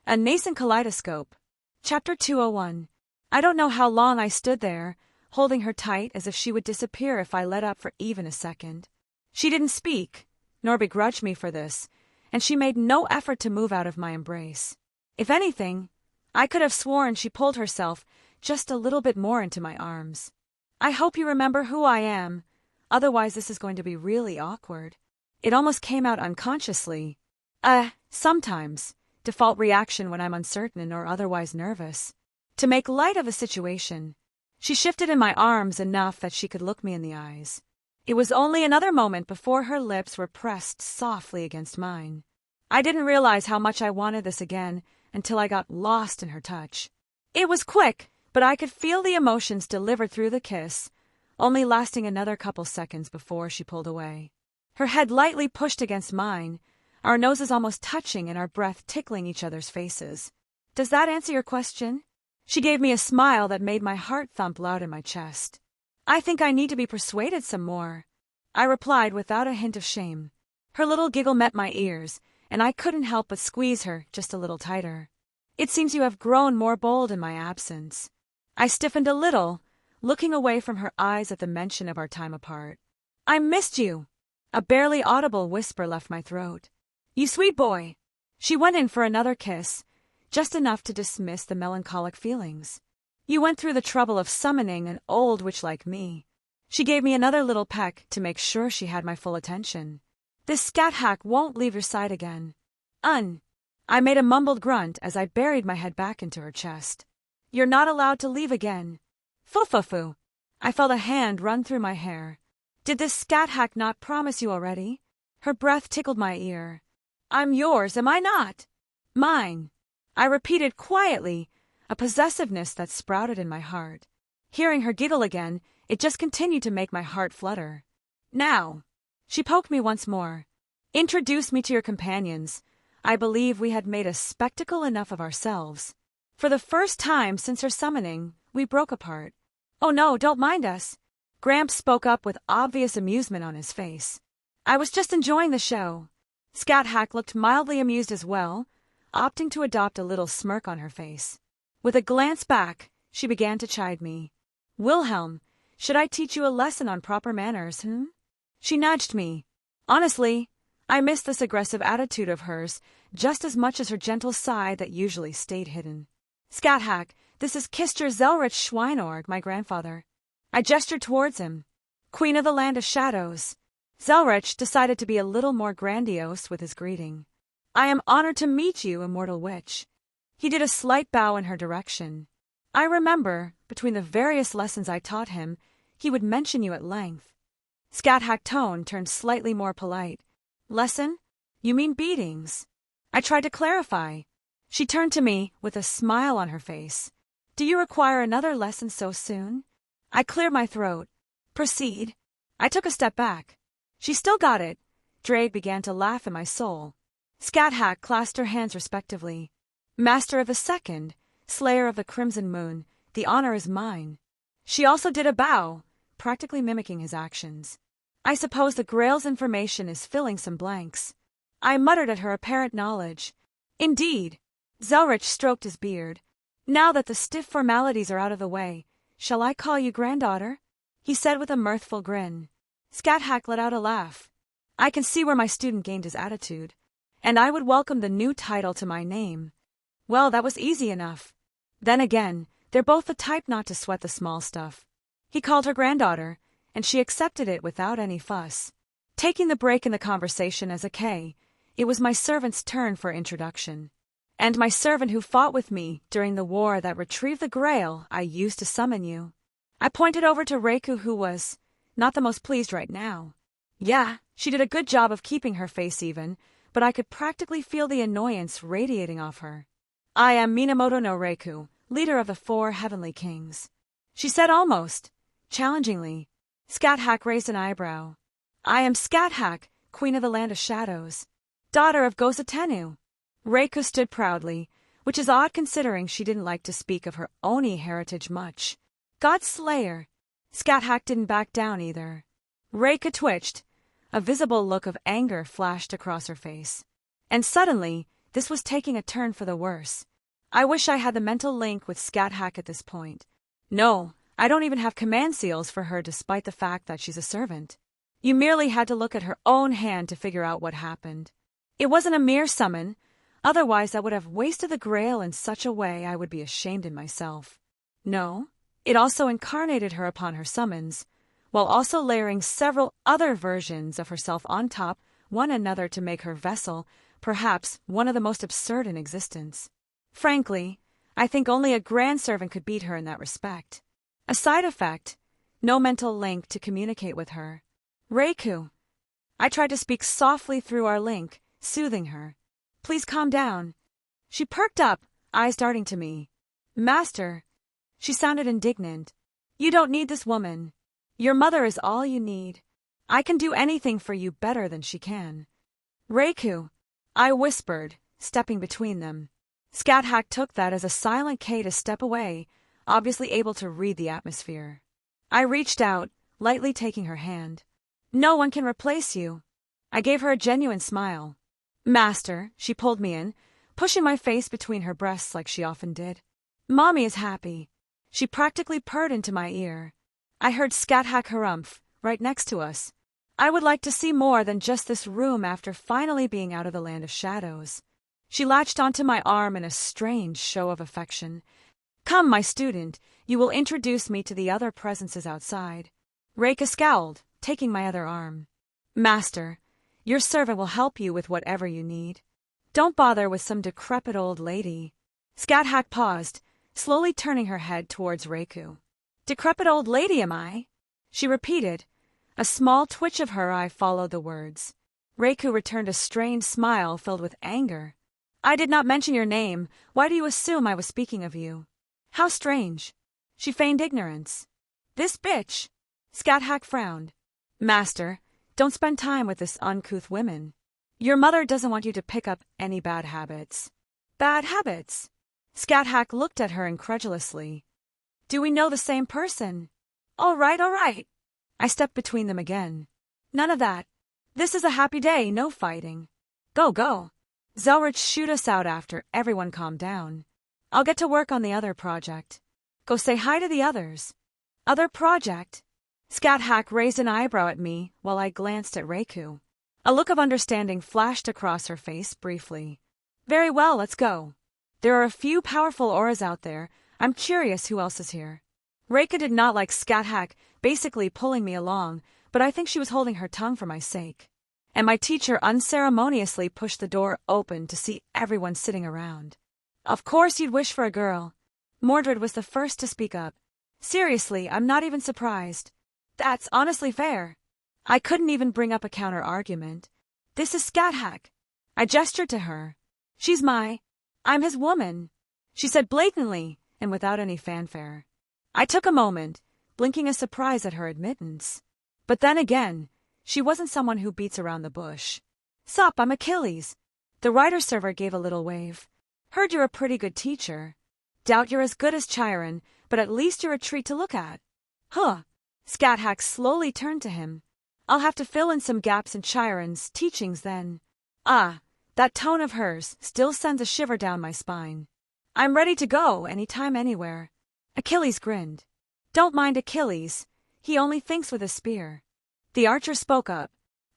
A Nascent Kaleidoscope. Chapter 201. I don't know how long I stood there, holding her tight as if she would disappear if I let up for even a second. She didn't speak, nor begrudge me for this, and she made no effort to move out of my embrace. If anything, I could have sworn she pulled herself just a little bit more into my arms. I hope you remember who I am, otherwise this is going to be really awkward. It almost came out unconsciously. Sometimes. Default reaction when I'm uncertain or otherwise nervous. To make light of the situation, she shifted in my arms enough that she could look me in the eyes. It was only another moment before her lips were pressed softly against mine. I didn't realize how much I wanted this again until I got lost in her touch. It was quick, but I could feel the emotions delivered through the kiss, only lasting another couple seconds before she pulled away. Her head lightly pushed against mine, our noses almost touching and our breath tickling each other's faces. Does that answer your question? She gave me a smile that made my heart thump loud in my chest. I think I need to be persuaded some more, I replied without a hint of shame. Her little giggle met my ears, and I couldn't help but squeeze her just a little tighter. It seems you have grown more bold in my absence. I stiffened a little, looking away from her eyes at the mention of our time apart. I missed you. A barely audible whisper left my throat. You sweet boy. She went in for another kiss, just enough to dismiss the melancholic feelings. You went through the trouble of summoning an old witch like me. She gave me another little peck to make sure she had my full attention. This scat hack won't leave your side again. I made a mumbled grunt as I buried my head back into her chest. You're not allowed to leave again. Foo. I felt a hand run through my hair. Did this scat hack not promise you already? Her breath tickled my ear. I'm yours, am I not? Mine. I repeated quietly, a possessiveness that sprouted in my heart. Hearing her giggle again, it just continued to make my heart flutter. Now. She poked me once more. Introduce me to your companions. I believe we had made a spectacle enough of ourselves. For the first time since her summoning, we broke apart. Oh no, don't mind us. Gramps spoke up with obvious amusement on his face. I was just enjoying the show. Scat Hack looked mildly amused as well, opting to adopt a little smirk on her face. With a glance back, she began to chide me. Wilhelm, should I teach you a lesson on proper manners, She nudged me. Honestly, I missed this aggressive attitude of hers just as much as her gentle sigh that usually stayed hidden. Scat Hack, this is Kister Zelretch Schweinorg, my grandfather. I gestured towards him. Queen of the Land of Shadows. Zelretch decided to be a little more grandiose with his greeting. I am honored to meet you, immortal witch. He did a slight bow in her direction. I remember, between the various lessons I taught him, he would mention you at length. Scat Hack tone turned slightly more polite. Lesson? You mean beatings? I tried to clarify. She turned to me with a smile on her face. Do you require another lesson so soon? I cleared my throat. Proceed. I took a step back. She still got it. Drake began to laugh in my soul. Scat Hack clasped her hands respectively. Master of the Second, Slayer of the Crimson Moon, the honor is mine. She also did a bow, practically mimicking his actions. I suppose the Grail's information is filling some blanks. I muttered at her apparent knowledge. Indeed. Zelretch stroked his beard. Now that the stiff formalities are out of the way, shall I call you granddaughter? He said with a mirthful grin. Scat Hack let out a laugh. I can see where my student gained his attitude. And I would welcome the new title to my name. Well, that was easy enough. Then again, they're both the type not to sweat the small stuff. He called her granddaughter, and she accepted it without any fuss. Taking the break in the conversation as a K, it was my servant's turn for introduction. And my servant who fought with me during the war that retrieved the Grail I used to summon you. I pointed over to Reiku, who was not the most pleased right now. Yeah, she did a good job of keeping her face even, but I could practically feel the annoyance radiating off her. I am Minamoto no Reiku, leader of the 4 heavenly kings. She said almost, challengingly. Scat Hack raised an eyebrow. I am Scat Hack, Queen of the Land of Shadows, daughter of Gozatenu. Reiku stood proudly, which is odd considering she didn't like to speak of her Oni heritage much. God's Slayer. Scat Hack didn't back down either. Reiku twitched. A visible look of anger flashed across her face. And suddenly, this was taking a turn for the worse. I wish I had the mental link with Scat Hack at this point. No, I don't even have command seals for her despite the fact that she's a servant. You merely had to look at her own hand to figure out what happened. It wasn't a mere summon, otherwise I would have wasted the grail in such a way I would be ashamed in myself. No, it also incarnated her upon her summons, while also layering several other versions of herself on top one another to make her vessel, perhaps one of the most absurd in existence. Frankly, I think only a grand servant could beat her in that respect. A side effect, no mental link to communicate with her. Reiku. I tried to speak softly through our link, soothing her. Please calm down. She perked up, eyes darting to me. Master. She sounded indignant. You don't need this woman. Your mother is all you need. I can do anything for you better than she can. Reiku. I whispered, stepping between them. Scat Hack took that as a silent K to step away, obviously able to read the atmosphere. I reached out, lightly taking her hand. No one can replace you. I gave her a genuine smile. Master, she pulled me in, pushing my face between her breasts like she often did. Mommy is happy. She practically purred into my ear. I heard Scat Hack harumph, right next to us. I would like to see more than just this room after finally being out of the land of shadows. She latched onto my arm in a strange show of affection. Come, my student, you will introduce me to the other presences outside. Reika scowled, taking my other arm. Master, your servant will help you with whatever you need. Don't bother with some decrepit old lady. Scat Hack paused, slowly turning her head towards Reiku. Decrepit old lady, am I? She repeated. A small twitch of her eye followed the words. Reiku returned a strained smile filled with anger. I did not mention your name. Why do you assume I was speaking of you? How strange. She feigned ignorance. This bitch. Scat Hack frowned. Master, don't spend time with this uncouth woman. Your mother doesn't want you to pick up any bad habits. Bad habits? Scat Hack looked at her incredulously. Do we know the same person? All right, all right. I stepped between them again. None of that. This is a happy day, no fighting. Go, go. Zelretch shoot us out after everyone calmed down. I'll get to work on the other project. Go say hi to the others. Other project? Scat Hack raised an eyebrow at me while I glanced at Reiku. A look of understanding flashed across her face briefly. Very well, let's go. There are a few powerful auras out there. I'm curious who else is here. Reika did not like Scat Hack basically pulling me along, but I think she was holding her tongue for my sake. And my teacher unceremoniously pushed the door open to see everyone sitting around. Of course you'd wish for a girl. Mordred was the first to speak up. Seriously, I'm not even surprised. That's honestly fair. I couldn't even bring up a counter-argument. This is Scat Hack. I gestured to her. I'm his woman. She said blatantly and without any fanfare. I took a moment, blinking a surprise at her admittance. But then again, she wasn't someone who beats around the bush. Sup, I'm Achilles. The writer server gave a little wave. Heard you're a pretty good teacher. Doubt you're as good as Chiron, but at least you're a treat to look at. Huh. Scat Hack slowly turned to him. I'll have to fill in some gaps in Chiron's teachings then. Ah, that tone of hers still sends a shiver down my spine. I'm ready to go anytime, anywhere. Achilles grinned. Don't mind Achilles. He only thinks with a spear. The archer spoke up.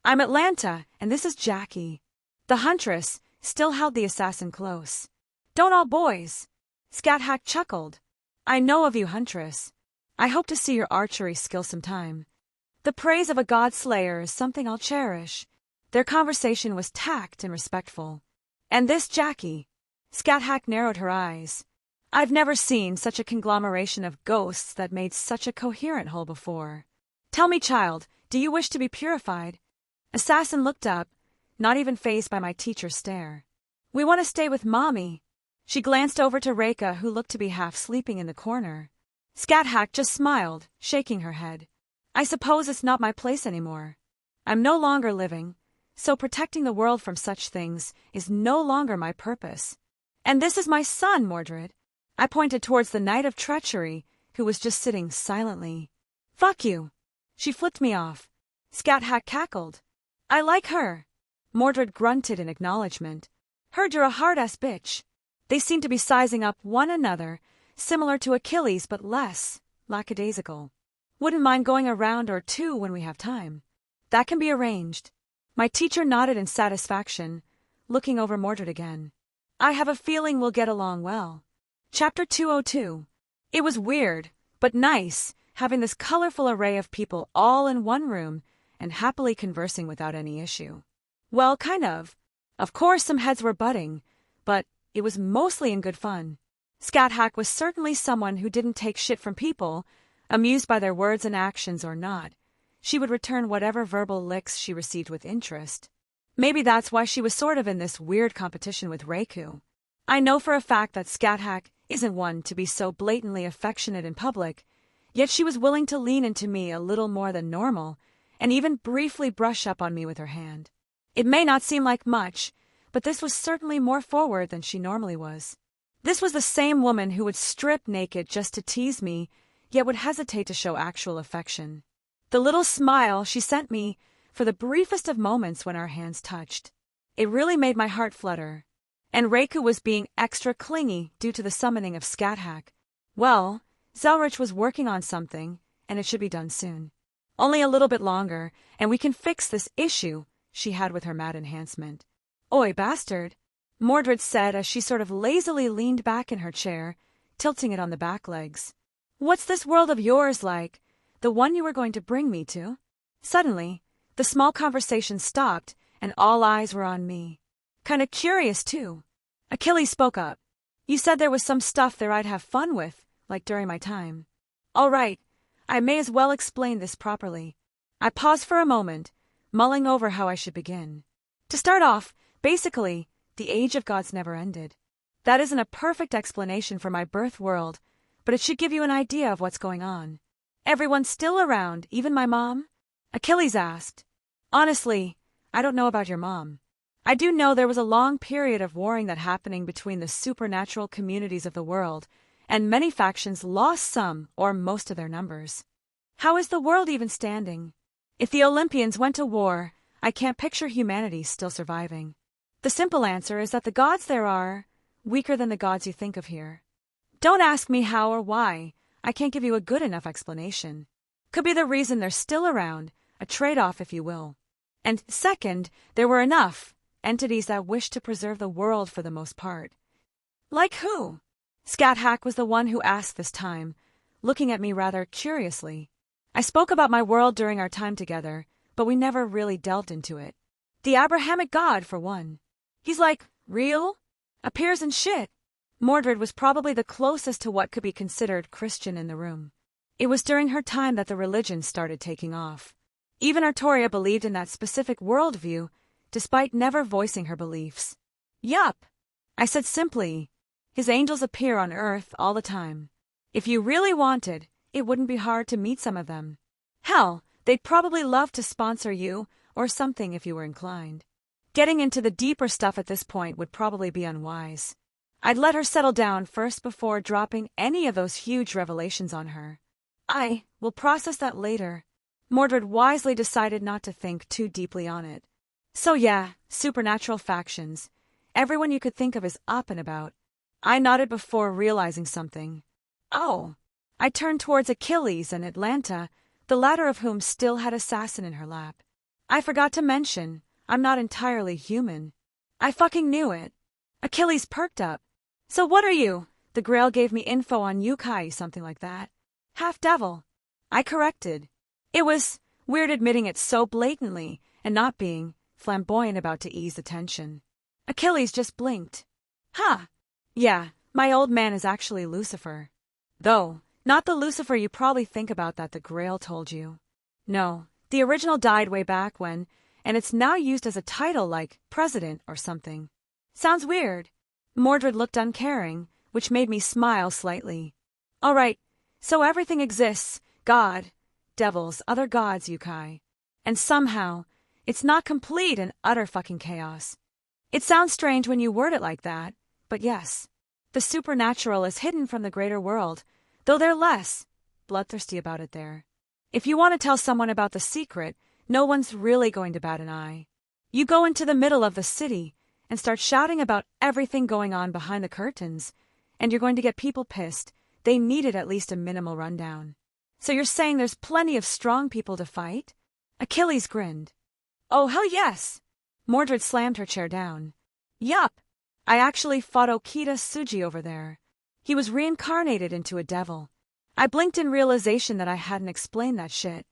I'm Atlanta, and this is Jackie. The huntress still held the assassin close. Don't all boys? Scat Hack chuckled. I know of you, huntress. I hope to see your archery skill sometime. The praise of a god slayer is something I'll cherish. Their conversation was tact and respectful. And this Jackie. Scat Hack narrowed her eyes. I've never seen such a conglomeration of ghosts that made such a coherent whole before. Tell me, child, do you wish to be purified? Assassin looked up, not even fazed by my teacher's stare. We want to stay with Mommy. She glanced over to Reika, who looked to be half sleeping in the corner. Scat Hack just smiled, shaking her head. I suppose it's not my place anymore. I'm no longer living, so protecting the world from such things is no longer my purpose. And this is my son, Mordred. I pointed towards the Knight of Treachery, who was just sitting silently. Fuck you. She flipped me off. Scat Hack cackled. I like her. Mordred grunted in acknowledgement. Heard you're a hard-ass bitch. They seem to be sizing up one another, similar to Achilles but less lackadaisical. Wouldn't mind going a round or two when we have time. That can be arranged. My teacher nodded in satisfaction, looking over Mordred again. I have a feeling we'll get along well. Chapter 202. It was weird, but nice, having this colorful array of people all in one room and happily conversing without any issue. Well, kind of. Of course, some heads were butting, but it was mostly in good fun. Scat-Hack was certainly someone who didn't take shit from people, amused by their words and actions or not. She would return whatever verbal licks she received with interest. Maybe that's why she was sort of in this weird competition with Reiku. I know for a fact that Scat-Hack isn't one to be so blatantly affectionate in public, yet she was willing to lean into me a little more than normal, and even briefly brush up on me with her hand. It may not seem like much, but this was certainly more forward than she normally was. This was the same woman who would strip naked just to tease me, yet would hesitate to show actual affection. The little smile she sent me for the briefest of moments when our hands touched. It really made my heart flutter. And Reiku was being extra clingy due to the summoning of Scat-Hack. Well, Zelretch was working on something, and it should be done soon. Only a little bit longer, and we can fix this issue she had with her mad enhancement. Oi, bastard, Mordred said as she sort of lazily leaned back in her chair, tilting it on the back legs. What's this world of yours like? The one you were going to bring me to? Suddenly, the small conversation stopped, and all eyes were on me. Kinda curious, too. Achilles spoke up. You said there was some stuff there I'd have fun with, like during my time. All right, I may as well explain this properly. I paused for a moment, mulling over how I should begin. To start off, basically, the age of gods never ended. That isn't a perfect explanation for my birth world, but it should give you an idea of what's going on. Everyone's still around, even my mom? Achilles asked. Honestly, I don't know about your mom. I do know there was a long period of warring that happening between the supernatural communities of the world, and many factions lost some or most of their numbers. How is the world even standing? If the Olympians went to war, I can't picture humanity still surviving. The simple answer is that the gods there are weaker than the gods you think of here. Don't ask me how or why. I can't give you a good enough explanation. Could be the reason they're still around, a trade-off if you will. And second, there were enough entities that wished to preserve the world for the most part. Like who? Scat-Hack was the one who asked this time, looking at me rather curiously. I spoke about my world during our time together, but we never really delved into it. The Abrahamic God, for one. He's like, real? Appears in shit. Mordred was probably the closest to what could be considered Christian in the room. It was during her time that the religion started taking off. Even Artoria believed in that specific worldview, despite never voicing her beliefs. Yup, I said simply. His angels appear on Earth all the time. If you really wanted, it wouldn't be hard to meet some of them. Hell, they'd probably love to sponsor you or something if you were inclined. Getting into the deeper stuff at this point would probably be unwise. I'd let her settle down first before dropping any of those huge revelations on her. I will process that later. Mordred wisely decided not to think too deeply on it. So yeah, supernatural factions. Everyone you could think of is up and about. I nodded before realizing something. Oh. I turned towards Achilles and Atlanta, the latter of whom still had Assassin in her lap. I forgot to mention, I'm not entirely human. I fucking knew it. Achilles perked up. So what are you? The Grail gave me info on Yukai, something like that. Half devil. I corrected. It was weird admitting it so blatantly and not being flamboyant about to ease the tension. Achilles just blinked. Huh. Yeah, my old man is actually Lucifer. Though, not the Lucifer you probably think about that the Grail told you. No, the original died way back when, and it's now used as a title like president or something. Sounds weird. Mordred looked uncaring, which made me smile slightly. All right, so everything exists, God, devils, other gods, Yukai. And somehow, it's not complete and utter fucking chaos. It sounds strange when you word it like that, but yes, the supernatural is hidden from the greater world, though they're less bloodthirsty about it there. If you want to tell someone about the secret, no one's really going to bat an eye. You go into the middle of the city, and start shouting about everything going on behind the curtains, and you're going to get people pissed. They needed at least a minimal rundown. So you're saying there's plenty of strong people to fight? Achilles grinned. Oh, hell yes! Mordred slammed her chair down. Yup. I actually fought Okita Tsuji over there. He was reincarnated into a devil. I blinked in realization that I hadn't explained that shit.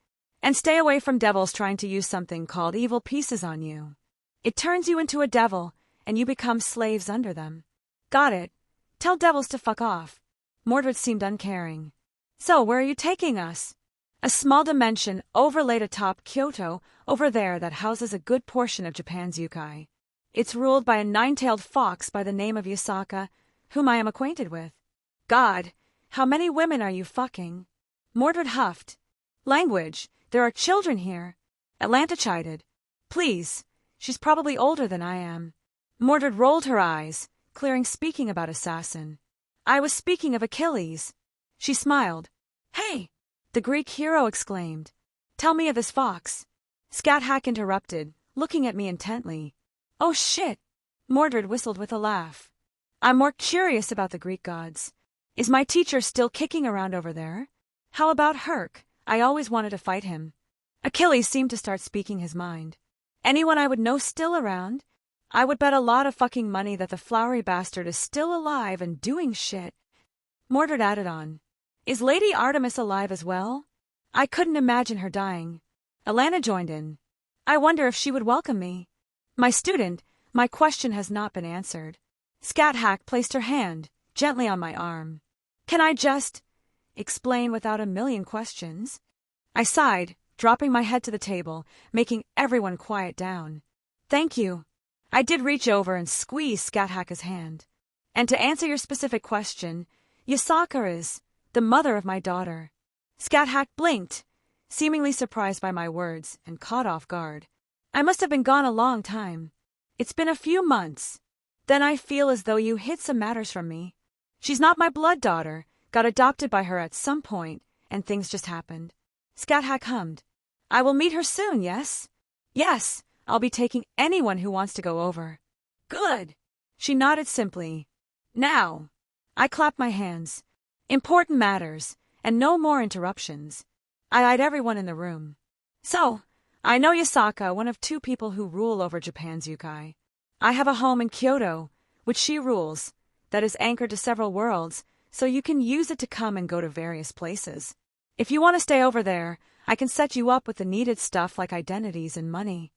And stay away from devils trying to use something called evil pieces on you. It turns you into a devil, and you become slaves under them. Got it. Tell devils to fuck off. Mordred seemed uncaring. So, where are you taking us? A small dimension overlaid atop Kyoto over there that houses a good portion of Japan's yokai. It's ruled by a nine-tailed fox by the name of Yasaka, whom I am acquainted with. God, how many women are you fucking? Mordred huffed. Language, there are children here. Atlanta chided. Please, she's probably older than I am. Mordred rolled her eyes, clearing speaking about assassin. I was speaking of Achilles. She smiled. Hey! The Greek hero exclaimed. Tell me of this fox. Scat-Hack interrupted, looking at me intently. Oh shit! Mordred whistled with a laugh. I'm more curious about the Greek gods. Is my teacher still kicking around over there? How about Herc? I always wanted to fight him. Achilles seemed to start speaking his mind. Anyone I would know still around? I would bet a lot of fucking money that the flowery bastard is still alive and doing shit. Mordred added on. Is Lady Artemis alive as well? I couldn't imagine her dying. Alana joined in. I wonder if she would welcome me. My student, my question has not been answered. Scat-Hack placed her hand gently on my arm. Can I just explain without a million questions? I sighed, dropping my head to the table, making everyone quiet down. Thank you. I did reach over and squeeze Scat-Hack's hand. And to answer your specific question, Yasaka is the mother of my daughter. Scat-Hack blinked, seemingly surprised by my words, and caught off guard. I must have been gone a long time. It's been a few months. Then I feel as though you hid some matters from me. She's not my blood daughter, got adopted by her at some point, and things just happened. Scat-Hack hummed. I will meet her soon, yes? Yes, I'll be taking anyone who wants to go over. Good. She nodded simply. Now. I clapped my hands. Important matters, and no more interruptions. I eyed everyone in the room. So, I know Yasaka, one of two people who rule over Japan's yokai. I have a home in Kyoto, which she rules, that is anchored to several worlds, so you can use it to come and go to various places. If you want to stay over there, I can set you up with the needed stuff like identities and money.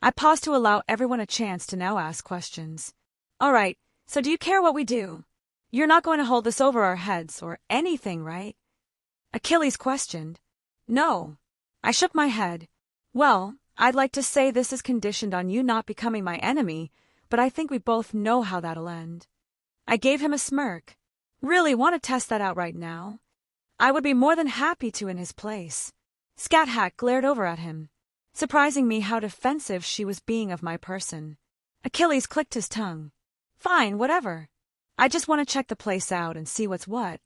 I paused to allow everyone a chance to now ask questions. All right, so do you care what we do? You're not going to hold this over our heads or anything, right? Achilles questioned. No. I shook my head. Well, I'd like to say this is conditioned on you not becoming my enemy, but I think we both know how that'll end. I gave him a smirk. Really want to test that out right now? I would be more than happy to in his place. Scat-Hack glared over at him, surprising me how defensive she was being of my person. Achilles clicked his tongue. Fine, whatever. I just want to check the place out and see what's what.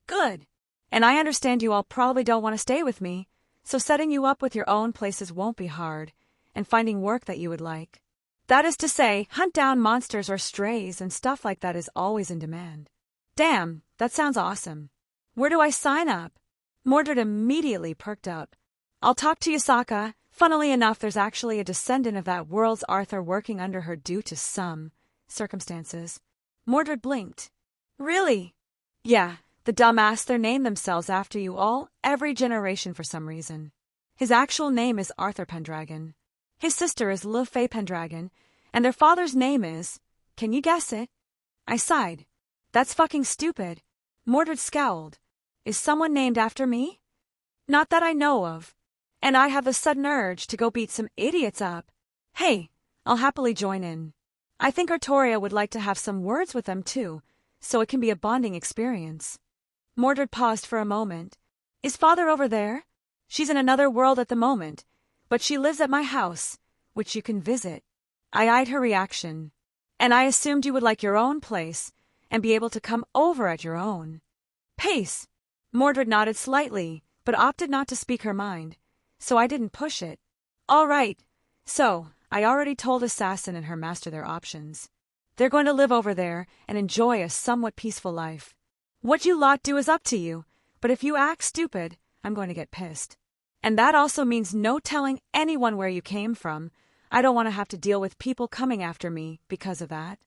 Good. And I understand you all probably don't want to stay with me, so setting you up with your own places won't be hard, and finding work that you would like. That is to say, hunt down monsters or strays and stuff like that is always in demand. Damn, that sounds awesome. Where do I sign up? Mordred immediately perked up. I'll talk to Yasaka. Funnily enough, there's actually a descendant of that world's Arthur working under her due to some circumstances. Mordred blinked. Really? Yeah, the dumbass they named themselves after you all, every generation for some reason. His actual name is Arthur Pendragon. His sister is Le Fay Pendragon, and their father's name is... Can you guess it? I sighed. That's fucking stupid. Mordred scowled. Is someone named after me? Not that I know of. And I have a sudden urge to go beat some idiots up. Hey, I'll happily join in. I think Artoria would like to have some words with them too, so it can be a bonding experience. Mordred paused for a moment. Is father over there? She's in another world at the moment, but she lives at my house, which you can visit. I eyed her reaction. And I assumed you would like your own place, and be able to come over at your own pace. Mordred nodded slightly, but opted not to speak her mind, so I didn't push it. All right. So, I already told Assassin and her master their options. They're going to live over there and enjoy a somewhat peaceful life. What you lot do is up to you, but if you act stupid, I'm going to get pissed. And that also means no telling anyone where you came from. I don't want to have to deal with people coming after me because of that.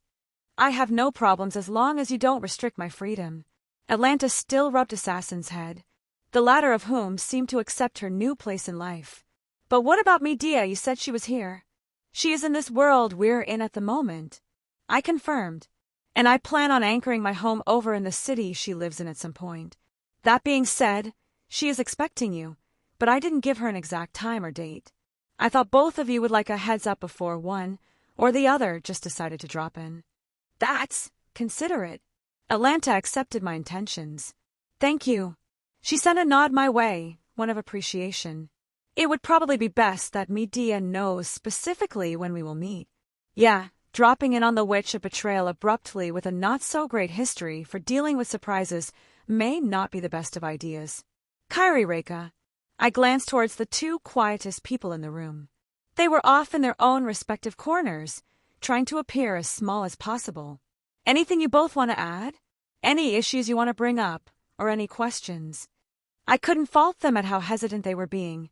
I have no problems as long as you don't restrict my freedom. Atlanta still rubbed Assassin's head, the latter of whom seemed to accept her new place in life. But what about Medea? You said she was here. She is in this world we're in at the moment. I confirmed, and I plan on anchoring my home over in the city she lives in at some point. That being said, she is expecting you, but I didn't give her an exact time or date. I thought both of you would like a heads up before one or the other just decided to drop in. That's considerate. Atlanta accepted my intentions. Thank you. She sent a nod my way, one of appreciation. It would probably be best that Medea knows specifically when we will meet. Yeah, dropping in on the witch of betrayal abruptly with a not-so-great history for dealing with surprises may not be the best of ideas. Kyrie, Reka. I glanced towards the two quietest people in the room. They were off in their own respective corners, trying to appear as small as possible. Anything you both want to add? Any issues you want to bring up, or any questions? I couldn't fault them at how hesitant they were being,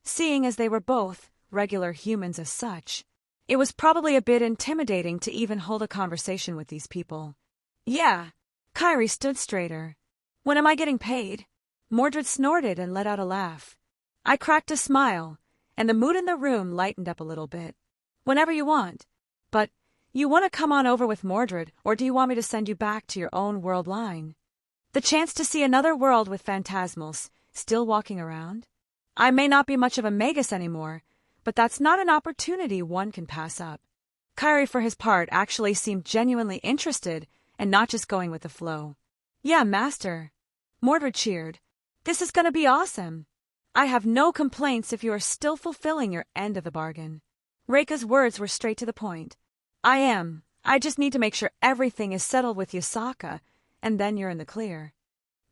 seeing as they were both regular humans as such. It was probably a bit intimidating to even hold a conversation with these people. Yeah. Kyrie stood straighter. When am I getting paid? Mordred snorted and let out a laugh. I cracked a smile, and the mood in the room lightened up a little bit. Whenever you want. But, you want to come on over with Mordred, or do you want me to send you back to your own world line? The chance to see another world with phantasmals still walking around? I may not be much of a magus anymore, but that's not an opportunity one can pass up. Kyrie, for his part, actually seemed genuinely interested and not just going with the flow. Yeah, master. Mordred cheered. This is going to be awesome. I have no complaints if you are still fulfilling your end of the bargain. Reka's words were straight to the point. I am. I just need to make sure everything is settled with Yasaka, and then you're in the clear.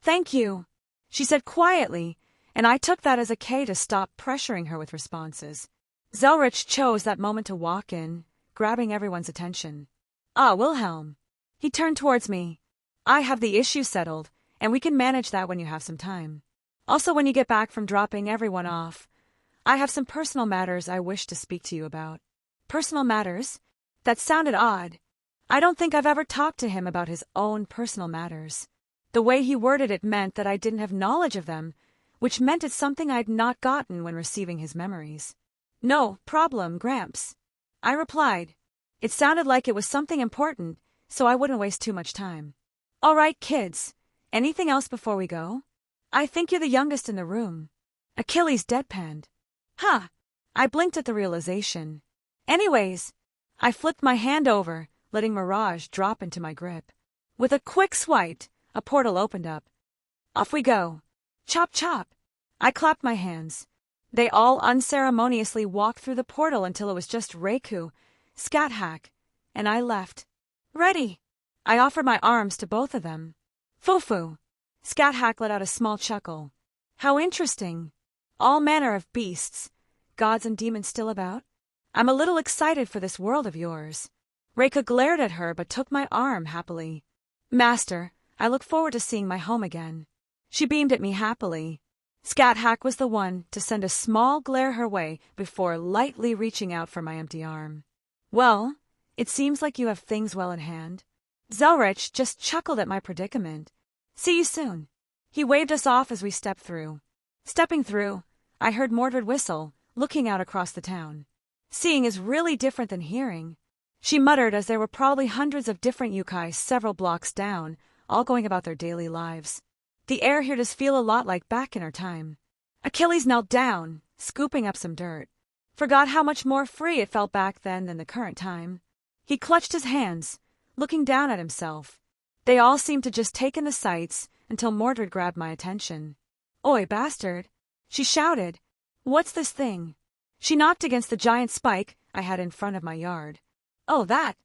Thank you, she said quietly, and I took that as a K to stop pressuring her with responses. Zelretch chose that moment to walk in, grabbing everyone's attention. Ah, Wilhelm. He turned towards me. I have the issue settled, and we can manage that when you have some time. Also, when you get back from dropping everyone off, I have some personal matters I wish to speak to you about. Personal matters? That sounded odd. I don't think I've ever talked to him about his own personal matters. The way he worded it meant that I didn't have knowledge of them, which meant it's something I'd not gotten when receiving his memories. No problem, Gramps. I replied. It sounded like it was something important, so I wouldn't waste too much time. All right, kids. Anything else before we go? I think you're the youngest in the room. Achilles deadpanned. Huh. I blinked at the realization. Anyways, I flipped my hand over, letting Mirage drop into my grip. With a quick swipe, a portal opened up. Off we go. Chop chop. I clapped my hands. They all unceremoniously walked through the portal until it was just Reiku, Scat-Hack, and I left. Ready. I offered my arms to both of them. Fufu. Scat-Hack let out a small chuckle. How interesting. All manner of beasts, gods and demons still about? I'm a little excited for this world of yours. Reika glared at her but took my arm happily. Master, I look forward to seeing my home again. She beamed at me happily. Scat-Hack was the one to send a small glare her way before lightly reaching out for my empty arm. Well, it seems like you have things well in hand. Zelretch just chuckled at my predicament. See you soon. He waved us off as we stepped through. Stepping through, I heard Mordred whistle, looking out across the town. Seeing is really different than hearing. She muttered as there were probably hundreds of different yokai several blocks down, all going about their daily lives. The air here does feel a lot like back in our time. Achilles knelt down, scooping up some dirt. Forgot how much more free it felt back then than the current time. He clutched his hands, looking down at himself. They all seemed to just take in the sights until Mordred grabbed my attention. Oi, bastard! She shouted. What's this thing? She knocked against the giant spike I had in front of my yard. Oh, that!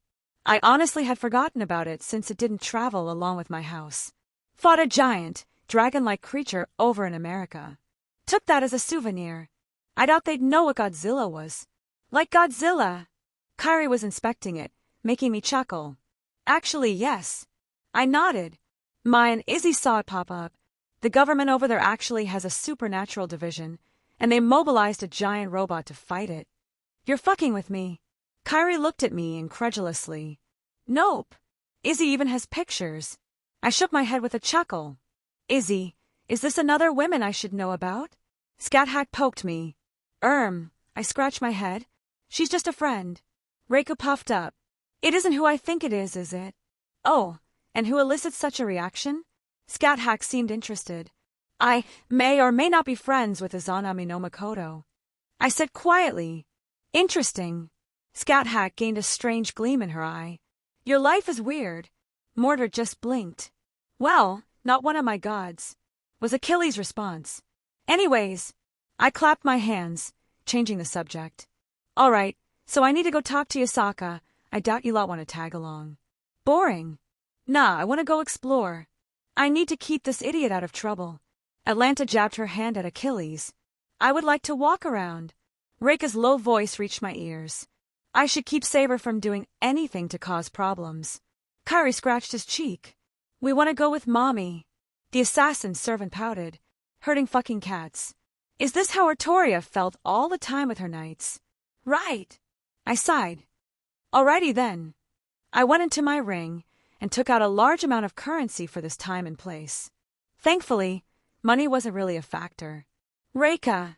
I honestly had forgotten about it since it didn't travel along with my house. Fought a giant, dragon-like creature over in America. Took that as a souvenir. I doubt they'd know what Godzilla was. Like Godzilla. Kyrie was inspecting it, making me chuckle. Actually, yes. I nodded. Maya and Izzy saw it pop up. The government over there actually has a supernatural division, and they mobilized a giant robot to fight it. You're fucking with me. Kyrie looked at me incredulously. Nope. Izzy even has pictures. I shook my head with a chuckle. Izzy, is this another woman I should know about? Scat poked me. I scratched my head. She's just a friend. Reiko puffed up. It isn't who I think it is it? Oh, and who elicits such a reaction? Scat seemed interested. I may or may not be friends with Izanami no Makoto. I said quietly. Interesting. Scat gained a strange gleam in her eye. Your life is weird. Mordred just blinked. Well, not one of my gods, was Achilles' response. Anyways, I clapped my hands, changing the subject. All right, so I need to go talk to Yasaka. I doubt you lot want to tag along. Boring. Nah, I want to go explore. I need to keep this idiot out of trouble. Atlanta jabbed her hand at Achilles. I would like to walk around. Reika's low voice reached my ears. I should keep Saber from doing anything to cause problems. Kyrie scratched his cheek. We want to go with Mommy. The assassin's servant pouted. Herding fucking cats. Is this how Artoria felt all the time with her knights? Right. I sighed. Alrighty then. I went into my ring and took out a large amount of currency for this time and place. Thankfully, money wasn't really a factor. Reika.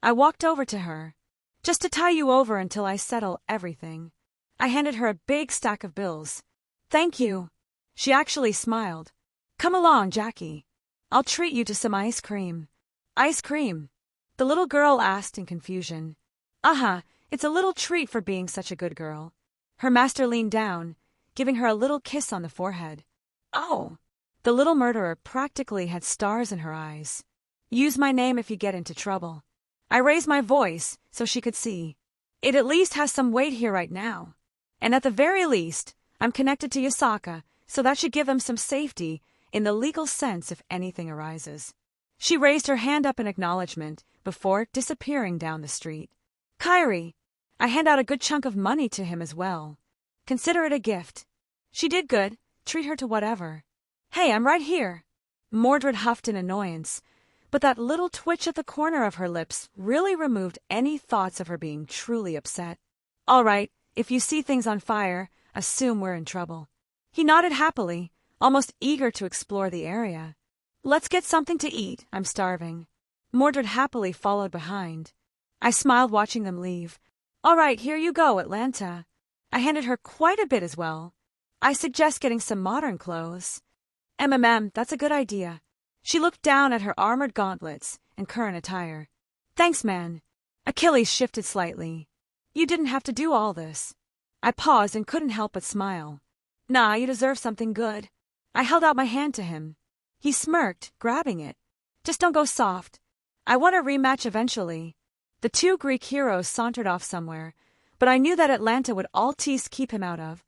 I walked over to her. Just to tie you over until I settle everything. I handed her a big stack of bills. Thank you. She actually smiled. Come along, Jackie. I'll treat you to some ice cream. Ice cream? The little girl asked in confusion. It's a little treat for being such a good girl. Her master leaned down, giving her a little kiss on the forehead. Oh! The little murderer practically had stars in her eyes. Use my name if you get into trouble. I raised my voice so she could see. It at least has some weight here right now. And at the very least, I'm connected to Yasaka, so that should give them some safety in the legal sense if anything arises. She raised her hand up in acknowledgement before disappearing down the street. Kyrie, I hand out a good chunk of money to him as well. Consider it a gift. She did good. Treat her to whatever. Hey, I'm right here. Mordred huffed in annoyance, but that little twitch at the corner of her lips really removed any thoughts of her being truly upset. All right, if you see things on fire, assume we're in trouble. He nodded happily, almost eager to explore the area. Let's get something to eat, I'm starving. Mordred happily followed behind. I smiled watching them leave. All right, here you go, Atlanta. I handed her quite a bit as well. I suggest getting some modern clothes. That's a good idea. She looked down at her armored gauntlets and current attire. Thanks, man. Achilles shifted slightly. You didn't have to do all this. I paused and couldn't help but smile. Nah, you deserve something good. I held out my hand to him. He smirked, grabbing it. Just don't go soft. I want a rematch eventually. The two Greek heroes sauntered off somewhere, but I knew that Atlanta would always keep him out of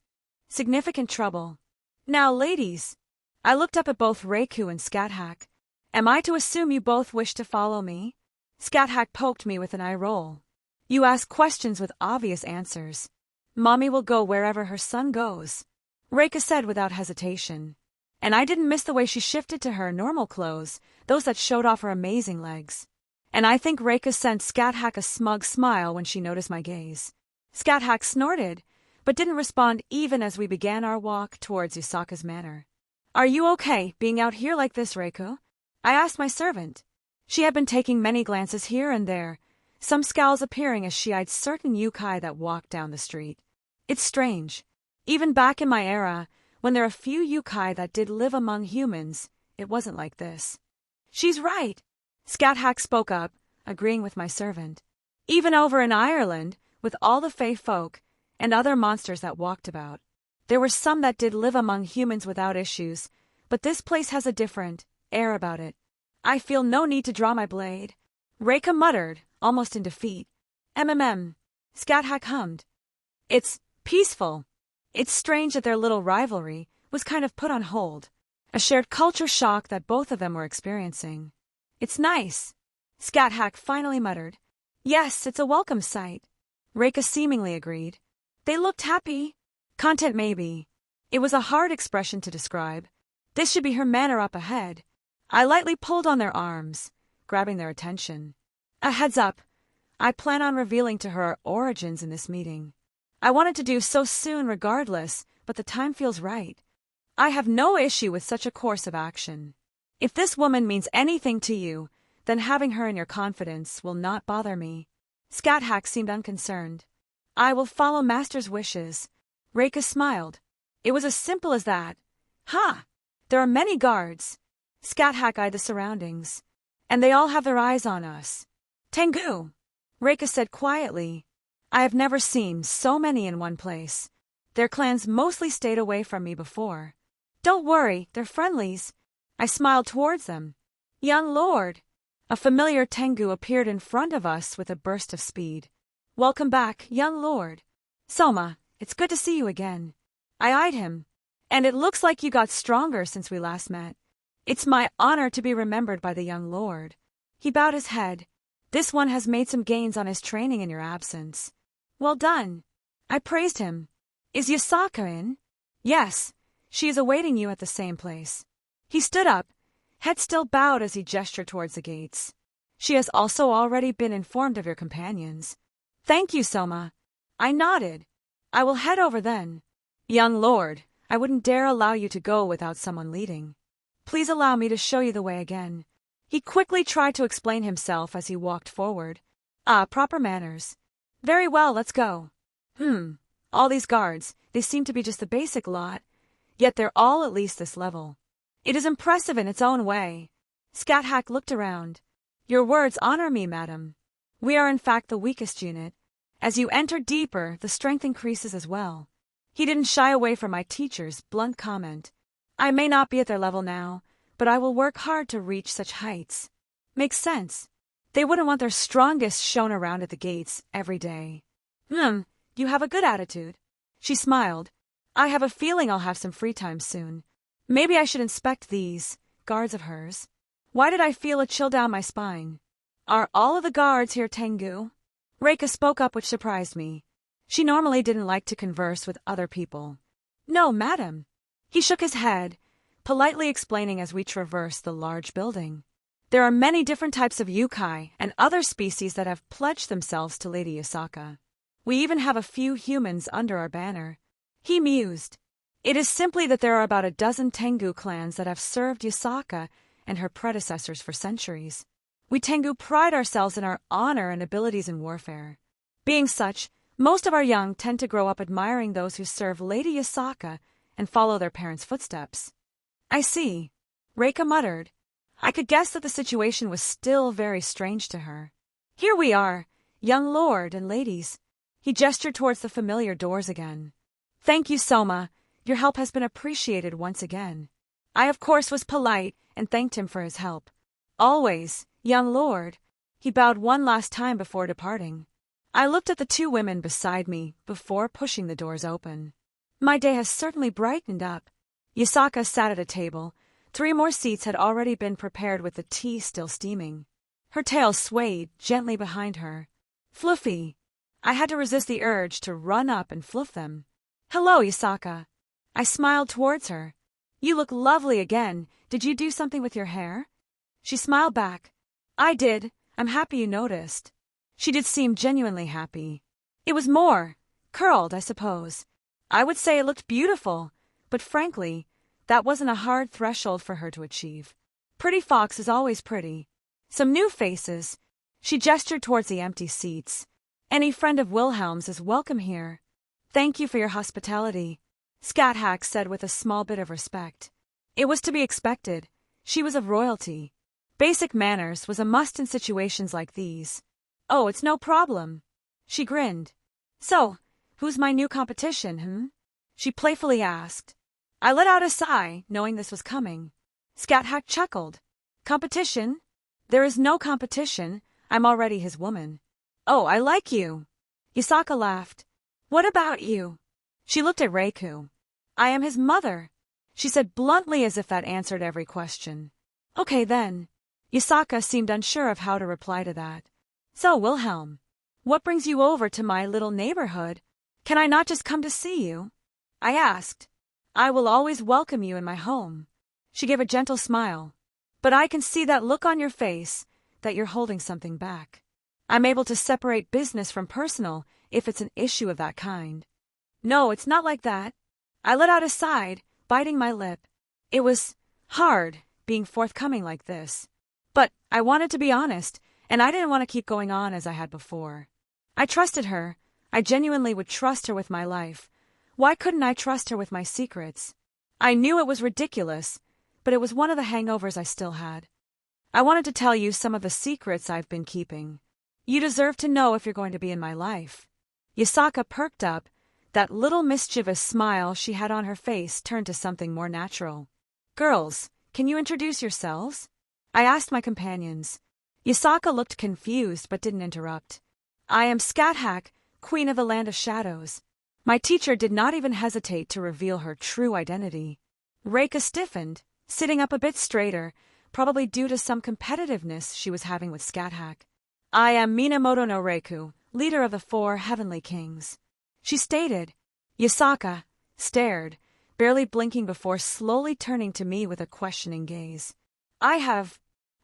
significant trouble. Now, ladies, I looked up at both Reiku and Scat. Am I to assume you both wish to follow me? Scat poked me with an eye roll. You ask questions with obvious answers. Mommy will go wherever her son goes, Reika said without hesitation. And I didn't miss the way she shifted to her normal clothes, those that showed off her amazing legs. And I think Reika sent Scat a smug smile when she noticed my gaze. Scat snorted, but didn't respond even as we began our walk towards Yasaka's manor. Are you okay being out here like this, Reiko? I asked my servant. She had been taking many glances here and there, some scowls appearing as she eyed certain yokai that walked down the street. It's strange. Even back in my era, when there are a few yokai that did live among humans, it wasn't like this. She's right. Scat spoke up, agreeing with my servant. Even over in Ireland, with all the fae folk and other monsters that walked about, there were some that did live among humans without issues, but this place has a different air about it. I feel no need to draw my blade. Reika muttered, almost in defeat. Scat hummed. It's peaceful. It's strange that their little rivalry was kind of put on hold, a shared culture shock that both of them were experiencing. It's nice. Scat finally muttered. Yes, it's a welcome sight. Reika seemingly agreed. They looked happy. Content maybe. It was a hard expression to describe. This should be her manner up ahead. I lightly pulled on their arms, grabbing their attention. A heads up. I plan on revealing to her our origins in this meeting. I wanted to do so soon regardless, but the time feels right. I have no issue with such a course of action. If this woman means anything to you, then having her in your confidence will not bother me. Scat Hack seemed unconcerned. I will follow Master's wishes. Reika smiled. It was as simple as that. Ha! There are many guards. Scat Hack eyed the surroundings. And they all have their eyes on us. Tengu! Reika said quietly. I have never seen so many in one place. Their clans mostly stayed away from me before. Don't worry, they're friendlies. I smiled towards them. Young Lord! A familiar Tengu appeared in front of us with a burst of speed. Welcome back, young Lord. Soma, it's good to see you again. I eyed him. And it looks like you got stronger since we last met. It's my honor to be remembered by the young Lord. He bowed his head. This one has made some gains on his training in your absence. Well done. I praised him. Is Yasaka in? Yes. She is awaiting you at the same place. He stood up, head still bowed as he gestured towards the gates. She has also already been informed of your companions. Thank you, Soma. I nodded. I will head over then. Young Lord, I wouldn't dare allow you to go without someone leading. Please allow me to show you the way again. He quickly tried to explain himself as he walked forward. Proper manners. Very well, let's go. All these guards, they seem to be just the basic lot, yet they're all at least this level. It is impressive in its own way. Scat Hack looked around. Your words honor me, madam. We are in fact the weakest unit. As you enter deeper, the strength increases as well. He didn't shy away from my teacher's blunt comment. I may not be at their level now, but I will work hard to reach such heights. Makes sense. They wouldn't want their strongest shown around at the gates every day. You have a good attitude. She smiled. I have a feeling I'll have some free time soon. Maybe I should inspect these guards of hers. Why did I feel a chill down my spine? Are all of the guards here Tengu? Reika spoke up, which surprised me. She normally didn't like to converse with other people. No, madam. He shook his head, politely explaining as we traversed the large building. There are many different types of yukai and other species that have pledged themselves to Lady Yasaka. We even have a few humans under our banner. He mused. It is simply that there are about a dozen Tengu clans that have served Yasaka and her predecessors for centuries. We Tengu pride ourselves in our honor and abilities in warfare. Being such, most of our young tend to grow up admiring those who serve Lady Yasaka and follow their parents' footsteps. I see. Reika muttered. I could guess that the situation was still very strange to her. Here we are, young lord and ladies. He gestured towards the familiar doors again. Thank you, Soma. Your help has been appreciated once again. I, of course, was polite and thanked him for his help. Always, young lord. He bowed one last time before departing. I looked at the two women beside me before pushing the doors open. My day has certainly brightened up. Yasaka sat at a table. 3 more seats had already been prepared with the tea still steaming. Her tail swayed gently behind her. Fluffy. I had to resist the urge to run up and fluff them. Hello, Yasaka. I smiled towards her. You look lovely again. Did you do something with your hair? She smiled back. I did. I'm happy you noticed. She did seem genuinely happy. It was more curled, I suppose. I would say it looked beautiful, but frankly, that wasn't a hard threshold for her to achieve. Pretty fox is always pretty. Some new faces. She gestured towards the empty seats. Any friend of Wilhelm's is welcome here. Thank you for your hospitality, Scat Hack said with a small bit of respect. It was to be expected. She was of royalty. Basic manners was a must in situations like these. Oh, it's no problem. She grinned. So, who's my new competition, She playfully asked. I let out a sigh, knowing this was coming. Scat Hack chuckled. Competition? There is no competition. I'm already his woman. Oh, I like you. Yasaka laughed. What about you? She looked at Reiku. I am his mother, she said bluntly as if that answered every question. Okay then. Yasaka seemed unsure of how to reply to that. So, Wilhelm. What brings you over to my little neighborhood? Can I not just come to see you? I asked. I will always welcome you in my home. She gave a gentle smile. But I can see that look on your face, that you're holding something back. I'm able to separate business from personal if it's an issue of that kind. No, it's not like that. I let out a sigh, biting my lip. It was hard being forthcoming like this. But I wanted to be honest, and I didn't want to keep going on as I had before. I trusted her. I genuinely would trust her with my life. Why couldn't I trust her with my secrets? I knew it was ridiculous, but it was one of the hangovers I still had. I wanted to tell you some of the secrets I've been keeping. You deserve to know if you're going to be in my life. Yasaka perked up. That little mischievous smile she had on her face turned to something more natural. Girls, can you introduce yourselves? I asked my companions. Yasaka looked confused but didn't interrupt. I am Scat-Hack, Queen of the Land of Shadows. My teacher did not even hesitate to reveal her true identity. Reika stiffened, sitting up a bit straighter, probably due to some competitiveness she was having with Scat-Hack. I am Minamoto no Reiku, leader of the 4 Heavenly Kings. She stated. Yasaka stared, barely blinking before slowly turning to me with a questioning gaze. I have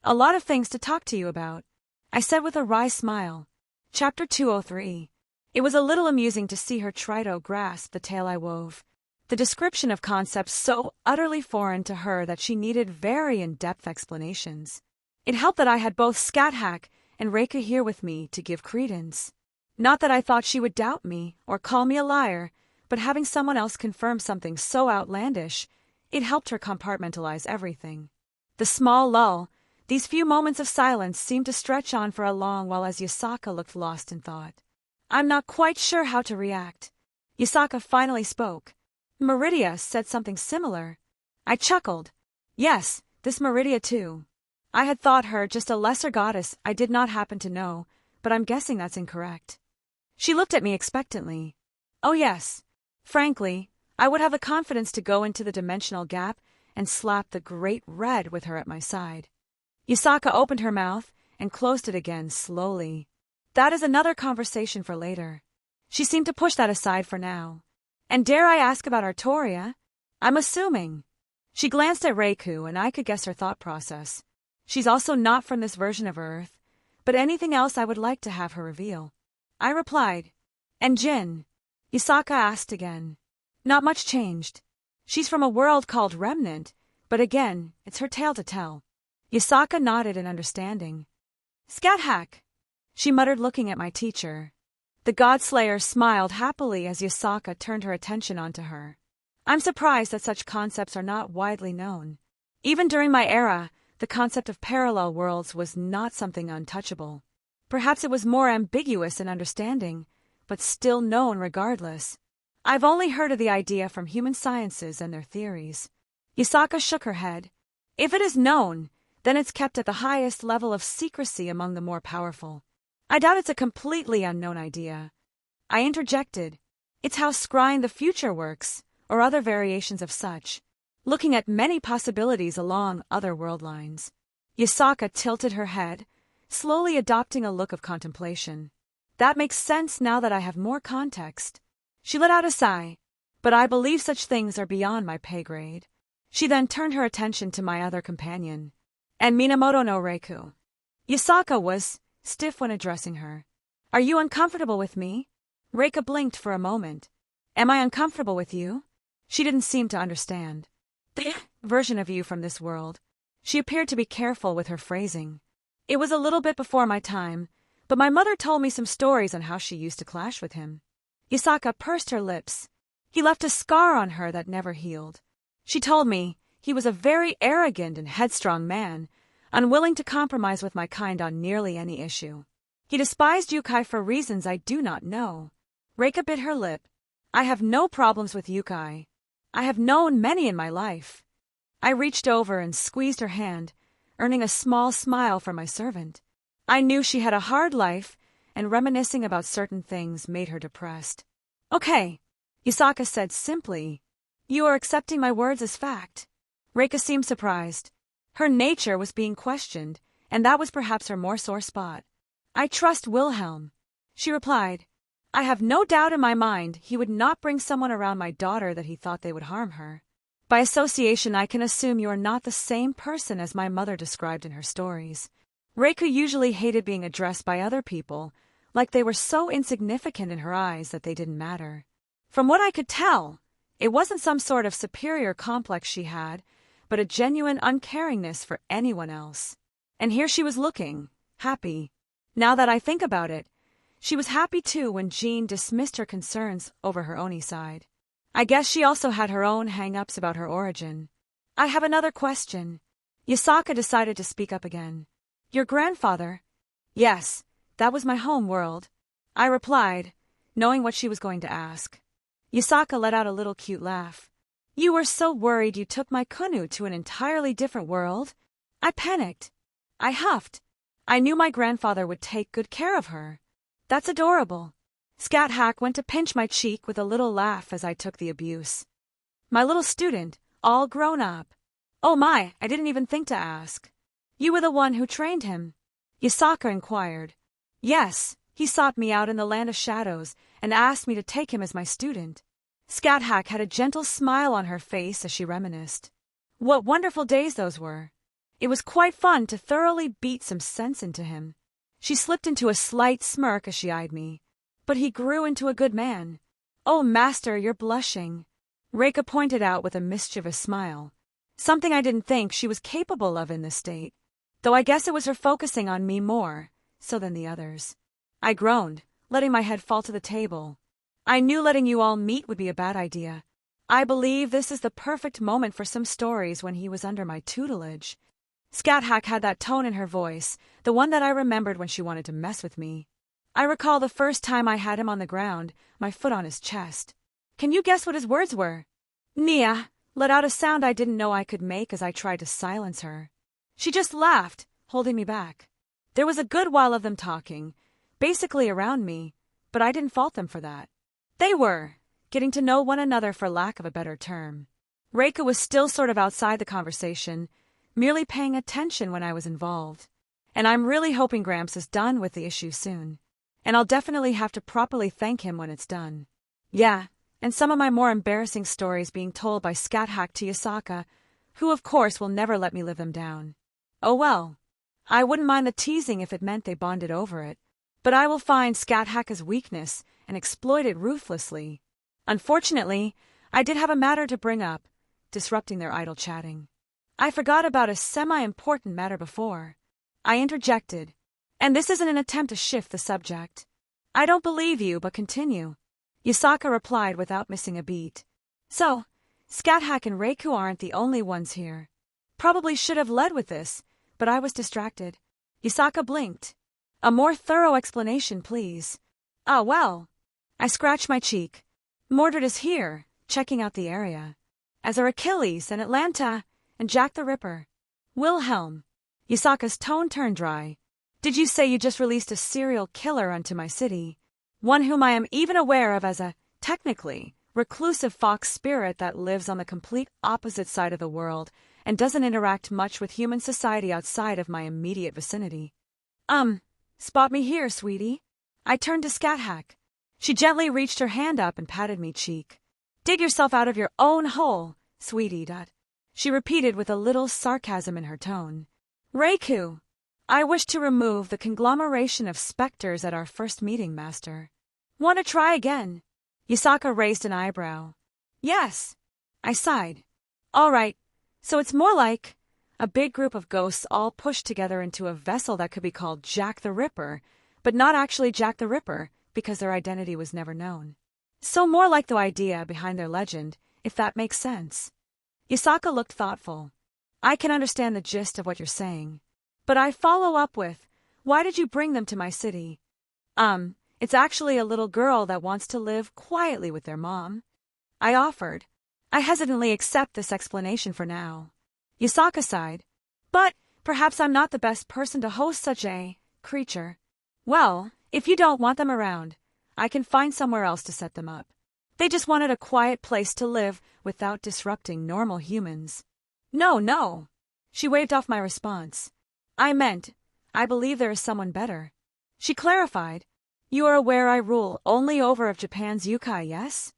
a lot of things to talk to you about, I said with a wry smile. Chapter 203. It was a little amusing to see her try to grasp the tale I wove. The description of concepts so utterly foreign to her that she needed very in-depth explanations. It helped that I had both Scat-Hack and Reika here with me to give credence. Not that I thought she would doubt me or call me a liar, but having someone else confirm something so outlandish, it helped her compartmentalize everything. The small lull, these few moments of silence seemed to stretch on for a long while as Yasaka looked lost in thought. I'm not quite sure how to react. Yasaka finally spoke. Meridia said something similar. I chuckled. Yes, this Meridia too. I had thought her just a lesser goddess I did not happen to know, but I'm guessing that's incorrect. She looked at me expectantly. Oh yes. Frankly, I would have the confidence to go into the dimensional gap and slap the Great Red with her at my side. Yasaka opened her mouth and closed it again slowly. That is another conversation for later. She seemed to push that aside for now. And dare I ask about Artoria? I'm assuming. She glanced at Reiku and I could guess her thought process. She's also not from this version of Earth, but anything else I would like to have her reveal. I replied. And Jin? Yasaka asked again. Not much changed. She's from a world called Remnant, but again, it's her tale to tell. Yasaka nodded in understanding. Scat-Hack, she muttered looking at my teacher. The Godslayer smiled happily as Yasaka turned her attention onto her. I'm surprised that such concepts are not widely known. Even during my era, the concept of parallel worlds was not something untouchable. Perhaps it was more ambiguous in understanding, but still known regardless. I've only heard of the idea from human sciences and their theories. Yasaka shook her head. If it is known, then it's kept at the highest level of secrecy among the more powerful. I doubt it's a completely unknown idea. I interjected. It's how scrying the future works, or other variations of such, looking at many possibilities along other world lines. Yasaka tilted her head, slowly adopting a look of contemplation. That makes sense now that I have more context. She let out a sigh. But I believe such things are beyond my pay grade. She then turned her attention to my other companion. And Minamoto no Reiku. Yasaka was stiff when addressing her. Are you uncomfortable with me? Reika blinked for a moment. Am I uncomfortable with you? She didn't seem to understand. The version of you from this world. She appeared to be careful with her phrasing. It was a little bit before my time, but my mother told me some stories on how she used to clash with him. Yasaka pursed her lips. He left a scar on her that never healed. She told me he was a very arrogant and headstrong man, unwilling to compromise with my kind on nearly any issue. He despised Yukai for reasons I do not know. Reika bit her lip. I have no problems with Yukai. I have known many in my life. I reached over and squeezed her hand, earning a small smile from my servant. I knew she had a hard life, and reminiscing about certain things made her depressed. Okay, Yasaka said simply. You are accepting my words as fact. Reika seemed surprised. Her nature was being questioned, and that was perhaps her more sore spot. I trust Wilhelm. she replied. I have no doubt in my mind he would not bring someone around my daughter that he thought they would harm her. By association, I can assume you are not the same person as my mother described in her stories. Reiko usually hated being addressed by other people, like they were so insignificant in her eyes that they didn't matter. From what I could tell, it wasn't some sort of superior complex she had, but a genuine uncaringness for anyone else. And here she was looking, happy. Now that I think about it, she was happy too when Jean dismissed her concerns over her Oni side. I guess she also had her own hang-ups about her origin. I have another question. Yasaka decided to speak up again. Your grandfather? Yes, that was my home world, I replied, knowing what she was going to ask. Yasaka let out a little cute laugh. You were so worried you took my Kunu to an entirely different world? I panicked. I huffed. I knew my grandfather would take good care of her. That's adorable. Scat Hack went to pinch my cheek with a little laugh as I took the abuse. My little student, all grown up. Oh my, I didn't even think to ask. You were the one who trained him? Yasaka inquired. Yes, he sought me out in the land of shadows and asked me to take him as my student. Scat Hack had a gentle smile on her face as she reminisced. What wonderful days those were. It was quite fun to thoroughly beat some sense into him. She slipped into a slight smirk as she eyed me. But he grew into a good man. Oh, master, you're blushing, Reika pointed out with a mischievous smile. Something I didn't think she was capable of in this state. Though I guess it was her focusing on me more so than the others. I groaned, letting my head fall to the table. I knew letting you all meet would be a bad idea. I believe this is the perfect moment for some stories when he was under my tutelage. Scat Hack had that tone in her voice, the one that I remembered when she wanted to mess with me. I recall the first time I had him on the ground, my foot on his chest. Can you guess what his words were? Nia let out a sound I didn't know I could make as I tried to silence her. She just laughed, holding me back. There was a good while of them talking, basically around me, but I didn't fault them for that. They were getting to know one another, for lack of a better term. Reika was still sort of outside the conversation, merely paying attention when I was involved. And I'm really hoping Gramps is done with the issue soon. And I'll definitely have to properly thank him when it's done. Yeah, and some of my more embarrassing stories being told by Scat Hack to Yasaka, who of course will never let me live them down. Oh well, I wouldn't mind the teasing if it meant they bonded over it, but I will find Scat Hack's weakness and exploit it ruthlessly. Unfortunately, I did have a matter to bring up, disrupting their idle chatting. I forgot about a semi-important matter before. I interjected. And this isn't an attempt to shift the subject. I don't believe you, but continue. Yasaka replied without missing a beat. So, Scat Hack and Reiku aren't the only ones here. Probably should have led with this, but I was distracted. Yasaka blinked. A more thorough explanation, please. Ah, well. I scratched my cheek. Mordred is here, checking out the area. As are Achilles and Atlanta and Jack the Ripper. Wilhelm. Yasaka's tone turned dry. Did you say you just released a serial killer onto my city? One whom I am even aware of as a, technically, reclusive fox spirit that lives on the complete opposite side of the world and doesn't interact much with human society outside of my immediate vicinity. Spot me here, sweetie. I turned to Scat Hack. She gently reached her hand up and patted me cheek. Dig yourself out of your own hole, sweetie. She repeated with a little sarcasm in her tone. Reiku. I wish to remove the conglomeration of specters at our first meeting, master. Want to try again? Yasaka raised an eyebrow. Yes. I sighed. All right, so it's more like a big group of ghosts all pushed together into a vessel that could be called Jack the Ripper, but not actually Jack the Ripper because their identity was never known. So more like the idea behind their legend, if that makes sense. Yasaka looked thoughtful. I can understand the gist of what you're saying. But I follow up with, why did you bring them to my city? It's actually a little girl that wants to live quietly with their mom. I offered. I hesitantly accept this explanation for now. Yasaka sighed. But perhaps I'm not the best person to host such a creature. Well, if you don't want them around, I can find somewhere else to set them up. They just wanted a quiet place to live without disrupting normal humans. No. She waved off my response. I meant, I believe there is someone better. She clarified. You are aware I rule only over of Japan's yokai, yes?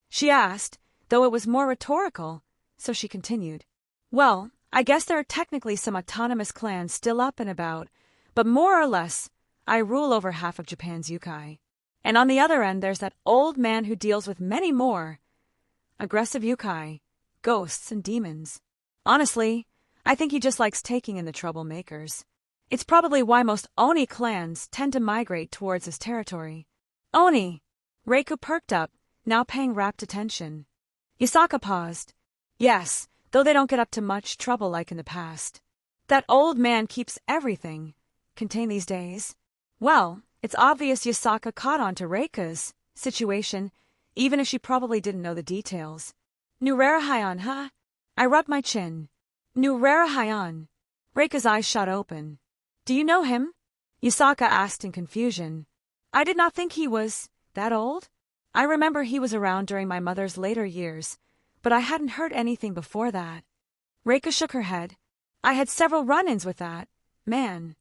She asked, though it was more rhetorical, so she continued. Well, I guess there are technically some autonomous clans still up and about, but more or less, I rule over half of Japan's yokai. And on the other end there's that old man who deals with many more. Aggressive yokai, ghosts and demons. Honestly, I think he just likes taking in the troublemakers. It's probably why most Oni clans tend to migrate towards his territory. Oni! Reiku perked up, now paying rapt attention. Yasaka paused. Yes, though they don't get up to much trouble like in the past. That old man keeps everything contained these days. Well, it's obvious Yasaka caught on to Reika's situation, even if she probably didn't know the details. Nurerahayan, huh? I rubbed my chin. Nurerahayan. Reika's eyes shot open. Do you know him? Yasaka asked in confusion. I did not think he was that old. I remember he was around during my mother's later years, but I hadn't heard anything before that. Reika shook her head. I had several run-ins with that man.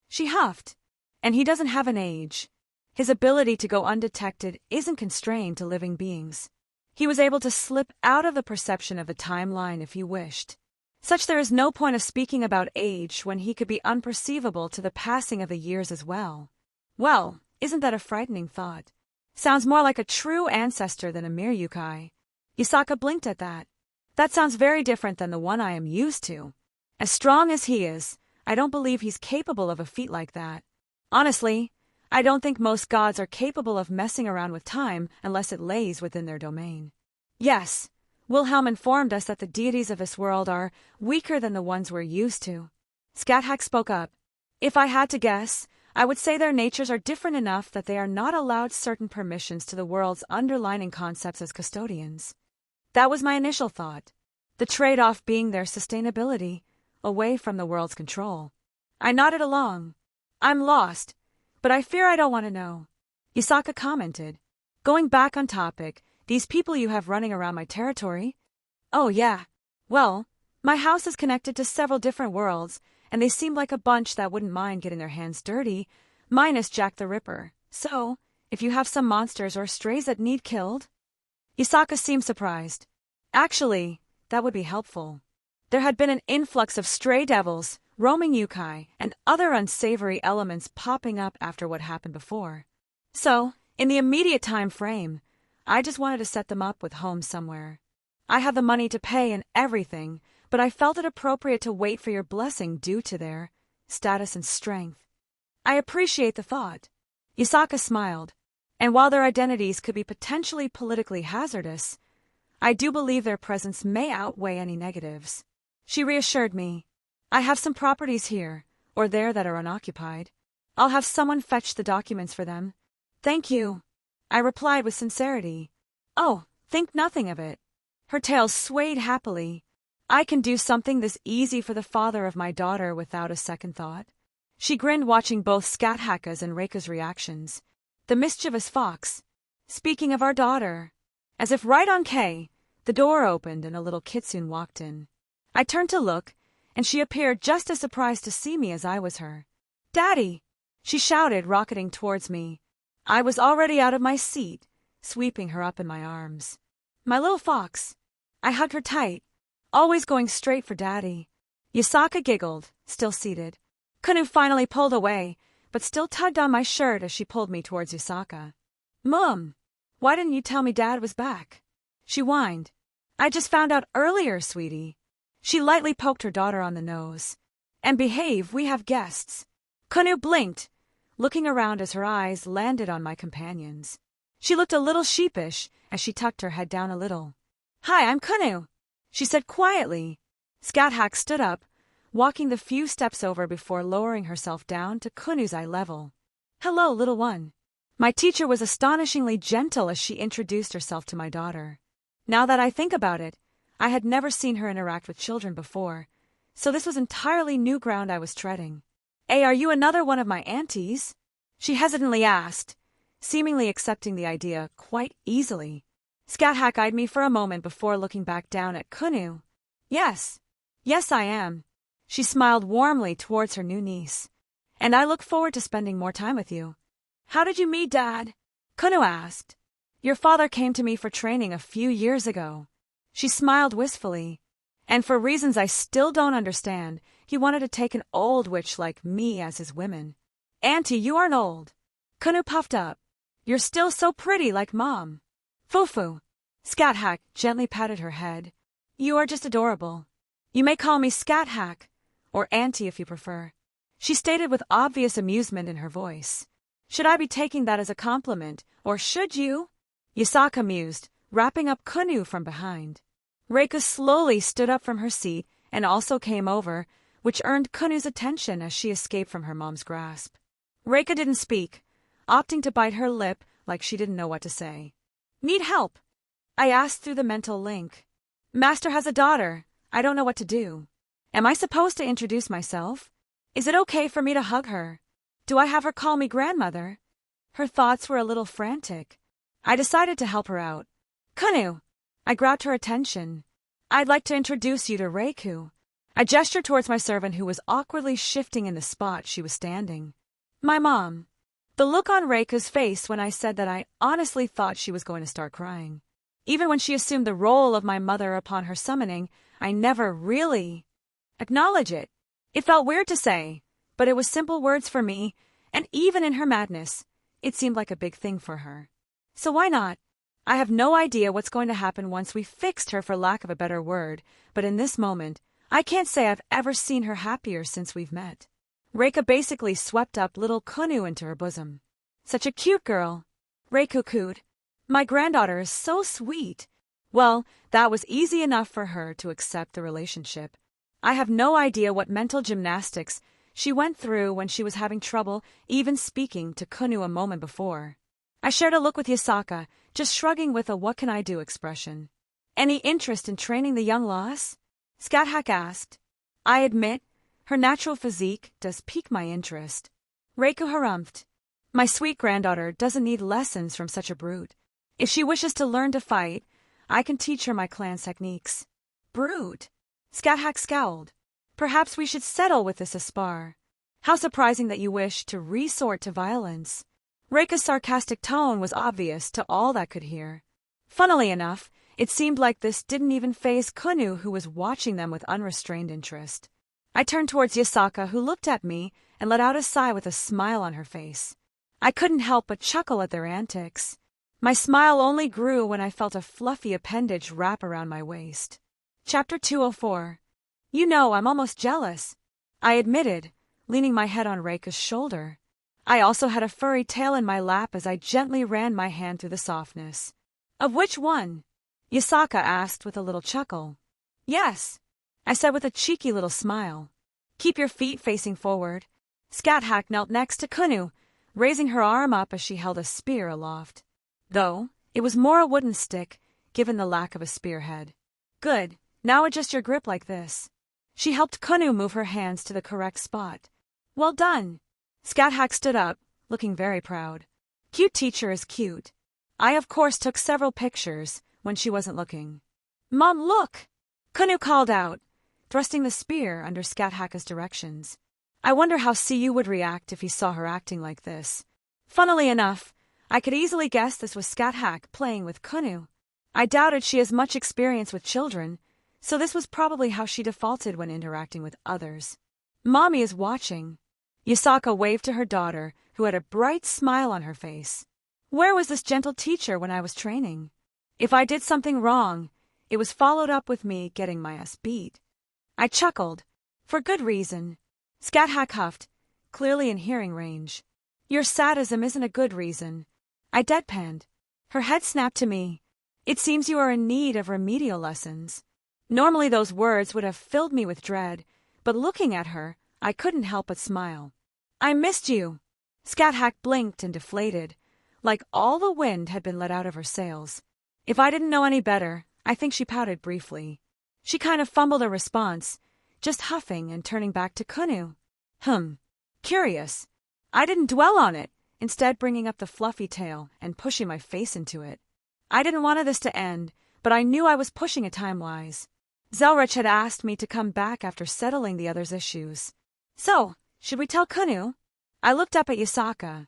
She huffed. And he doesn't have an age. His ability to go undetected isn't constrained to living beings. He was able to slip out of the perception of the timeline if he wished. Such there is no point of speaking about age when he could be unperceivable to the passing of the years as well. Well, isn't that a frightening thought? Sounds more like a true ancestor than a mere yokai. Yasaka blinked at that. That sounds very different than the one I am used to. As strong as he is, I don't believe he's capable of a feat like that. Honestly, I don't think most gods are capable of messing around with time unless it lays within their domain. Yes, Wilhelm informed us that the deities of this world are weaker than the ones we're used to. Scathach spoke up. If I had to guess, I would say their natures are different enough that they are not allowed certain permissions to the world's underlying concepts as custodians. That was my initial thought. The trade-off being their sustainability, away from the world's control. I nodded along. I'm lost, but I fear I don't want to know. Yasaka commented. Going back on topic, these people you have running around my territory? Oh yeah. Well, my house is connected to several different worlds, and they seem like a bunch that wouldn't mind getting their hands dirty, minus Jack the Ripper. So, if you have some monsters or strays that need killed? Yasaka seemed surprised. Actually, that would be helpful. There had been an influx of stray devils, roaming yokai, and other unsavory elements popping up after what happened before. So, in the immediate time frame, I just wanted to set them up with homes somewhere. I have the money to pay and everything, but I felt it appropriate to wait for your blessing due to their status and strength. I appreciate the thought. Yasaka smiled. And while their identities could be potentially politically hazardous, I do believe their presence may outweigh any negatives. She reassured me. I have some properties here, or there that are unoccupied. I'll have someone fetch the documents for them. Thank you, I replied with sincerity. Oh, think nothing of it. Her tail swayed happily. I can do something this easy for the father of my daughter without a second thought. She grinned watching both Scathach's and Reika's reactions. The mischievous fox. Speaking of our daughter. As if right on K, the door opened and a little kitsune walked in. I turned to look, and she appeared just as surprised to see me as I was her. Daddy! She shouted, rocketing towards me. I was already out of my seat, sweeping her up in my arms. My little fox. I hugged her tight, always going straight for Daddy. Yasaka giggled, still seated. Kunu finally pulled away, but still tugged on my shirt as she pulled me towards Yasaka. Mom, why didn't you tell me Dad was back? She whined. I just found out earlier, sweetie. She lightly poked her daughter on the nose. And behave, we have guests. Kunu blinked, looking around as her eyes landed on my companions. She looked a little sheepish as she tucked her head down a little. Hi, I'm Kunu, she said quietly. Scathach stood up, walking the few steps over before lowering herself down to Kunu's eye level. Hello, little one. My teacher was astonishingly gentle as she introduced herself to my daughter. Now that I think about it, I had never seen her interact with children before, so this was entirely new ground I was treading. Hey, are you another one of my aunties? She hesitantly asked, seemingly accepting the idea quite easily. Scathach eyed me for a moment before looking back down at Kunu. Yes, I am. She smiled warmly towards her new niece. And I look forward to spending more time with you. How did you meet Dad? Kunu asked. Your father came to me for training a few years ago. She smiled wistfully. And for reasons I still don't understand, he wanted to take an old witch like me as his woman. Auntie, you aren't old. Kunu puffed up. You're still so pretty like Mom. Fufu. Scat Hack gently patted her head. You are just adorable. You may call me Scat Hack, or Auntie if you prefer. She stated with obvious amusement in her voice. Should I be taking that as a compliment, or should you? Yasaka mused, wrapping up Kunu from behind. Reika slowly stood up from her seat and also came over, which earned Kunu's attention as she escaped from her mom's grasp. Reika didn't speak, opting to bite her lip like she didn't know what to say. Need help? I asked through the mental link. Master has a daughter. I don't know what to do. Am I supposed to introduce myself? Is it okay for me to hug her? Do I have her call me grandmother? Her thoughts were a little frantic. I decided to help her out. Kunu! I grabbed her attention. I'd like to introduce you to Reiku. I gestured towards my servant who was awkwardly shifting in the spot she was standing. My mom. The look on Reiku's face when I said that I honestly thought she was going to start crying. Even when she assumed the role of my mother upon her summoning, I never really acknowledged it. It felt weird to say, but it was simple words for me, and even in her madness, it seemed like a big thing for her. So why not? I have no idea what's going to happen once we fixed her, for lack of a better word, but in this moment, I can't say I've ever seen her happier since we've met. Reika basically swept up little Kunu into her bosom. Such a cute girl. Reiku cooed. My granddaughter is so sweet. Well, that was easy enough for her to accept the relationship. I have no idea what mental gymnastics she went through when she was having trouble even speaking to Kunu a moment before. I shared a look with Yasaka, just shrugging with a what can I do expression. Any interest in training the young loss? Scat Hack asked. I admit, her natural physique does pique my interest. Reiku harumphed. My sweet granddaughter doesn't need lessons from such a brute. If she wishes to learn to fight, I can teach her my clan's techniques. Brute? Scat Hack scowled. Perhaps we should settle with this aspar. How surprising that you wish to resort to violence. Reika's sarcastic tone was obvious to all that could hear. Funnily enough, it seemed like this didn't even faze Kunu, who was watching them with unrestrained interest. I turned towards Yasaka, who looked at me and let out a sigh with a smile on her face. I couldn't help but chuckle at their antics. My smile only grew when I felt a fluffy appendage wrap around my waist. Chapter 204. You know, I'm almost jealous, I admitted, leaning my head on Reika's shoulder. I also had a furry tail in my lap as I gently ran my hand through the softness. Of which one? Yasaka asked with a little chuckle. Yes, I said with a cheeky little smile. Keep your feet facing forward. Scat Hack knelt next to Kunu, raising her arm up as she held a spear aloft. Though, it was more a wooden stick, given the lack of a spearhead. Good, now adjust your grip like this. She helped Kunu move her hands to the correct spot. Well done. Scat Hack stood up, looking very proud. Cute teacher is cute. I of course took several pictures when she wasn't looking. Mom, look! Kunu called out, thrusting the spear under Scat Hack's directions. I wonder how CU would react if he saw her acting like this. Funnily enough, I could easily guess this was Scat Hack playing with Kunu. I doubted she has much experience with children, so this was probably how she defaulted when interacting with others. Mommy is watching. Yasaka waved to her daughter, who had a bright smile on her face. Where was this gentle teacher when I was training? If I did something wrong, it was followed up with me getting my ass beat. I chuckled. For good reason. Scat Hack huffed, clearly in hearing range. Your sadism isn't a good reason. I deadpanned. Her head snapped to me. It seems you are in need of remedial lessons. Normally those words would have filled me with dread, but looking at her, I couldn't help but smile. I missed you. Scat Hack blinked and deflated, like all the wind had been let out of her sails. If I didn't know any better, I think she pouted briefly. She kind of fumbled a response, just huffing and turning back to Kunu. Curious. I didn't dwell on it, instead bringing up the fluffy tail and pushing my face into it. I didn't want this to end, but I knew I was pushing it time-wise. Zelretch had asked me to come back after settling the others' issues. So, should we tell Kunu? I looked up at Yasaka.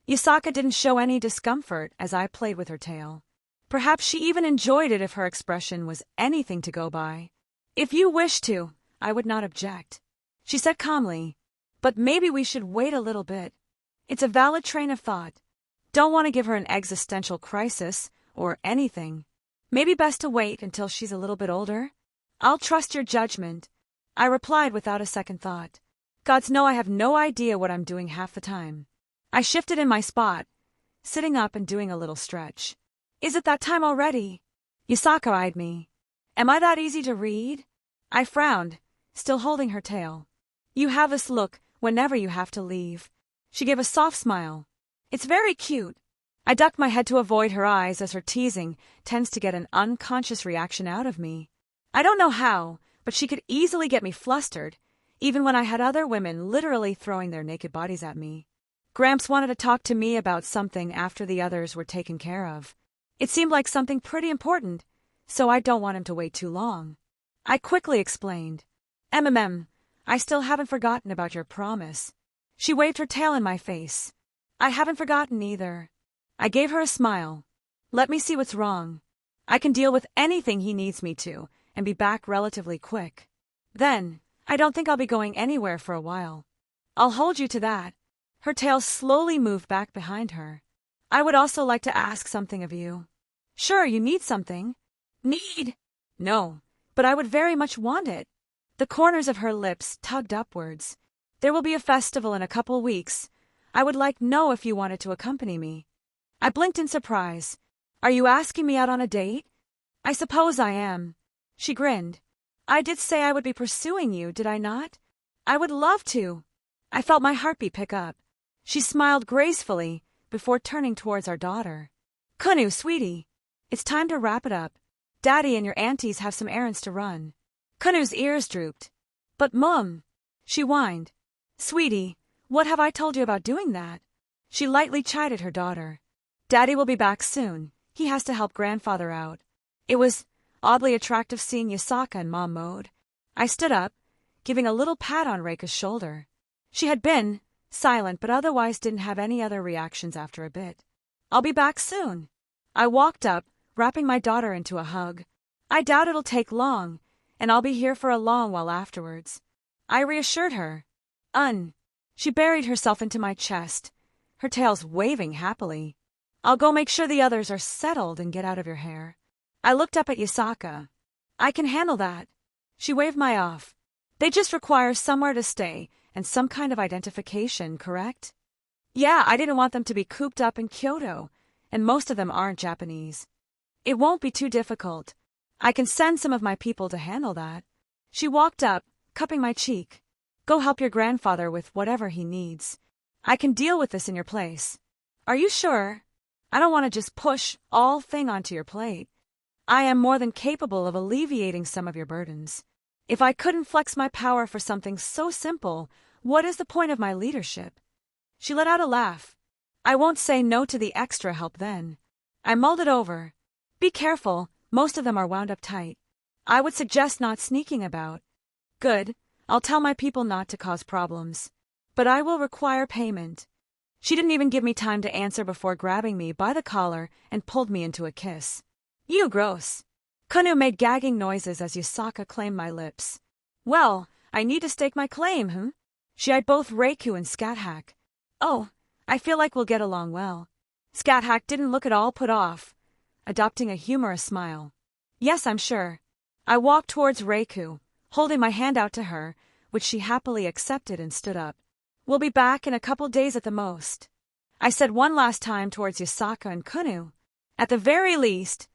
Yasaka didn't show any discomfort as I played with her tail. Perhaps she even enjoyed it if her expression was anything to go by. If you wish to, I would not object, she said calmly. But maybe we should wait a little bit. It's a valid train of thought. Don't want to give her an existential crisis or anything. Maybe best to wait until she's a little bit older. I'll trust your judgment, I replied without a second thought. Gods know I have no idea what I'm doing half the time. I shifted in my spot, sitting up and doing a little stretch. Is it that time already? Yasaka eyed me. Am I that easy to read? I frowned, still holding her tail. You have this look whenever you have to leave. She gave a soft smile. It's very cute. I ducked my head to avoid her eyes as her teasing tends to get an unconscious reaction out of me. I don't know how, but she could easily get me flustered, even when I had other women literally throwing their naked bodies at me. Gramps wanted to talk to me about something after the others were taken care of. It seemed like something pretty important, so I don't want him to wait too long. I quickly explained. I still haven't forgotten about your promise. She waved her tail in my face. I haven't forgotten either. I gave her a smile. Let me see what's wrong. I can deal with anything he needs me to and be back relatively quick. Then, I don't think I'll be going anywhere for a while. I'll hold you to that. Her tail slowly moved back behind her. I would also like to ask something of you. Sure, you need something. Need? No, but I would very much want it. The corners of her lips tugged upwards. There will be a festival in a couple weeks. I would like to know if you wanted to accompany me. I blinked in surprise. Are you asking me out on a date? I suppose I am. She grinned. I did say I would be pursuing you, did I not? I would love to. I felt my heartbeat pick up. She smiled gracefully before turning towards our daughter. Kunu, sweetie, it's time to wrap it up. Daddy and your aunties have some errands to run. Kunu's ears drooped. But Mum, she whined. Sweetie, what have I told you about doing that? She lightly chided her daughter. Daddy will be back soon. He has to help grandfather out. It was oddly attractive seeing Yasaka in mom mode. I stood up, giving a little pat on Reika's shoulder. She had been silent but otherwise didn't have any other reactions after a bit. I'll be back soon. I walked up, wrapping my daughter into a hug. I doubt it'll take long, and I'll be here for a long while afterwards. I reassured her. She buried herself into my chest, her tails waving happily. I'll go make sure the others are settled and get out of your hair. I looked up at Yasaka. I can handle that. She waved my off. They just require somewhere to stay and some kind of identification, correct? Yeah, I didn't want them to be cooped up in Kyoto, and most of them aren't Japanese. It won't be too difficult. I can send some of my people to handle that. She walked up, cupping my cheek. Go help your grandfather with whatever he needs. I can deal with this in your place. Are you sure? I don't want to just push all thing onto your plate. I am more than capable of alleviating some of your burdens. If I couldn't flex my power for something so simple, what is the point of my leadership? She let out a laugh. I won't say no to the extra help then. I mulled it over. Be careful, most of them are wound up tight. I would suggest not sneaking about. Good, I'll tell my people not to cause problems. But I will require payment. She didn't even give me time to answer before grabbing me by the collar and pulled me into a kiss. You gross. Kunu made gagging noises as Yasaka claimed my lips. Well, I need to stake my claim, She eyed both Reiku and Scat-Hack. Oh, I feel like we'll get along well. Scat-Hack didn't look at all put off, adopting a humorous smile. Yes, I'm sure. I walked towards Reiku, holding my hand out to her, which she happily accepted and stood up. We'll be back in a couple days at the most. I said one last time towards Yasaka and Kunu. At the very least,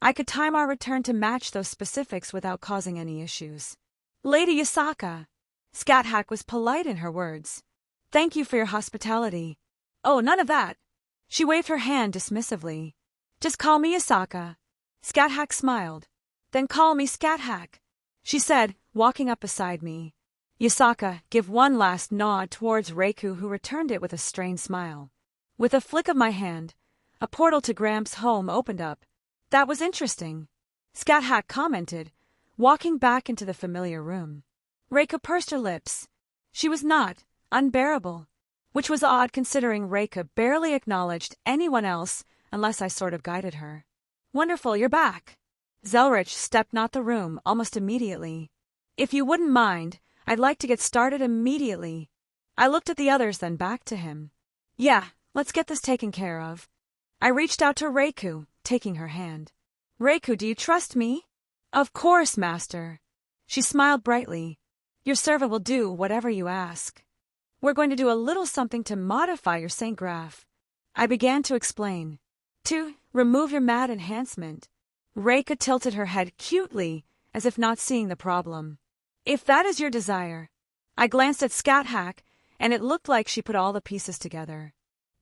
I could time our return to match those specifics without causing any issues. Lady Yasaka. Scat-Hack was polite in her words. Thank you for your hospitality. Oh, none of that. She waved her hand dismissively. Just call me Yasaka. Scat-Hack smiled. Then call me Scat-Hack, she said, walking up beside me. Yasaka gave one last nod towards Reiku, who returned it with a strained smile. With a flick of my hand, a portal to Gramps' home opened up. That was interesting, Scat-Hack commented, walking back into the familiar room. Reiku pursed her lips. She was not unbearable. which was odd considering Reika barely acknowledged anyone else unless I sort of guided her. Wonderful, you're back. Zelretch stepped not the room almost immediately. If you wouldn't mind, I'd like to get started immediately. I looked at the others, then back to him. Yeah, let's get this taken care of. I reached out to Reiku, taking her hand. Reiku, do you trust me? Of course, master. She smiled brightly. Your servant will do whatever you ask. We're going to do a little something to modify your Saint Graph. I began to explain. To remove your mad enhancement. Reika tilted her head cutely, as if not seeing the problem. If that is your desire. I glanced at Scat Hack, and it looked like she put all the pieces together.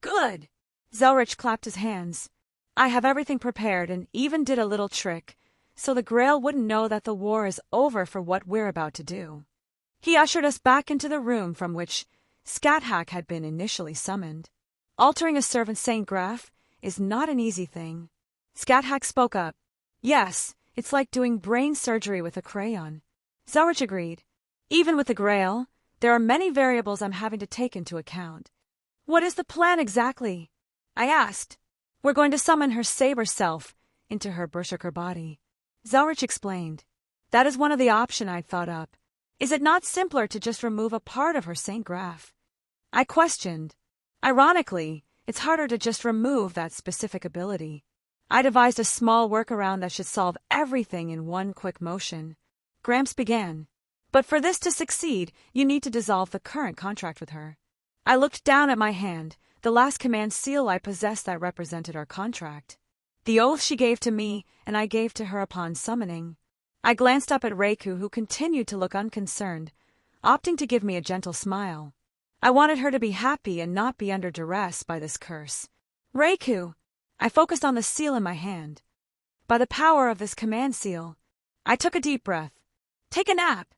Good! Zelretch clapped his hands. I have everything prepared and even did a little trick, so the Grail wouldn't know that the war is over for what we're about to do. He ushered us back into the room from which Scat Hack had been initially summoned. Altering a servant's Saint Graph is not an easy thing. Scat Hack spoke up. Yes, it's like doing brain surgery with a crayon. Zelretch agreed. Even with the Grail, there are many variables I'm having to take into account. What is the plan exactly? I asked. We're going to summon her saber self into her berserker body. Zelretch explained. That is one of the options I'd thought up. Is it not simpler to just remove a part of her Saint Graph? I questioned. Ironically, it's harder to just remove that specific ability. I devised a small workaround that should solve everything in one quick motion. Gramps began. But for this to succeed, you need to dissolve the current contract with her. I looked down at my hand, the last command seal I possessed that represented our contract. The oath she gave to me, and I gave to her upon summoning. I glanced up at Reiku, who continued to look unconcerned, opting to give me a gentle smile. I wanted her to be happy and not be under duress by this curse. Reiku! I focused on the seal in my hand. By the power of this command seal, I took a deep breath. Take a nap!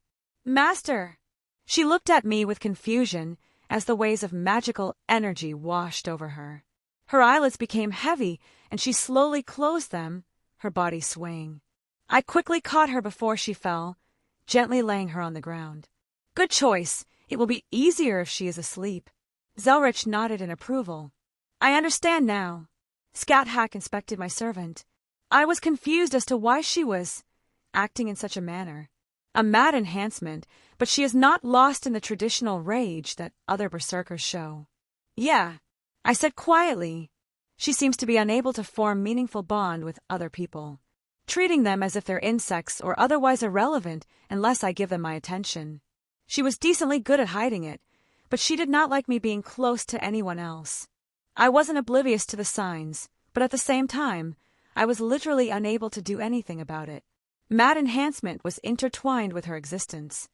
Master! She looked at me with confusion as the waves of magical energy washed over her. Her eyelids became heavy, and she slowly closed them, her body swaying. I quickly caught her before she fell, gently laying her on the ground. Good choice. It will be easier if she is asleep. Zelretch nodded in approval. I understand now. Scat Hack inspected my servant. I was confused as to why she was acting in such a manner. A mad enhancement, but she is not lost in the traditional rage that other berserkers show. Yeah, I said quietly. She seems to be unable to form meaningful bond with other people, treating them as if they're insects or otherwise irrelevant unless I give them my attention. She was decently good at hiding it, but she did not like me being close to anyone else. I wasn't oblivious to the signs, but at the same time, I was literally unable to do anything about it. Mad enhancement was intertwined with her existence.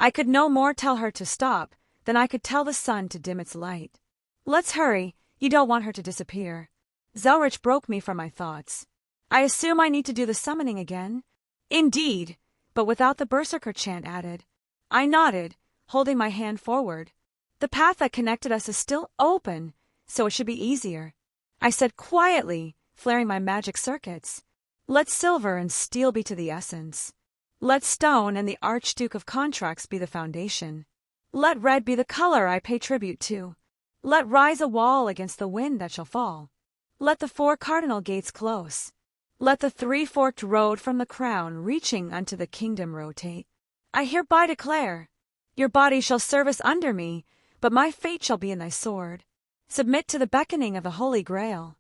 I could no more tell her to stop than I could tell the sun to dim its light. Let's hurry, you don't want her to disappear. Zelretch broke me from my thoughts. I assume I need to do the summoning again? Indeed, but without the berserker chant added. I nodded, holding my hand forward. The path that connected us is still open, so it should be easier. I said quietly, flaring my magic circuits. Let silver and steel be to the essence. Let stone and the Archduke of Contracts be the foundation. Let red be the color I pay tribute to. Let rise a wall against the wind that shall fall. Let the 4 cardinal gates close. Let the 3-forked road from the crown reaching unto the kingdom rotate. I hereby declare, your body shall service under me, but my fate shall be in thy sword. Submit to the beckoning of the Holy Grail.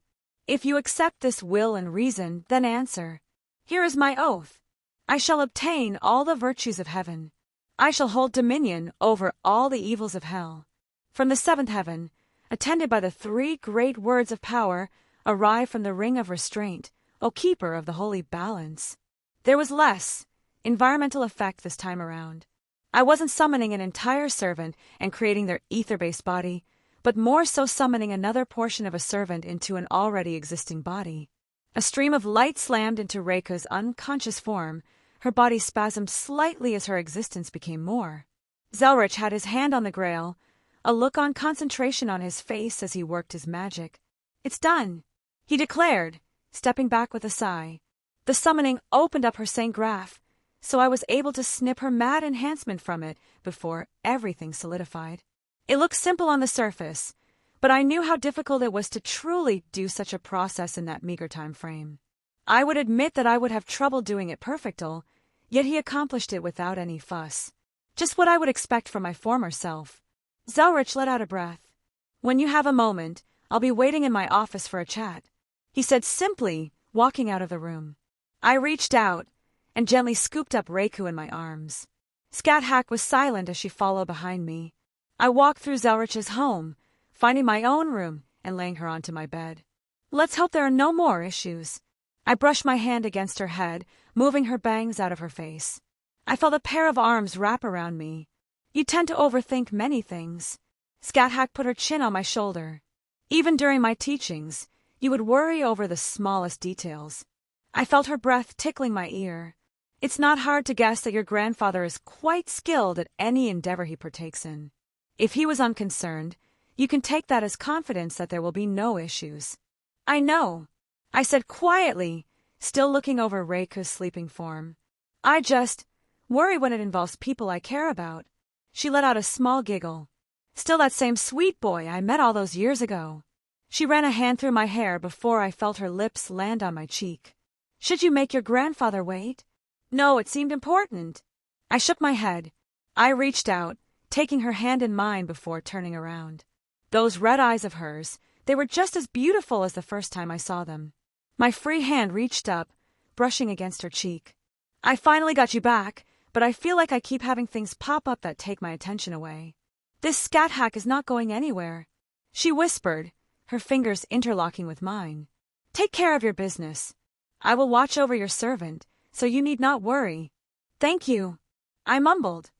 If you accept this will and reason, then answer. Here is my oath. I shall obtain all the virtues of heaven. I shall hold dominion over all the evils of hell. From the 7th heaven, attended by the 3 great words of power, arrive from the ring of restraint, O keeper of the holy balance. There was less environmental effect this time around. I wasn't summoning an entire servant and creating their ether-based body, but more so summoning another portion of a servant into an already existing body. A stream of light slammed into Reika's unconscious form. Her body spasmed slightly as her existence became more. Zelretch had his hand on the Grail, a look on concentration on his face as he worked his magic. It's done, he declared, stepping back with a sigh. The summoning opened up her Saint Graph, so I was able to snip her mad enhancement from it before everything solidified. It looked simple on the surface, but I knew how difficult it was to truly do such a process in that meager time frame. I would admit that I would have trouble doing it perfectly, yet he accomplished it without any fuss. Just what I would expect from my former self. Zelretch let out a breath. "When you have a moment, I'll be waiting in my office for a chat," he said simply, walking out of the room. I reached out and gently scooped up Reiku in my arms. Scat Hack was silent as she followed behind me. I walked through Zelretch's home, finding my own room and laying her onto my bed. Let's hope there are no more issues. I brushed my hand against her head, moving her bangs out of her face. I felt a pair of arms wrap around me. "You tend to overthink many things." Scat Hack put her chin on my shoulder. "Even during my teachings, you would worry over the smallest details." I felt her breath tickling my ear. "It's not hard to guess that your grandfather is quite skilled at any endeavor he partakes in. If he was unconcerned, you can take that as confidence that there will be no issues." "I know," I said quietly, still looking over Reiku's sleeping form. "I just worry when it involves people I care about." She let out a small giggle. "Still that same sweet boy I met all those years ago." She ran a hand through my hair before I felt her lips land on my cheek. "Should you make your grandfather wait?" "No, it seemed important." I shook my head. I reached out, taking her hand in mine before turning around. Those red eyes of hers, they were just as beautiful as the first time I saw them. My free hand reached up, brushing against her cheek. "I finally got you back, but I feel like I keep having things pop up that take my attention away." "This Scat Hack is not going anywhere," she whispered, her fingers interlocking with mine. "Take care of your business. I will watch over your servant, so you need not worry." "Thank you," I mumbled.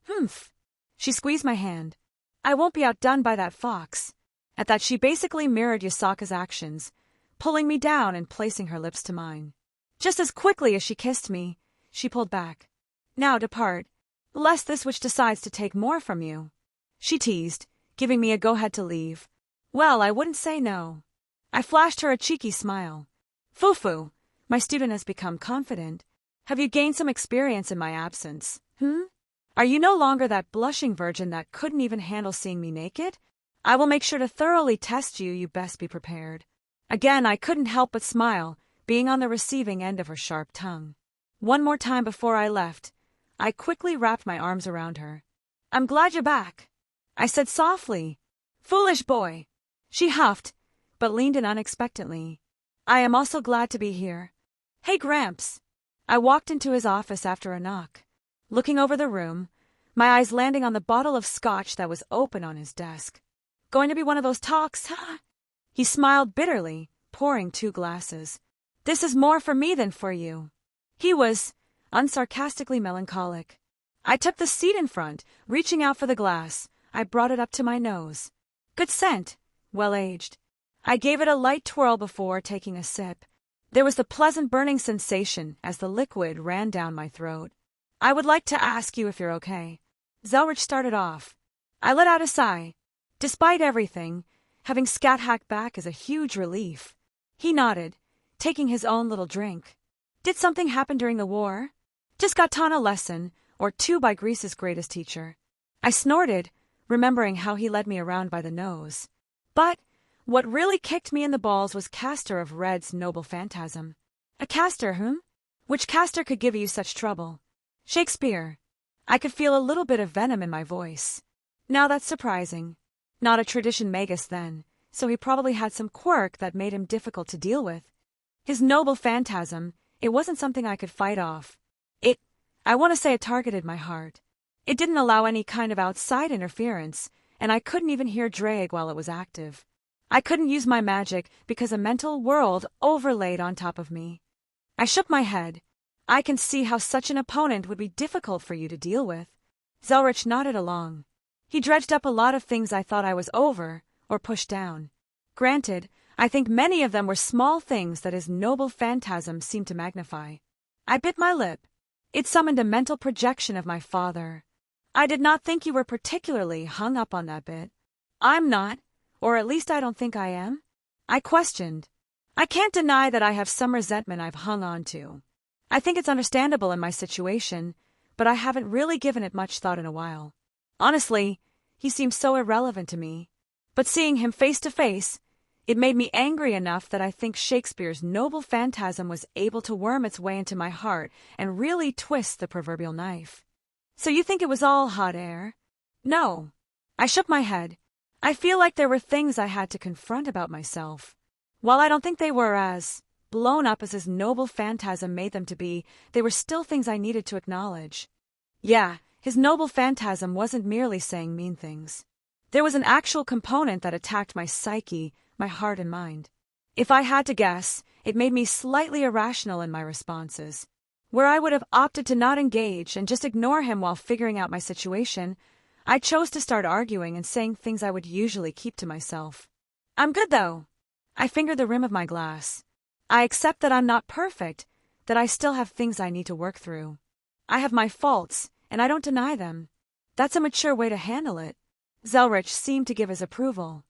"Humph." She squeezed my hand. "I won't be outdone by that fox." At that she basically mirrored Yasaka's actions, pulling me down and placing her lips to mine. Just as quickly as she kissed me, she pulled back. "Now depart, lest this witch decides to take more from you," she teased, giving me a go-ahead to leave. Well, I wouldn't say no. I flashed her a cheeky smile. "Fufu, my student has become confident. Have you gained some experience in my absence? Are you no longer that blushing virgin that couldn't even handle seeing me naked? I will make sure to thoroughly test you. You best be prepared." Again, I couldn't help but smile, being on the receiving end of her sharp tongue. One more time before I left, I quickly wrapped my arms around her. "I'm glad you're back," I said softly. "Foolish boy." She huffed, but leaned in unexpectedly. "I am also glad to be here. Hey, Gramps." I walked into his office after a knock, looking over the room, my eyes landing on the bottle of scotch that was open on his desk. "Going to be one of those talks, huh?" He smiled bitterly, pouring 2 glasses. "This is more for me than for you." He was unsarcastically melancholic. I took the seat in front, reaching out for the glass. I brought it up to my nose. Good scent, well-aged. I gave it a light twirl before taking a sip. There was the pleasant burning sensation as the liquid ran down my throat. "I would like to ask you if you're okay." Zelretch started off. I let out a sigh. Despite everything, having Scat Hack back is a huge relief. He nodded, taking his own little drink. "Did something happen during the war?" "Just got taught a lesson, or 2 by Greece's greatest teacher." I snorted, remembering how he led me around by the nose. But what really kicked me in the balls was Castor of Red's noble phantasm. "A Castor, Which Castor could give you such trouble?" "Shakespeare." I could feel a little bit of venom in my voice. Now that's surprising. Not a tradition magus then, so he probably had some quirk that made him difficult to deal with. His noble phantasm, it wasn't something I could fight off. I want to say it targeted my heart. It didn't allow any kind of outside interference, and I couldn't even hear Drag while it was active. I couldn't use my magic because a mental world overlaid on top of me. I shook my head. "I can see how such an opponent would be difficult for you to deal with." Zelretch nodded along. He dredged up a lot of things I thought I was over or pushed down. Granted, I think many of them were small things that his noble phantasm seemed to magnify. I bit my lip. It summoned a mental projection of my father. "I did not think you were particularly hung up on that bit." "I'm not, or at least I don't think I am," I questioned. "I can't deny that I have some resentment I've hung on to. I think it's understandable in my situation, but I haven't really given it much thought in a while. Honestly, He seemed so irrelevant to me. But seeing him face to face, it made me angry enough that I think Shakespeare's noble phantasm was able to worm its way into my heart and really twist the proverbial knife. So you think it was all hot air? No. I shook my head. I feel like there were things I had to confront about myself. While I don't think they were as blown up as his noble phantasm made them to be, they were still things I needed to acknowledge. Yeah, his noble phantasm wasn't merely saying mean things. There was an actual component that attacked my psyche, my heart and mind. If I had to guess, it made me slightly irrational in my responses. Where I would have opted to not engage and just ignore him while figuring out my situation, I chose to start arguing and saying things I would usually keep to myself. I'm good, though. I fingered the rim of my glass. I accept that I'm not perfect, that I still have things I need to work through. I have my faults, and I don't deny them. That's a mature way to handle it. Zelretch seemed to give his approval.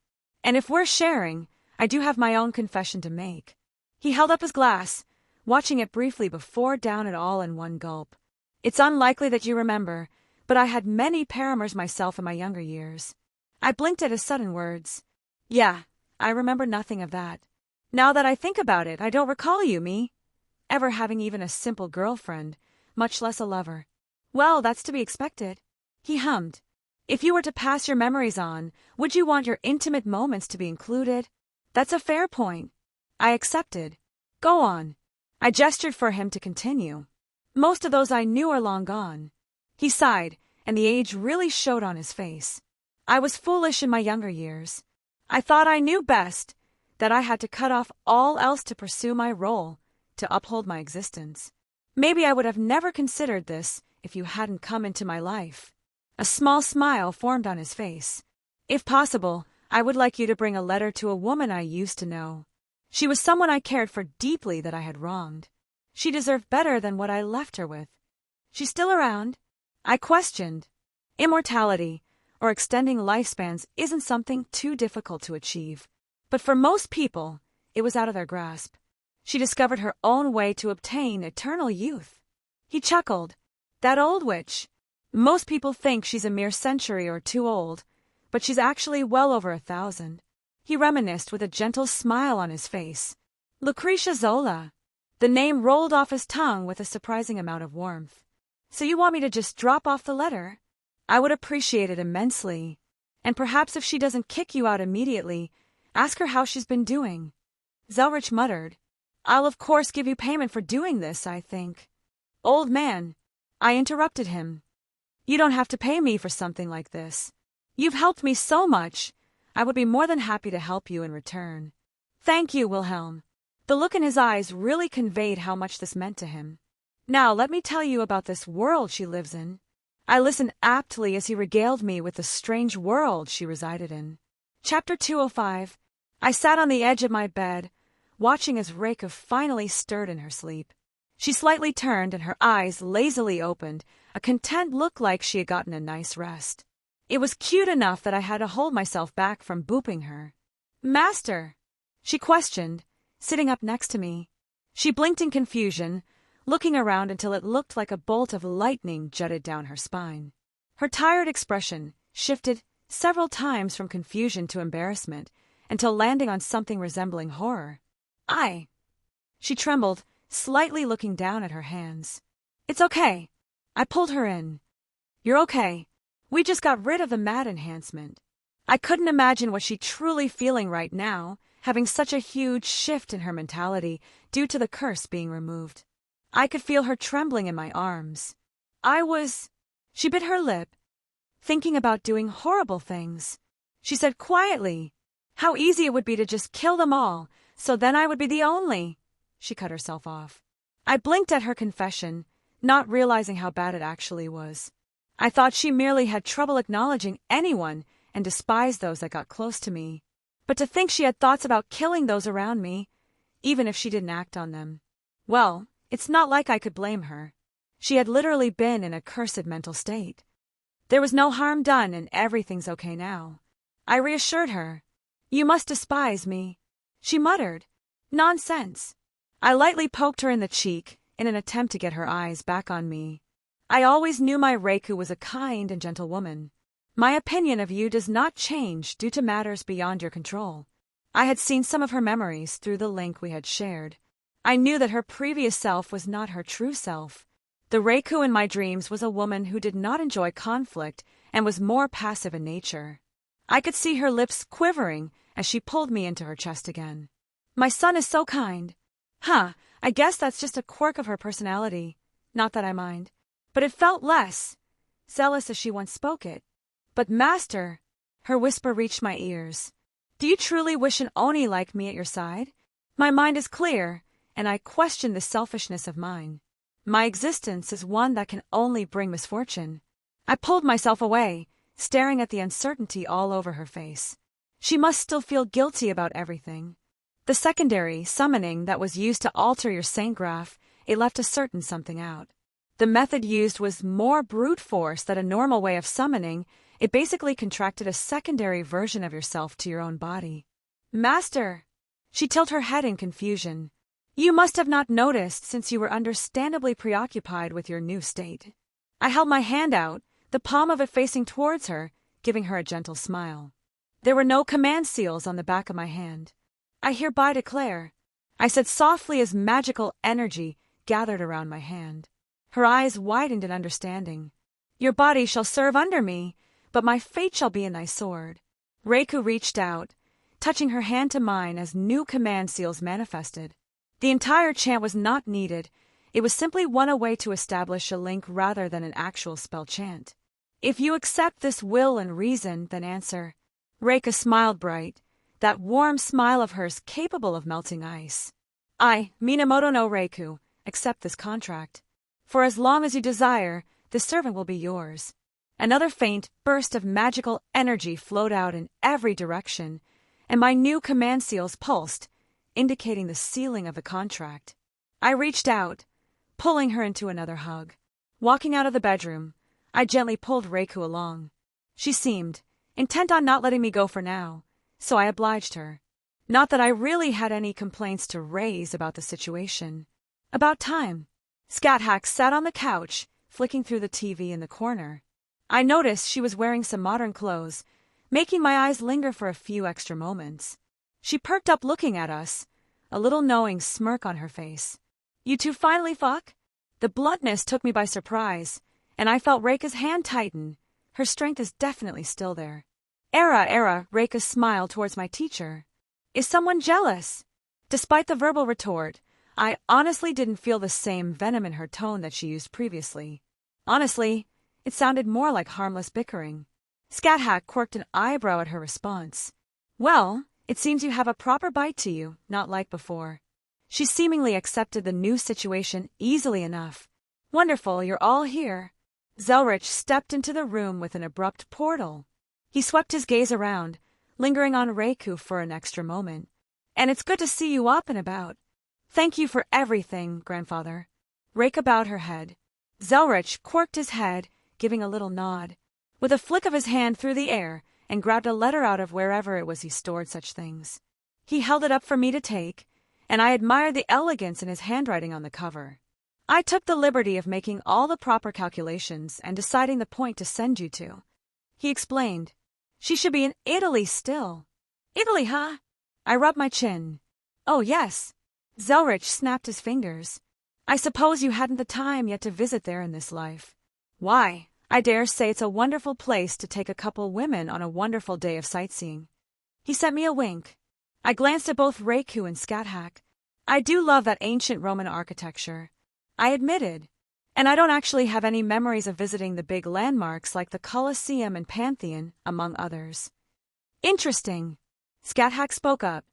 And if we're sharing, I do have my own confession to make. He held up his glass, watching it briefly before down it all in one gulp. It's unlikely that you remember, but I had many paramours myself in my younger years. I blinked at his sudden words. Yeah, I remember nothing of that. Now that I think about it, I don't recall me ever having even a simple girlfriend, much less a lover. Well, that's to be expected. He hummed. If you were to pass your memories on, would you want your intimate moments to be included? That's a fair point. I accepted. Go on. I gestured for him to continue. Most of those I knew are long gone. He sighed, and the age really showed on his face. I was foolish in my younger years. I thought I knew best, that I had to cut off all else to pursue my role, to uphold my existence. Maybe I would have never considered this if you hadn't come into my life. A small smile formed on his face. If possible, I would like you to bring a letter to a woman I used to know. She was someone I cared for deeply that I had wronged. She deserved better than what I left her with. She's still around? I questioned. Immortality, or extending lifespans, isn't something too difficult to achieve. But for most people, it was out of their grasp. She discovered her own way to obtain eternal youth. He chuckled. That old witch. Most people think she's a mere century or two old, but she's actually well over 1,000. He reminisced with a gentle smile on his face. Lucretia Zola. The name rolled off his tongue with a surprising amount of warmth. So you want me to just drop off the letter? I would appreciate it immensely. And perhaps if she doesn't kick you out immediately, ask her how she's been doing. Zelretch muttered. I'll of course give you payment for doing this, I think. Old man. I interrupted him. You don't have to pay me for something like this. You've helped me so much. I would be more than happy to help you in return. Thank you, Wilhelm. The look in his eyes really conveyed how much this meant to him. Now let me tell you about this world she lives in. I listened aptly as he regaled me with the strange world she resided in. Chapter 205. I sat on the edge of my bed, watching as Reika finally stirred in her sleep. She slightly turned and her eyes lazily opened, a content look like she had gotten a nice rest. It was cute enough that I had to hold myself back from booping her. Master? She questioned, sitting up next to me. She blinked in confusion, looking around until it looked like a bolt of lightning jutted down her spine. Her tired expression shifted several times from confusion to embarrassment, until landing on something resembling horror. She trembled, slightly looking down at her hands. It's okay. I pulled her in. You're okay. We just got rid of the mad enhancement. I couldn't imagine what she's truly feeling right now, having such a huge shift in her mentality due to the curse being removed. I could feel her trembling in my arms. She bit her lip, thinking about doing horrible things. She said quietly, how easy it would be to just kill them all, so then I would be the only. She cut herself off. I blinked at her confession, not realizing how bad it actually was. I thought she merely had trouble acknowledging anyone and despised those that got close to me. But to think she had thoughts about killing those around me, even if she didn't act on them. Well, it's not like I could blame her. She had literally been in a cursed mental state. There was no harm done and everything's okay now. I reassured her. You must despise me. She muttered. Nonsense. I lightly poked her in the cheek in an attempt to get her eyes back on me. I always knew my Reiku was a kind and gentle woman. My opinion of you does not change due to matters beyond your control. I had seen some of her memories through the link we had shared. I knew that her previous self was not her true self. The Reiku in my dreams was a woman who did not enjoy conflict and was more passive in nature. I could see her lips quivering as she pulled me into her chest again. My son is so kind. I guess that's just a quirk of her personality. Not that I mind. But it felt less zealous as she once spoke it. But Master, her whisper reached my ears. Do you truly wish an Oni like me at your side? My mind is clear, and I question the selfishness of mine. My existence is one that can only bring misfortune. I pulled myself away, staring at the uncertainty all over her face. She must still feel guilty about everything. The secondary summoning that was used to alter your saint graph, it left a certain something out. The method used was more brute force than a normal way of summoning. It basically contracted a secondary version of yourself to your own body. Master! She tilted her head in confusion. You must have not noticed since you were understandably preoccupied with your new state. I held my hand out, the palm of it facing towards her, giving her a gentle smile. There were no command seals on the back of my hand. I hereby declare, I said softly as magical energy gathered around my hand. Her eyes widened in understanding. Your body shall serve under me, but my fate shall be in thy sword. Reiku reached out, touching her hand to mine as new command seals manifested. The entire chant was not needed. It was simply one way to establish a link rather than an actual spell chant. If you accept this will and reason, then answer. Reika smiled bright, that warm smile of hers capable of melting ice. I, Minamoto no Reiku, accept this contract. For as long as you desire, the servant will be yours. Another faint burst of magical energy flowed out in every direction, and my new command seals pulsed, indicating the sealing of the contract. I reached out, pulling her into another hug. Walking out of the bedroom, I gently pulled Reiku along. She seemed intent on not letting me go for now, so I obliged her. Not that I really had any complaints to raise about the situation. About time. Scat-Hack sat on the couch, flicking through the TV in the corner. I noticed she was wearing some modern clothes, making my eyes linger for a few extra moments. She perked up looking at us, a little knowing smirk on her face. You two finally fuck? The bluntness took me by surprise, and I felt Reika's hand tighten. Her strength is definitely still there. Era, Reika smiled towards my teacher. Is someone jealous? Despite the verbal retort, I honestly didn't feel the same venom in her tone that she used previously. Honestly, it sounded more like harmless bickering. Scat-Hack quirked an eyebrow at her response. Well, it seems you have a proper bite to you, not like before. She seemingly accepted the new situation easily enough. Wonderful, you're all here. Zelretch stepped into the room with an abrupt portal. He swept his gaze around, lingering on Reiku for an extra moment. And it's good to see you up and about. Thank you for everything, grandfather. Reika bowed her head. Zelretch quirked his head, giving a little nod, with a flick of his hand through the air, and grabbed a letter out of wherever it was he stored such things. He held it up for me to take, and I admired the elegance in his handwriting on the cover. I took the liberty of making all the proper calculations and deciding the point to send you to. He explained. She should be in Italy still. Italy, huh? I rubbed my chin. Oh, yes. Zelretch snapped his fingers. I suppose you hadn't the time yet to visit there in this life. Why, I dare say it's a wonderful place to take a couple women on a wonderful day of sightseeing. He sent me a wink. I glanced at both Reiku and Scat-Hack. I do love that ancient Roman architecture, I admitted. And I don't actually have any memories of visiting the big landmarks like the Colosseum and Pantheon, among others. Interesting. Scat-Hack spoke up.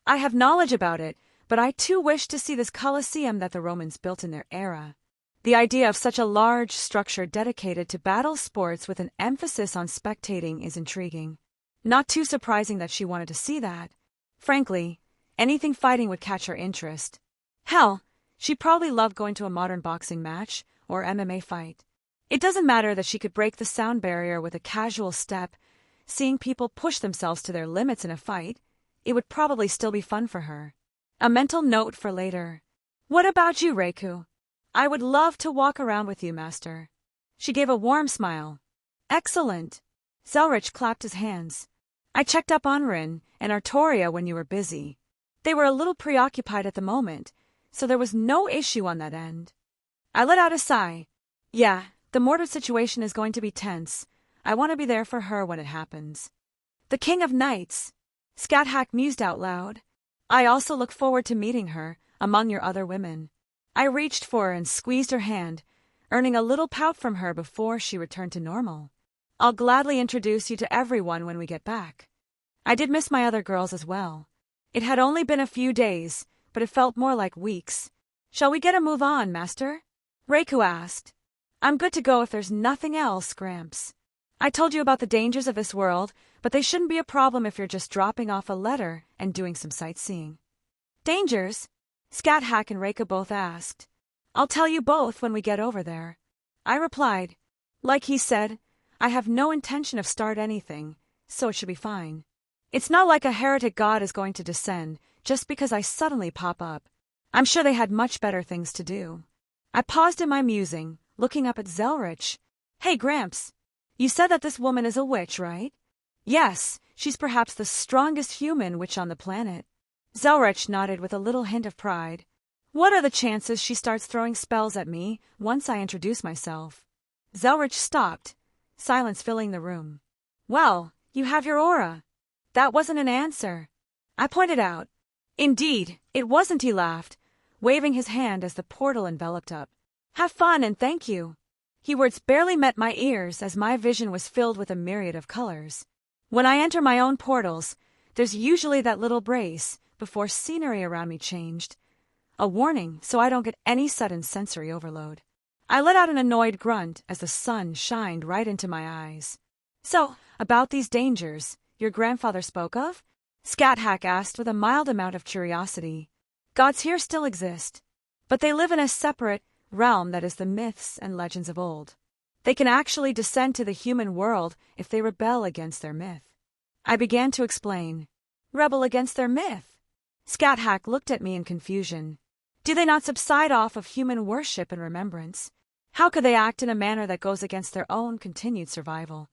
I have knowledge about it, but I too wish to see this Colosseum that the Romans built in their era. The idea of such a large structure dedicated to battle sports with an emphasis on spectating is intriguing. Not too surprising that she wanted to see that. Frankly, anything fighting would catch her interest. Hell, she probably loved going to a modern boxing match or MMA fight. It doesn't matter that she could break the sound barrier with a casual step. Seeing people push themselves to their limits in a fight, it would probably still be fun for her. A mental note for later. What about you, Reiku? I would love to walk around with you, Master. She gave a warm smile. Excellent. Zelretch clapped his hands. I checked up on Rin and Artoria when you were busy. They were a little preoccupied at the moment, so there was no issue on that end. I let out a sigh. Yeah, the Mordred situation is going to be tense. I want to be there for her when it happens. The King of Knights. Scat mused out loud. I also look forward to meeting her, among your other women. I reached for her and squeezed her hand, earning a little pout from her before she returned to normal. I'll gladly introduce you to everyone when we get back. I did miss my other girls as well. It had only been a few days, but it felt more like weeks. Shall we get a move on, Master? Reiku asked. I'm good to go if there's nothing else, Gramps. I told you about the dangers of this world, but they shouldn't be a problem if you're just dropping off a letter and doing some sightseeing. Dangers? Scat and Reiku both asked. I'll tell you both when we get over there. I replied. Like he said, I have no intention of start anything, so it should be fine. It's not like a heretic god is going to descend just because I suddenly pop up. I'm sure they had much better things to do. I paused in my musing, looking up at Zelretch. Hey, Gramps. You said that this woman is a witch, right? Yes, she's perhaps the strongest human witch on the planet. Zelretch nodded with a little hint of pride. What are the chances she starts throwing spells at me once I introduce myself? Zelretch stopped, silence filling the room. Well, you have your aura. That wasn't an answer. I pointed out. Indeed, it wasn't, he laughed, waving his hand as the portal enveloped up. Have fun and thank you. His words barely met my ears as my vision was filled with a myriad of colors. When I enter my own portals, there's usually that little brace before scenery around me changed. A warning so I don't get any sudden sensory overload. I let out an annoyed grunt as the sun shined right into my eyes. So, about these dangers your grandfather spoke of? Scat asked with a mild amount of curiosity. Gods here still exist, but they live in a separate realm that is the myths and legends of old. They can actually descend to the human world if they rebel against their myth. I began to explain. Rebel against their myth? Scat looked at me in confusion. Do they not subside off of human worship and remembrance? How could they act in a manner that goes against their own continued survival?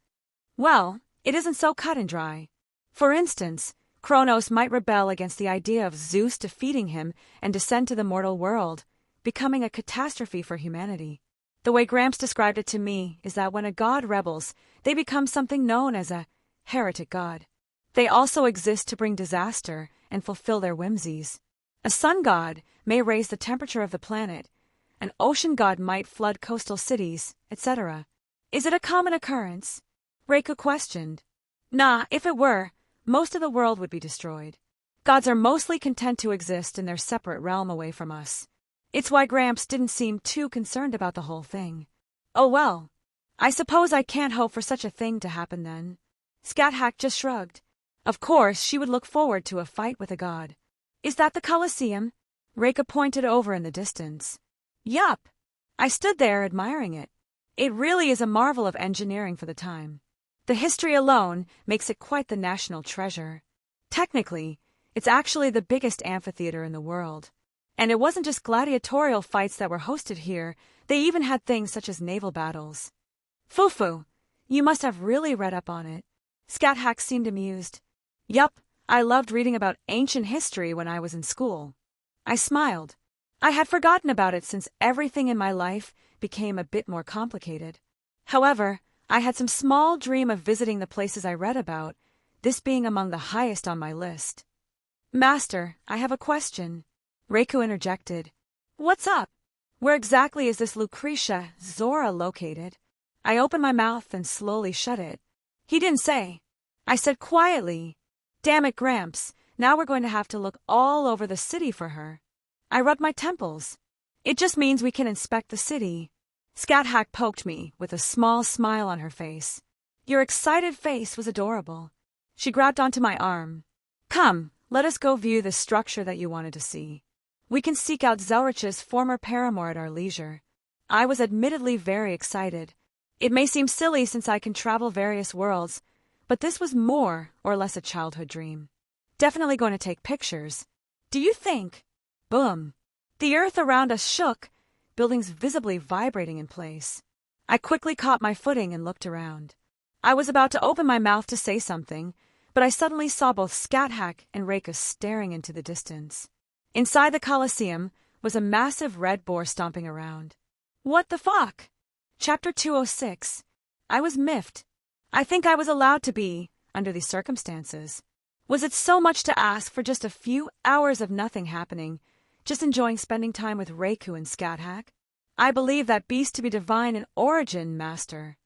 Well, it isn't so cut and dry. For instance, Kronos might rebel against the idea of Zeus defeating him and descend to the mortal world, becoming a catastrophe for humanity. The way Gramps described it to me is that when a god rebels, they become something known as a heretic god. They also exist to bring disaster and fulfill their whimsies. A sun god may raise the temperature of the planet, an ocean god might flood coastal cities, etc. Is it a common occurrence? Reiku questioned. Nah, if it were, most of the world would be destroyed. Gods are mostly content to exist in their separate realm away from us. It's why Gramps didn't seem too concerned about the whole thing. Oh well, I suppose I can't hope for such a thing to happen then. Scat just shrugged. Of course, she would look forward to a fight with a god. Is that the Colosseum? Reiku pointed over in the distance. Yup. I stood there admiring it. It really is a marvel of engineering for the time. The history alone makes it quite the national treasure. Technically, it's actually the biggest amphitheater in the world. And it wasn't just gladiatorial fights that were hosted here, they even had things such as naval battles. Fufu, you must have really read up on it. Scat seemed amused. Yup, I loved reading about ancient history when I was in school. I smiled. I had forgotten about it since everything in my life became a bit more complicated. However, I had some small dream of visiting the places I read about, this being among the highest on my list. Master, I have a question. Reiku interjected. What's up? Where exactly is this Lucretia Zora located? I opened my mouth and slowly shut it. He didn't say. I said quietly, Damn it, Gramps, now we're going to have to look all over the city for her. I rubbed my temples. It just means we can inspect the city. Scat poked me with a small smile on her face. Your excited face was adorable. She grabbed onto my arm. Come, let us go view the structure that you wanted to see. We can seek out Zelretch's former paramour at our leisure. I was admittedly very excited. It may seem silly since I can travel various worlds, but this was more or less a childhood dream. Definitely going to take pictures. Do you think? Boom. The earth around us shook, buildings visibly vibrating in place. I quickly caught my footing and looked around. I was about to open my mouth to say something, but I suddenly saw both Scat-Hack and Reka staring into the distance. Inside the Colosseum was a massive red boar stomping around. What the fuck? Chapter 206. I was miffed. I think I was allowed to be, under these circumstances. Was it so much to ask for just a few hours of nothing happening, just enjoying spending time with Reiku and Scat-Hack? I believe that beast to be divine in origin, Master.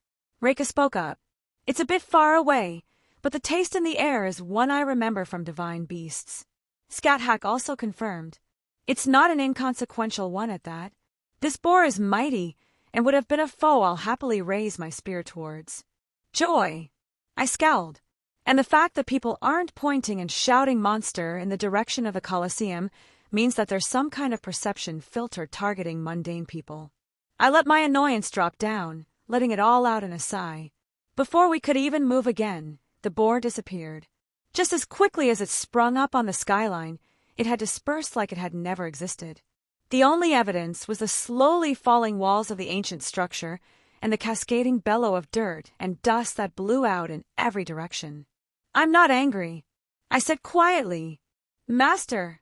Reka spoke up. It's a bit far away, but the taste in the air is one I remember from divine beasts. Scat-Hack also confirmed. It's not an inconsequential one at that. This boar is mighty, and would have been a foe I'll happily raise my spear towards. Joy! I scowled. And the fact that people aren't pointing and shouting monster in the direction of the Colosseum means that there's some kind of perception filter targeting mundane people. I let my annoyance drop down, letting it all out in a sigh. Before we could even move again, the boar disappeared. Just as quickly as it sprung up on the skyline, it had dispersed like it had never existed. The only evidence was the slowly falling walls of the ancient structure and the cascading bellow of dirt and dust that blew out in every direction. I'm not angry, I said quietly. Master,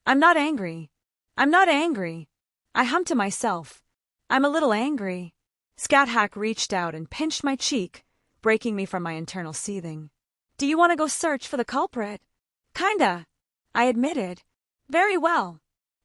I'm not angry. I'm not angry. I hummed to myself. I'm a little angry. Scat-Hack reached out and pinched my cheek, breaking me from my internal seething. Do you want to go search for the culprit? Kinda, I admitted. Very well.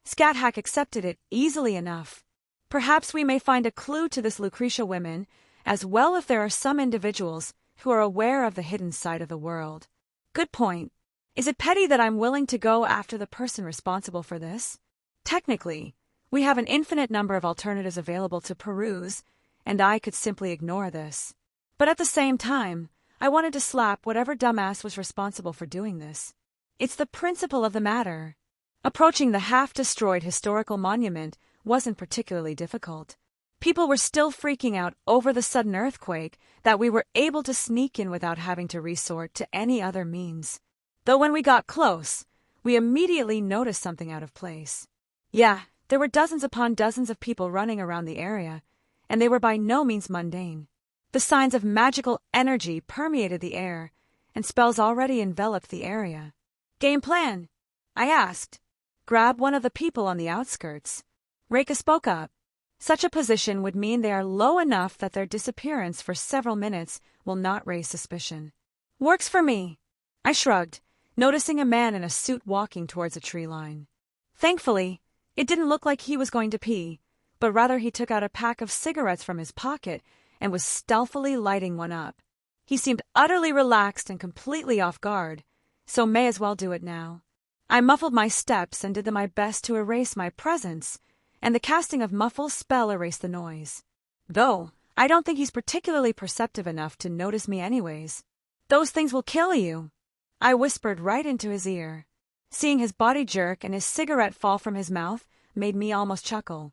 Scat-Hack accepted it easily enough. Perhaps we may find a clue to this Lucretia woman, as well if there are some individuals who are aware of the hidden side of the world. Good point. Is it petty that I'm willing to go after the person responsible for this? Technically, we have an infinite number of alternatives available to peruse, and I could simply ignore this. But at the same time, I wanted to slap whatever dumbass was responsible for doing this. It's the principle of the matter. Approaching the half-destroyed historical monument wasn't particularly difficult. People were still freaking out over the sudden earthquake that we were able to sneak in without having to resort to any other means. Though when we got close, we immediately noticed something out of place. Yeah, there were dozens upon dozens of people running around the area, and they were by no means mundane. The signs of magical energy permeated the air, and spells already enveloped the area. Game plan? I asked. Grab one of the people on the outskirts. Reka spoke up. Such a position would mean they are low enough that their disappearance for several minutes will not raise suspicion. Works for me. I shrugged, noticing a man in a suit walking towards a tree line. Thankfully, it didn't look like he was going to pee, but rather he took out a pack of cigarettes from his pocket and was stealthily lighting one up. He seemed utterly relaxed and completely off guard, so may as well do it now. I muffled my steps and did my best to erase my presence, and the casting of Muffle's spell erased the noise. Though, I don't think he's particularly perceptive enough to notice me anyways. Those things will kill you, I whispered right into his ear. Seeing his body jerk and his cigarette fall from his mouth made me almost chuckle.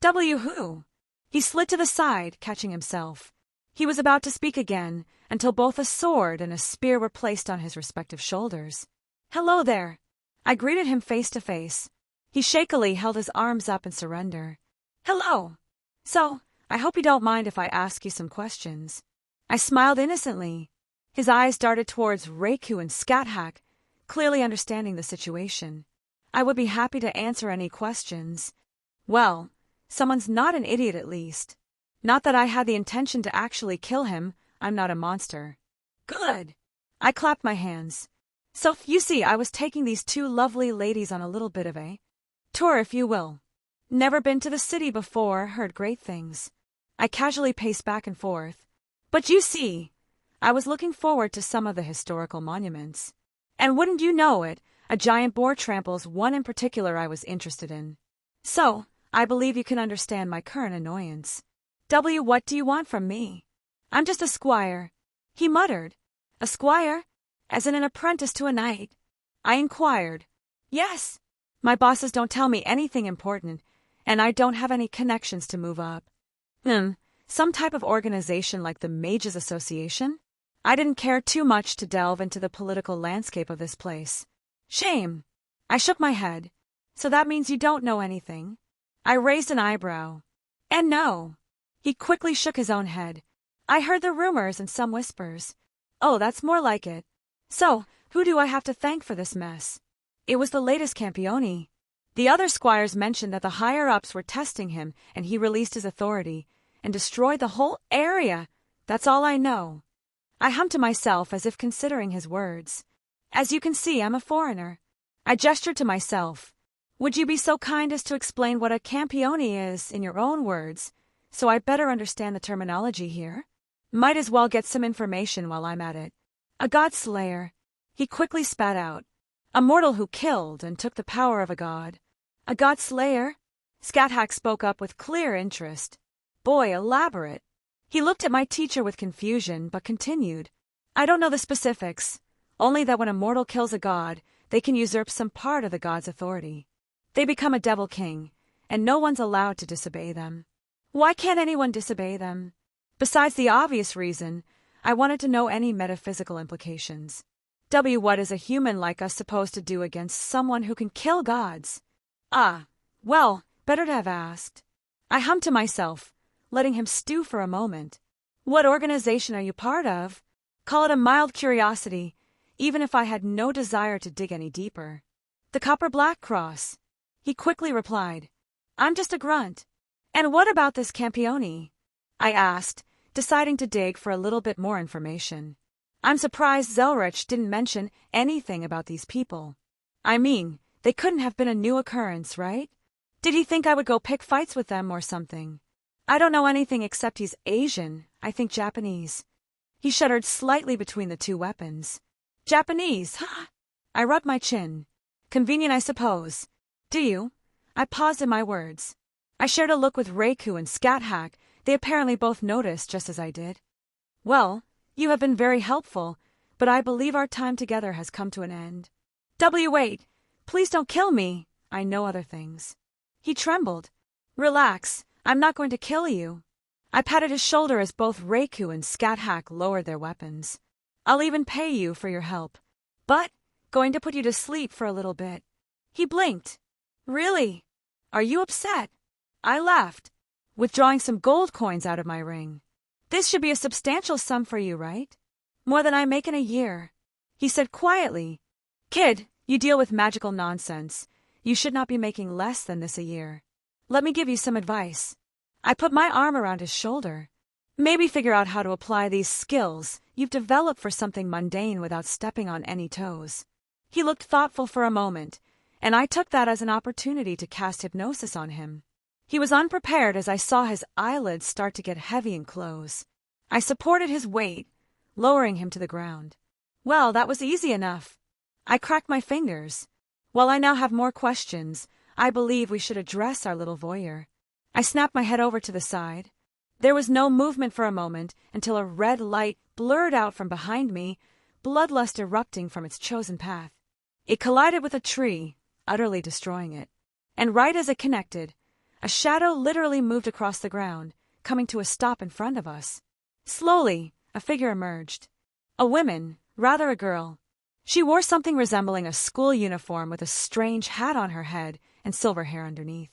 Who? He slid to the side, catching himself. He was about to speak again, until both a sword and a spear were placed on his respective shoulders. Hello there. I greeted him face to face. He shakily held his arms up in surrender. Hello. So, I hope you don't mind if I ask you some questions. I smiled innocently. His eyes darted towards Reiku and Scat-Hack, clearly understanding the situation. I would be happy to answer any questions. Well, someone's not an idiot at least. Not that I had the intention to actually kill him. I'm not a monster. Good. I clapped my hands. So, you see, I was taking these two lovely ladies on a little bit of a tour, if you will. Never been to the city before, heard great things. I casually paced back and forth. But you see, I was looking forward to some of the historical monuments. And wouldn't you know it, a giant boar tramples one in particular I was interested in. So, I believe you can understand my current annoyance. What do you want from me? I'm just a squire, he muttered. A squire? As in an apprentice to a knight? I inquired. Yes. My bosses don't tell me anything important, and I don't have any connections to move up. Some type of organization like the Mages Association? I didn't care too much to delve into the political landscape of this place. Shame. I shook my head. So that means you don't know anything? I raised an eyebrow. And no. He quickly shook his own head. I heard the rumors and some whispers. Oh, that's more like it. So, who do I have to thank for this mess? It was the latest Campione. The other squires mentioned that the higher-ups were testing him, and he released his authority, and destroyed the whole area. That's all I know. I hummed to myself as if considering his words. As you can see, I'm a foreigner. I gestured to myself. Would you be so kind as to explain what a Campione is in your own words, so I better understand the terminology here? Might as well get some information while I'm at it. A god slayer. He quickly spat out. A mortal who killed and took the power of a god. A god slayer? Scathach spoke up with clear interest. Boy, elaborate. He looked at my teacher with confusion, but continued. I don't know the specifics, only that when a mortal kills a god, they can usurp some part of the god's authority. They become a devil king, and no one's allowed to disobey them. Why can't anyone disobey them? Besides the obvious reason, I wanted to know any metaphysical implications. What is a human like us supposed to do against someone who can kill gods? Well, better to have asked. I hummed to myself, letting him stew for a moment. What organization are you part of? Call it a mild curiosity, even if I had no desire to dig any deeper. The Copper Black Cross. He quickly replied. I'm just a grunt. And what about this Campione? I asked, deciding to dig for a little bit more information. I'm surprised Zelretch didn't mention anything about these people. I mean, they couldn't have been a new occurrence, right? Did he think I would go pick fights with them or something? I don't know anything except he's Asian, I think Japanese. He shuddered slightly between the two weapons. Japanese, huh? I rubbed my chin. Convenient, I suppose. Do you? I paused in my words. I shared a look with Reiku and Scathach. They apparently both noticed just as I did. Well, you have been very helpful, but I believe our time together has come to an end. Wait, please don't kill me. I know other things. He trembled. Relax, I'm not going to kill you. I patted his shoulder as both Reiku and Scathach lowered their weapons. I'll even pay you for your help. But, going to put you to sleep for a little bit. He blinked. Really? Are you upset? I laughed, withdrawing some gold coins out of my ring. This should be a substantial sum for you, right? More than I make in a year. He said quietly. Kid, you deal with magical nonsense. You should not be making less than this a year. Let me give you some advice. I put my arm around his shoulder. Maybe figure out how to apply these skills you've developed for something mundane without stepping on any toes. He looked thoughtful for a moment, and I took that as an opportunity to cast hypnosis on him. He was unprepared as I saw his eyelids start to get heavy and close. I supported his weight, lowering him to the ground. Well, that was easy enough. I cracked my fingers. While I now have more questions, I believe we should address our little voyeur. I snapped my head over to the side. There was no movement for a moment until a red light blurred out from behind me, bloodlust erupting from its chosen path. It collided with a tree, utterly destroying it. And right as it connected, a shadow literally moved across the ground, coming to a stop in front of us. Slowly, a figure emerged. A woman, rather a girl. She wore something resembling a school uniform with a strange hat on her head and silver hair underneath.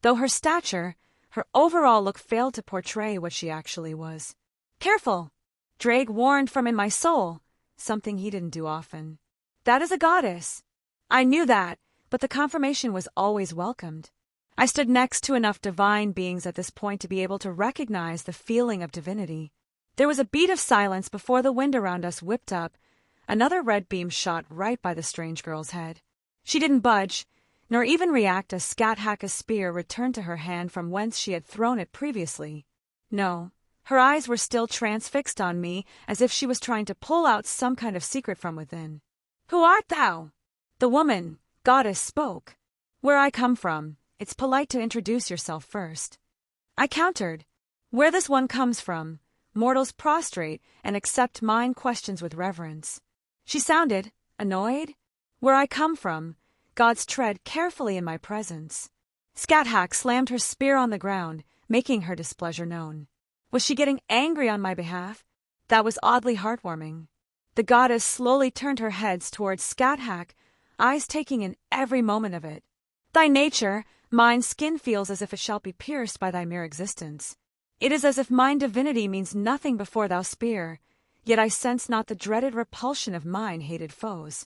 Though her stature, her overall look failed to portray what she actually was. Careful! Drake warned from in my soul, something he didn't do often. That is a goddess. I knew that, but the confirmation was always welcomed. I stood next to enough divine beings at this point to be able to recognize the feeling of divinity. There was a beat of silence before the wind around us whipped up. Another red beam shot right by the strange girl's head. She didn't budge, nor even react as Scathach's spear returned to her hand from whence she had thrown it previously. No, her eyes were still transfixed on me, as if she was trying to pull out some kind of secret from within. Who art thou? The woman, goddess, spoke. Where I come from, it's polite to introduce yourself first. I countered. Where this one comes from, mortals prostrate and accept mine questions with reverence. She sounded annoyed. Where I come from, gods tread carefully in my presence. Scathach slammed her spear on the ground, making her displeasure known. Was she getting angry on my behalf? That was oddly heartwarming. The goddess slowly turned her head towards Scathach, eyes taking in every moment of it. Thy nature, mine skin feels as if it shall be pierced by thy mere existence. It is as if mine divinity means nothing before thou spear, yet I sense not the dreaded repulsion of mine hated foes.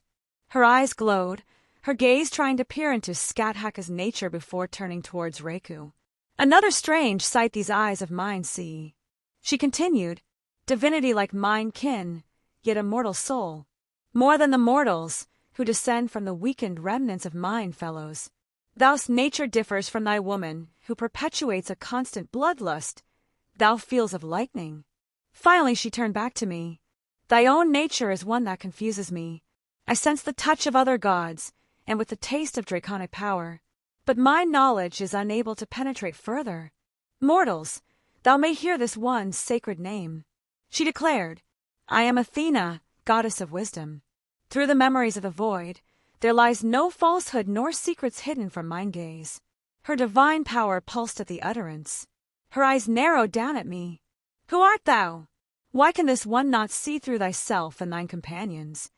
Her eyes glowed, her gaze trying to peer into Skathak's nature before turning towards Reku. Another strange sight these eyes of mine see. She continued, divinity like mine kin, yet a mortal soul. More than the mortals, who descend from the weakened remnants of mine fellows. Thou's nature differs from thy woman, who perpetuates a constant bloodlust. Thou feels of lightning. Finally she turned back to me. Thy own nature is one that confuses me. I sense the touch of other gods, and with the taste of draconic power. But my knowledge is unable to penetrate further. Mortals, thou may hear this one sacred name. She declared, I am Athena, goddess of wisdom. Through the memories of the void, there lies no falsehood nor secrets hidden from mine gaze. Her divine power pulsed at the utterance. Her eyes narrowed down at me. Who art thou? Why can this one not see through thyself and thine companions?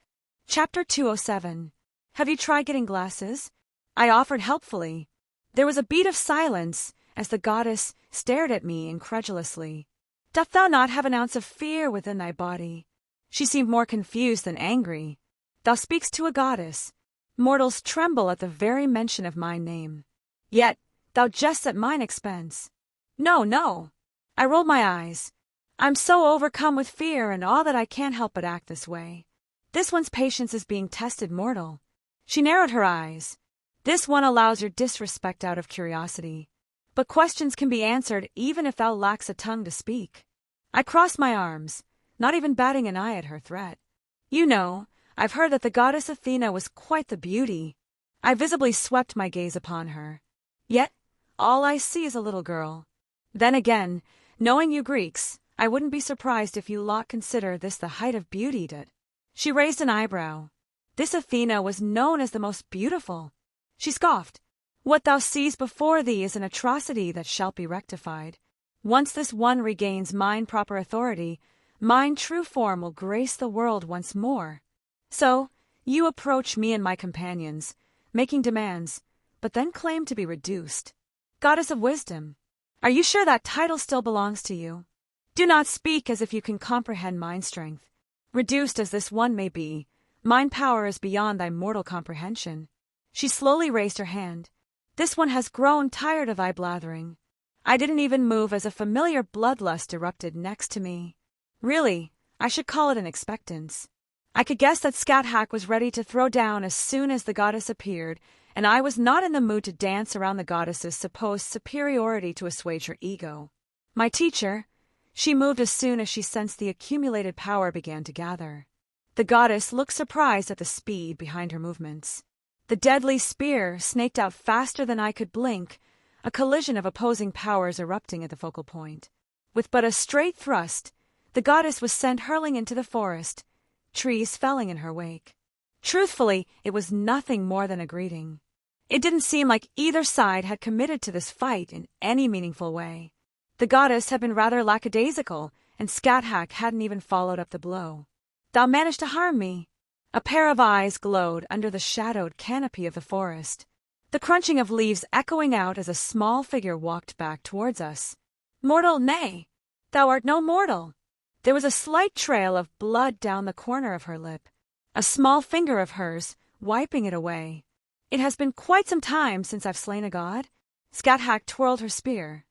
Chapter 207. Have you tried getting glasses? I offered helpfully. There was a beat of silence as the goddess stared at me incredulously. Doth thou not have an ounce of fear within thy body? She seemed more confused than angry. Thou speakst to a goddess. Mortals tremble at the very mention of my name. Yet thou jests at mine expense. No, no. I rolled my eyes. I'm so overcome with fear and awe that I can't help but act this way. This one's patience is being tested, mortal. She narrowed her eyes. This one allows your disrespect out of curiosity. But questions can be answered even if thou lacks a tongue to speak. I crossed my arms, not even batting an eye at her threat. You know, I've heard that the goddess Athena was quite the beauty. I visibly swept my gaze upon her. Yet, all I see is a little girl. Then again, knowing you Greeks, I wouldn't be surprised if you lot consider this the height of beauty, did. She raised an eyebrow. This Athena was known as the most beautiful. She scoffed. What thou seest before thee is an atrocity that shall be rectified. Once this one regains mine proper authority, mine true form will grace the world once more. So, you approach me and my companions, making demands, but then claim to be reduced. Goddess of wisdom, are you sure that title still belongs to you? Do not speak as if you can comprehend mine strength. Reduced as this one may be, mine power is beyond thy mortal comprehension. She slowly raised her hand. This one has grown tired of thy blathering. I didn't even move as a familiar bloodlust erupted next to me. Really, I should call it an expectance. I could guess that Skathak was ready to throw down as soon as the goddess appeared, and I was not in the mood to dance around the goddess's supposed superiority to assuage her ego. My teacher, she moved as soon as she sensed the accumulated power began to gather. The goddess looked surprised at the speed behind her movements. The deadly spear snaked out faster than I could blink, a collision of opposing powers erupting at the focal point. With but a straight thrust, the goddess was sent hurling into the forest, trees felling in her wake. Truthfully, it was nothing more than a greeting. It didn't seem like either side had committed to this fight in any meaningful way. The goddess had been rather lackadaisical, and Skathak hadn't even followed up the blow. Thou managed to harm me. A pair of eyes glowed under the shadowed canopy of the forest, the crunching of leaves echoing out as a small figure walked back towards us. Mortal, nay, thou art no mortal. There was a slight trail of blood down the corner of her lip, a small finger of hers, wiping it away. It has been quite some time since I've slain a god. Skathak twirled her spear.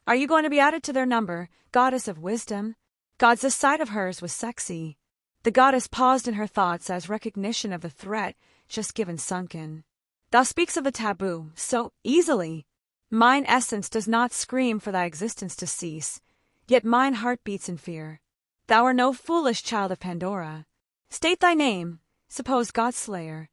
Are you going to be added to their number, goddess of wisdom? Gods this side of hers was sexy. The goddess paused in her thoughts as recognition of the threat just given sunk in. Thou speaks of the taboo so easily. Mine essence does not scream for thy existence to cease, yet mine heart beats in fear. Thou art no foolish child of Pandora. State thy name, suppose Godslayer.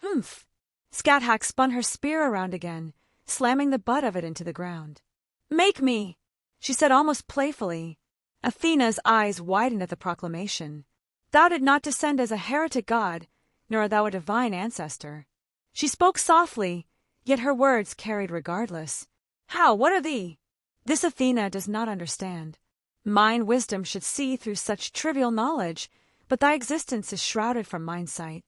Humph. Skathak spun her spear around again, slamming the butt of it into the ground. Make me, she said almost playfully. Athena's eyes widened at the proclamation. Thou did not descend as a heretic god, nor art thou a divine ancestor. She spoke softly, yet her words carried regardless. How, what of thee? This Athena does not understand. Mine wisdom should see through such trivial knowledge, but thy existence is shrouded from mine sight.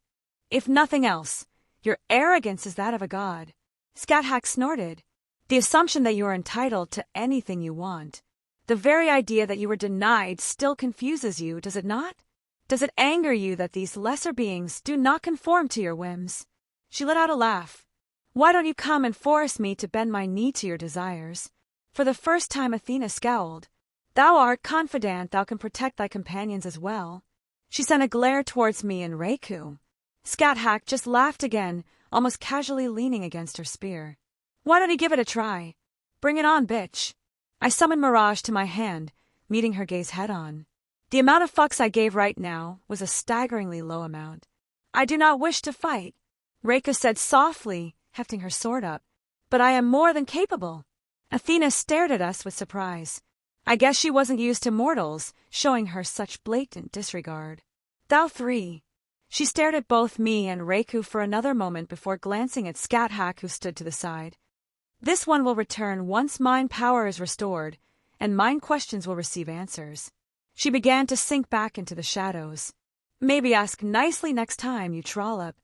If nothing else, your arrogance is that of a god. Skathak snorted. The assumption that you are entitled to anything you want. The very idea that you were denied still confuses you, does it not? Does it anger you that these lesser beings do not conform to your whims? She let out a laugh. Why don't you come and force me to bend my knee to your desires? For the first time Athena scowled. Thou art confident thou can protect thy companions as well. She sent a glare towards me and Reiku. Scat-Hack just laughed again, almost casually leaning against her spear. Why don't you give it a try? Bring it on, bitch. I summoned Mirage to my hand, meeting her gaze head-on. The amount of fucks I gave right now was a staggeringly low amount. I do not wish to fight, Reika said softly, hefting her sword up. But I am more than capable. Athena stared at us with surprise. I guess she wasn't used to mortals, showing her such blatant disregard. Thou three. She stared at both me and Reiku for another moment before glancing at Scat-Hack, who stood to the side. This one will return once mind power is restored, and mind questions will receive answers. She began to sink back into the shadows. Maybe ask nicely next time, you trollop.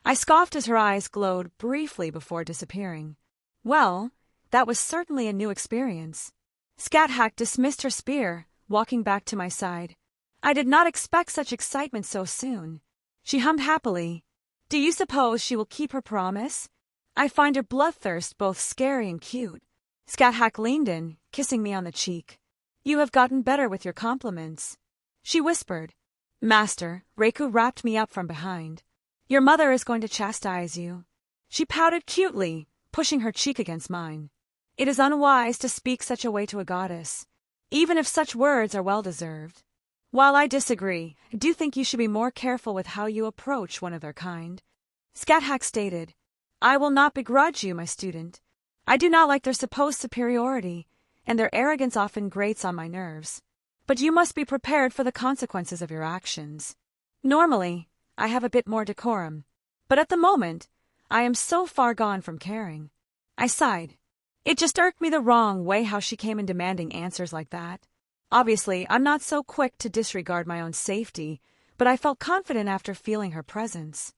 I scoffed as her eyes glowed briefly before disappearing. Well, that was certainly a new experience. Scat-Hack dismissed her spear, walking back to my side. I did not expect such excitement so soon. She hummed happily. Do you suppose she will keep her promise? I find her bloodthirst both scary and cute. Scat-Hack leaned in, kissing me on the cheek. You have gotten better with your compliments. She whispered. Master, Reiku wrapped me up from behind. Your mother is going to chastise you. She pouted cutely, pushing her cheek against mine. It is unwise to speak such a way to a goddess, even if such words are well-deserved. While I disagree, I do think you should be more careful with how you approach one of their kind. Scat-Hack stated, I will not begrudge you, my student. I do not like their supposed superiority, and their arrogance often grates on my nerves. But you must be prepared for the consequences of your actions. Normally, I have a bit more decorum, but at the moment, I am so far gone from caring. I sighed. It just irked me the wrong way how she came in demanding answers like that. Obviously, I'm not so quick to disregard my own safety, but I felt confident after feeling her presence.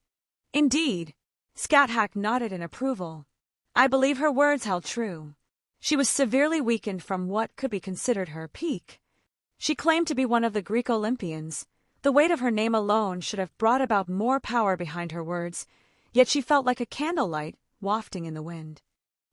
Indeed, Scat-Hack nodded in approval. I believe her words held true. She was severely weakened from what could be considered her peak. She claimed to be one of the Greek Olympians. The weight of her name alone should have brought about more power behind her words, yet she felt like a candlelight wafting in the wind.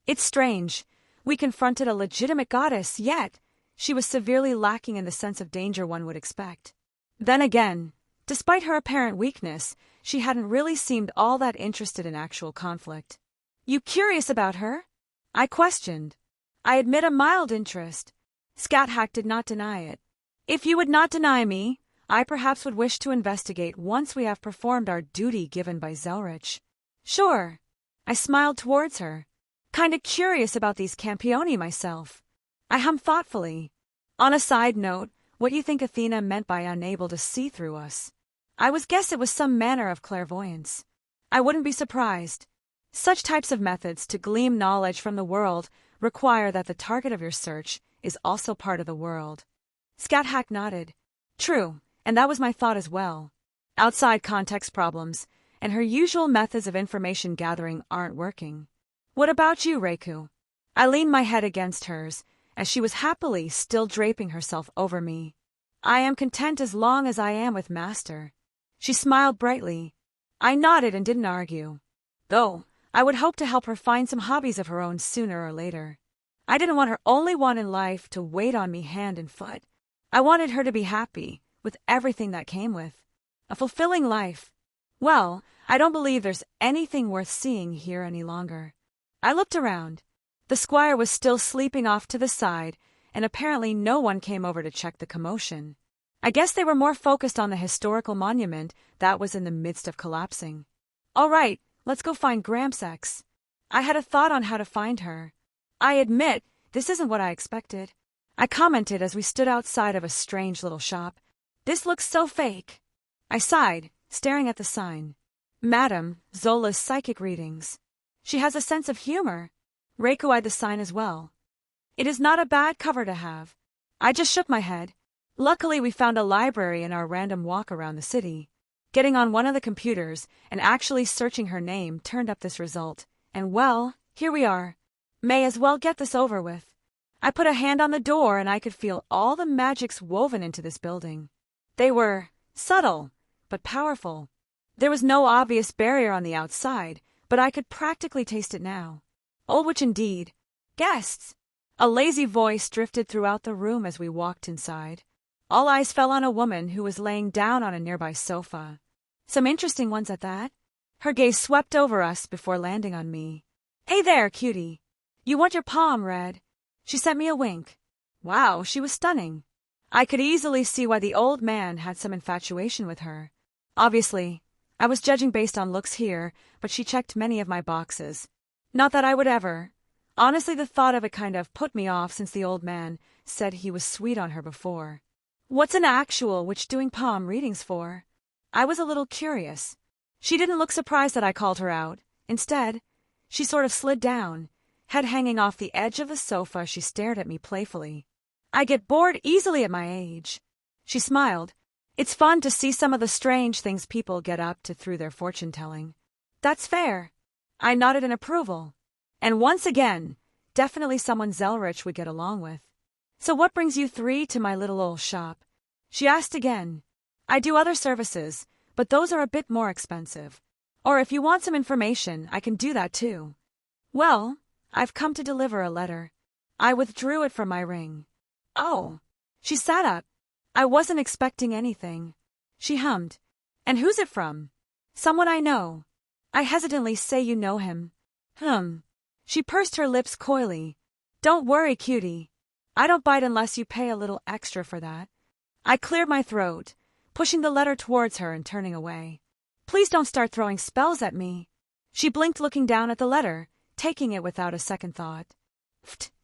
It's strange. We confronted a legitimate goddess, yet she was severely lacking in the sense of danger one would expect. Then again, despite her apparent weakness, she hadn't really seemed all that interested in actual conflict. You curious about her? I questioned. I admit a mild interest. Scat-Hack did not deny it. If you would not deny me, I perhaps would wish to investigate once we have performed our duty given by Zelretch. Sure. I smiled towards her. Kinda curious about these Campioni myself. I hummed thoughtfully. On a side note, what do you think Athena meant by unable to see through us? I would guess it was some manner of clairvoyance. I wouldn't be surprised. Such types of methods to glean knowledge from the world require that the target of your search is also part of the world. Scat-Hack nodded. True, and that was my thought as well. Outside context problems, and her usual methods of information gathering aren't working. What about you, Reiku? I leaned my head against hers, as she was happily still draping herself over me. I am content as long as I am with Master. She smiled brightly. I nodded and didn't argue. Though, I would hope to help her find some hobbies of her own sooner or later. I didn't want her only one in life to wait on me hand and foot. I wanted her to be happy, with everything that came with a fulfilling life. Well, I don't believe there's anything worth seeing here any longer. I looked around. The squire was still sleeping off to the side, and apparently no one came over to check the commotion. I guess they were more focused on the historical monument that was in the midst of collapsing. All right, let's go find Gramps. I had a thought on how to find her. I admit, this isn't what I expected. I commented as we stood outside of a strange little shop. This looks so fake. I sighed, staring at the sign. Madam, Zola's psychic readings. She has a sense of humor. Reiku eyed the sign as well. It is not a bad cover to have. I just shook my head. Luckily, we found a library in our random walk around the city. Getting on one of the computers and actually searching her name turned up this result. And well, here we are. May as well get this over with. I put a hand on the door and I could feel all the magics woven into this building. They were subtle, but powerful. There was no obvious barrier on the outside, but I could practically taste it now. Old witch indeed. Guests! A lazy voice drifted throughout the room as we walked inside. All eyes fell on a woman who was laying down on a nearby sofa. Some interesting ones at that. Her gaze swept over us before landing on me. Hey there, cutie. You want your palm read? She sent me a wink. Wow, she was stunning. I could easily see why the old man had some infatuation with her. Obviously, I was judging based on looks here, but she checked many of my boxes. Not that I would ever. Honestly, the thought of it kind of put me off since the old man said he was sweet on her before. What's an actual witch doing palm readings for? I was a little curious. She didn't look surprised that I called her out. Instead, she sort of slid down. Head hanging off the edge of the sofa, she stared at me playfully. I get bored easily at my age. She smiled. It's fun to see some of the strange things people get up to through their fortune-telling. That's fair. I nodded in approval. And once again, definitely someone Zelretch would get along with. So what brings you three to my little old shop? She asked again. I do other services, but those are a bit more expensive. Or if you want some information, I can do that too. Well, I've come to deliver a letter. I withdrew it from my ring. Oh. She sat up. I wasn't expecting anything. She hummed. And who's it from? Someone I know. I hesitantly say you know him. She pursed her lips coyly. Don't worry, cutie. I don't bite unless you pay a little extra for that. I cleared my throat, pushing the letter towards her and turning away. Please don't start throwing spells at me. She blinked, looking down at the letter, taking it without a second thought.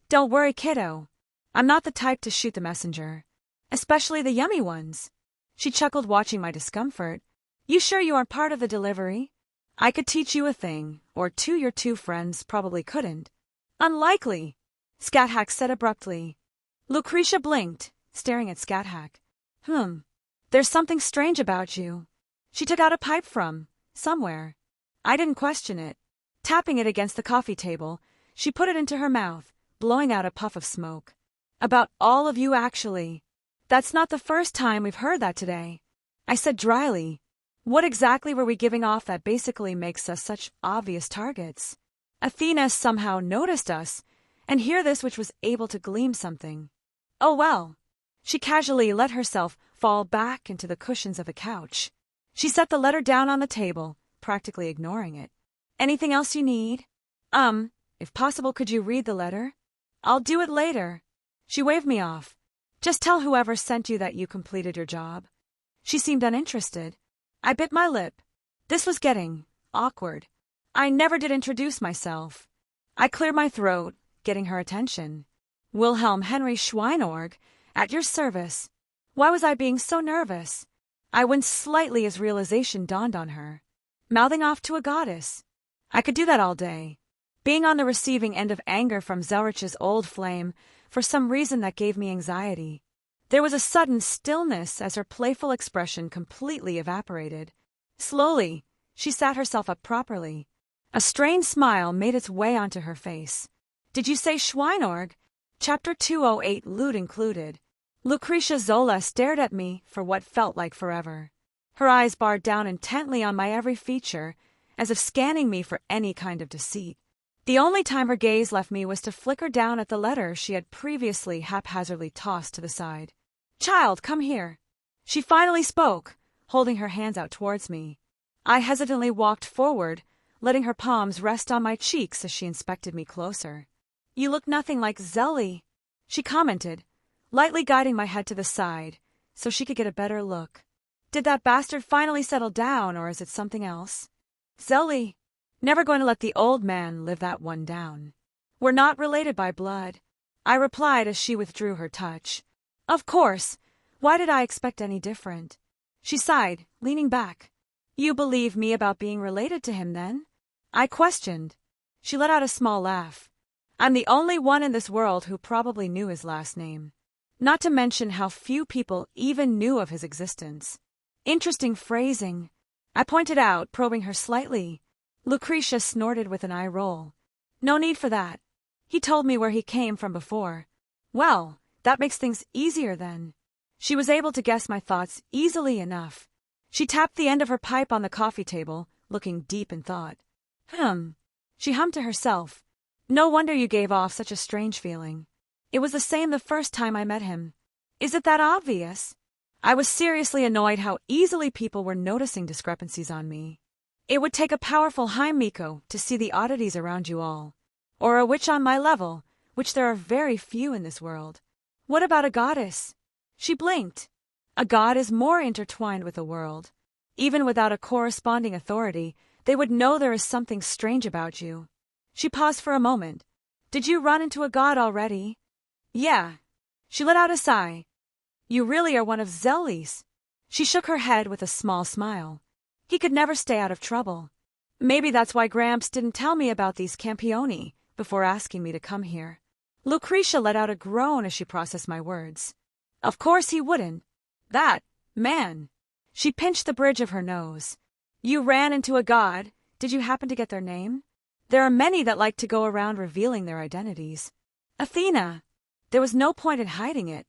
Don't worry, kiddo. I'm not the type to shoot the messenger. Especially the yummy ones. She chuckled, watching my discomfort. You sure you aren't part of the delivery? I could teach you a thing, or two your two friends probably couldn't. Unlikely, Scathack said abruptly. Lucretia blinked, staring at Scathack. There's something strange about you. She took out a pipe from somewhere. I didn't question it. Tapping it against the coffee table, she put it into her mouth, blowing out a puff of smoke. About all of you, actually. That's not the first time we've heard that today. I said dryly. What exactly were we giving off that basically makes us such obvious targets? Athena somehow noticed us, and here this witch was able to glean something. Oh well. She casually let herself fall back into the cushions of the couch. She set the letter down on the table, practically ignoring it. Anything else you need? If possible, could you read the letter? I'll do it later. She waved me off. Just tell whoever sent you that you completed your job. She seemed uninterested. I bit my lip. This was getting awkward. I never did introduce myself. I cleared my throat, getting her attention. Wilhelm Henry Schweinorg, at your service. Why was I being so nervous? I winced slightly as realization dawned on her. Mouthing off to a goddess. I could do that all day. Being on the receiving end of anger from Zelretch's old flame, for some reason that gave me anxiety. There was a sudden stillness as her playful expression completely evaporated. Slowly, she sat herself up properly. A strained smile made its way onto her face. Did you say Schweinorg? Chapter 208, Loot included. Lucretia Zola stared at me for what felt like forever. Her eyes barred down intently on my every feature, as if scanning me for any kind of deceit. The only time her gaze left me was to flicker down at the letter she had previously haphazardly tossed to the side. Child, come here. She finally spoke, holding her hands out towards me. I hesitantly walked forward, letting her palms rest on my cheeks as she inspected me closer. You look nothing like Zelly, she commented, lightly guiding my head to the side so she could get a better look. Did that bastard finally settle down, or is it something else? Zelly. Never going to let the old man live that one down. We're not related by blood, I replied as she withdrew her touch. Of course. Why did I expect any different? She sighed, leaning back. You believe me about being related to him, then? I questioned. She let out a small laugh. I'm the only one in this world who probably knew his last name. Not to mention how few people even knew of his existence. Interesting phrasing, I pointed out, probing her slightly. Lucretia snorted with an eye roll. No need for that. He told me where he came from before. Well, that makes things easier then. She was able to guess my thoughts easily enough. She tapped the end of her pipe on the coffee table, looking deep in thought. She hummed to herself. No wonder you gave off such a strange feeling. It was the same the first time I met him. Is it that obvious? I was seriously annoyed how easily people were noticing discrepancies on me. It would take a powerful Heimiko to see the oddities around you all. Or a witch on my level, which there are very few in this world. What about a goddess? She blinked. A god is more intertwined with the world. Even without a corresponding authority, they would know there is something strange about you. She paused for a moment. Did you run into a god already? Yeah. She let out a sigh. You really are one of Zelly's. She shook her head with a small smile. He could never stay out of trouble. Maybe that's why Gramps didn't tell me about these campioni before asking me to come here. Lucretia let out a groan as she processed my words. Of course he wouldn't. That man. She pinched the bridge of her nose. You ran into a god. Did you happen to get their name? There are many that like to go around revealing their identities. Athena. There was no point in hiding it.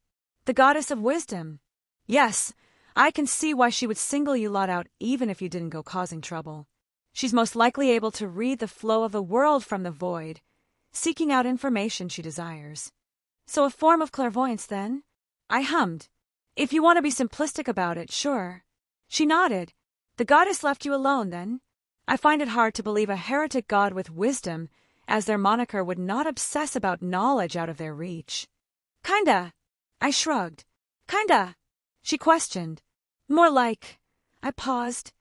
The goddess of wisdom. Yes, I can see why she would single you lot out even if you didn't go causing trouble. She's most likely able to read the flow of the world from the void, seeking out information she desires. So a form of clairvoyance, then? I hummed. If you want to be simplistic about it, sure. She nodded. The goddess left you alone, then? I find it hard to believe a heretic god with wisdom, as their moniker, would not obsess about knowledge out of their reach. Kinda. I shrugged. Kinda. She questioned. More like. I paused.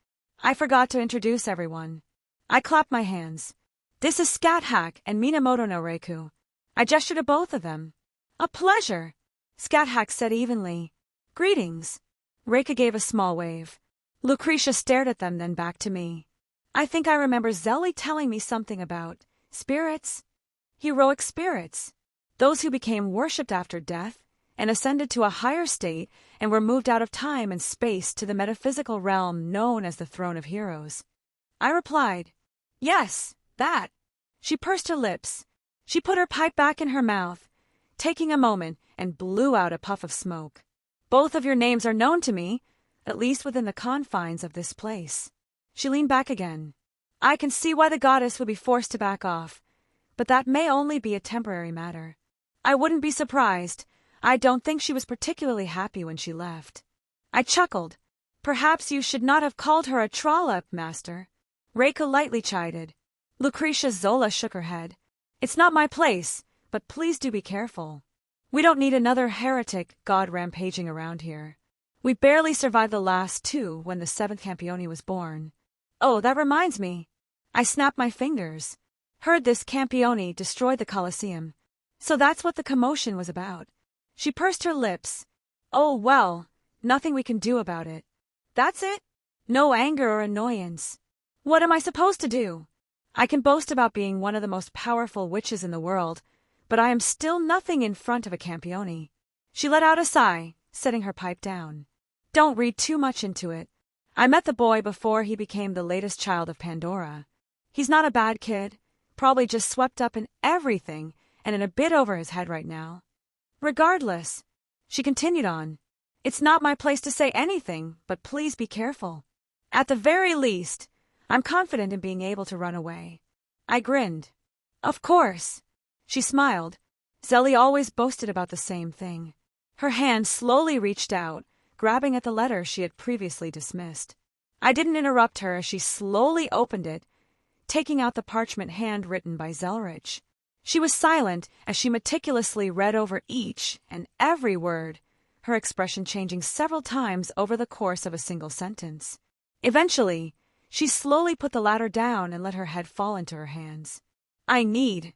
I forgot to introduce everyone. I clapped my hands. This is Scat Hack and Minamoto no Reiku. I gestured to both of them. A pleasure, Scat Hack said evenly. Greetings. Reika gave a small wave. Lucretia stared at them, then back to me. I think I remember Zelly telling me something about spirits. Heroic spirits. Those who became worshipped after death and ascended to a higher state and were moved out of time and space to the metaphysical realm known as the Throne of Heroes. I replied, yes, that. She pursed her lips. She put her pipe back in her mouth, taking a moment, and blew out a puff of smoke. Both of your names are known to me, at least within the confines of this place. She leaned back again. I can see why the goddess would be forced to back off, but that may only be a temporary matter. I wouldn't be surprised. I don't think she was particularly happy when she left. I chuckled. Perhaps you should not have called her a trollop, master. Reika lightly chided. Lucretia Zola shook her head. It's not my place, but please do be careful. We don't need another heretic god rampaging around here. We barely survived the last two when the seventh Campione was born. Oh, that reminds me. I snapped my fingers. Heard this Campione destroyed the Colosseum. So that's what the commotion was about. She pursed her lips. Oh, well, nothing we can do about it. That's it? No anger or annoyance. What am I supposed to do? I can boast about being one of the most powerful witches in the world, but I am still nothing in front of a Campione. She let out a sigh, setting her pipe down. Don't read too much into it. I met the boy before he became the latest child of Pandora. He's not a bad kid, probably just swept up in everything and in a bit over his head right now. Regardless, she continued on, it's not my place to say anything, but please be careful. At the very least, I'm confident in being able to run away. I grinned. Of course. She smiled. Zelly always boasted about the same thing. Her hand slowly reached out, grabbing at the letter she had previously dismissed. I didn't interrupt her as she slowly opened it, taking out the parchment handwritten by Zelretch. She was silent as she meticulously read over each and every word, her expression changing several times over the course of a single sentence. Eventually, she slowly put the latter down and let her head fall into her hands. I need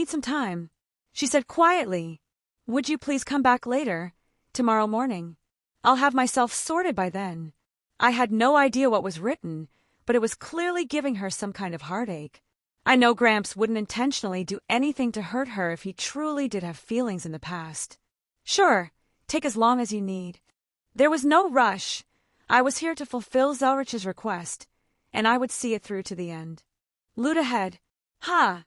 some time, she said quietly. Would you please come back later, tomorrow morning? I'll have myself sorted by then. I had no idea what was written, but it was clearly giving her some kind of heartache. I know Gramps wouldn't intentionally do anything to hurt her if he truly did have feelings in the past. Sure, take as long as you need. There was no rush. I was here to fulfill Zelretch's request, and I would see it through to the end. Loot ahead. Ha!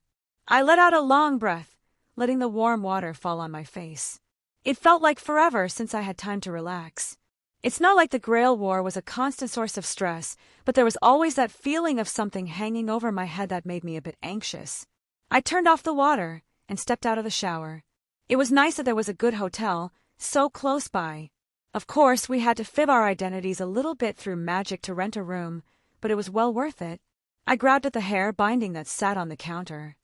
I let out a long breath, letting the warm water fall on my face. It felt like forever since I had time to relax. It's not like the Grail War was a constant source of stress, but there was always that feeling of something hanging over my head that made me a bit anxious. I turned off the water and stepped out of the shower. It was nice that there was a good hotel so close by. Of course, we had to fib our identities a little bit through magic to rent a room, but it was well worth it. I grabbed at the hair binding that sat on the counter.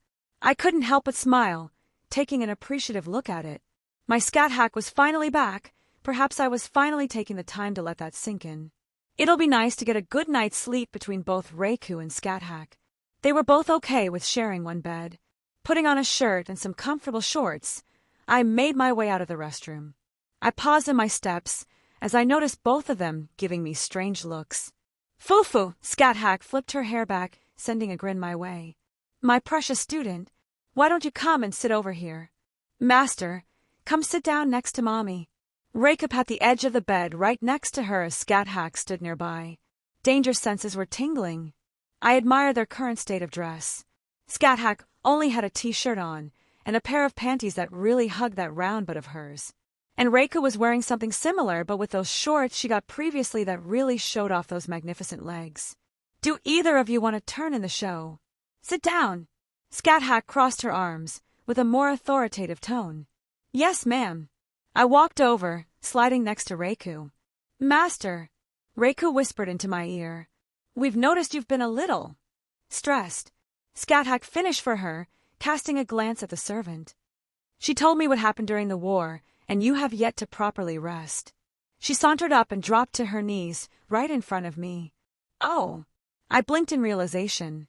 I couldn't help but smile, taking an appreciative look at it. My scat hack was finally back. Perhaps I was finally taking the time to let that sink in. It'll be nice to get a good night's sleep between both Reiku and Scat Hack. They were both okay with sharing one bed. Putting on a shirt and some comfortable shorts, I made my way out of the restroom. I paused in my steps as I noticed both of them giving me strange looks. Foo-foo! Scat Hack flipped her hair back, sending a grin my way. My precious student, why don't you come and sit over here? Master, come sit down next to Mommy. Reiku at the edge of the bed right next to her as Scat Hack stood nearby. Danger senses were tingling. I admired their current state of dress. Scat Hack only had a t-shirt on and a pair of panties that really hugged that round butt of hers. And Reiku was wearing something similar, but with those shorts she got previously that really showed off those magnificent legs. Do either of you want to turn in the show? Sit down. Scat Hack crossed her arms with a more authoritative tone. Yes, ma'am. I walked over, sliding next to Reiku. Master, Reiku whispered into my ear. We've noticed you've been a little stressed. Scat Hack finished for her, casting a glance at the servant. She told me what happened during the war, and you have yet to properly rest. She sauntered up and dropped to her knees, right in front of me. Oh. I blinked in realization.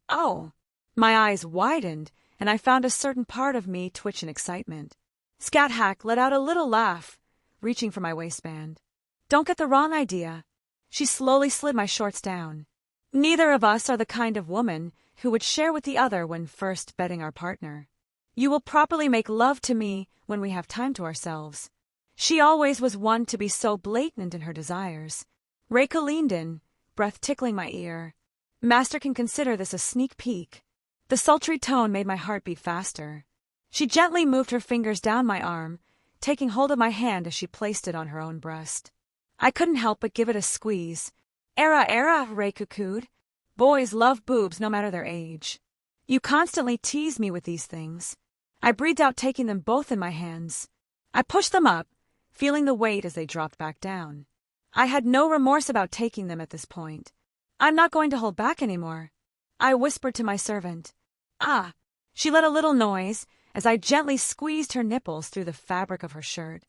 Oh. My eyes widened, and I found a certain part of me twitch in excitement. Scat Hack let out a little laugh, reaching for my waistband. Don't get the wrong idea. She slowly slid my shorts down. Neither of us are the kind of woman who would share with the other when first bedding our partner. You will properly make love to me when we have time to ourselves. She always was one to be so blatant in her desires. Reiku leaned in, breath tickling my ear. Master can consider this a sneak peek. The sultry tone made my heart beat faster. She gently moved her fingers down my arm, taking hold of my hand as she placed it on her own breast. I couldn't help but give it a squeeze. Era, Reiku cooed. Boys love boobs no matter their age. You constantly tease me with these things. I breathed out, taking them both in my hands. I pushed them up, feeling the weight as they dropped back down. I had no remorse about taking them at this point. I'm not going to hold back anymore. I whispered to my servant. Ah! She let a little noise as I gently squeezed her nipples through the fabric of her shirt.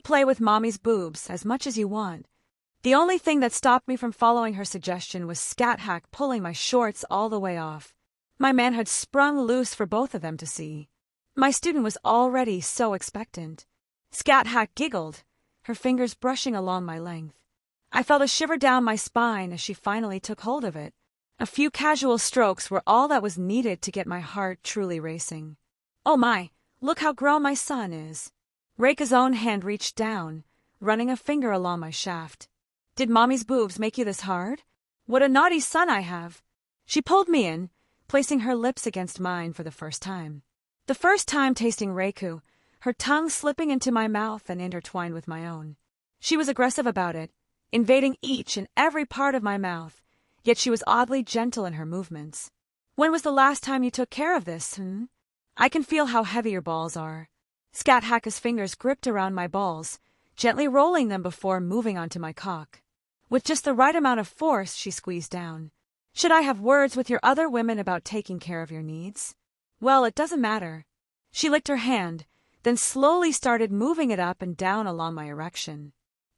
Play with Mommy's boobs as much as you want. The only thing that stopped me from following her suggestion was Scat Hack pulling my shorts all the way off. My man had sprung loose for both of them to see. My student was already so expectant. Scat Hack giggled, her fingers brushing along my length. I felt a shiver down my spine as she finally took hold of it. A few casual strokes were all that was needed to get my heart truly racing. Oh my, look how grown my son is. Reika's own hand reached down, running a finger along my shaft. Did Mommy's boobs make you this hard? What a naughty son I have. She pulled me in, placing her lips against mine for the first time. The first time tasting Reiku, her tongue slipping into my mouth and intertwined with my own. She was aggressive about it, invading each and every part of my mouth, yet she was oddly gentle in her movements. When was the last time you took care of this, I can feel how heavy your balls are. Scat Hack's fingers gripped around my balls, gently rolling them before moving onto my cock. With just the right amount of force, she squeezed down. Should I have words with your other women about taking care of your needs? Well, it doesn't matter. She licked her hand, then slowly started moving it up and down along my erection.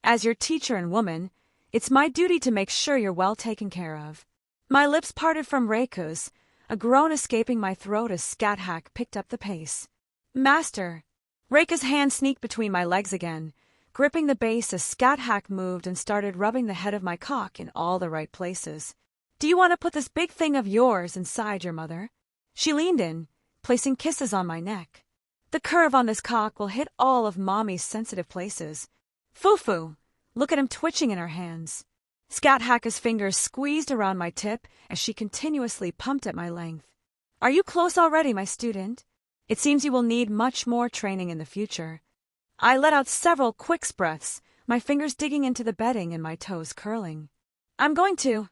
As your teacher and woman, it's my duty to make sure you're well taken care of. My lips parted from Reiku's, a groan escaping my throat as Scat Hack picked up the pace. Master! Reika's hand sneaked between my legs again, gripping the base as Scat Hack moved and started rubbing the head of my cock in all the right places. Do you want to put this big thing of yours inside your mother? She leaned in, placing kisses on my neck. The curve on this cock will hit all of Mommy's sensitive places. Foo-foo! Look at him twitching in her hands. Scat Hack's fingers squeezed around my tip as she continuously pumped at my length. Are you close already, my student? It seems you will need much more training in the future. I let out several quick breaths, my fingers digging into the bedding and my toes curling. I'm going to.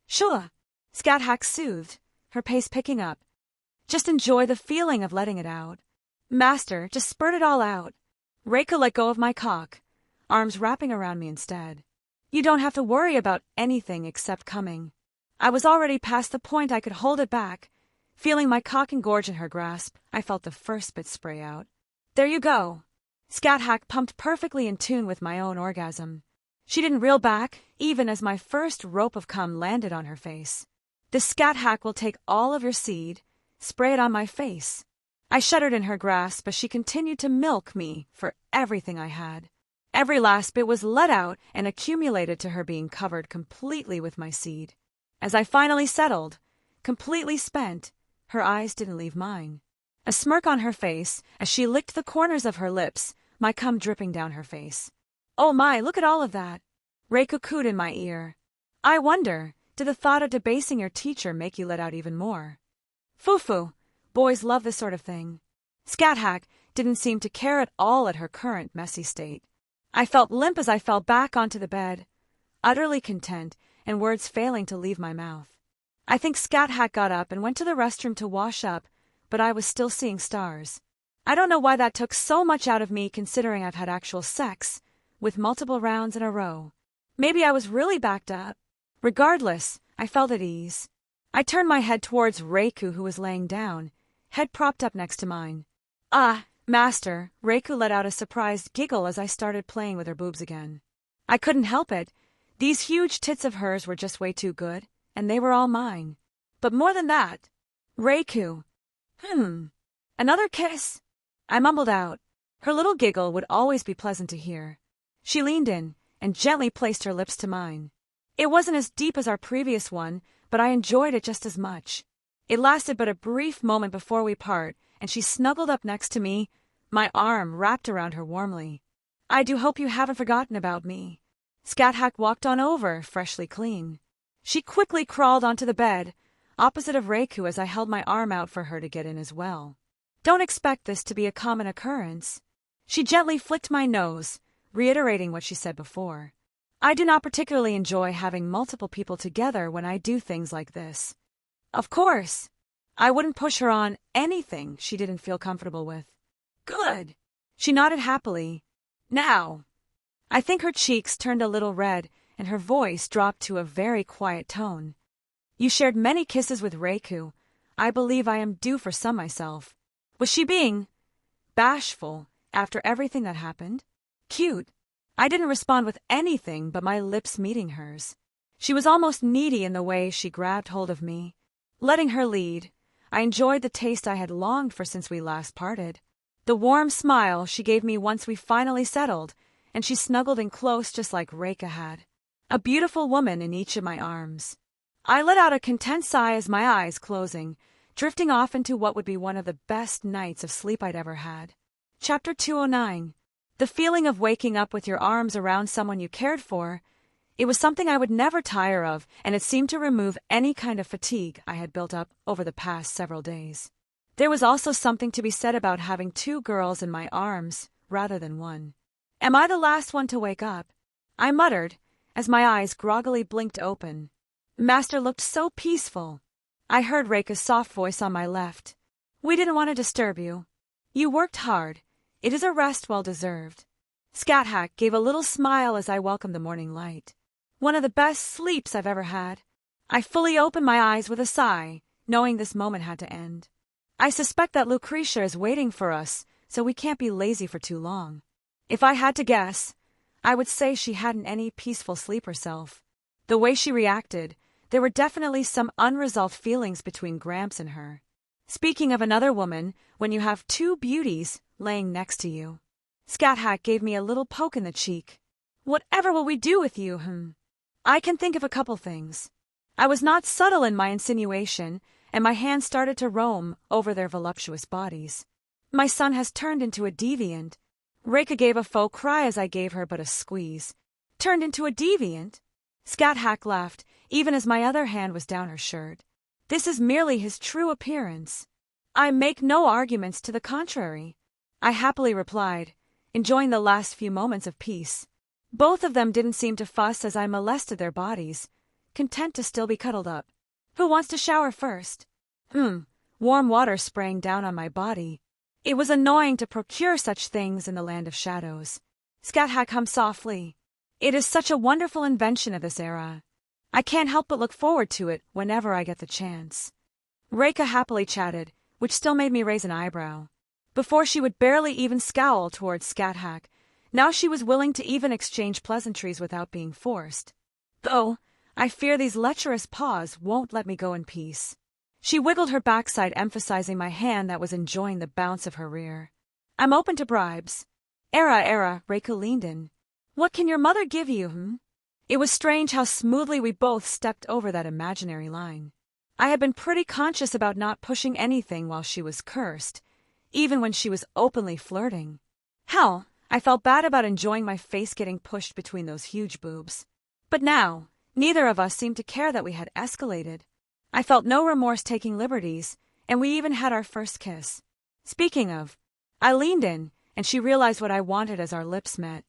Shula, Scat Hack soothed, her pace picking up. Just enjoy the feeling of letting it out. Master, just spurt it all out. Reika let go of my cock, arms wrapping around me instead. You don't have to worry about anything except coming. I was already past the point I could hold it back. Feeling my cock engorge in her grasp, I felt the first bit spray out. There you go. Scat Hack pumped perfectly in tune with my own orgasm. She didn't reel back, even as my first rope of cum landed on her face. This Scat Hack will take all of your seed, spray it on my face. I shuddered in her grasp as she continued to milk me for everything I had. Every last bit was let out and accumulated to her being covered completely with my seed. As I finally settled, completely spent, her eyes didn't leave mine. A smirk on her face as she licked the corners of her lips, my cum dripping down her face. Oh my, look at all of that. Reika cooed in my ear. I wonder, did the thought of debasing your teacher make you let out even more? Foo-foo. Boys love this sort of thing. Scat Hack didn't seem to care at all at her current messy state. I felt limp as I fell back onto the bed, utterly content and words failing to leave my mouth. I think Scat Hack got up and went to the restroom to wash up, but I was still seeing stars. I don't know why that took so much out of me considering I've had actual sex, with multiple rounds in a row. Maybe I was really backed up. Regardless, I felt at ease. I turned my head towards Reiku, who was laying down, head propped up next to mine. Ah, Master, Reiku let out a surprised giggle as I started playing with her boobs again. I couldn't help it. These huge tits of hers were just way too good, and they were all mine. But more than that, Reiku. Another kiss? I mumbled out. Her little giggle would always be pleasant to hear. She leaned in and gently placed her lips to mine. It wasn't as deep as our previous one, but I enjoyed it just as much. It lasted but a brief moment before we part, and she snuggled up next to me, my arm wrapped around her warmly. I do hope you haven't forgotten about me. Scat Hack walked on over, freshly clean. She quickly crawled onto the bed, opposite of Reiku as I held my arm out for her to get in as well. Don't expect this to be a common occurrence. She gently flicked my nose, reiterating what she said before. I do not particularly enjoy having multiple people together when I do things like this. Of course, I wouldn't push her on anything she didn't feel comfortable with. Good. She nodded happily. Now. I think her cheeks turned a little red and her voice dropped to a very quiet tone. You shared many kisses with Reiku. I believe I am due for some myself. Was she being bashful after everything that happened? Cute. I didn't respond with anything but my lips meeting hers. She was almost needy in the way she grabbed hold of me. Letting her lead, I enjoyed the taste I had longed for since we last parted. The warm smile she gave me once we finally settled, and she snuggled in close just like Reika had. A beautiful woman in each of my arms. I let out a content sigh as my eyes closing, drifting off into what would be one of the best nights of sleep I'd ever had. Chapter 209. The feeling of waking up with your arms around someone you cared for. It was something I would never tire of, and it seemed to remove any kind of fatigue I had built up over the past several days. There was also something to be said about having two girls in my arms rather than one. Am I the last one to wake up? I muttered, as my eyes groggily blinked open. Master looked so peaceful. I heard Reika's soft voice on my left. We didn't want to disturb you. You worked hard. It is a rest well deserved. Scat Hack gave a little smile as I welcomed the morning light. One of the best sleeps I've ever had. I fully opened my eyes with a sigh, knowing this moment had to end. I suspect that Lucretia is waiting for us, so we can't be lazy for too long. If I had to guess, I would say she hadn't any peaceful sleep herself. The way she reacted, there were definitely some unresolved feelings between Gramps and her. Speaking of another woman, when you have two beauties laying next to you. Scat Hack gave me a little poke in the cheek. Whatever will we do with you, I can think of a couple things. I was not subtle in my insinuation, and my hands started to roam over their voluptuous bodies. My son has turned into a deviant. Reika gave a faux cry as I gave her but a squeeze. Turned into a deviant? Scat Hack laughed, even as my other hand was down her shirt. This is merely his true appearance. I make no arguments to the contrary, I happily replied, enjoying the last few moments of peace. Both of them didn't seem to fuss as I molested their bodies, content to still be cuddled up. Who wants to shower first? Warm water spraying down on my body. It was annoying to procure such things in the land of shadows. Scat hummed softly. It is such a wonderful invention of this era. I can't help but look forward to it whenever I get the chance. Reka happily chatted, which still made me raise an eyebrow. Before she would barely even scowl towards Scat, now she was willing to even exchange pleasantries without being forced. Though, I fear these lecherous paws won't let me go in peace. She wiggled her backside, emphasizing my hand that was enjoying the bounce of her rear. I'm open to bribes. Era, Reka leaned in. What can your mother give you, It was strange how smoothly we both stepped over that imaginary line. I had been pretty conscious about not pushing anything while she was cursed, even when she was openly flirting. Hell, I felt bad about enjoying my face getting pushed between those huge boobs. But now, neither of us seemed to care that we had escalated. I felt no remorse taking liberties, and we even had our first kiss. Speaking of, I leaned in, and she realized what I wanted as our lips met.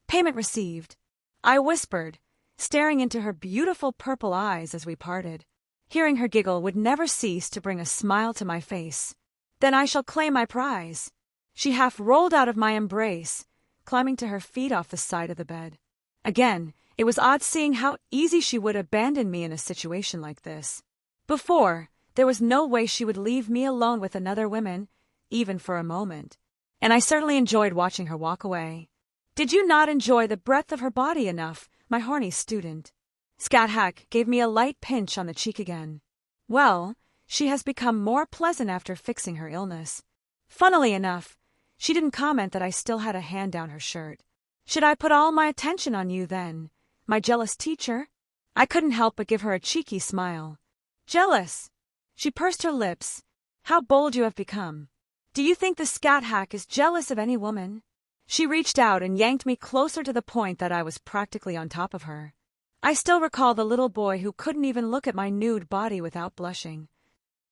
Payment received, I whispered, staring into her beautiful purple eyes as we parted. Hearing her giggle would never cease to bring a smile to my face. Then I shall claim my prize. She half rolled out of my embrace, climbing to her feet off the side of the bed. Again, it was odd seeing how easy she would abandon me in a situation like this. Before, there was no way she would leave me alone with another woman, even for a moment. And I certainly enjoyed watching her walk away. Did you not enjoy the breadth of her body enough, my horny student? Scat gave me a light pinch on the cheek again. Well, she has become more pleasant after fixing her illness. Funnily enough, she didn't comment that I still had a hand down her shirt. Should I put all my attention on you then, my jealous teacher? I couldn't help but give her a cheeky smile. Jealous? She pursed her lips. How bold you have become. Do you think the Scat is jealous of any woman? She reached out and yanked me closer to the point that I was practically on top of her. I still recall the little boy who couldn't even look at my nude body without blushing.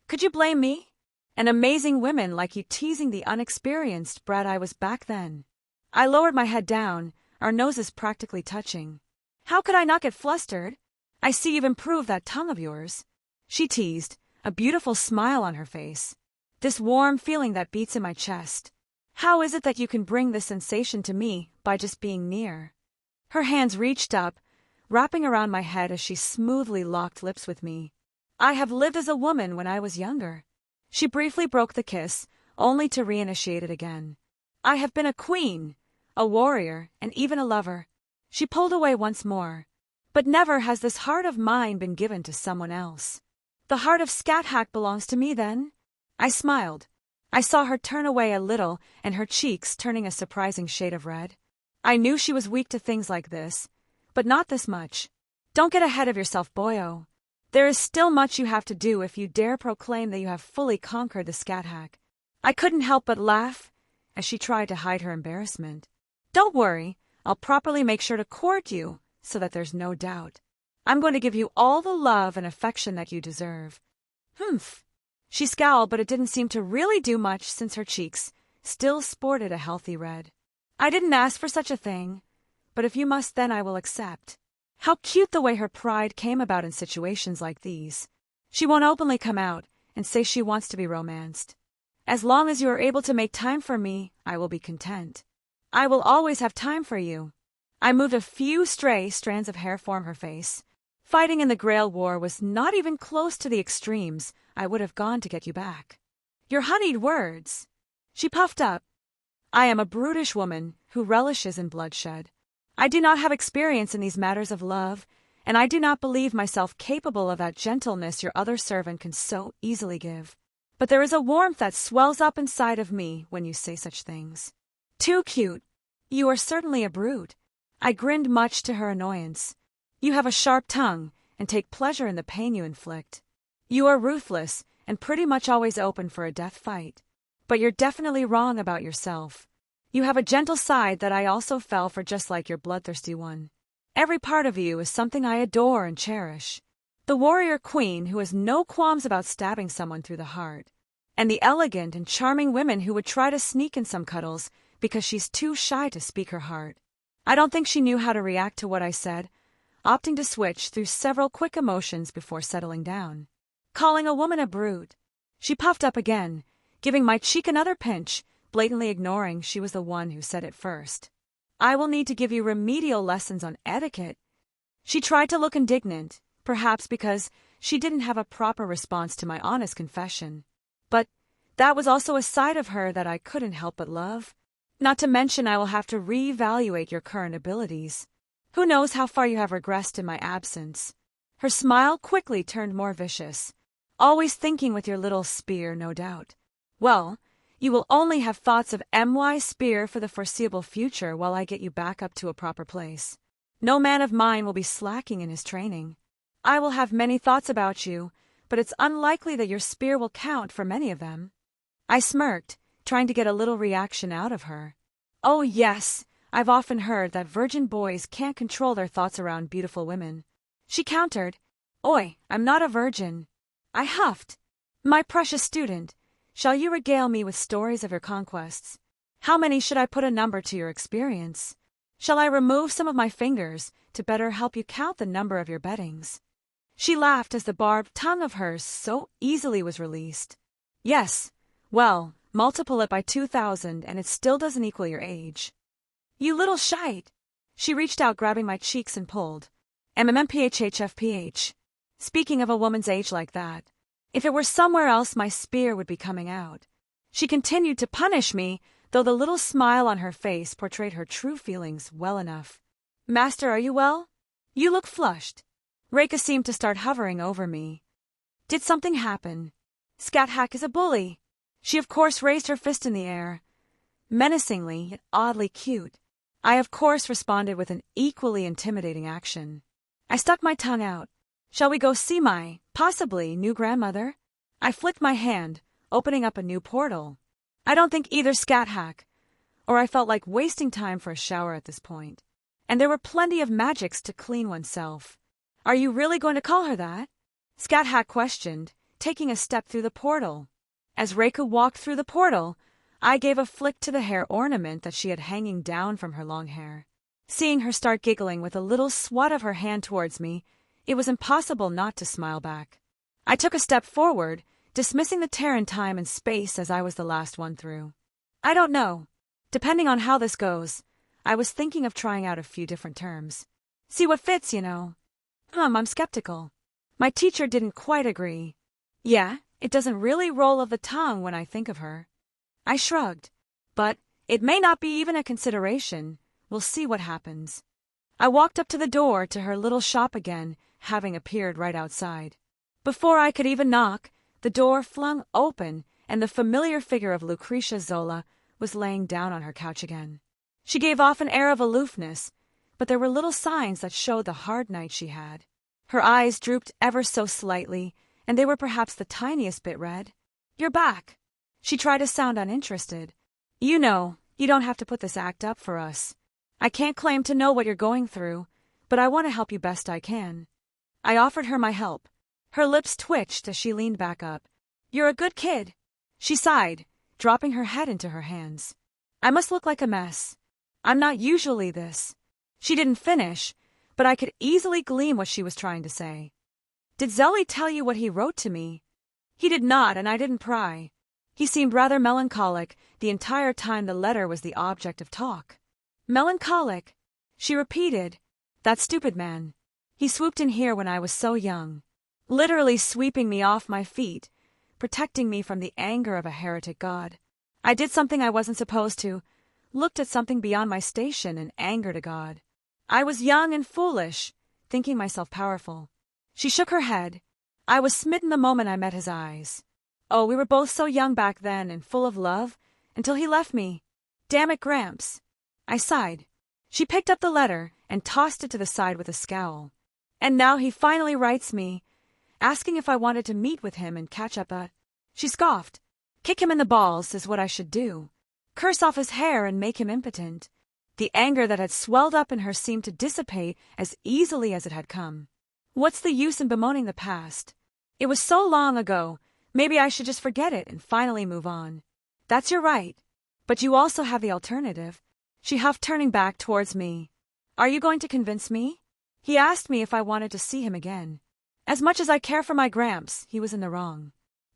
Could you blame me? An amazing women like you teasing the unexperienced brat I was back then. I lowered my head down, our noses practically touching. How could I not get flustered? I see you've improved that tongue of yours. She teased, a beautiful smile on her face. This warm feeling that beats in my chest. How is it that you can bring this sensation to me by just being near? Her hands reached up, wrapping around my head as she smoothly locked lips with me. I have lived as a woman when I was younger. She briefly broke the kiss, only to reinitiate it again. I have been a queen, a warrior, and even a lover. She pulled away once more. But never has this heart of mine been given to someone else. The heart of Scat belongs to me then? I smiled. I saw her turn away a little and her cheeks turning a surprising shade of red. I knew she was weak to things like this, but not this much. Don't get ahead of yourself, boyo. There is still much you have to do if you dare proclaim that you have fully conquered the Scat. I couldn't help but laugh as she tried to hide her embarrassment. Don't worry, I'll properly make sure to court you so that there's no doubt. I'm going to give you all the love and affection that you deserve. Humph. She scowled, but it didn't seem to really do much since her cheeks still sported a healthy red. I didn't ask for such a thing, but if you must, then I will accept. How cute the way her pride came about in situations like these. She won't openly come out and say she wants to be romanced. As long as you are able to make time for me, I will be content. I will always have time for you. I moved a few stray strands of hair from her face. Fighting in the Grail War was not even close to the extremes I would have gone to get you back. Your honeyed words. She puffed up. I am a brutish woman who relishes in bloodshed. I do not have experience in these matters of love, and I do not believe myself capable of that gentleness your other servant can so easily give. But there is a warmth that swells up inside of me when you say such things. Too cute. You are certainly a brute. I grinned much to her annoyance. You have a sharp tongue and take pleasure in the pain you inflict. You are ruthless and pretty much always open for a death fight. But you're definitely wrong about yourself. You have a gentle side that I also fell for, just like your bloodthirsty one. Every part of you is something I adore and cherish. The warrior queen who has no qualms about stabbing someone through the heart. and the elegant and charming women who would try to sneak in some cuddles because she's too shy to speak her heart. I don't think she knew how to react to what I said, opting to switch through several quick emotions before settling down. Calling a woman a brute. She puffed up again, giving my cheek another pinch, blatantly ignoring she was the one who said it first. I will need to give you remedial lessons on etiquette. She tried to look indignant, perhaps because she didn't have a proper response to my honest confession. But that was also a side of her that I couldn't help but love. Not to mention I will have to reevaluate your current abilities. Who knows how far you have regressed in my absence. Her smile quickly turned more vicious. Always thinking with your little spear, no doubt. Well, you will only have thoughts of my spear for the foreseeable future while I get you back up to a proper place. No man of mine will be slacking in his training. I will have many thoughts about you, but it's unlikely that your spear will count for many of them. I smirked, trying to get a little reaction out of her. Oh yes, I've often heard that virgin boys can't control their thoughts around beautiful women. She countered, Oi, I'm not a virgin. I huffed. My precious student, shall you regale me with stories of your conquests? How many should I put a number to your experience? Shall I remove some of my fingers to better help you count the number of your beddings? She laughed as the barbed tongue of hers so easily was released. Yes, well, multiply it by 2,000 and it still doesn't equal your age. You little shite! She reached out, grabbing my cheeks and pulled. MMMPHHFPH. Speaking of a woman's age like that, if it were somewhere else my spear would be coming out. She continued to punish me, though the little smile on her face portrayed her true feelings well enough. Master, are you well? You look flushed. Reika seemed to start hovering over me. Did something happen? Scat Hack is a bully. She of course raised her fist in the air. Menacingly, yet oddly cute. I of course responded with an equally intimidating action. I stuck my tongue out. Shall we go see my, possibly, new grandmother? I flicked my hand, opening up a new portal. I don't think either Scat Hack, or I felt like wasting time for a shower at this point. And there were plenty of magics to clean oneself. Are you really going to call her that? Scat Hack questioned, taking a step through the portal. As Reika walked through the portal, I gave a flick to the hair ornament that she had hanging down from her long hair. Seeing her start giggling with a little swat of her hand towards me, it was impossible not to smile back. I took a step forward, dismissing the tear in time and space as I was the last one through. I don't know. Depending on how this goes, I was thinking of trying out a few different terms. See what fits, you know. I'm skeptical. My teacher didn't quite agree. Yeah, it doesn't really roll of the tongue when I think of her. I shrugged. But it may not be even a consideration. We'll see what happens. I walked up to the door to her little shop again, having appeared right outside. Before I could even knock, the door flung open and the familiar figure of Lucretia Zola was laying down on her couch again. She gave off an air of aloofness, but there were little signs that showed the hard night she had. Her eyes drooped ever so slightly, and they were perhaps the tiniest bit red. You're back. She tried to sound uninterested. You know, you don't have to put this act up for us. I can't claim to know what you're going through, but I want to help you best I can. I offered her my help. Her lips twitched as she leaned back up. You're a good kid. She sighed, dropping her head into her hands. I must look like a mess. I'm not usually this. She didn't finish, but I could easily glean what she was trying to say. Did Zelly tell you what he wrote to me? He did not, and I didn't pry. He seemed rather melancholic the entire time the letter was the object of talk. Melancholic, she repeated. That stupid man. He swooped in here when I was so young, literally sweeping me off my feet, protecting me from the anger of a heretic god. I did something I wasn't supposed to, looked at something beyond my station and angered a god. I was young and foolish, thinking myself powerful. She shook her head. I was smitten the moment I met his eyes. Oh, we were both so young back then and full of love, until he left me. Damn it, Gramps. I sighed. She picked up the letter and tossed it to the side with a scowl. And now he finally writes me, asking if I wanted to meet with him and catch up a... She scoffed. Kick him in the balls is what I should do. Curse off his hair and make him impotent. The anger that had swelled up in her seemed to dissipate as easily as it had come. What's the use in bemoaning the past? It was so long ago, Maybe I should just forget it and finally move on. That's your right. But you also have the alternative. She huffed, turning back towards me. Are you going to convince me? He asked me if I wanted to see him again. As much as I care for my Gramps, he was in the wrong.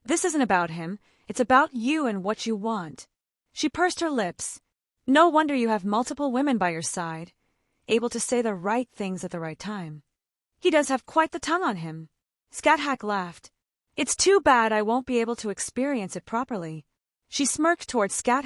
This isn't about him, it's about you and what you want. She pursed her lips. No wonder you have multiple women by your side, able to say the right things at the right time. He does have quite the tongue on him. Scat laughed. It's too bad I won't be able to experience it properly. She smirked towards Scat.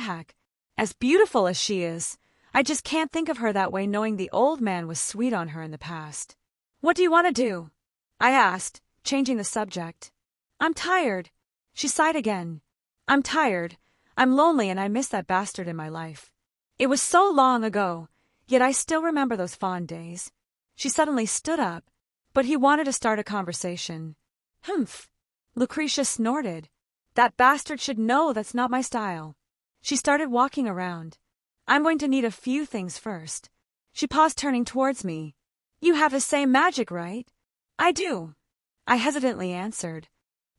As beautiful as she is, I just can't think of her that way, knowing the old man was sweet on her in the past. What do you want to do? I asked, changing the subject. I'm tired. She sighed again. I'm tired. I'm lonely and I miss that bastard in my life. It was so long ago, yet I still remember those fond days. She suddenly stood up, but he wanted to start a conversation. Humph. Lucretia snorted. That bastard should know that's not my style. She started walking around. I'm going to need a few things first. She paused, turning towards me. You have the same magic, right? I do. I hesitantly answered.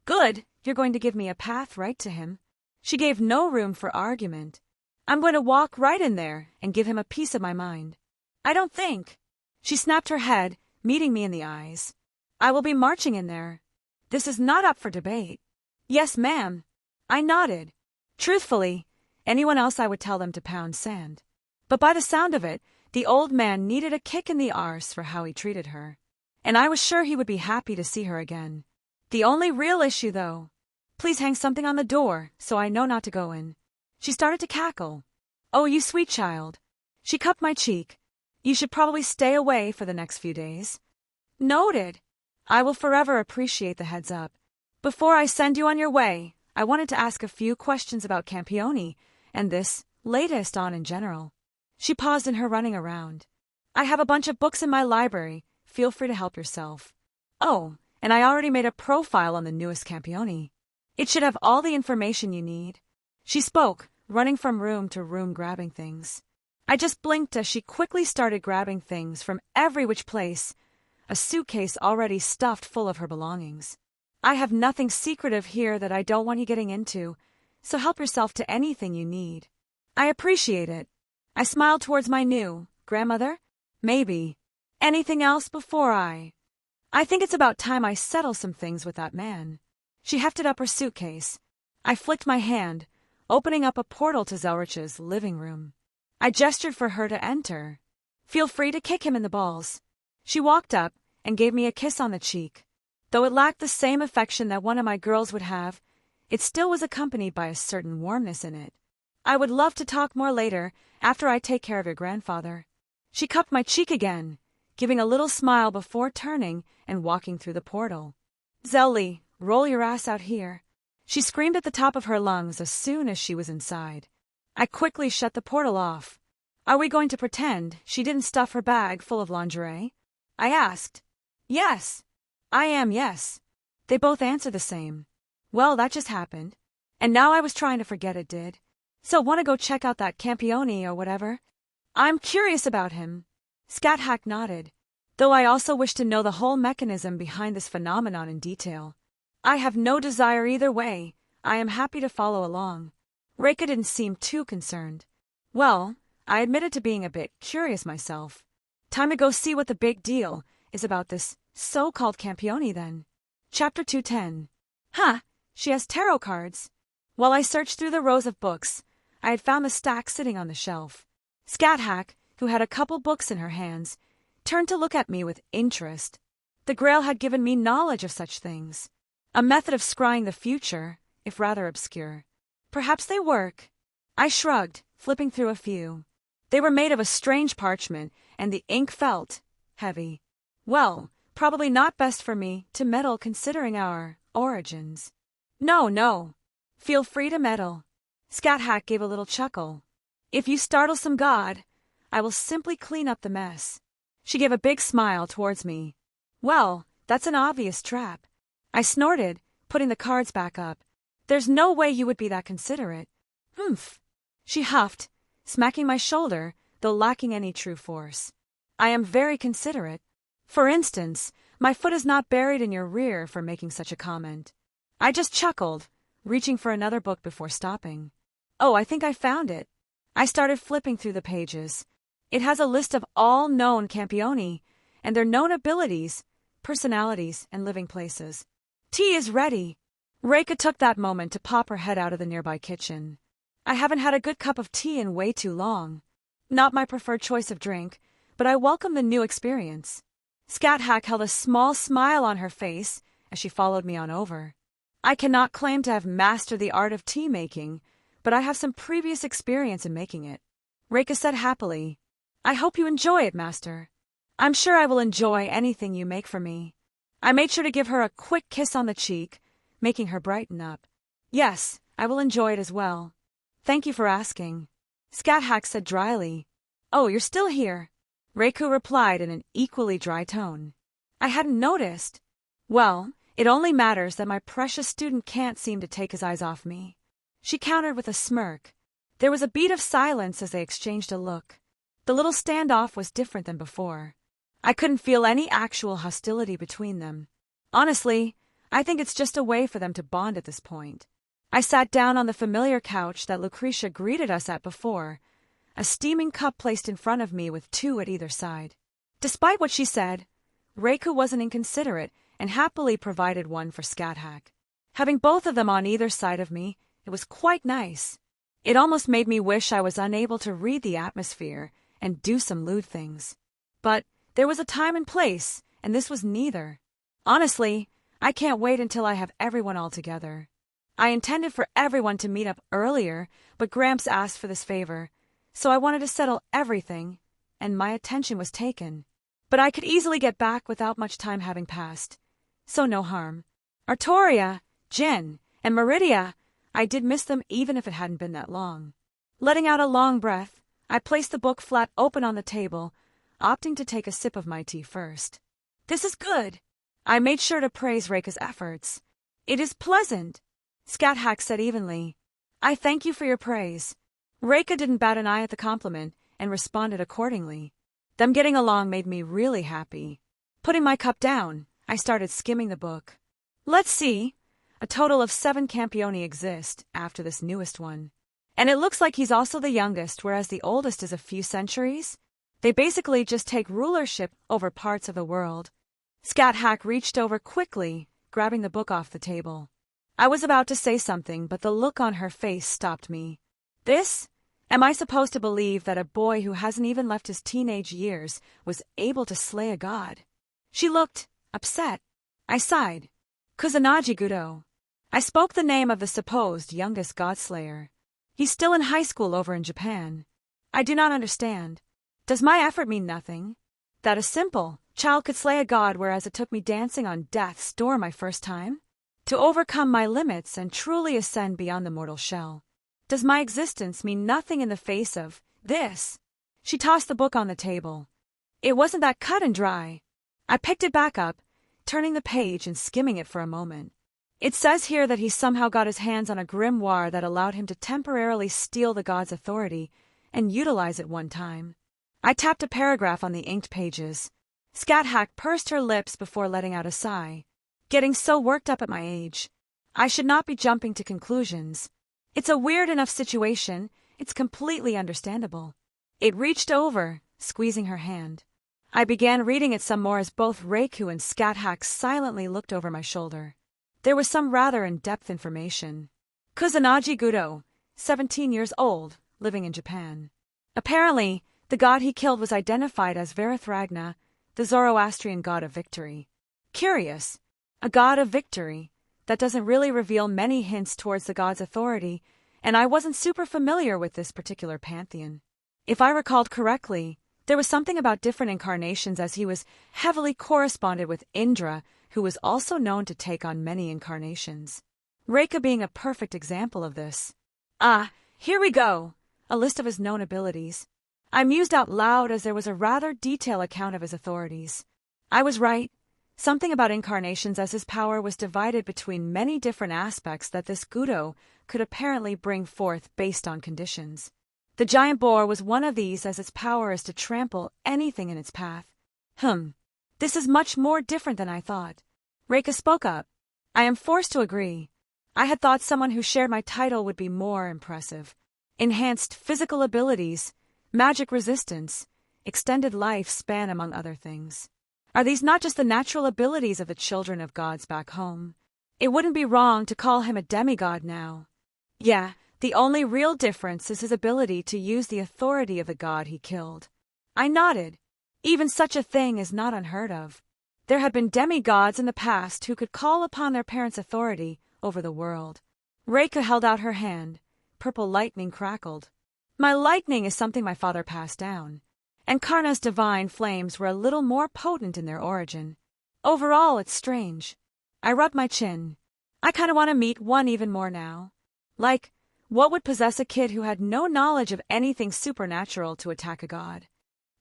Good, you're going to give me a path right to him. She gave no room for argument. I'm going to walk right in there and give him a piece of my mind. I don't think. She snapped her head, meeting me in the eyes. I will be marching in there. This is not up for debate. Yes, ma'am. I nodded. Truthfully, anyone else I would tell them to pound sand. But by the sound of it, the old man needed a kick in the arse for how he treated her. And I was sure he would be happy to see her again. The only real issue, though. Please hang something on the door so I know not to go in. She started to cackle. Oh, you sweet child. She cupped my cheek. You should probably stay away for the next few days. Noted. I will forever appreciate the heads up. Before I send you on your way, I wanted to ask a few questions about Campione and this latest on in general. She paused in her running around. I have a bunch of books in my library. Feel free to help yourself. Oh, and I already made a profile on the newest Campione. It should have all the information you need. She spoke, running from room to room grabbing things. I just blinked as she quickly started grabbing things from every which place, a suitcase already stuffed full of her belongings. I have nothing secretive here that I don't want you getting into, so help yourself to anything you need. I appreciate it. I smiled towards my new grandmother. Maybe. Anything else before I think it's about time I settle some things with that man. She hefted up her suitcase. I flicked my hand, opening up a portal to Zelretch's living room. I gestured for her to enter. Feel free to kick him in the balls. She walked up and gave me a kiss on the cheek. Though it lacked the same affection that one of my girls would have, it still was accompanied by a certain warmness in it. I would love to talk more later, after I take care of your grandfather. She cupped my cheek again, giving a little smile before turning and walking through the portal. Zelly, roll your ass out here. She screamed at the top of her lungs as soon as she was inside. I quickly shut the portal off. Are we going to pretend she didn't stuff her bag full of lingerie? I asked. Yes. I am, yes. They both answered the same. Well, that just happened. And now I was trying to forget it did. So want to go check out that Campione or whatever? I'm curious about him. Scat nodded. Though I also wish to know the whole mechanism behind this phenomenon in detail. I have no desire either way. I am happy to follow along. Reika didn't seem too concerned. Well, I admitted to being a bit curious myself. Time to go see what the big deal is about this so-called Campione then. Chapter 210. Huh, she has tarot cards. While I searched through the rows of books, I had found the stack sitting on the shelf. Scat, who had a couple books in her hands, turned to look at me with interest. The Grail had given me knowledge of such things. A method of scrying the future, if rather obscure. Perhaps they work. I shrugged, flipping through a few. They were made of a strange parchment, and the ink felt heavy. Well, probably not best for me to meddle considering our origins. No. Feel free to meddle. Scat gave a little chuckle. If you startle some god, I will simply clean up the mess. She gave a big smile towards me. Well, that's an obvious trap. I snorted, putting the cards back up. There's no way you would be that considerate. Humph. She huffed, smacking my shoulder, though lacking any true force. I am very considerate. For instance, my foot is not buried in your rear for making such a comment. I just chuckled, reaching for another book before stopping. Oh, I think I found it. I started flipping through the pages. It has a list of all known campioni and their known abilities, personalities, and living places. Tea is ready. Reika took that moment to pop her head out of the nearby kitchen. I haven't had a good cup of tea in way too long. Not my preferred choice of drink, but I welcome the new experience. Scat Hack held a small smile on her face as she followed me on over. I cannot claim to have mastered the art of tea making, but I have some previous experience in making it. Reika said happily, I hope you enjoy it, Master. I'm sure I will enjoy anything you make for me. I made sure to give her a quick kiss on the cheek, making her brighten up. Yes, I will enjoy it as well. Thank you for asking. Scat Hack said dryly. Oh, you're still here? Reiku replied in an equally dry tone. I hadn't noticed. Well, it only matters that my precious student can't seem to take his eyes off me. She countered with a smirk. There was a beat of silence as they exchanged a look. The little standoff was different than before. I couldn't feel any actual hostility between them. Honestly, I think it's just a way for them to bond at this point. I sat down on the familiar couch that Lucretia greeted us at before, a steaming cup placed in front of me with two at either side. Despite what she said, Reiku wasn't inconsiderate and happily provided one for Scat Hack. Having both of them on either side of me, it was quite nice. It almost made me wish I was unable to read the atmosphere and do some lewd things. But there was a time and place, and this was neither. Honestly, I can't wait until I have everyone all together. I intended for everyone to meet up earlier, but Gramps asked for this favor, so I wanted to settle everything, and my attention was taken. But I could easily get back without much time having passed, so no harm. Artoria, Jin, and Meridia, I did miss them even if it hadn't been that long. Letting out a long breath, I placed the book flat open on the table, opting to take a sip of my tea first. This is good. I made sure to praise Reika's efforts. It is pleasant, Scat Hack said evenly. I thank you for your praise. Reika didn't bat an eye at the compliment and responded accordingly. Them getting along made me really happy. Putting my cup down, I started skimming the book. Let's see. A total of 7 campioni exist after this newest one. And it looks like he's also the youngest, whereas the oldest is a few centuries. They basically just take rulership over parts of the world. Scat Hack reached over quickly, grabbing the book off the table. I was about to say something, but the look on her face stopped me. This? Am I supposed to believe that a boy who hasn't even left his teenage years was able to slay a god? She looked upset. I sighed. Kusanagi Gudo. I spoke the name of the supposed youngest godslayer. He's still in high school over in Japan. I do not understand. Does my effort mean nothing? That a simple child could slay a god, whereas it took me dancing on death's door my first time? To overcome my limits and truly ascend beyond the mortal shell. Does my existence mean nothing in the face of this? She tossed the book on the table. It wasn't that cut and dry. I picked it back up, turning the page and skimming it for a moment. It says here that he somehow got his hands on a grimoire that allowed him to temporarily steal the god's authority and utilize it one time. I tapped a paragraph on the inked pages. Scat Hack pursed her lips before letting out a sigh. Getting so worked up at my age. I should not be jumping to conclusions. It's a weird enough situation, it's completely understandable. It reached over, squeezing her hand. I began reading it some more as both Reiku and Scat Hack silently looked over my shoulder. There was some rather in-depth information. Kusanagi Gudo, 17 years old, living in Japan. Apparently, the god he killed was identified as Varathragna, the Zoroastrian god of victory. Curious. A god of victory. That doesn't really reveal many hints towards the god's authority, and I wasn't super familiar with this particular pantheon. If I recalled correctly, there was something about different incarnations, as he was heavily corresponded with Indra, who was also known to take on many incarnations. Reika being a perfect example of this. Ah, here we go! A list of his known abilities. I mused out loud as there was a rather detailed account of his authorities. I was right. Something about incarnations, as his power was divided between many different aspects that this Gudo could apparently bring forth based on conditions. The giant boar was one of these, as its power is to trample anything in its path. This is much more different than I thought. Reika spoke up. I am forced to agree. I had thought someone who shared my title would be more impressive. Enhanced physical abilities, magic resistance, extended lifespan, among other things. Are these not just the natural abilities of the children of gods back home? It wouldn't be wrong to call him a demigod now. Yeah, the only real difference is his ability to use the authority of the god he killed. I nodded. Even such a thing is not unheard of. There had been demigods in the past who could call upon their parents' authority over the world. Reika held out her hand. Purple lightning crackled. My lightning is something my father passed down, and Karna's divine flames were a little more potent in their origin. Overall, it's strange. I rubbed my chin. I kind of want to meet one even more now. Like, what would possess a kid who had no knowledge of anything supernatural to attack a god?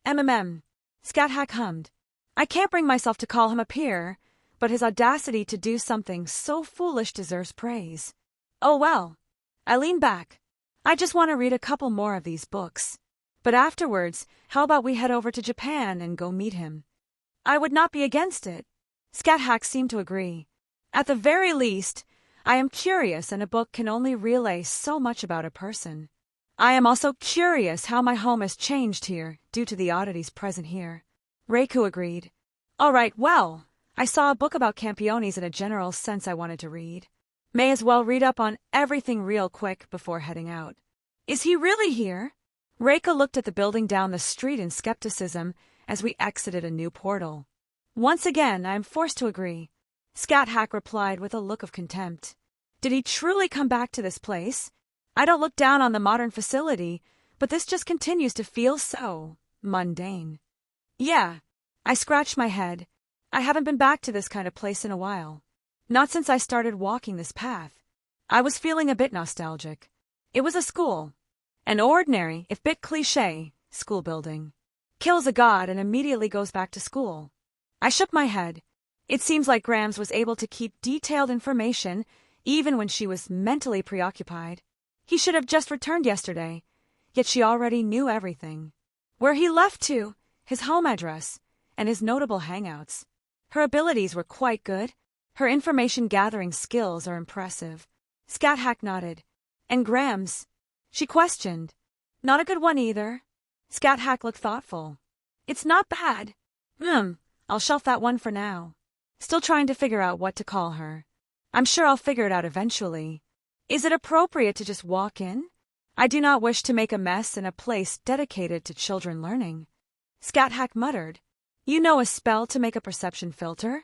Scat-Hack hummed. I can't bring myself to call him a peer, but his audacity to do something so foolish deserves praise. Oh well. I leaned back. I just want to read a couple more of these books. But afterwards, how about we head over to Japan and go meet him? I would not be against it. Scat-Hack seemed to agree. At the very least, I am curious, and a book can only relay so much about a person. I am also curious how my home has changed here due to the oddities present here. Reiku agreed. All right, well, I saw a book about Campiones in a general sense I wanted to read. May as well read up on everything real quick before heading out. Is he really here? Reika looked at the building down the street in skepticism as we exited a new portal. Once again, I am forced to agree. Scat-Hack replied with a look of contempt. Did he truly come back to this place? I don't look down on the modern facility, but this just continues to feel so mundane. Yeah, I scratched my head. I haven't been back to this kind of place in a while. Not since I started walking this path. I was feeling a bit nostalgic. It was a school. An ordinary, if bit cliché, school building. Kills a god and immediately goes back to school. I shook my head. It seems like Grams was able to keep detailed information even when she was mentally preoccupied. He should have just returned yesterday, yet she already knew everything. Where he left to, his home address, and his notable hangouts. Her abilities were quite good. Her information-gathering skills are impressive. Scat-Hack nodded. And Grams? She questioned. Not a good one either. Scat-Hack looked thoughtful. It's not bad. I'll shelf that one for now. Still trying to figure out what to call her. I'm sure I'll figure it out eventually. Is it appropriate to just walk in? I do not wish to make a mess in a place dedicated to children learning. Scat-Hack muttered. You know a spell to make a perception filter?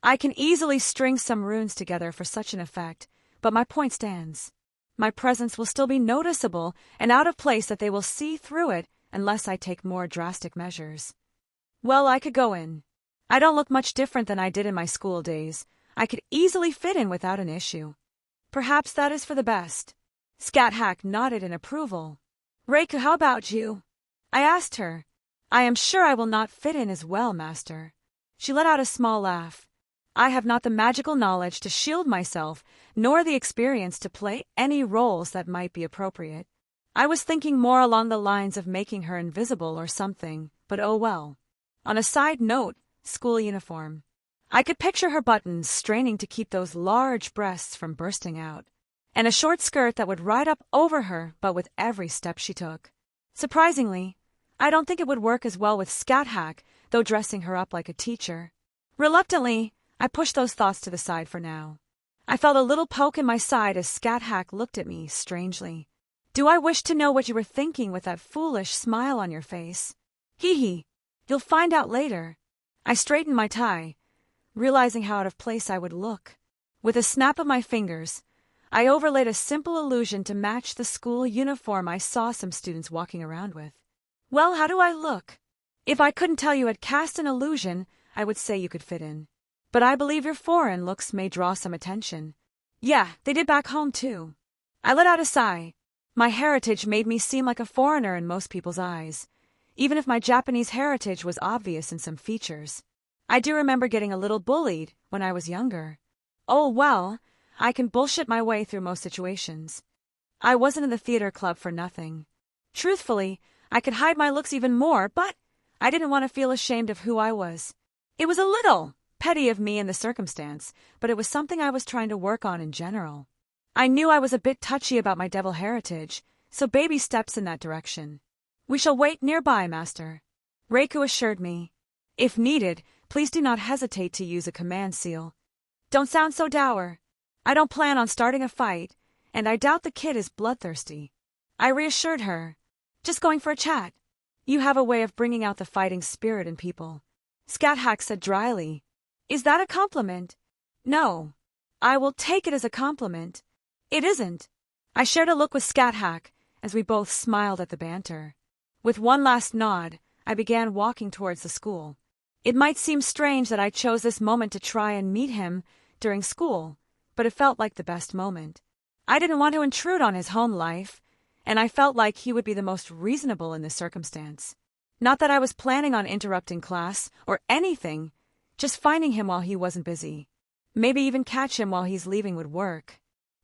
I can easily string some runes together for such an effect, but my point stands. My presence will still be noticeable and out of place that they will see through it unless I take more drastic measures. Well, I could go in. I don't look much different than I did in my school days. I could easily fit in without an issue. Perhaps that is for the best. Scat-Hack nodded in approval. Reiku, how about you? I asked her. I am sure I will not fit in as well, master. She let out a small laugh. I have not the magical knowledge to shield myself, nor the experience to play any roles that might be appropriate. I was thinking more along the lines of making her invisible or something, but oh well. On a side note, school uniform. I could picture her buttons straining to keep those large breasts from bursting out, and a short skirt that would ride up over her but with every step she took. Surprisingly, I don't think it would work as well with Scat-Hack, though dressing her up like a teacher. Reluctantly, I pushed those thoughts to the side for now. I felt a little poke in my side as Scat-Hack looked at me strangely. Do I wish to know what you were thinking with that foolish smile on your face? Hee. You'll find out later. I straightened my tie, realizing how out of place I would look. With a snap of my fingers, I overlaid a simple illusion to match the school uniform I saw some students walking around with. Well, how do I look? If I couldn't tell you had cast an illusion, I would say you could fit in. But I believe your foreign looks may draw some attention. Yeah, they did back home too. I let out a sigh. My heritage made me seem like a foreigner in most people's eyes, even if my Japanese heritage was obvious in some features. I do remember getting a little bullied when I was younger. Oh well, I can bullshit my way through most situations. I wasn't in the theater club for nothing. Truthfully, I could hide my looks even more, but I didn't want to feel ashamed of who I was. It was a little Petty of me in the circumstance, but it was something I was trying to work on in general. I knew I was a bit touchy about my devil heritage, so baby steps in that direction. We shall wait nearby, master, Reiku assured me. If needed, please do not hesitate to use a command seal. Don't sound so dour. I don't plan on starting a fight, and I doubt the kid is bloodthirsty. I reassured her. Just going for a chat. You have a way of bringing out the fighting spirit in people, Scat-Hack said dryly. Is that a compliment? No. I will take it as a compliment. It isn't. I shared a look with Scat-Hack as we both smiled at the banter. With one last nod, I began walking towards the school. It might seem strange that I chose this moment to try and meet him during school, but it felt like the best moment. I didn't want to intrude on his home life, and I felt like he would be the most reasonable in this circumstance. Not that I was planning on interrupting class or anything, just finding him while he wasn't busy. Maybe even catch him while he's leaving would work.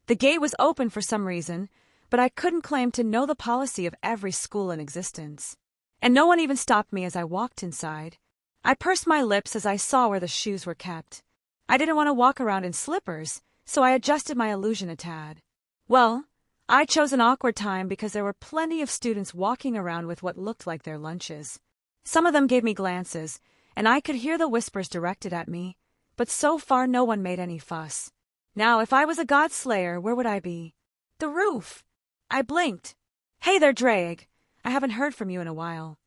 The gate was open for some reason, but I couldn't claim to know the policy of every school in existence. And no one even stopped me as I walked inside. I pursed my lips as I saw where the shoes were kept. I didn't want to walk around in slippers, so I adjusted my illusion a tad. Well, I chose an awkward time because there were plenty of students walking around with what looked like their lunches. Some of them gave me glances, and I could hear the whispers directed at me, but so far no one made any fuss. Now, if I was a god slayer, where would I be? The roof. I blinked. Hey there, Drake. I haven't heard from you in a while.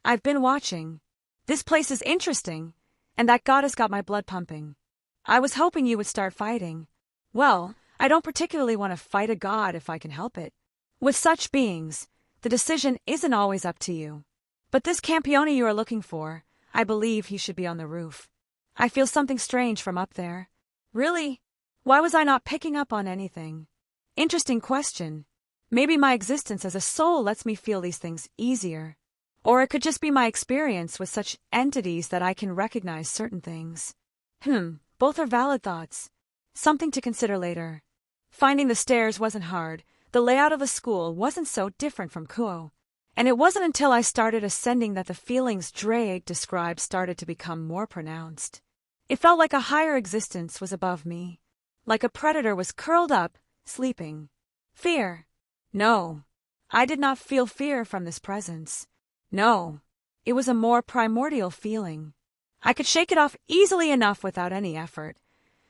I've been watching. This place is interesting, and that goddess got my blood pumping. I was hoping you would start fighting. Well, I don't particularly want to fight a god if I can help it. With such beings, the decision isn't always up to you. But this Campione you are looking for, I believe he should be on the roof. I feel something strange from up there. Really? Why was I not picking up on anything? Interesting question. Maybe my existence as a soul lets me feel these things easier. Or it could just be my experience with such entities that I can recognize certain things. Both are valid thoughts. Something to consider later. Finding the stairs wasn't hard. The layout of the school wasn't so different from Kuo. And it wasn't until I started ascending that the feelings Drake described started to become more pronounced. It felt like a higher existence was above me. Like a predator was curled up, sleeping. Fear. No. I did not feel fear from this presence. No. It was a more primordial feeling. I could shake it off easily enough without any effort.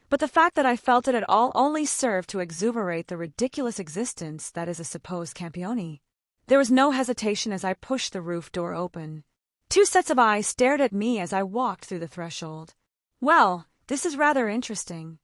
But the fact that I felt it at all only served to exuberate the ridiculous existence that is a supposed Campione. There was no hesitation as I pushed the roof door open. 2 sets of eyes stared at me as I walked through the threshold. Well, this is rather interesting,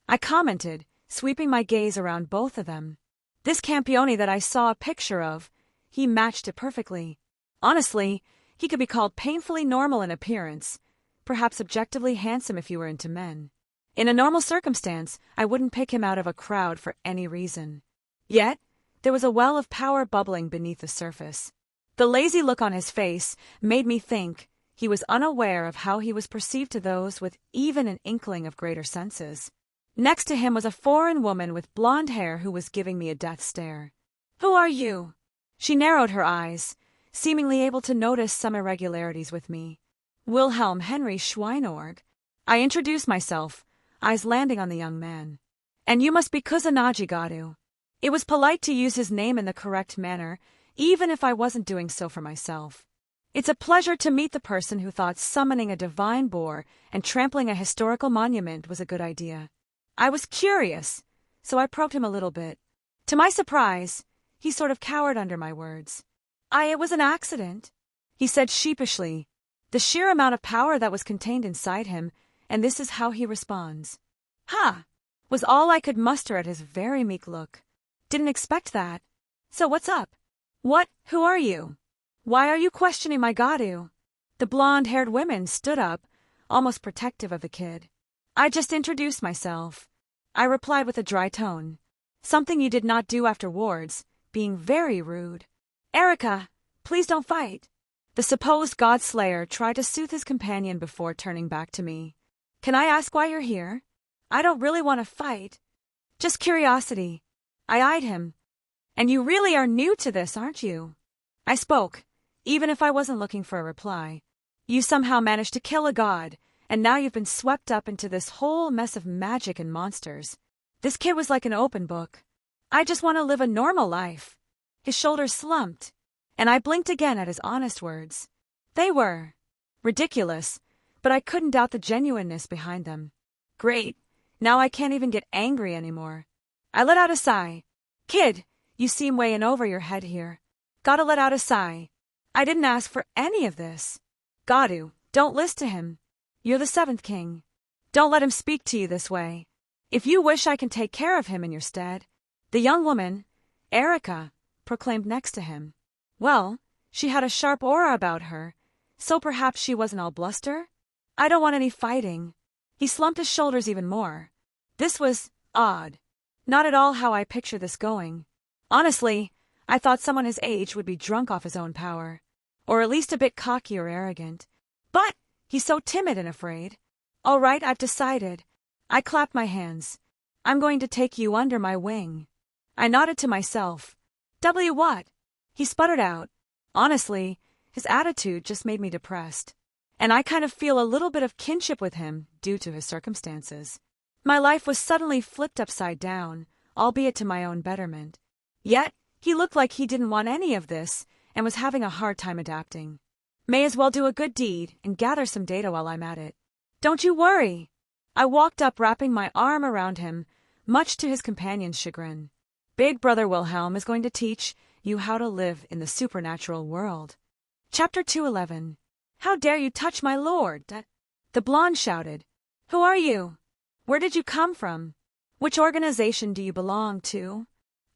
I commented, sweeping my gaze around both of them. This Campione that I saw a picture of, he matched it perfectly. Honestly, he could be called painfully normal in appearance, perhaps objectively handsome if you were into men. In a normal circumstance, I wouldn't pick him out of a crowd for any reason. Yet, there was a well of power bubbling beneath the surface. The lazy look on his face made me think he was unaware of how he was perceived to those with even an inkling of greater senses. Next to him was a foreign woman with blonde hair who was giving me a death stare. Who are you? She narrowed her eyes, seemingly able to notice some irregularities with me. Wilhelm Henry Schweinorg. I introduced myself, eyes landing on the young man. And you must be Kusanagi Gadu. It was polite to use his name in the correct manner, even if I wasn't doing so for myself. It's a pleasure to meet the person who thought summoning a divine boar and trampling a historical monument was a good idea. I was curious, so I probed him a little bit. To my surprise, he sort of cowered under my words. It was an accident, he said sheepishly. The sheer amount of power that was contained inside him, and this is how he responds. Ha! Was all I could muster at his very meek look. Didn't expect that. So what's up? Who are you? Why are you questioning my Gadu? The blonde-haired woman stood up, almost protective of the kid. I just introduced myself, I replied with a dry tone. Something you did not do afterwards, being very rude. Erica, please don't fight. The supposed god-slayer tried to soothe his companion before turning back to me. Can I ask why you're here? I don't really want to fight. Just curiosity. I eyed him. And you really are new to this, aren't you? I spoke, even if I wasn't looking for a reply. You somehow managed to kill a god, and now you've been swept up into this whole mess of magic and monsters. This kid was like an open book. I just want to live a normal life. His shoulders slumped, and I blinked again at his honest words. They were ridiculous, but I couldn't doubt the genuineness behind them. Great. Now I can't even get angry anymore. I let out a sigh. Kid, you seem way in over your head here. Gotta let out a sigh. I didn't ask for any of this. Gotta, don't listen to him. You're the seventh king. Don't let him speak to you this way. If you wish, I can take care of him in your stead. The young woman, Erica, proclaimed next to him. Well, she had a sharp aura about her, so perhaps she wasn't all bluster? I don't want any fighting. He slumped his shoulders even more. This was odd. Not at all how I picture this going. Honestly, I thought someone his age would be drunk off his own power, or at least a bit cocky or arrogant. But he's so timid and afraid. All right, I've decided. I clapped my hands. I'm going to take you under my wing. I nodded to myself. What? He sputtered out. Honestly, his attitude just made me depressed. And I kind of feel a little bit of kinship with him due to his circumstances. My life was suddenly flipped upside down, albeit to my own betterment. Yet, he looked like he didn't want any of this and was having a hard time adapting. May as well do a good deed and gather some data while I'm at it. Don't you worry. I walked up, wrapping my arm around him, much to his companion's chagrin. Big Brother Wilhelm is going to teach you how to live in the supernatural world. Chapter 211. How dare you touch my lord? The blonde shouted. Who are you? Where did you come from? Which organization do you belong to?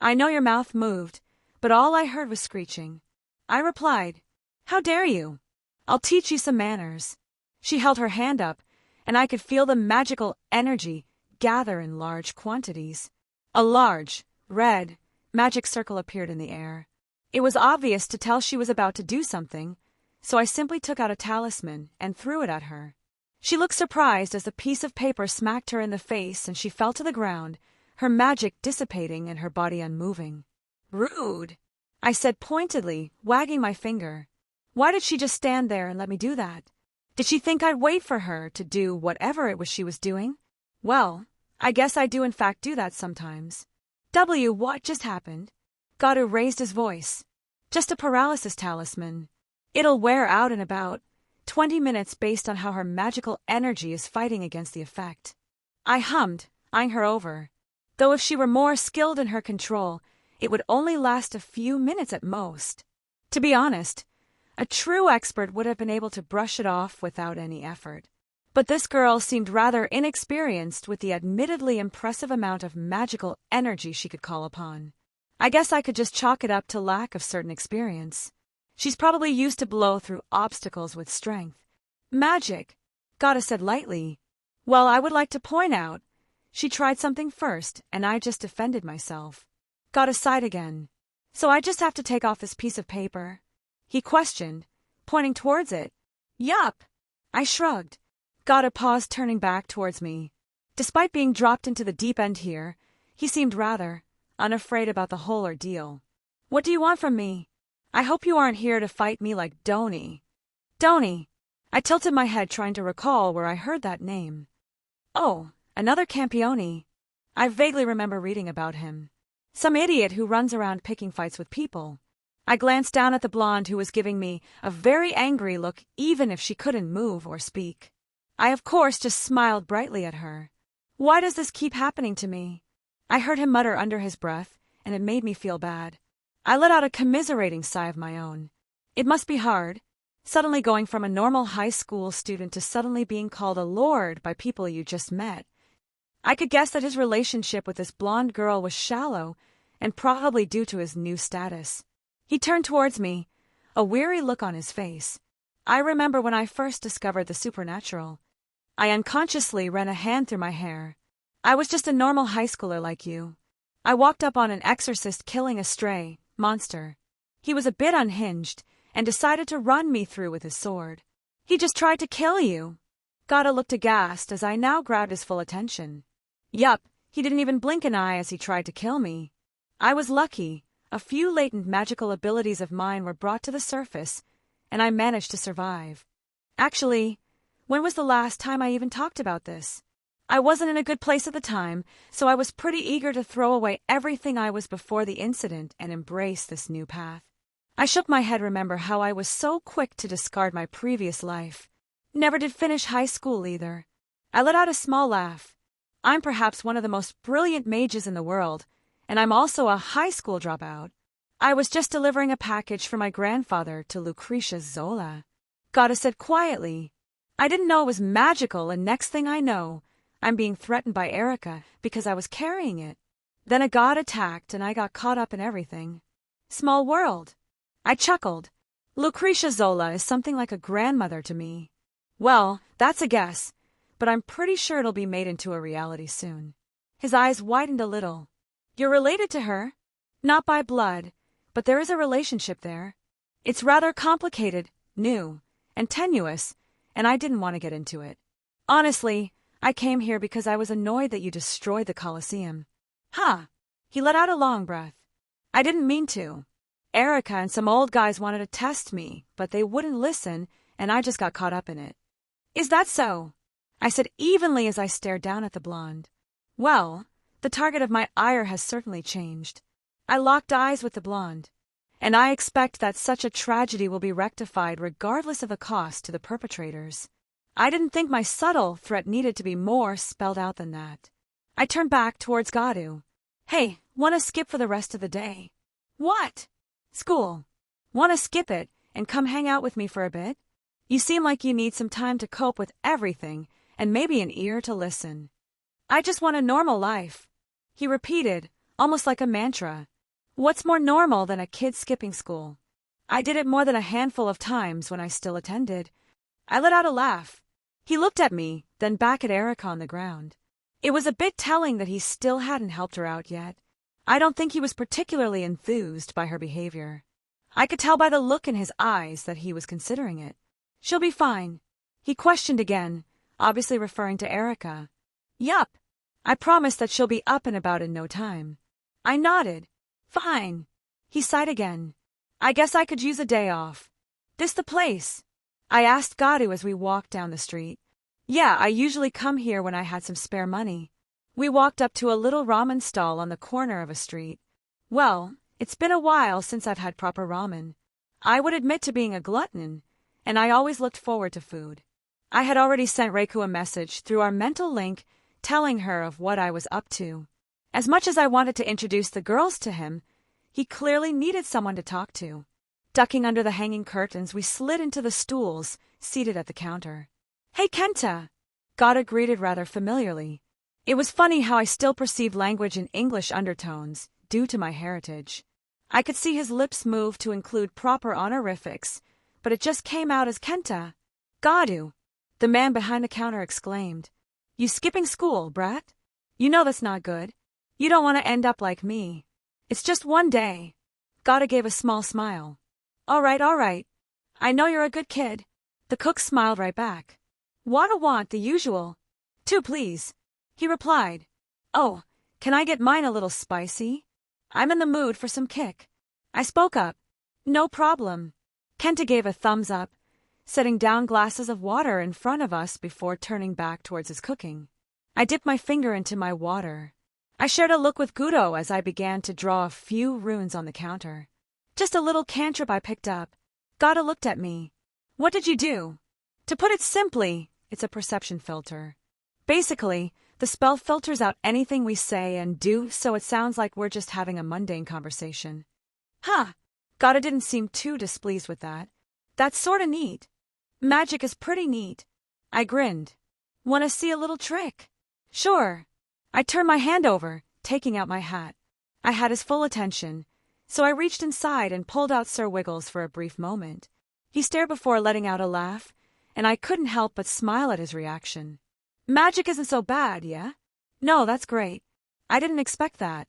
I know your mouth moved, but all I heard was screeching. I replied, How dare you? I'll teach you some manners. She held her hand up, and I could feel the magical energy gather in large quantities. A large, red, magic circle appeared in the air. It was obvious to tell she was about to do something, so I simply took out a talisman and threw it at her. She looked surprised as the piece of paper smacked her in the face and she fell to the ground, her magic dissipating and her body unmoving. Rude, I said pointedly, wagging my finger. Why did she just stand there and let me do that? Did she think I'd wait for her to do whatever it was she was doing? Well, I guess I do in fact do that sometimes. What just happened? Garu raised his voice. Just a paralysis talisman. It'll wear out in about 20 minutes based on how her magical energy is fighting against the effect. I hummed, eyeing her over. Though if she were more skilled in her control, it would only last a few minutes at most. To be honest, a true expert would have been able to brush it off without any effort. But this girl seemed rather inexperienced with the admittedly impressive amount of magical energy she could call upon. I guess I could just chalk it up to lack of certain experience. She's probably used to blow through obstacles with strength. Magic, Gata said lightly. Well, I would like to point out, she tried something first, and I just defended myself. Gata sighed again. So I just have to take off this piece of paper? He questioned, pointing towards it. Yup. I shrugged. Gata paused, turning back towards me. Despite being dropped into the deep end here, he seemed rather unafraid about the whole ordeal. What do you want from me? I hope you aren't here to fight me like Doni. Doni. I tilted my head, trying to recall where I heard that name. Oh, another Campione. I vaguely remember reading about him. Some idiot who runs around picking fights with people. I glanced down at the blonde who was giving me a very angry look even if she couldn't move or speak. I of course just smiled brightly at her. Why does this keep happening to me? I heard him mutter under his breath, and it made me feel bad. I let out a commiserating sigh of my own. It must be hard, suddenly going from a normal high school student to suddenly being called a lord by people you just met. I could guess that his relationship with this blonde girl was shallow, and probably due to his new status. He turned towards me, a weary look on his face. I remember when I first discovered the supernatural. I unconsciously ran a hand through my hair. I was just a normal high schooler like you. I walked up on an exorcist killing a stray monster. He was a bit unhinged and decided to run me through with his sword. He just tried to kill you. Gata looked aghast as I now grabbed his full attention. Yup, he didn't even blink an eye as he tried to kill me. I was lucky. A few latent magical abilities of mine were brought to the surface, and I managed to survive. Actually, When was the last time I even talked about this? I wasn't in a good place at the time, so I was pretty eager to throw away everything I was before the incident and embrace this new path. I shook my head, remember how I was so quick to discard my previous life. Never did finish high school either. I let out a small laugh. I'm perhaps one of the most brilliant mages in the world, and I'm also a high school dropout. I was just delivering a package for my grandfather to Lucretia Zola. Goddess said quietly. I didn't know it was magical, and next thing I know, I'm being threatened by Erica because I was carrying it. Then a god attacked and I got caught up in everything. Small world. I chuckled. Lucretia Zola is something like a grandmother to me. Well, that's a guess, but I'm pretty sure it'll be made into a reality soon. His eyes widened a little. You're related to her? Not by blood, but there is a relationship there. It's rather complicated, new, and tenuous, and I didn't want to get into it. Honestly, I came here because I was annoyed that you destroyed the Colosseum. Huh. He let out a long breath. I didn't mean to. Erica and some old guys wanted to test me, but they wouldn't listen, and I just got caught up in it. Is that so? I said evenly as I stared down at the blonde. Well, the target of my ire has certainly changed. I locked eyes with the blonde. And I expect that such a tragedy will be rectified regardless of the cost to the perpetrators. I didn't think my subtle threat needed to be more spelled out than that. I turned back towards Gadu. Hey, wanna skip for the rest of the day? What? School. Wanna skip it and come hang out with me for a bit? You seem like you need some time to cope with everything and maybe an ear to listen. I just want a normal life. He repeated, almost like a mantra. What's more normal than a kid skipping school? I did it more than a handful of times when I still attended. I let out a laugh. He looked at me, then back at Erica on the ground. It was a bit telling that he still hadn't helped her out yet. I don't think he was particularly enthused by her behavior. I could tell by the look in his eyes that he was considering it. She'll be fine. He questioned again, obviously referring to Erica. Yup. I promised that she'll be up and about in no time. I nodded. Fine. He sighed again. I guess I could use a day off. This the place? I asked Gadu as we walked down the street. Yeah, I usually come here when I had some spare money. We walked up to a little ramen stall on the corner of a street. Well, it's been a while since I've had proper ramen. I would admit to being a glutton, and I always looked forward to food. I had already sent Reiku a message through our mental link telling her of what I was up to. As much as I wanted to introduce the girls to him, he clearly needed someone to talk to. Ducking under the hanging curtains, we slid into the stools, seated at the counter. Hey, Kenta! Gada greeted rather familiarly. It was funny how I still perceived language in English undertones, due to my heritage. I could see his lips move to include proper honorifics, but it just came out as Kenta. Gadu! The man behind the counter exclaimed. You skipping school, brat? You know that's not good. You don't want to end up like me. It's just one day. Gada gave a small smile. All right. I know you're a good kid. The cook smiled right back. What want the usual? 2, please. He replied. Oh, can I get mine a little spicy? I'm in the mood for some kick. I spoke up. No problem. Kenta gave a thumbs up, setting down glasses of water in front of us before turning back towards his cooking. I dipped my finger into my water. I shared a look with Gudo as I began to draw a few runes on the counter. Just a little cantrip I picked up. Gada looked at me. What did you do? To put it simply, it's a perception filter. Basically, the spell filters out anything we say and do, so it sounds like we're just having a mundane conversation. Huh. Gada didn't seem too displeased with that. That's sorta neat. Magic is pretty neat. I grinned. Wanna see a little trick? Sure. I turned my hand over, taking out my hat. I had his full attention, so I reached inside and pulled out Sir Wiggles for a brief moment. He stared before letting out a laugh, and I couldn't help but smile at his reaction. Magic isn't so bad, yeah? No, that's great. I didn't expect that.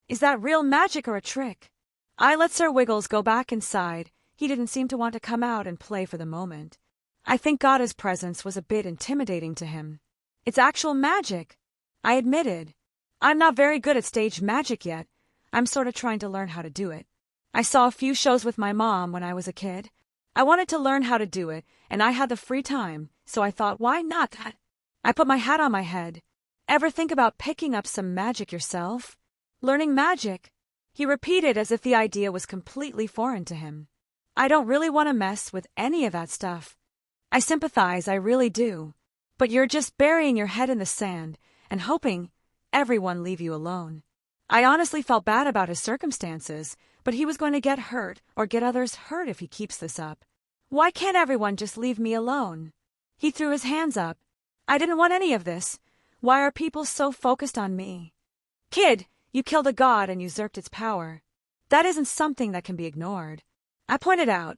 Is that real magic or a trick? I let Sir Wiggles go back inside. He didn't seem to want to come out and play for the moment. I think Gada's presence was a bit intimidating to him. It's actual magic, I admitted. I'm not very good at stage magic yet. I'm sort of trying to learn how to do it. I saw a few shows with my mom when I was a kid. I wanted to learn how to do it, and I had the free time, so I thought, why not that? I put my hat on my head. Ever think about picking up some magic yourself? Learning magic? He repeated as if the idea was completely foreign to him. I don't really want to mess with any of that stuff. I sympathize, I really do. But you're just burying your head in the sand and hoping everyone leave you alone. I honestly felt bad about his circumstances, but he was going to get hurt or get others hurt if he keeps this up. Why can't everyone just leave me alone? He threw his hands up. I didn't want any of this. Why are people so focused on me? Kid, you killed a god and usurped its power. That isn't something that can be ignored. I pointed out.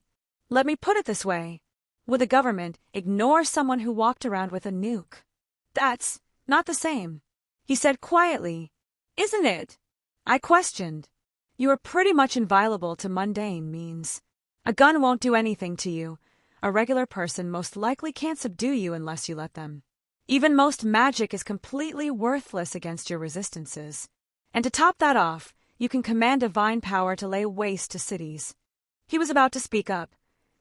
Let me put it this way. Would the government ignore someone who walked around with a nuke? That's not the same. He said quietly. Isn't it? I questioned. You are pretty much inviolable to mundane means. A gun won't do anything to you. A regular person most likely can't subdue you unless you let them. Even most magic is completely worthless against your resistances. And to top that off, you can command divine power to lay waste to cities. He was about to speak up,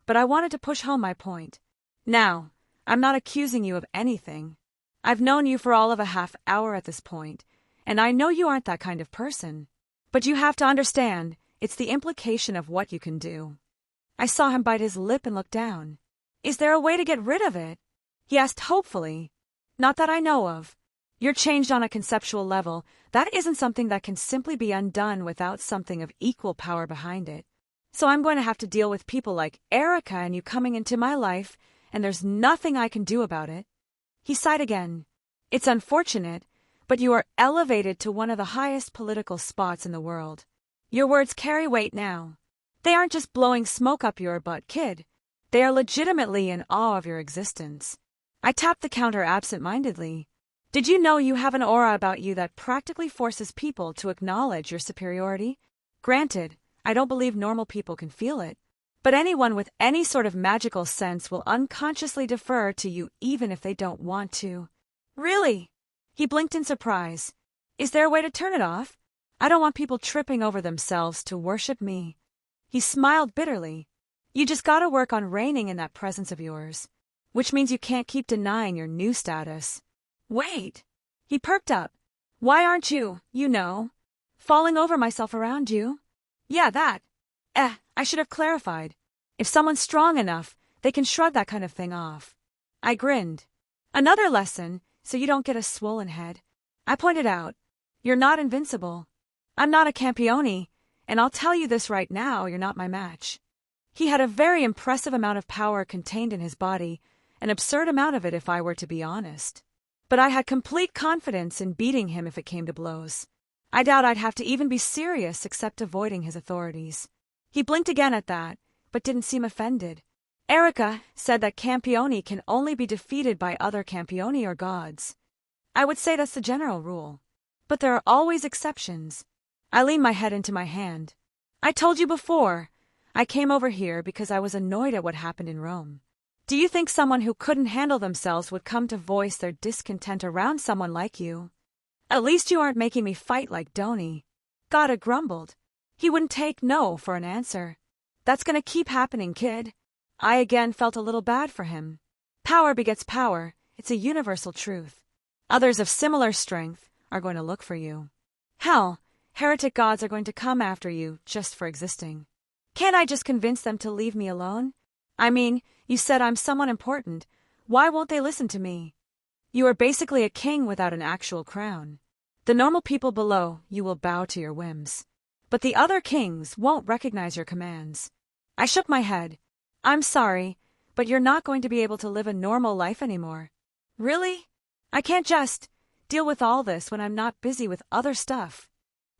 but I wanted to push home my point. Now, I'm not accusing you of anything. I've known you for all of a half hour at this point, and I know you aren't that kind of person. But you have to understand, it's the implication of what you can do. I saw him bite his lip and look down. Is there a way to get rid of it? He asked hopefully. Not that I know of. You're changed on a conceptual level. That isn't something that can simply be undone without something of equal power behind it. So I'm going to have to deal with people like Erica and you coming into my life, and there's nothing I can do about it. He sighed again. It's unfortunate, but you are elevated to one of the highest political spots in the world. Your words carry weight now. They aren't just blowing smoke up your butt, kid. They are legitimately in awe of your existence. I tapped the counter absent-mindedly. Did you know you have an aura about you that practically forces people to acknowledge your superiority? Granted, I don't believe normal people can feel it, but anyone with any sort of magical sense will unconsciously defer to you even if they don't want to. Really? He blinked in surprise. Is there a way to turn it off? I don't want people tripping over themselves to worship me. He smiled bitterly. You just gotta work on reigning in that presence of yours. Which means you can't keep denying your new status. Wait! He perked up. Why aren't you, falling over myself around you? Yeah, that. I should have clarified. If someone's strong enough, they can shrug that kind of thing off. I grinned. Another lesson, so you don't get a swollen head. I pointed out. You're not invincible. I'm not a Campione, and I'll tell you this right now, you're not my match. He had a very impressive amount of power contained in his body, an absurd amount of it if I were to be honest. But I had complete confidence in beating him if it came to blows. I doubt I'd have to even be serious except avoiding his authorities. He blinked again at that, but didn't seem offended. Erica said that Campioni can only be defeated by other Campioni or gods. I would say that's the general rule. But there are always exceptions. I leaned my head into my hand. I told you before, I came over here because I was annoyed at what happened in Rome. Do you think someone who couldn't handle themselves would come to voice their discontent around someone like you? At least you aren't making me fight like Donnie. Gotta grumbled. He wouldn't take no for an answer. That's gonna keep happening, kid. I again felt a little bad for him. Power begets power. It's a universal truth. Others of similar strength are going to look for you. Hell, heretic gods are going to come after you just for existing. Can't I just convince them to leave me alone? I mean, you said I'm someone important. Why won't they listen to me? You are basically a king without an actual crown. The normal people below you will bow to your whims. But the other kings won't recognize your commands. I shook my head. I'm sorry, but you're not going to be able to live a normal life anymore. Really? I can't just deal with all this when I'm not busy with other stuff.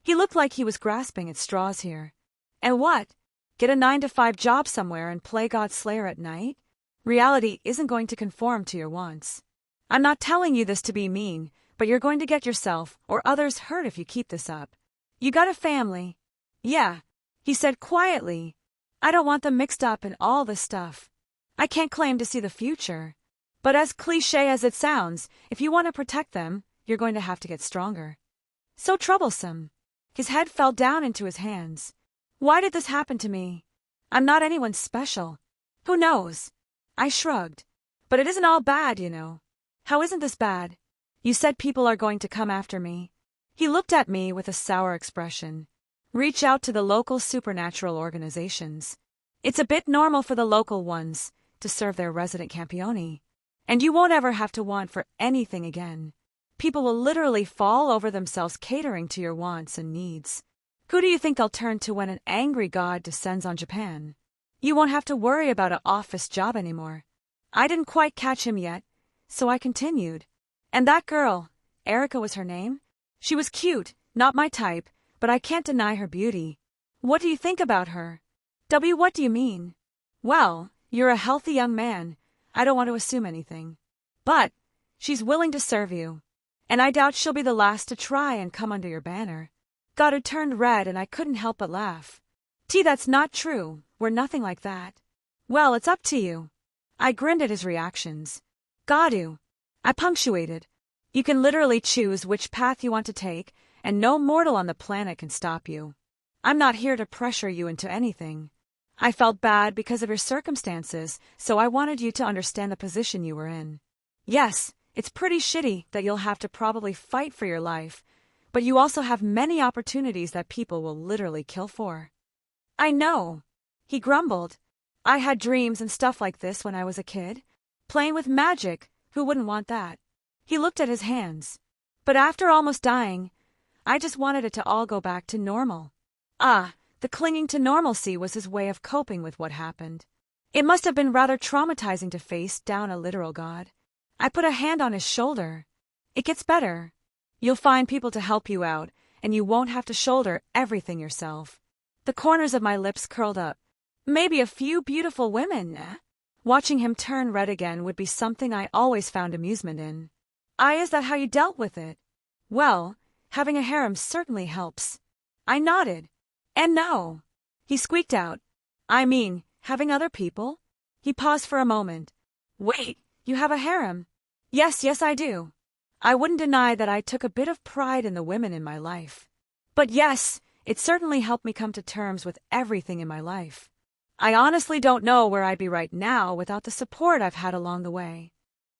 He looked like he was grasping at straws here. And what? Get a 9-to-5 job somewhere and play God's Slayer at night? Reality isn't going to conform to your wants. I'm not telling you this to be mean, but you're going to get yourself or others hurt if you keep this up. You got a family. Yeah, he said quietly. I don't want them mixed up in all this stuff. I can't claim to see the future. But as cliché as it sounds, if you want to protect them, you're going to have to get stronger. So troublesome. His head fell down into his hands. Why did this happen to me? I'm not anyone special. Who knows? I shrugged. But it isn't all bad, you know. How isn't this bad? You said people are going to come after me. He looked at me with a sour expression. Reach out to the local supernatural organizations. It's a bit normal for the local ones to serve their resident campioni. And you won't ever have to want for anything again. People will literally fall over themselves catering to your wants and needs. Who do you think they'll turn to when an angry god descends on Japan? You won't have to worry about an office job anymore. I didn't quite catch him yet, so I continued. And that girl, Erica was her name? She was cute, not my type, but I can't deny her beauty. What do you think about her? What do you mean? Well, you're a healthy young man. I don't want to assume anything. But she's willing to serve you. And I doubt she'll be the last to try and come under your banner. Goddard turned red and I couldn't help but laugh. That's not true. We're nothing like that. Well, it's up to you. I grinned at his reactions. Goddard, I punctuated. You can literally choose which path you want to take, and no mortal on the planet can stop you. I'm not here to pressure you into anything. I felt bad because of your circumstances, so I wanted you to understand the position you were in. Yes, it's pretty shitty that you'll have to probably fight for your life, but you also have many opportunities that people will literally kill for. I know, he grumbled. I had dreams and stuff like this when I was a kid. Playing with magic, who wouldn't want that? He looked at his hands. But after almost dying, I just wanted it to all go back to normal. The clinging to normalcy was his way of coping with what happened. It must have been rather traumatizing to face down a literal god. I put a hand on his shoulder. It gets better. You'll find people to help you out, and you won't have to shoulder everything yourself. The corners of my lips curled up. Maybe a few beautiful women. Watching him turn red again would be something I always found amusement in. Is that how you dealt with it? Well, having a harem certainly helps. I nodded. And no. He squeaked out. I mean, having other people? He paused for a moment. Wait, you have a harem? Yes, I do. I wouldn't deny that I took a bit of pride in the women in my life. But yes, it certainly helped me come to terms with everything in my life. I honestly don't know where I'd be right now without the support I've had along the way.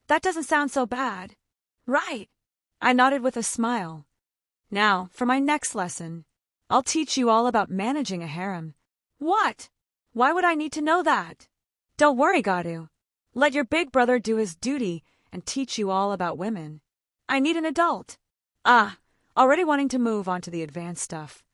That doesn't sound so bad. Right. I nodded with a smile. Now, for my next lesson, I'll teach you all about managing a harem. What? Why would I need to know that? Don't worry, Gadu. Let your big brother do his duty and teach you all about women. I need an adult. Already wanting to move on to the advanced stuff.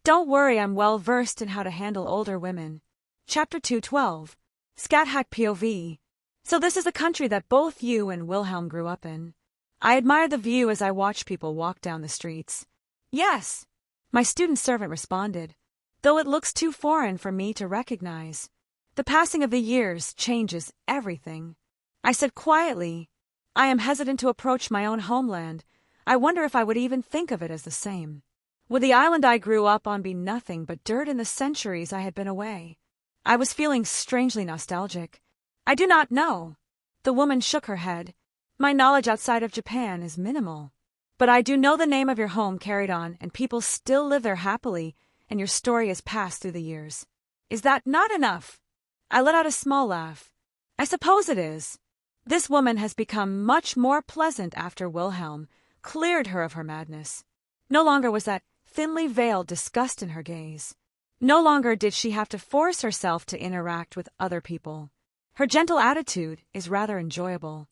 Don't worry, I'm well versed in how to handle older women. Chapter 212. Scat Hack POV. So this is the country that both you and Wilhelm grew up in. I admired the view as I watched people walk down the streets. Yes, my student servant responded, though it looks too foreign for me to recognize. The passing of the years changes everything. I said quietly, I am hesitant to approach my own homeland. I wonder if I would even think of it as the same. Would the island I grew up on be nothing but dirt in the centuries I had been away? I was feeling strangely nostalgic. I do not know. The woman shook her head. My knowledge outside of Japan is minimal. But I do know the name of your home carried on, and people still live there happily, and your story has passed through the years. Is that not enough? I let out a small laugh. I suppose it is. This woman has become much more pleasant after Wilhelm cleared her of her madness. No longer was that thinly veiled disgust in her gaze. No longer did she have to force herself to interact with other people. Her gentle attitude is rather enjoyable.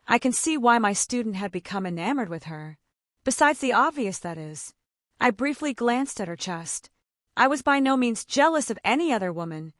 I can see why my student had become enamored with her. Besides the obvious, that is. I briefly glanced at her chest. I was by no means jealous of any other woman.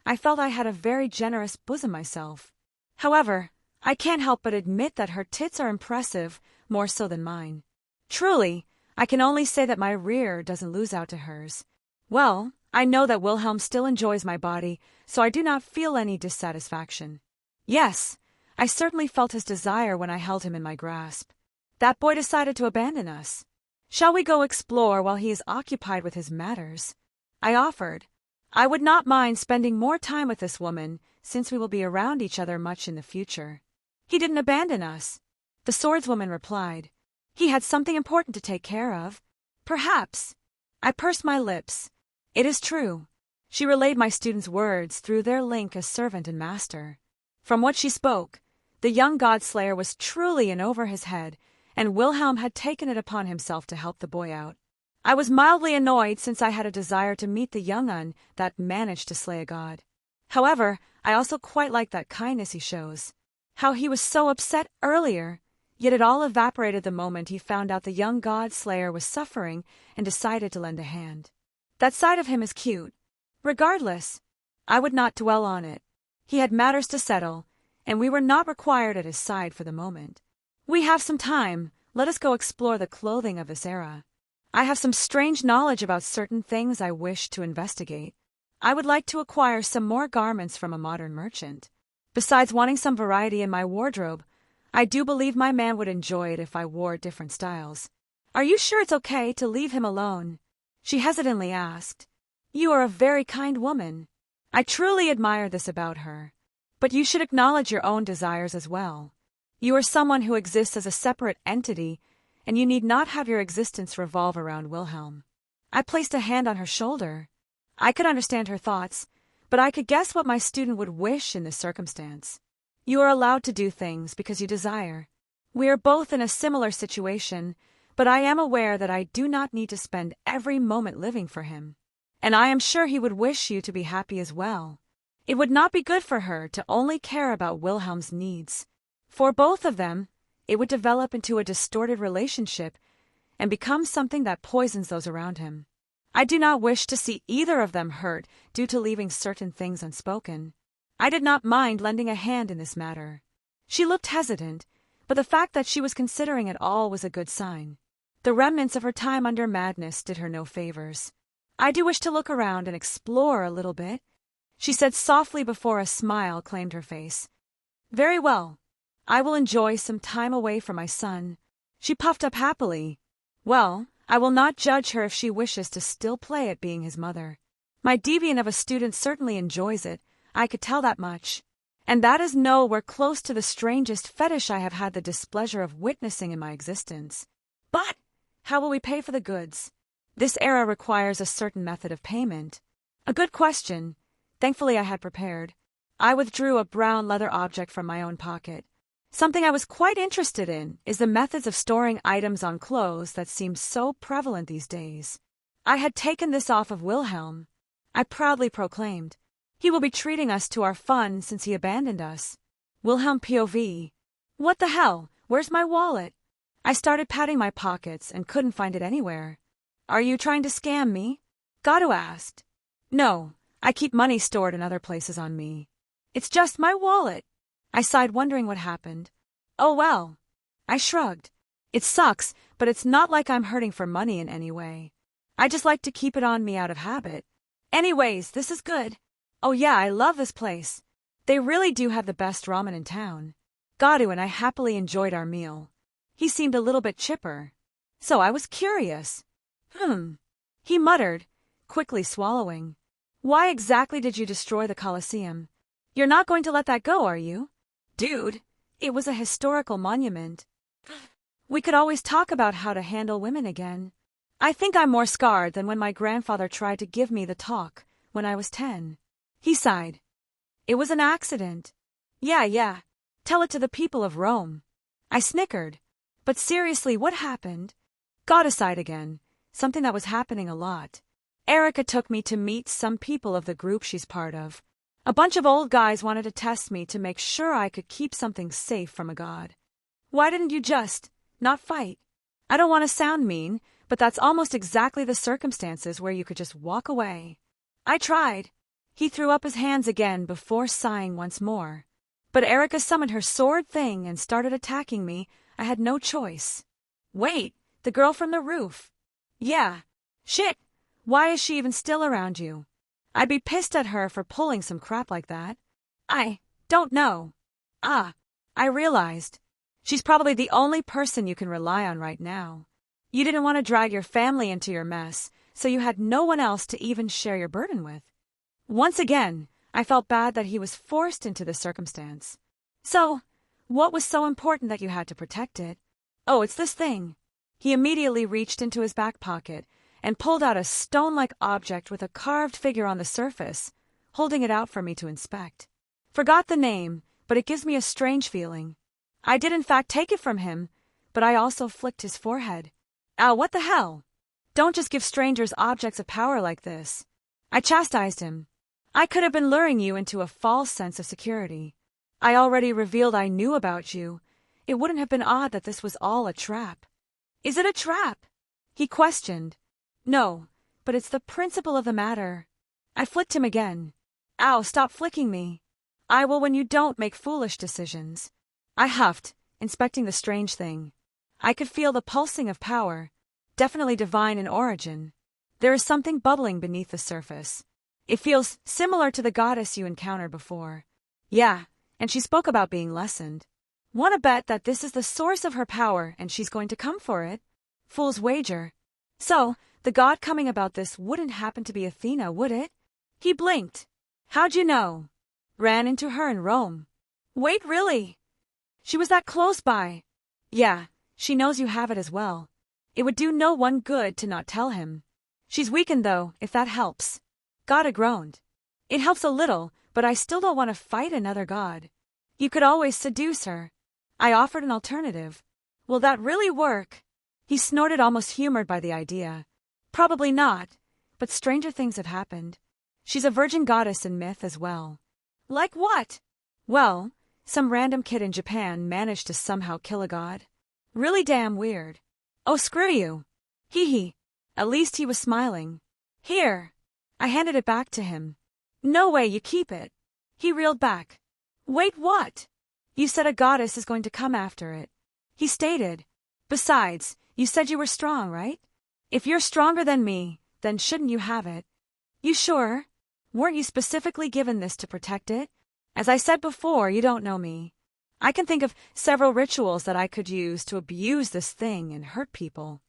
I felt I had a very generous bosom myself. However, I can't help but admit that her tits are impressive, more so than mine. Truly, I can only say that my rear doesn't lose out to hers. Well, I know that Wilhelm still enjoys my body, so I do not feel any dissatisfaction. Yes, I certainly felt his desire when I held him in my grasp. That boy decided to abandon us. Shall we go explore while he is occupied with his matters? I offered. I would not mind spending more time with this woman, since we will be around each other much in the future. He didn't abandon us, the swordswoman replied. He had something important to take care of. Perhaps. I pursed my lips. It is true. She relayed my student's words through their link as servant and master. From what she spoke, The young godslayer was truly in over his head, and Wilhelm had taken it upon himself to help the boy out. I was mildly annoyed since I had a desire to meet the young un that managed to slay a god. However, I also quite liked that kindness he shows. How he was so upset earlier, yet it all evaporated the moment he found out the young god slayer was suffering and decided to lend a hand. That side of him is cute. Regardless, I would not dwell on it. He had matters to settle, and we were not required at his side for the moment. We have some time. Let us go explore the clothing of this era. I have some strange knowledge about certain things I wish to investigate. I would like to acquire some more garments from a modern merchant. Besides wanting some variety in my wardrobe, I do believe my man would enjoy it if I wore different styles. Are you sure it's okay to leave him alone? She hesitantly asked. You are a very kind woman. I truly admire this about her. But you should acknowledge your own desires as well. You are someone who exists as a separate entity, and you need not have your existence revolve around Wilhelm. I placed a hand on her shoulder. I could understand her thoughts, but I could guess what my student would wish in this circumstance. You are allowed to do things because you desire. We are both in a similar situation, but I am aware that I do not need to spend every moment living for him. And I am sure he would wish you to be happy as well. It would not be good for her to only care about Wilhelm's needs. For both of them, it would develop into a distorted relationship and become something that poisons those around him. I do not wish to see either of them hurt due to leaving certain things unspoken. I did not mind lending a hand in this matter. She looked hesitant, but the fact that she was considering it all was a good sign. The remnants of her time under madness did her no favors. I do wish to look around and explore a little bit, she said softly before a smile claimed her face. Very well. I will enjoy some time away from my son. She puffed up happily. Well, I will not judge her if she wishes to still play at being his mother. My deviant of a student certainly enjoys it, I could tell that much. And that is nowhere close to the strangest fetish I have had the displeasure of witnessing in my existence. But how will we pay for the goods? This era requires a certain method of payment. A good question. Thankfully I had prepared. I withdrew a brown leather object from my own pocket. Something I was quite interested in is the methods of storing items on clothes that seem so prevalent these days. I had taken this off of Wilhelm. I proudly proclaimed, he will be treating us to our fun since he abandoned us. Wilhelm POV. What the hell? Where's my wallet? I started patting my pockets and couldn't find it anywhere. Are you trying to scam me? Gato asked. No, I keep money stored in other places on me. It's just my wallet. I sighed, wondering what happened. Oh well. I shrugged. It sucks, but it's not like I'm hurting for money in any way. I just like to keep it on me out of habit. Anyways, this is good. Oh yeah, I love this place. They really do have the best ramen in town. Gato and I happily enjoyed our meal. He seemed a little bit chipper. So I was curious. He muttered, quickly swallowing. Why exactly did you destroy the Colosseum? You're not going to let that go, are you? Dude, it was a historical monument. We could always talk about how to handle women again. I think I'm more scarred than when my grandfather tried to give me the talk when I was 10. He sighed. It was an accident. Yeah. Tell it to the people of Rome. I snickered. But seriously, what happened? Got aside again. Something that was happening a lot. Erica took me to meet some people of the group she's part of. A bunch of old guys wanted to test me to make sure I could keep something safe from a god. Why didn't you just not fight? I don't want to sound mean, but that's almost exactly the circumstances where you could just walk away. I tried. He threw up his hands again before sighing once more. But Erica summoned her sword thing and started attacking me. I had no choice. Wait, the girl from the roof. Yeah. Shit. Why is she even still around you? I'd be pissed at her for pulling some crap like that. I don't know. I realized. She's probably the only person you can rely on right now. You didn't want to drag your family into your mess, so you had no one else to even share your burden with. Once again, I felt bad that he was forced into this circumstance. So, what was so important that you had to protect it? Oh, it's this thing. He immediately reached into his back pocket and pulled out a stone-like object with a carved figure on the surface, holding it out for me to inspect. Forgot the name, but it gives me a strange feeling. I did in fact take it from him, but I also flicked his forehead. Ow, what the hell? Don't just give strangers objects of power like this. I chastised him. I could have been luring you into a false sense of security. I already revealed I knew about you. It wouldn't have been odd that this was all a trap. Is it a trap? He questioned. No, but it's the principle of the matter. I flicked him again. Ow, stop flicking me. I will when you don't make foolish decisions. I huffed, inspecting the strange thing. I could feel the pulsing of power, definitely divine in origin. There is something bubbling beneath the surface. It feels similar to the goddess you encountered before. Yeah, and she spoke about being lessened. Want to bet that this is the source of her power and she's going to come for it? Fool's wager. So, the god coming about this wouldn't happen to be Athena, would it? He blinked. How'd you know? Ran into her in Rome. Wait, really? She was that close by. Yeah, she knows you have it as well. It would do no one good to not tell him. She's weakened though, if that helps. Gotta groaned. It helps a little, but I still don't want to fight another god. You could always seduce her. I offered an alternative. Will that really work? He snorted, almost humored by the idea. Probably not, but stranger things have happened. She's a virgin goddess in myth as well. Like what? Well, some random kid in Japan managed to somehow kill a god. Really damn weird. Oh, screw you. Hee hee. At least he was smiling. Here. I handed it back to him. No way, you keep it. He reeled back. Wait, what? You said a goddess is going to come after it. He stated. Besides, you said you were strong, right? If you're stronger than me, then shouldn't you have it? You sure? Weren't you specifically given this to protect it? As I said before, you don't know me. I can think of several rituals that I could use to abuse this thing and hurt people.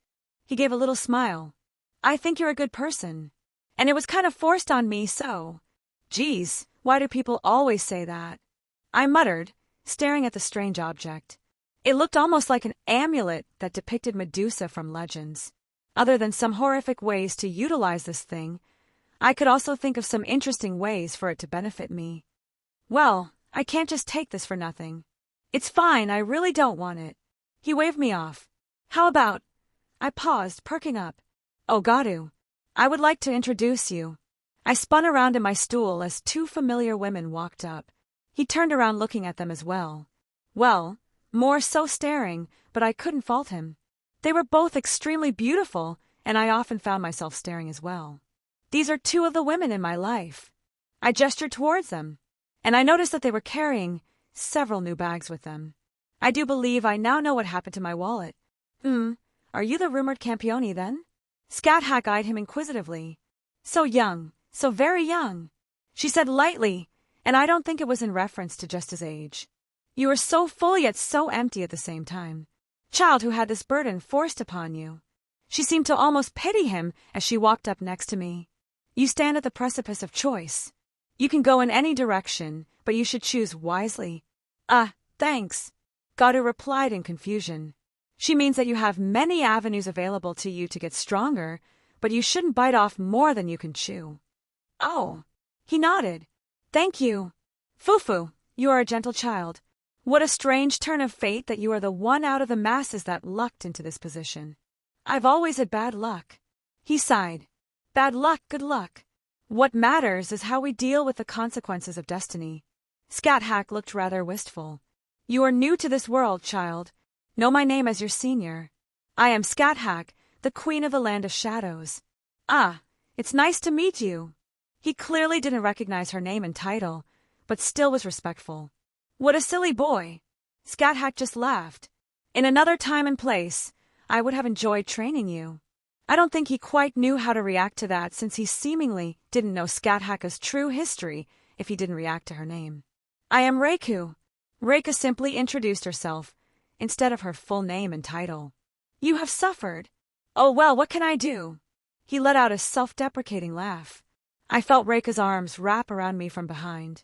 He gave a little smile. I think you're a good person. And it was kind of forced on me, so. Geez, why do people always say that? I muttered, staring at the strange object. It looked almost like an amulet that depicted Medusa from legends. Other than some horrific ways to utilize this thing, I could also think of some interesting ways for it to benefit me. Well, I can't just take this for nothing. It's fine, I really don't want it. He waved me off. How about? I paused, perking up. Oh, Gadu, I would like to introduce you. I spun around in my stool as two familiar women walked up. He turned around looking at them as well. Well, more so staring, but I couldn't fault him. They were both extremely beautiful, and I often found myself staring as well. These are two of the women in my life. I gestured towards them, and I noticed that they were carrying several new bags with them. I do believe I now know what happened to my wallet. Are you the rumored Campione then? Scat-Hack eyed him inquisitively. So young, so very young, she said lightly, and I don't think it was in reference to just his age. You are so full yet so empty at the same time. Child who had this burden forced upon you. She seemed to almost pity him as she walked up next to me. You stand at the precipice of choice. You can go in any direction, but you should choose wisely. Thanks, Gadu replied in confusion. She means that you have many avenues available to you to get stronger, but you shouldn't bite off more than you can chew. Oh, he nodded. Thank you. Fufu, you are a gentle child. What a strange turn of fate that you are the one out of the masses that lucked into this position. I've always had bad luck. He sighed. Bad luck, good luck. What matters is how we deal with the consequences of destiny. Scat-Hack looked rather wistful. You are new to this world, child. Know my name as your senior. I am Scat-Hack, the queen of the land of shadows. It's nice to meet you. He clearly didn't recognize her name and title, but still was respectful. What a silly boy. Scat-Hack just laughed. In another time and place, I would have enjoyed training you. I don't think he quite knew how to react to that since he seemingly didn't know Scat-Hack's true history if he didn't react to her name. I am Reiku. Reika simply introduced herself, instead of her full name and title. You have suffered. Oh well, what can I do? He let out a self-deprecating laugh. I felt Reika's arms wrap around me from behind.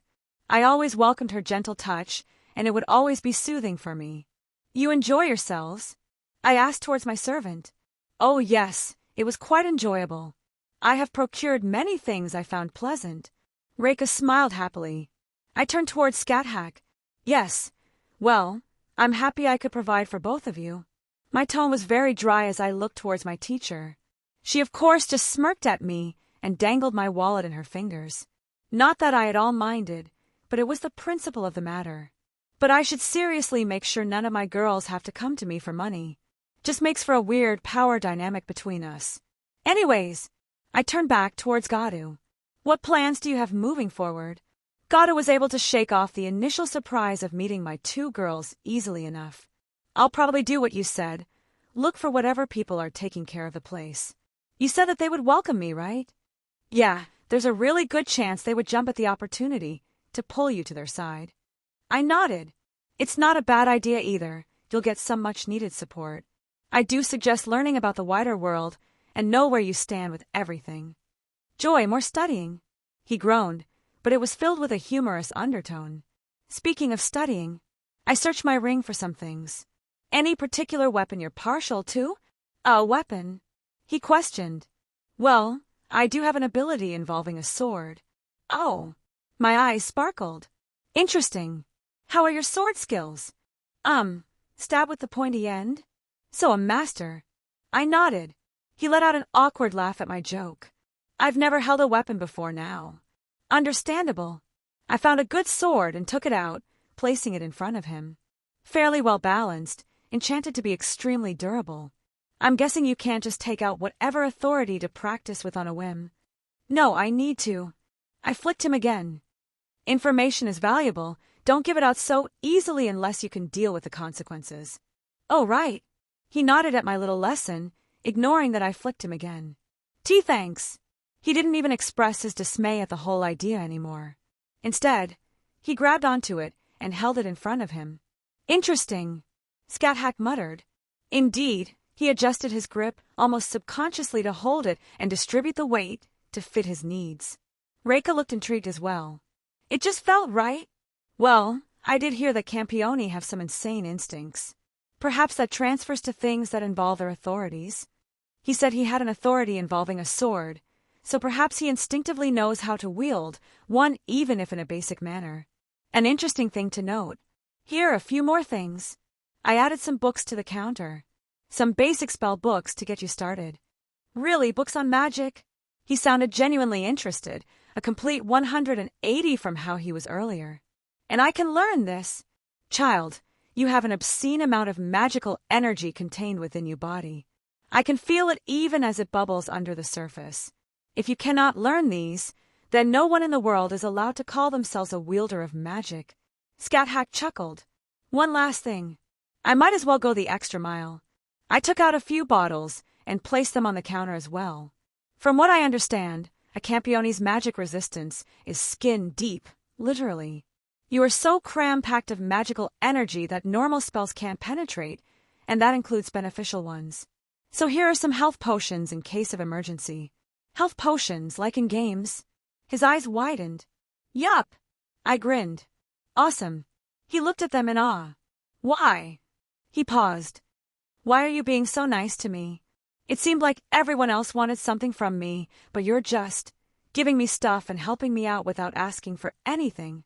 I always welcomed her gentle touch, and it would always be soothing for me. You enjoy yourselves? I asked towards my servant. Oh yes, it was quite enjoyable. I have procured many things I found pleasant. Reika smiled happily. I turned towards Scat-Hack. Yes. Well, I'm happy I could provide for both of you. My tone was very dry as I looked towards my teacher. She of course just smirked at me and dangled my wallet in her fingers. Not that I at all minded, but it was the principle of the matter. But I should seriously make sure none of my girls have to come to me for money. Just makes for a weird power dynamic between us. Anyways, I turned back towards Gadu. What plans do you have moving forward? Gadu was able to shake off the initial surprise of meeting my two girls easily enough. I'll probably do what you said. Look for whatever people are taking care of the place. You said that they would welcome me, right? Yeah, there's a really good chance they would jump at the opportunity to pull you to their side. I nodded. It's not a bad idea either. You'll get some much-needed support. I do suggest learning about the wider world and know where you stand with everything. Joy, more studying. He groaned, but it was filled with a humorous undertone. Speaking of studying, I searched my ring for some things. Any particular weapon you're partial to? A weapon? He questioned. Well, I do have an ability involving a sword. Oh. My eyes sparkled. Interesting. How are your sword skills? Stab with the pointy end? So a master. I nodded. He let out an awkward laugh at my joke. I've never held a weapon before now. Understandable. I found a good sword and took it out, placing it in front of him. Fairly well balanced, enchanted to be extremely durable. I'm guessing you can't just take out whatever authority to practice with on a whim. No, I need to. I flicked him again. Information is valuable. Don't give it out so easily unless you can deal with the consequences. Oh, right. He nodded at my little lesson, ignoring that I flicked him again. Thanks. He didn't even express his dismay at the whole idea anymore. Instead, he grabbed onto it and held it in front of him. Interesting, Scat muttered. Indeed, he adjusted his grip almost subconsciously to hold it and distribute the weight to fit his needs. Reika looked intrigued as well. It just felt right. Well, I did hear that Campioni have some insane instincts. Perhaps that transfers to things that involve their authorities. He said he had an authority involving a sword, so perhaps he instinctively knows how to wield one even if in a basic manner. An interesting thing to note. Here are a few more things. I added some books to the counter. Some basic spell books to get you started. Really, books on magic? He sounded genuinely interested, a complete 180 from how he was earlier. And I can learn this. Child, you have an obscene amount of magical energy contained within your body. I can feel it even as it bubbles under the surface. If you cannot learn these, then no one in the world is allowed to call themselves a wielder of magic. Scat chuckled. One last thing. I might as well go the extra mile. I took out a few bottles and placed them on the counter as well. From what I understand, a Campioni's magic resistance is skin deep, literally. You are so cram-packed of magical energy that normal spells can't penetrate, and that includes beneficial ones. So here are some health potions in case of emergency. Health potions, like in games. His eyes widened. Yup! I grinned. Awesome. He looked at them in awe. Why? He paused. Why are you being so nice to me? It seemed like everyone else wanted something from me, but you're just giving me stuff and helping me out without asking for anything.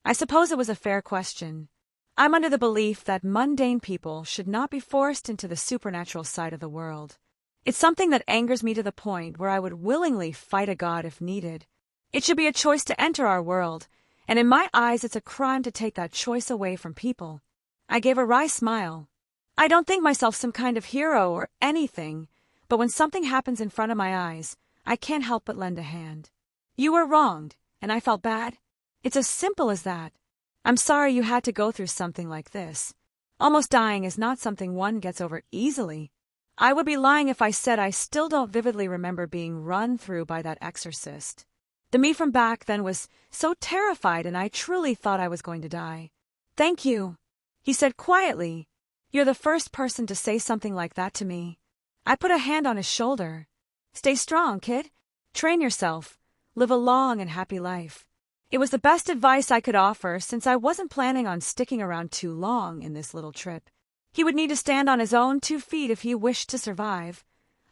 I suppose it was a fair question. I'm under the belief that mundane people should not be forced into the supernatural side of the world. It's something that angers me to the point where I would willingly fight a god if needed. It should be a choice to enter our world, and in my eyes it's a crime to take that choice away from people. I gave a wry smile. I don't think myself some kind of hero or anything, but when something happens in front of my eyes, I can't help but lend a hand. You were wronged, and I felt bad. It's as simple as that. I'm sorry you had to go through something like this. Almost dying is not something one gets over easily. I would be lying if I said I still don't vividly remember being run through by that exorcist. The me from back then was so terrified, and I truly thought I was going to die. Thank you, he said quietly. You're the first person to say something like that to me. I put a hand on his shoulder. Stay strong, kid. Train yourself. Live a long and happy life. It was the best advice I could offer since I wasn't planning on sticking around too long in this little trip. He would need to stand on his own 2 feet if he wished to survive.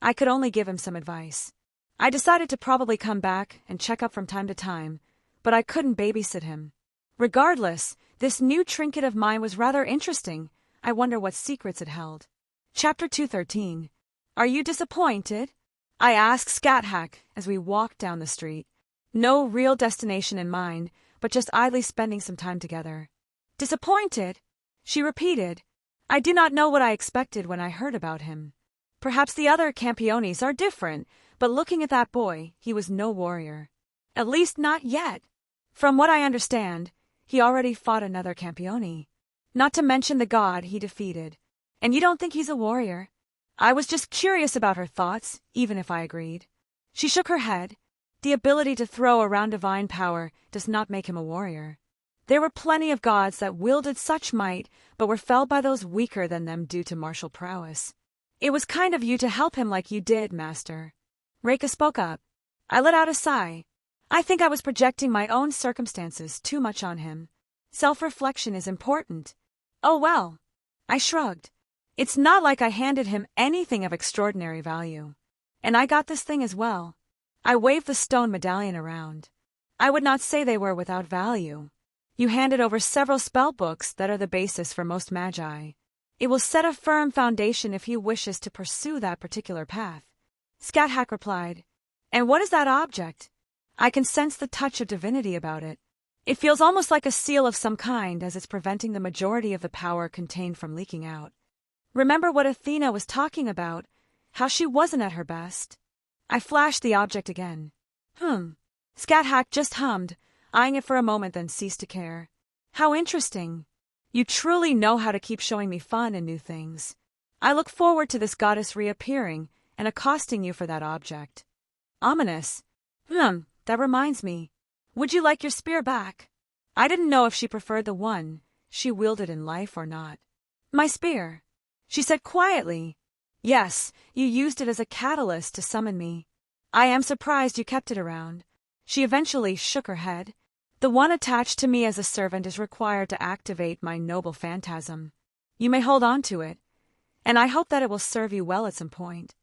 I could only give him some advice. I decided to probably come back and check up from time to time, but I couldn't babysit him. Regardless, This new trinket of mine was rather interesting. I wonder what secrets it held. Chapter 213. Are you disappointed? I asked Scathack as we walked down the street. No real destination in mind, but just idly spending some time together. Disappointed? She repeated. I do not know what I expected when I heard about him. Perhaps the other Campiones are different, but looking at that boy, he was no warrior. At least not yet. From what I understand, he already fought another Campione. Not to mention the god he defeated. And you don't think he's a warrior? I was just curious about her thoughts, even if I agreed. She shook her head. The ability to throw around divine power does not make him a warrior. There were plenty of gods that wielded such might, but were felled by those weaker than them due to martial prowess. It was kind of you to help him like you did, Master. Reika spoke up. I let out a sigh. I think I was projecting my own circumstances too much on him. Self-reflection is important. Oh well. I shrugged. It's not like I handed him anything of extraordinary value. And I got this thing as well. I waved the stone medallion around. I would not say they were without value. You handed over several spell books that are the basis for most magi. It will set a firm foundation if he wishes to pursue that particular path. Scathack replied. And what is that object? I can sense the touch of divinity about it. It feels almost like a seal of some kind, as it's preventing the majority of the power contained from leaking out. Remember what Athena was talking about, how she wasn't at her best? I flashed the object again. Scathack just hummed, eyeing it for a moment, then ceased to care. How interesting. You truly know how to keep showing me fun and new things. I look forward to this goddess reappearing and accosting you for that object. Ominous. That reminds me. Would you like your spear back? I didn't know if she preferred the one she wielded in life or not. My spear, she said quietly. Yes, you used it as a catalyst to summon me. I am surprised you kept it around. She eventually shook her head. The one attached to me as a servant is required to activate my noble phantasm. You may hold on to it, and I hope that it will serve you well at some point.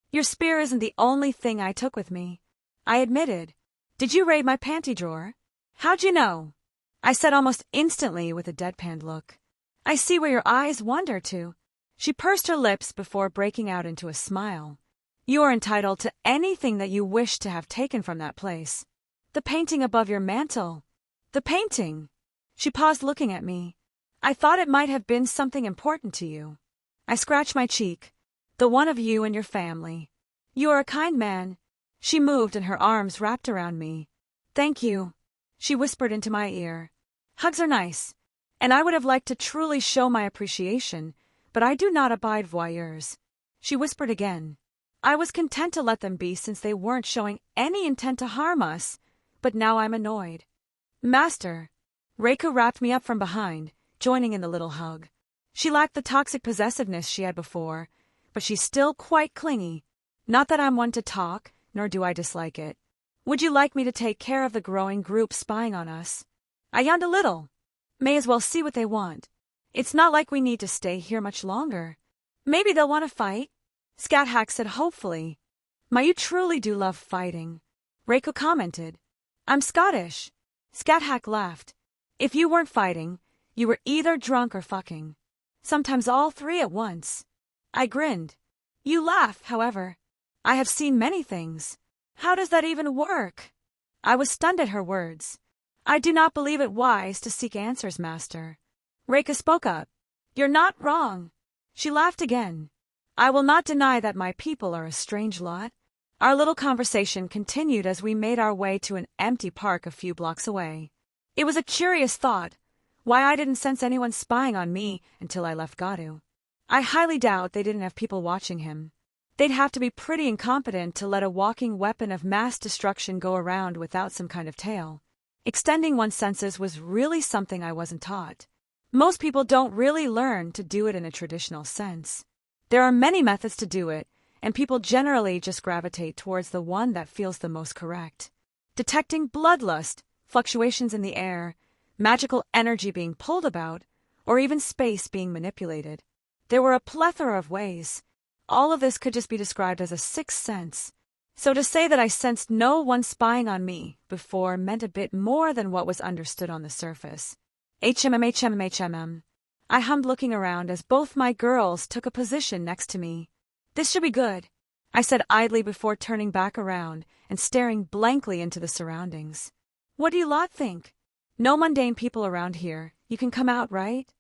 Your spear isn't the only thing I took with me. I admitted. Did you raid my panty drawer? How'd you know? I said almost instantly with a deadpanned look. I see where your eyes wander to. She pursed her lips before breaking out into a smile. You are entitled to anything that you wish to have taken from that place. The painting above your mantel. The painting. She paused, looking at me. I thought it might have been something important to you. I scratched my cheek. The one of you and your family. You are a kind man. She moved and her arms wrapped around me. Thank you, she whispered into my ear. Hugs are nice, and I would have liked to truly show my appreciation, but I do not abide voyeurs. She whispered again. I was content to let them be since they weren't showing any intent to harm us, but now I'm annoyed. Master. Reika wrapped me up from behind, joining in the little hug. She lacked the toxic possessiveness she had before, but she's still quite clingy. Not that I'm one to talk, nor do I dislike it. Would you like me to take care of the growing group spying on us? I yawned a little. May as well see what they want. It's not like we need to stay here much longer. Maybe they'll want to fight? Scathack said hopefully. You truly do love fighting. Reiko commented. I'm Scottish. Scathack laughed. If you weren't fighting, you were either drunk or fucking. Sometimes all three at once. I grinned. You laugh, however. I have seen many things. How does that even work? I was stunned at her words. I do not believe it wise to seek answers, Master. Reika spoke up. You're not wrong. She laughed again. I will not deny that my people are a strange lot. Our little conversation continued as we made our way to an empty park a few blocks away. It was a curious thought, why I didn't sense anyone spying on me until I left Gadu. I highly doubt they didn't have people watching him. They'd have to be pretty incompetent to let a walking weapon of mass destruction go around without some kind of tail. Extending one's senses was really something I wasn't taught. Most people don't really learn to do it in a traditional sense. There are many methods to do it, and people generally just gravitate towards the one that feels the most correct. Detecting bloodlust, fluctuations in the air, magical energy being pulled about, or even space being manipulated. There were a plethora of ways. All of this could just be described as a sixth sense. So to say that I sensed no one spying on me before meant a bit more than what was understood on the surface. HMM. I hummed, looking around as both my girls took a position next to me. This should be good, I said idly before turning back around and staring blankly into the surroundings. What do you lot think? No mundane people around here. You can come out, right?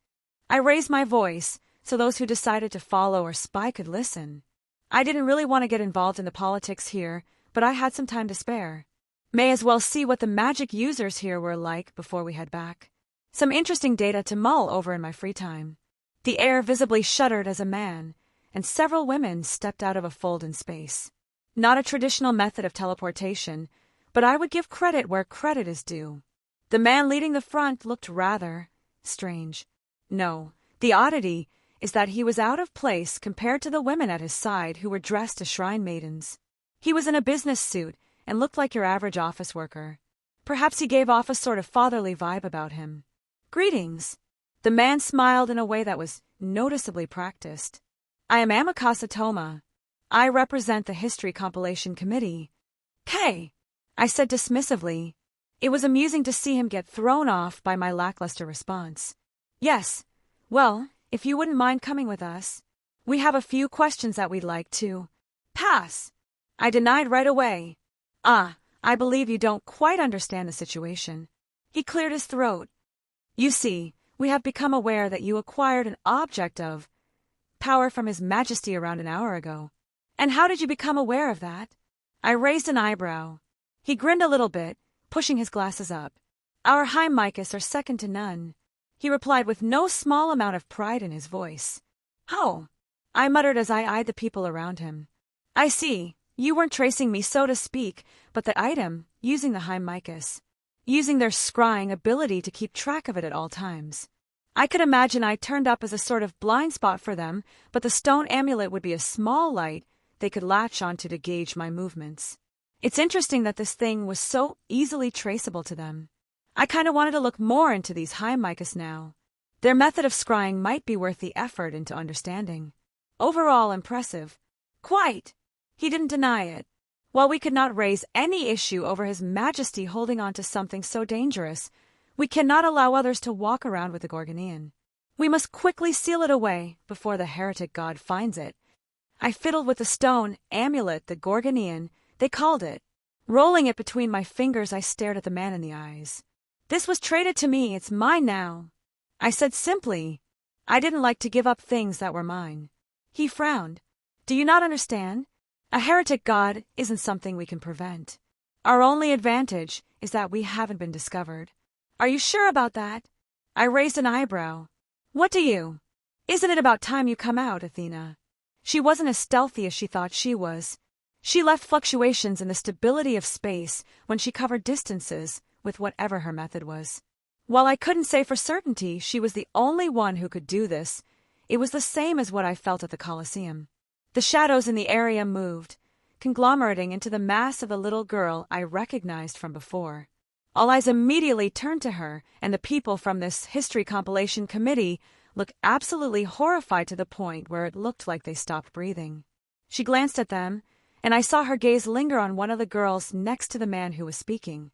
I raised my voice so those who decided to follow or spy could listen. I didn't really want to get involved in the politics here, but I had some time to spare. May as well see what the magic users here were like before we head back. Some interesting data to mull over in my free time. The air visibly shuddered as a man, and several women stepped out of a fold in space. Not a traditional method of teleportation, but I would give credit where credit is due. The man leading the front looked rather strange. No, the oddity is that he was out of place compared to the women at his side who were dressed as shrine maidens. He was in a business suit and looked like your average office worker. Perhaps he gave off a sort of fatherly vibe about him. Greetings. The man smiled in a way that was noticeably practiced. I am Amikasa Toma. I represent the History Compilation Committee. I said dismissively. It was amusing to see him get thrown off by my lackluster response. Yes, well, if you wouldn't mind coming with us. We have a few questions that we'd like to pass. I denied right away. I believe you don't quite understand the situation. He cleared his throat. You see, we have become aware that you acquired an object of power from His Majesty around an hour ago. And how did you become aware of that? I raised an eyebrow. He grinned a little bit, pushing his glasses up. Our Heimmikas are second to none, he replied with no small amount of pride in his voice. Oh, I muttered as I eyed the people around him. I see, you weren't tracing me, so to speak, but the item, using the Heimmikas. Using their scrying ability to keep track of it at all times. I could imagine I turned up as a sort of blind spot for them, but the stone amulet would be a small light they could latch onto to gauge my movements. It's interesting that this thing was so easily traceable to them. I kind of wanted to look more into these Heimmikas now. Their method of scrying might be worth the effort into understanding. Overall impressive. Quite. He didn't deny it. While we could not raise any issue over His Majesty holding on to something so dangerous, we cannot allow others to walk around with the Gorgonean. We must quickly seal it away before the heretic god finds it. I fiddled with the stone amulet, the Gorgonean, they called it. Rolling it between my fingers, I stared at the man in the eyes. This was traded to me, it's mine now. I said simply. I didn't like to give up things that were mine. He frowned. Do you not understand? A heretic god isn't something we can prevent. Our only advantage is that we haven't been discovered. Are you sure about that? I raised an eyebrow. What do you? Isn't it about time you come out, Athena? She wasn't as stealthy as she thought she was. She left fluctuations in the stability of space when she covered distances with whatever her method was. While I couldn't say for certainty she was the only one who could do this, it was the same as what I felt at the Colosseum. The shadows in the area moved, conglomerating into the mass of a little girl I recognized from before. All eyes immediately turned to her, and the people from this History Compilation Committee looked absolutely horrified to the point where it looked like they stopped breathing. She glanced at them, and I saw her gaze linger on one of the girls next to the man who was speaking.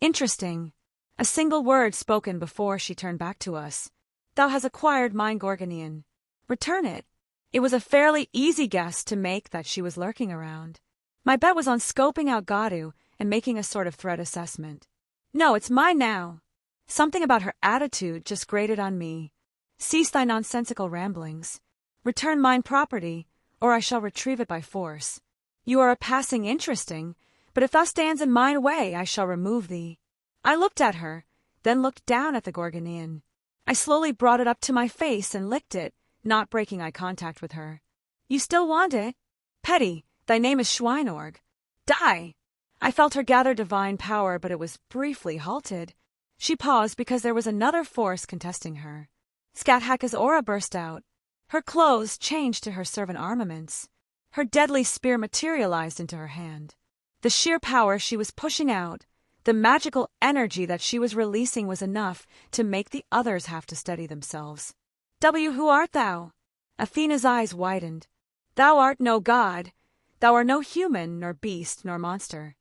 Interesting. A single word spoken before she turned back to us. Thou hast acquired mine Gorgonean. Return it. It was a fairly easy guess to make that she was lurking around. My bet was on scoping out Gadu and making a sort of threat assessment. No, it's mine now. Something about her attitude just grated on me. Cease thy nonsensical ramblings. Return mine property, or I shall retrieve it by force. You are a passing interesting, but if thou stands in mine way, I shall remove thee. I looked at her, then looked down at the Gorgonean. I slowly brought it up to my face and licked it, not breaking eye contact with her. You still want it? Petty, thy name is Schweinorg. Die! I felt her gather divine power, but it was briefly halted. She paused because there was another force contesting her. Skathaka's aura burst out. Her clothes changed to her servant armaments. Her deadly spear materialized into her hand. The sheer power she was pushing out, the magical energy that she was releasing was enough to make the others have to steady themselves. Who art thou? Athena's eyes widened. Thou art no god. Thou art no human, nor beast, nor monster.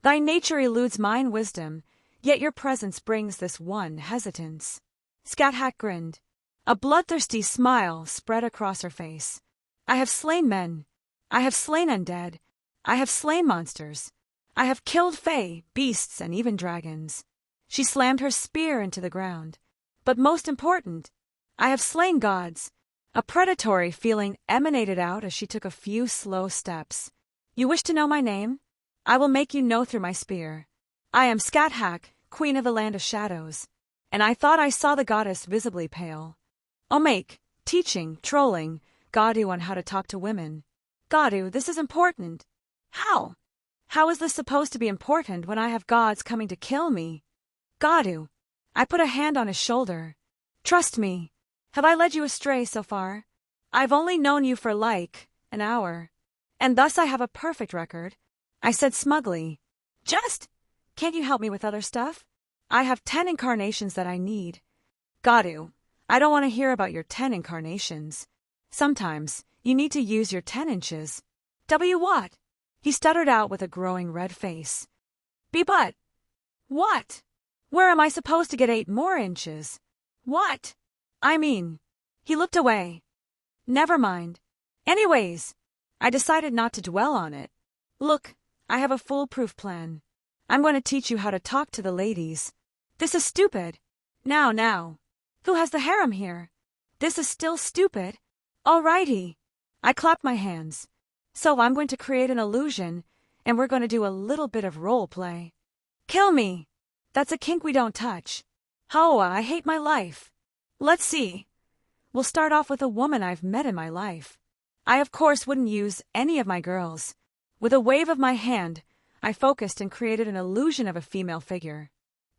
Thy nature eludes mine wisdom, yet your presence brings this one hesitance. Scat grinned. A bloodthirsty smile spread across her face. I have slain men. I have slain undead. I have slain monsters. I have killed fae, beasts, and even dragons. She slammed her spear into the ground. But most important, I have slain gods. A predatory feeling emanated out as she took a few slow steps. You wish to know my name? I will make you know through my spear. I am Scat, queen of the land of shadows. And I thought I saw the goddess visibly pale. Omake, teaching, trolling, Gadu on how to talk to women. Gadu, this is important. How? How is this supposed to be important when I have gods coming to kill me? Gadu. I put a hand on his shoulder. Trust me. Have I led you astray so far? I've only known you for an hour. And thus I have a perfect record. I said smugly. Can't you help me with other stuff? I have 10 incarnations that I need. Gadu, I don't want to hear about your 10 incarnations. Sometimes you need to use your 10 inches. What? He stuttered out with a growing red face. But. What? Where am I supposed to get 8 more inches? What? I mean. He looked away. Never mind. Anyways, I decided not to dwell on it. Look, I have a foolproof plan. I'm going to teach you how to talk to the ladies. This is stupid. Now. Who has the harem here? This is still stupid. Alrighty. I clapped my hands. So I'm going to create an illusion, and we're going to do a little bit of role play. Kill me. That's a kink we don't touch. Hoa, I hate my life. Let's see. We'll start off with a woman I've met in my life. I of course wouldn't use any of my girls. With a wave of my hand, I focused and created an illusion of a female figure.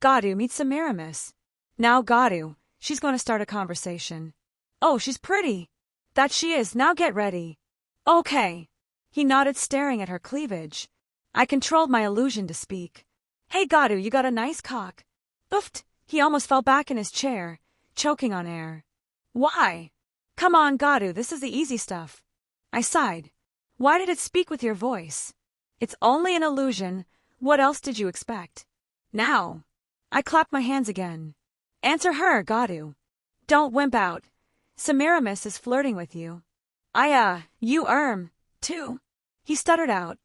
Gadu meets Semiramis. Now Gadu, she's going to start a conversation. Oh, she's pretty. That she is, now get ready. Okay. He nodded, staring at her cleavage. I controlled my illusion to speak. Hey Gadu, you got a nice cock. Oofed. He almost fell back in his chair, choking on air. Why? Come on Gadu, this is the easy stuff. I sighed. Why did it speak with your voice? It's only an illusion. What else did you expect? Now. I clapped my hands again. Answer her, Gadu. Don't wimp out. Semiramis is flirting with you. You too. He stuttered out.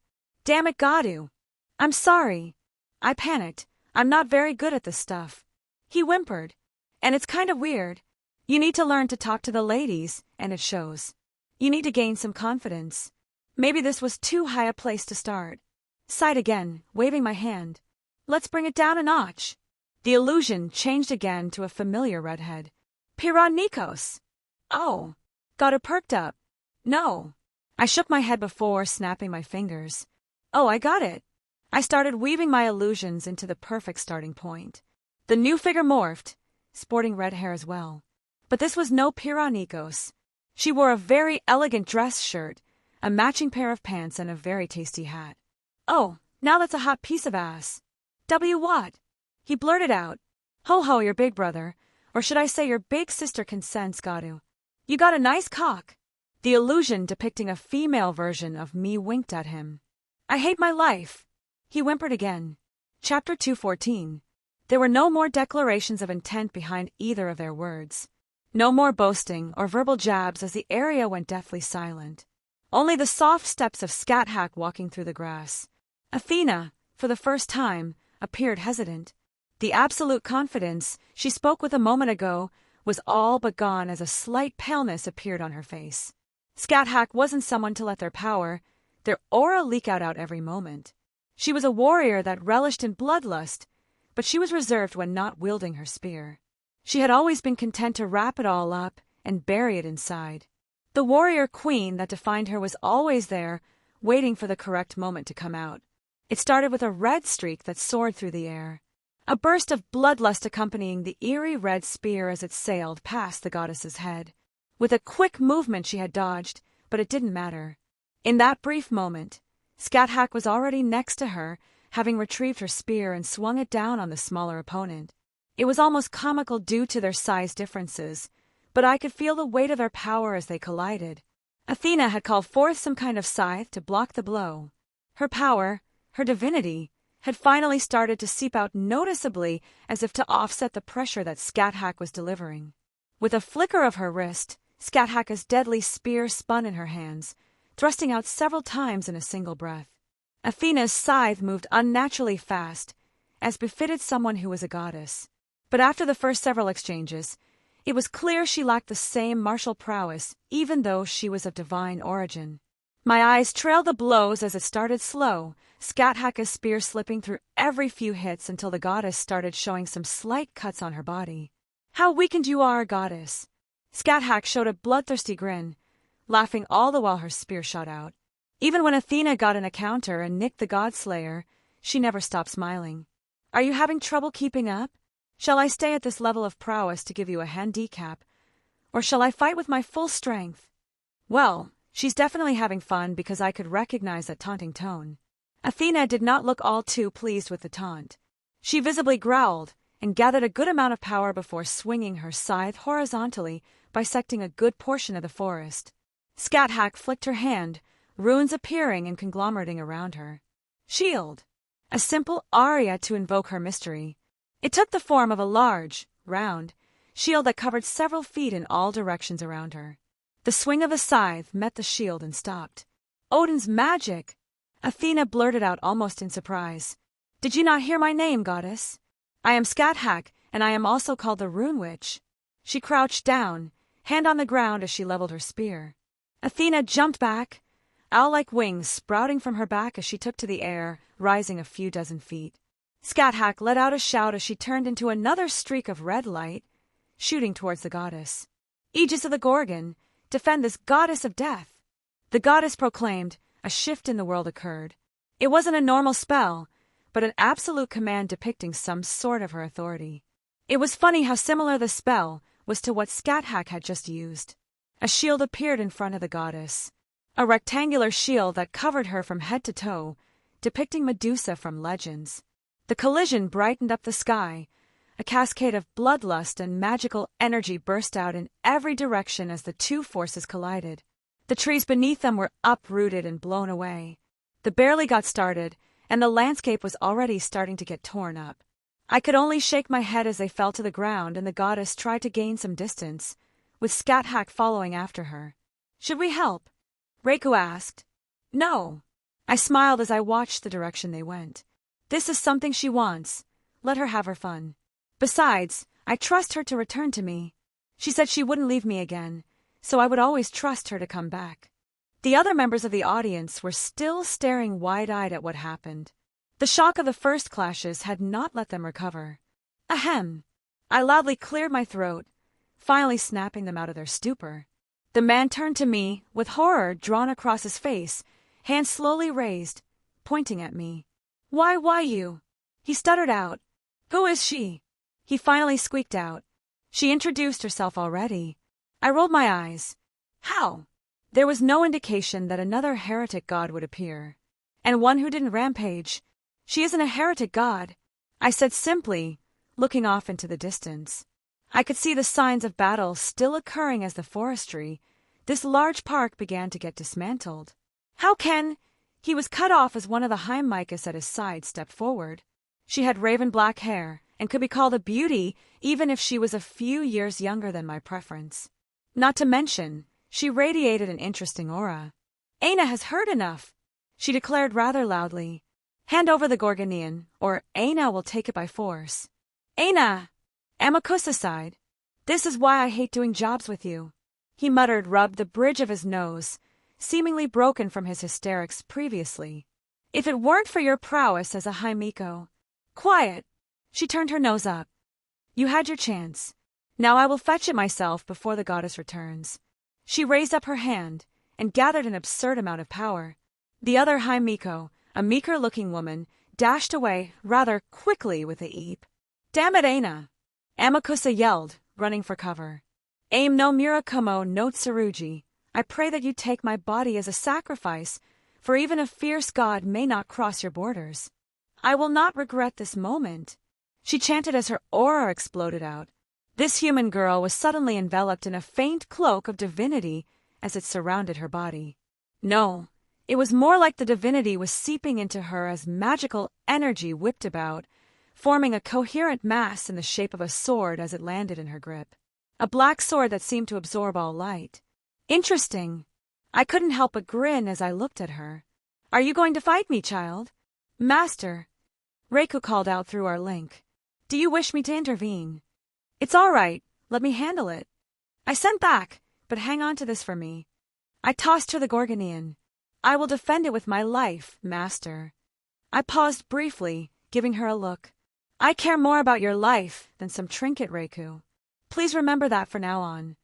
Damn it, Gadu. I'm sorry. I panicked. I'm not very good at this stuff. He whimpered. And it's kind of weird. You need to learn to talk to the ladies, and it shows. You need to gain some confidence. Maybe this was too high a place to start. Sighed again, waving my hand. Let's bring it down a notch. The illusion changed again to a familiar redhead. Nikos. Oh. Got her perked up. No. I shook my head before snapping my fingers. Oh, I got it. I started weaving my illusions into the perfect starting point. The new figure morphed, sporting red hair as well. But this was no Nikos. She wore a very elegant dress shirt, a matching pair of pants, and a very tasty hat. Oh, now that's a hot piece of ass. What? He blurted out. Ho, your big brother, or should I say your big sister consents, Gadu. You got a nice cock. The illusion depicting a female version of me winked at him. I hate my life. He whimpered again. Chapter 214. There were no more declarations of intent behind either of their words. No more boasting or verbal jabs as the area went deathly silent. Only the soft steps of Scat walking through the grass. Athena, for the first time, appeared hesitant. The absolute confidence she spoke with a moment ago was all but gone as a slight paleness appeared on her face. Scat wasn't someone to let their power, their aura leak out every moment. She was a warrior that relished in bloodlust, but she was reserved when not wielding her spear. She had always been content to wrap it all up and bury it inside. The warrior queen that defined her was always there, waiting for the correct moment to come out. It started with a red streak that soared through the air. A burst of bloodlust accompanying the eerie red spear as it sailed past the goddess's head. With a quick movement she had dodged, but it didn't matter. In that brief moment, Scat was already next to her, having retrieved her spear and swung it down on the smaller opponent. It was almost comical due to their size differences, but I could feel the weight of their power as they collided. Athena had called forth some kind of scythe to block the blow. Her power, her divinity, had finally started to seep out noticeably, as if to offset the pressure that Scat was delivering. With a flicker of her wrist, Scat deadly spear spun in her hands, thrusting out several times in a single breath. Athena's scythe moved unnaturally fast, as befitted someone who was a goddess. But after the first several exchanges, it was clear she lacked the same martial prowess, even though she was of divine origin. My eyes trailed the blows as it started slow, Scat spear slipping through every few hits until the goddess started showing some slight cuts on her body. "How weakened you are, goddess!" Scat showed a bloodthirsty grin, laughing all the while her spear shot out. Even when Athena got in a counter and nicked the godslayer, she never stopped smiling. "Are you having trouble keeping up? Shall I stay at this level of prowess to give you a handicap, or shall I fight with my full strength?" Well, she's definitely having fun, because I could recognize that taunting tone. Athena did not look all too pleased with the taunt. She visibly growled and gathered a good amount of power before swinging her scythe horizontally, bisecting a good portion of the forest. Scat flicked her hand, runes appearing and conglomerating around her. Shield! A simple aria to invoke her mystery. It took the form of a large, round shield that covered several feet in all directions around her. The swing of a scythe met the shield and stopped. "Odin's magic!" Athena blurted out almost in surprise. "Did you not hear my name, goddess? I am Scat, and I am also called the Rune Witch." She crouched down, hand on the ground as she leveled her spear. Athena jumped back, owl-like wings sprouting from her back as she took to the air, rising a few dozen feet. Scat let out a shout as she turned into another streak of red light, shooting towards the goddess. "Aegis of the Gorgon, defend this goddess of death!" The goddess proclaimed. A shift in the world occurred. It wasn't a normal spell, but an absolute command depicting some sort of her authority. It was funny how similar the spell was to what Scat had just used. A shield appeared in front of the goddess. A rectangular shield that covered her from head to toe, depicting Medusa from legends. The collision brightened up the sky. A cascade of bloodlust and magical energy burst out in every direction as the two forces collided. The trees beneath them were uprooted and blown away. The barely got started, and the landscape was already starting to get torn up. I could only shake my head as they fell to the ground, and the goddess tried to gain some distance, with Scat following after her. "Should we help?" Reiku asked. "No." I smiled as I watched the direction they went. "This is something she wants. Let her have her fun. Besides, I trust her to return to me. She said she wouldn't leave me again, so I would always trust her to come back." The other members of the audience were still staring wide-eyed at what happened. The shock of the first clashes had not let them recover. "Ahem!" I loudly cleared my throat, finally snapping them out of their stupor. The man turned to me, with horror drawn across his face, hands slowly raised, pointing at me. Why you?" He stuttered out. "Who is she?" He finally squeaked out. "She introduced herself already." I rolled my eyes. "How?" There was no indication that another heretic god would appear. "And one who didn't rampage. She isn't a heretic god," I said simply, looking off into the distance. I could see the signs of battle still occurring as the forestry, this large park, began to get dismantled. "How can—" He was cut off as one of the Heimmikas at his side stepped forward. She had raven black hair and could be called a beauty even if she was a few years younger than my preference. Not to mention, she radiated an interesting aura. "Aina has heard enough," she declared rather loudly. "Hand over the Gorgonian, or Aina will take it by force." "Aina!" Amakusa sighed. "This is why I hate doing jobs with you," he muttered, rubbed the bridge of his nose, seemingly broken from his hysterics previously. "If it weren't for your prowess as a Haimiko—" "Quiet!" She turned her nose up. "You had your chance. Now I will fetch it myself before the goddess returns." She raised up her hand and gathered an absurd amount of power. The other Haimiko, a meeker-looking woman, dashed away rather quickly with a eep. "Damn it, Aina!" Amakusa yelled, running for cover. "Aim no Murakumo no Tsurugi. I pray that you take my body as a sacrifice, for even a fierce god may not cross your borders. I will not regret this moment," she chanted as her aura exploded out. This human girl was suddenly enveloped in a faint cloak of divinity as it surrounded her body. No, It was more like the divinity was seeping into her as magical energy whipped about, forming a coherent mass in the shape of a sword as it landed in her grip. A black sword that seemed to absorb all light. Interesting. I couldn't help but grin as I looked at her. Are you going to fight me, child? Master, Reiku called out through our link. Do you wish me to intervene? It's all right. Let me handle it. I sent back, but hang on to this for me. I tossed her the Gorgonian. I will defend it with my life, master. I paused briefly, giving her a look. I care more about your life than some trinket, Reiku. Please remember that from now on.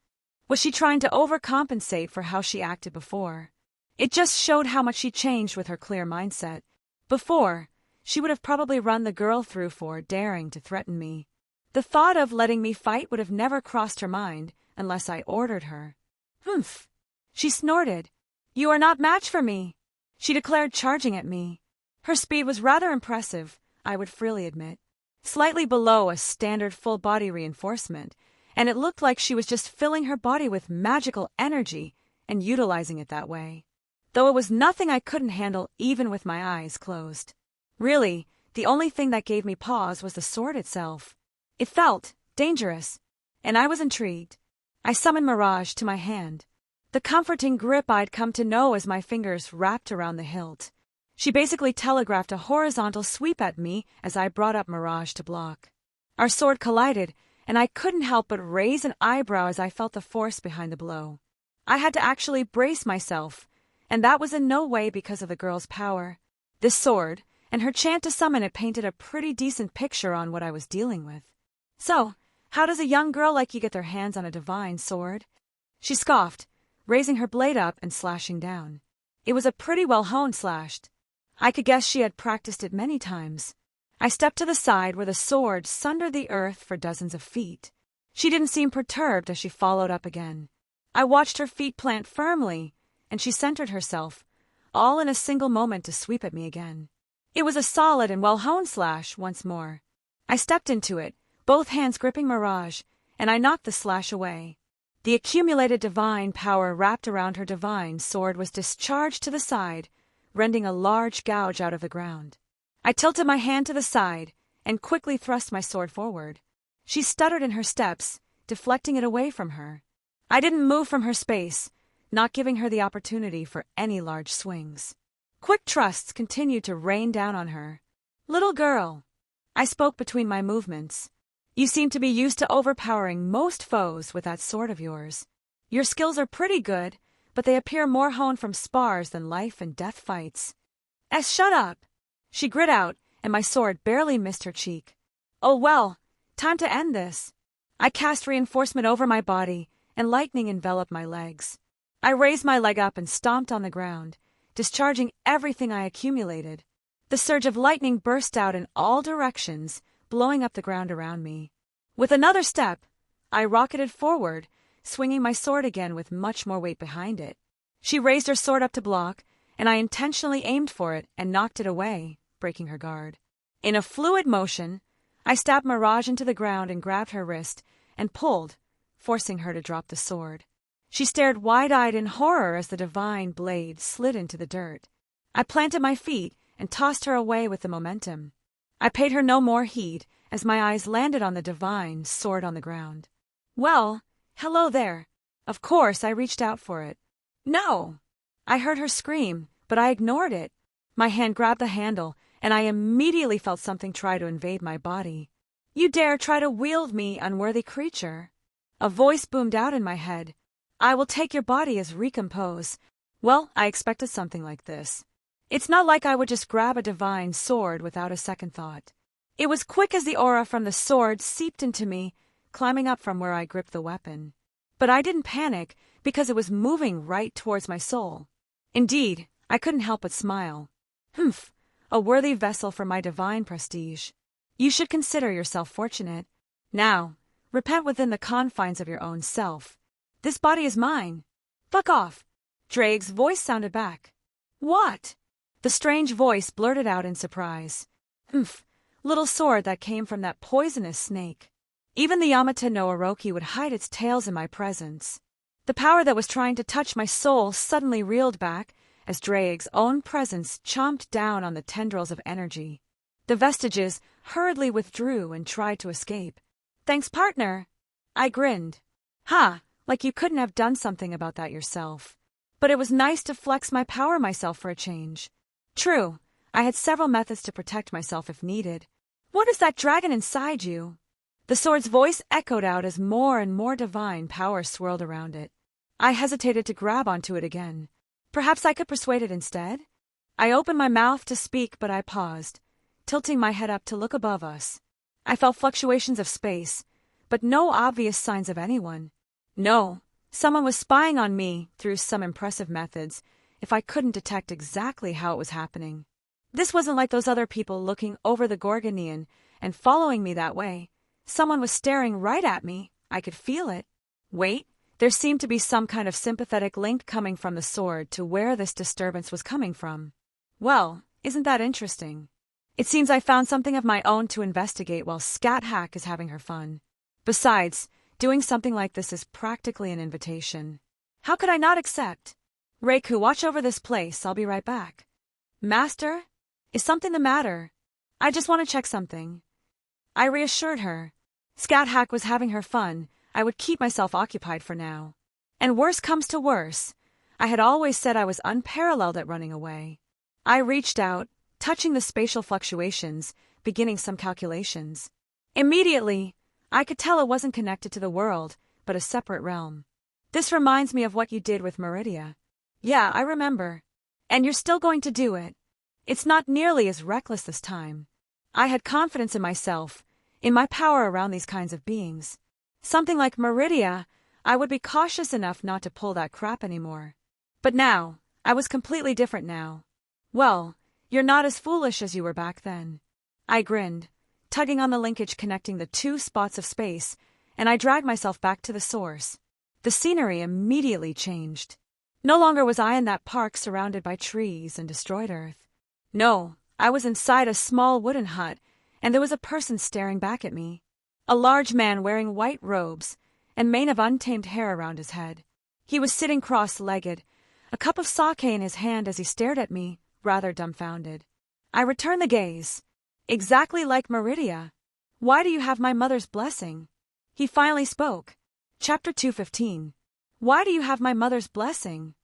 Was she trying to overcompensate for how she acted before? It just showed how much she changed with her clear mindset. Before, she would have probably run the girl through for daring to threaten me. The thought of letting me fight would have never crossed her mind unless I ordered her. Humph! She snorted. You are not match for me, she declared, charging at me. Her speed was rather impressive, I would freely admit. Slightly below a standard full-body reinforcement, and it looked like she was just filling her body with magical energy and utilizing it that way. Though it was nothing I couldn't handle even with my eyes closed. Really, the only thing that gave me pause was the sword itself. It felt dangerous, and I was intrigued. I summoned Mirage to my hand. The comforting grip I'd come to know as my fingers wrapped around the hilt. She basically telegraphed a horizontal sweep at me as I brought up Mirage to block. Our sword collided, and I couldn't help but raise an eyebrow as I felt the force behind the blow. I had to actually brace myself, and that was in no way because of the girl's power. This sword, and her chant to summon it, painted a pretty decent picture on what I was dealing with. So, how does a young girl like you get their hands on a divine sword? She scoffed, raising her blade up and slashing down. It was a pretty well-honed slash. I could guess she had practiced it many times. I stepped to the side where the sword sundered the earth for dozens of feet. She didn't seem perturbed as she followed up again. I watched her feet plant firmly, and she centered herself, all in a single moment to sweep at me again. It was a solid and well-honed slash once more. I stepped into it, both hands gripping Mirage, and I knocked the slash away. The accumulated divine power wrapped around her divine sword was discharged to the side, rending a large gouge out of the ground. I tilted my hand to the side and quickly thrust my sword forward. She stuttered in her steps, deflecting it away from her. I didn't move from her space, not giving her the opportunity for any large swings. Quick thrusts continued to rain down on her. Little girl, I spoke between my movements. You seem to be used to overpowering most foes with that sword of yours. Your skills are pretty good, but they appear more honed from spars than life and death fights. Shut up! She grit out, and my sword barely missed her cheek. Oh well, time to end this. I cast reinforcement over my body, and lightning enveloped my legs. I raised my leg up and stomped on the ground, discharging everything I accumulated. The surge of lightning burst out in all directions, blowing up the ground around me. With another step, I rocketed forward, swinging my sword again with much more weight behind it. She raised her sword up to block, and I intentionally aimed for it and knocked it away, breaking her guard. In a fluid motion, I stabbed Mirage into the ground and grabbed her wrist and pulled, forcing her to drop the sword. She stared wide-eyed in horror as the divine blade slid into the dirt. I planted my feet and tossed her away with the momentum. I paid her no more heed as my eyes landed on the divine sword on the ground. Well, hello there. Of course, I reached out for it. No! I heard her scream, but I ignored it. My hand grabbed the handle, and I immediately felt something try to invade my body. You dare try to wield me, unworthy creature? A voice boomed out in my head. I will take your body as recompose. Well, I expected something like this. It's not like I would just grab a divine sword without a second thought. It was quick as the aura from the sword seeped into me, climbing up from where I gripped the weapon. But I didn't panic because it was moving right towards my soul. Indeed, I couldn't help but smile. Humph, a worthy vessel for my divine prestige. You should consider yourself fortunate. Now, repent within the confines of your own self. This body is mine. Fuck off. Drake's voice sounded back. What? The strange voice blurted out in surprise. Humph, little sword that came from that poisonous snake. Even the Yamata no Orochi would hide its tails in my presence. The power that was trying to touch my soul suddenly reeled back as Drake's own presence chomped down on the tendrils of energy. The vestiges hurriedly withdrew and tried to escape. "Thanks, partner." I grinned. "Ha, like you couldn't have done something about that yourself. But it was nice to flex my power myself for a change." True, I had several methods to protect myself if needed. "What is that dragon inside you?" The sword's voice echoed out as more and more divine power swirled around it. I hesitated to grab onto it again. Perhaps I could persuade it instead? I opened my mouth to speak, but I paused, tilting my head up to look above us. I felt fluctuations of space, but no obvious signs of anyone. No, someone was spying on me through some impressive methods, if I couldn't detect exactly how it was happening. This wasn't like those other people looking over the Gorgonian and following me that way. Someone was staring right at me. I could feel it. Wait, there seemed to be some kind of sympathetic link coming from the sword to where this disturbance was coming from. Well, isn't that interesting? It seems I found something of my own to investigate while Scat Hack is having her fun. Besides, doing something like this is practically an invitation. How could I not accept? "Reiku, watch over this place. I'll be right back." "Master? Is something the matter?" "I just want to check something." I reassured her. Scat Hack was having her fun. I would keep myself occupied for now. And worse comes to worse, I had always said I was unparalleled at running away. I reached out, touching the spatial fluctuations, beginning some calculations. Immediately, I could tell it wasn't connected to the world, but a separate realm. "This reminds me of what you did with Meridia." "Yeah, I remember. And you're still going to do it. It's not nearly as reckless this time." I had confidence in myself, in my power around these kinds of beings. Something like Meridia, I would be cautious enough not to pull that crap anymore. But now, I was completely different now. "Well, you're not as foolish as you were back then." I grinned, tugging on the linkage connecting the two spots of space, and I dragged myself back to the source. The scenery immediately changed. No longer was I in that park surrounded by trees and destroyed earth. No, I was inside a small wooden hut, and there was a person staring back at me. A large man wearing white robes and mane of untamed hair around his head. He was sitting cross-legged, a cup of sake in his hand as he stared at me, rather dumbfounded. I returned the gaze. "Exactly like Meridia. Why do you have my mother's blessing?" He finally spoke. Chapter 215. Why do you have my mother's blessing?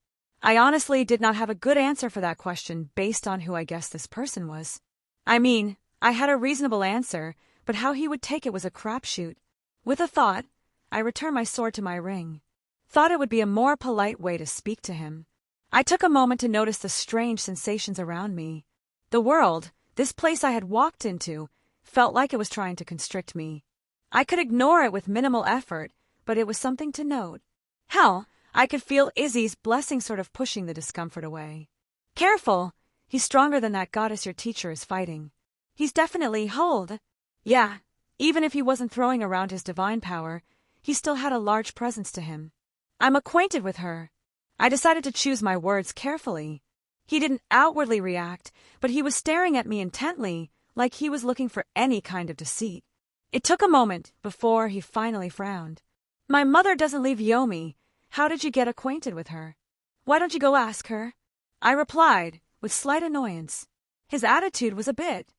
I honestly did not have a good answer for that question based on who I guessed this person was. I mean, I had a reasonable answer, but how he would take it was a crapshoot. With a thought, I returned my sword to my ring. Thought it would be a more polite way to speak to him. I took a moment to notice the strange sensations around me. The world, this place I had walked into, felt like it was trying to constrict me. I could ignore it with minimal effort, but it was something to note. Hell, I could feel Izzy's blessing sort of pushing the discomfort away. "Careful! He's stronger than that goddess your teacher is fighting. He's definitely hold." Yeah, even if he wasn't throwing around his divine power, he still had a large presence to him. "I'm acquainted with her." I decided to choose my words carefully. He didn't outwardly react, but he was staring at me intently, like he was looking for any kind of deceit. It took a moment before he finally frowned. "My mother doesn't leave Yomi. How did you get acquainted with her?" "Why don't you go ask her?" I replied, with slight annoyance. His attitude was a bit.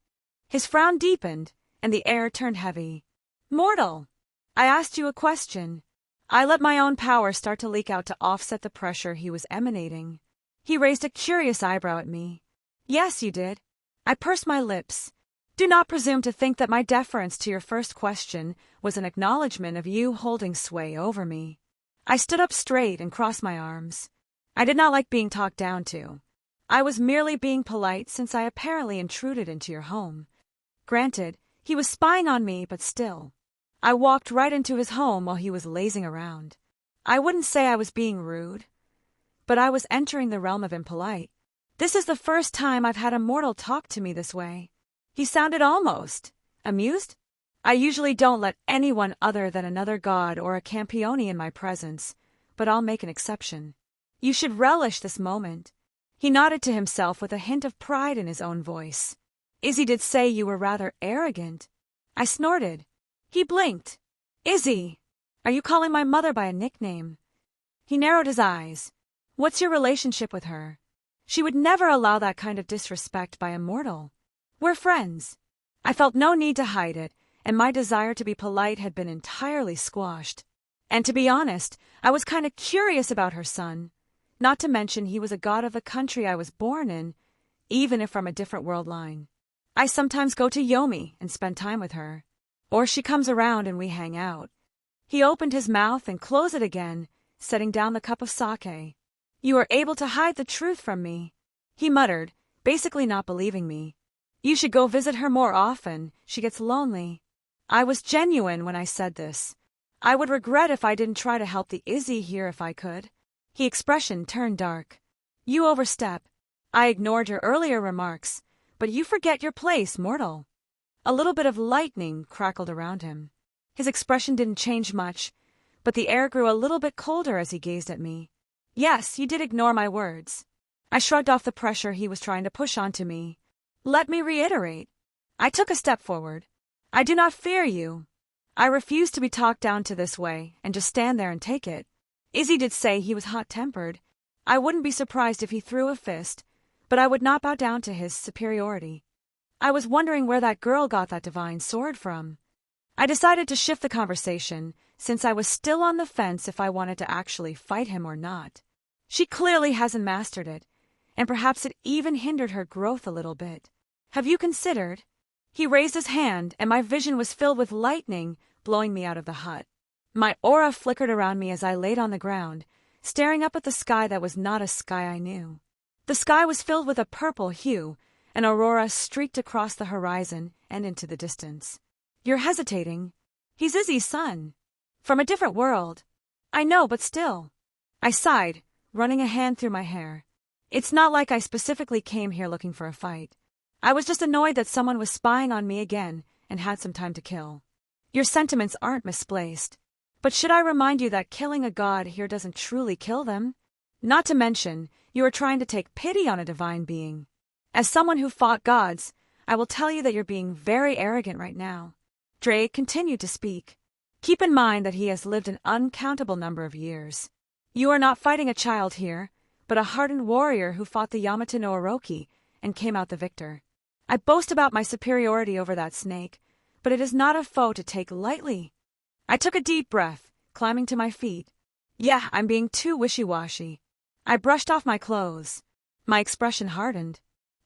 His frown deepened, and the air turned heavy. "Mortal, I asked you a question." I let my own power start to leak out to offset the pressure he was emanating. He raised a curious eyebrow at me. "Yes, you did." I pursed my lips. "Do not presume to think that my deference to your first question was an acknowledgement of you holding sway over me." I stood up straight and crossed my arms. I did not like being talked down to. I was merely being polite since I apparently intruded into your home. Granted, he was spying on me, but still. I walked right into his home while he was lazing around. I wouldn't say I was being rude, but I was entering the realm of impolite. This is the first time I've had a mortal talk to me this way. He sounded almost amused. I usually don't let anyone other than another god or a campione in my presence, but I'll make an exception. You should relish this moment. He nodded to himself with a hint of pride in his own voice. Izzy did say you were rather arrogant. I snorted. He blinked. "Izzy, are you calling my mother by a nickname?" He narrowed his eyes. "What's your relationship with her?" She would never allow that kind of disrespect by a mortal. We're friends. I felt no need to hide it, and my desire to be polite had been entirely squashed. And to be honest, I was kind of curious about her son. Not to mention he was a god of the country I was born in, even if from a different world line. I sometimes go to Yomi and spend time with her. Or she comes around and we hang out. He opened his mouth and closed it again, setting down the cup of sake. You are able to hide the truth from me, he muttered, basically not believing me. You should go visit her more often. She gets lonely. I was genuine when I said this. I would regret if I didn't try to help the Izzy here if I could. His expression turned dark. You overstep. I ignored your earlier remarks, but you forget your place, mortal. A little bit of lightning crackled around him. His expression didn't change much, but the air grew a little bit colder as he gazed at me. Yes, you did ignore my words. I shrugged off the pressure he was trying to push onto me. Let me reiterate. I took a step forward. I do not fear you. I refuse to be talked down to this way and just stand there and take it. Izzy did say he was hot-tempered. I wouldn't be surprised if he threw a fist, but I would not bow down to his superiority. I was wondering where that girl got that divine sword from. I decided to shift the conversation, since I was still on the fence if I wanted to actually fight him or not. She clearly hasn't mastered it, and perhaps it even hindered her growth a little bit. Have you considered? He raised his hand, and my vision was filled with lightning, blowing me out of the hut. My aura flickered around me as I laid on the ground, staring up at the sky that was not a sky I knew. The sky was filled with a purple hue, an aurora streaked across the horizon and into the distance. You're hesitating. He's Izzy's son. From a different world. I know, but still. I sighed, running a hand through my hair. It's not like I specifically came here looking for a fight. I was just annoyed that someone was spying on me again and had some time to kill. Your sentiments aren't misplaced. But should I remind you that killing a god here doesn't truly kill them? Not to mention, you are trying to take pity on a divine being. As someone who fought gods, I will tell you that you're being very arrogant right now. Drake continued to speak. Keep in mind that he has lived an uncountable number of years. You are not fighting a child here, but a hardened warrior who fought the Yamato no Orochi and came out the victor. I boast about my superiority over that snake, but it is not a foe to take lightly. I took a deep breath, climbing to my feet. Yeah, I'm being too wishy-washy. I brushed off my clothes. My expression hardened.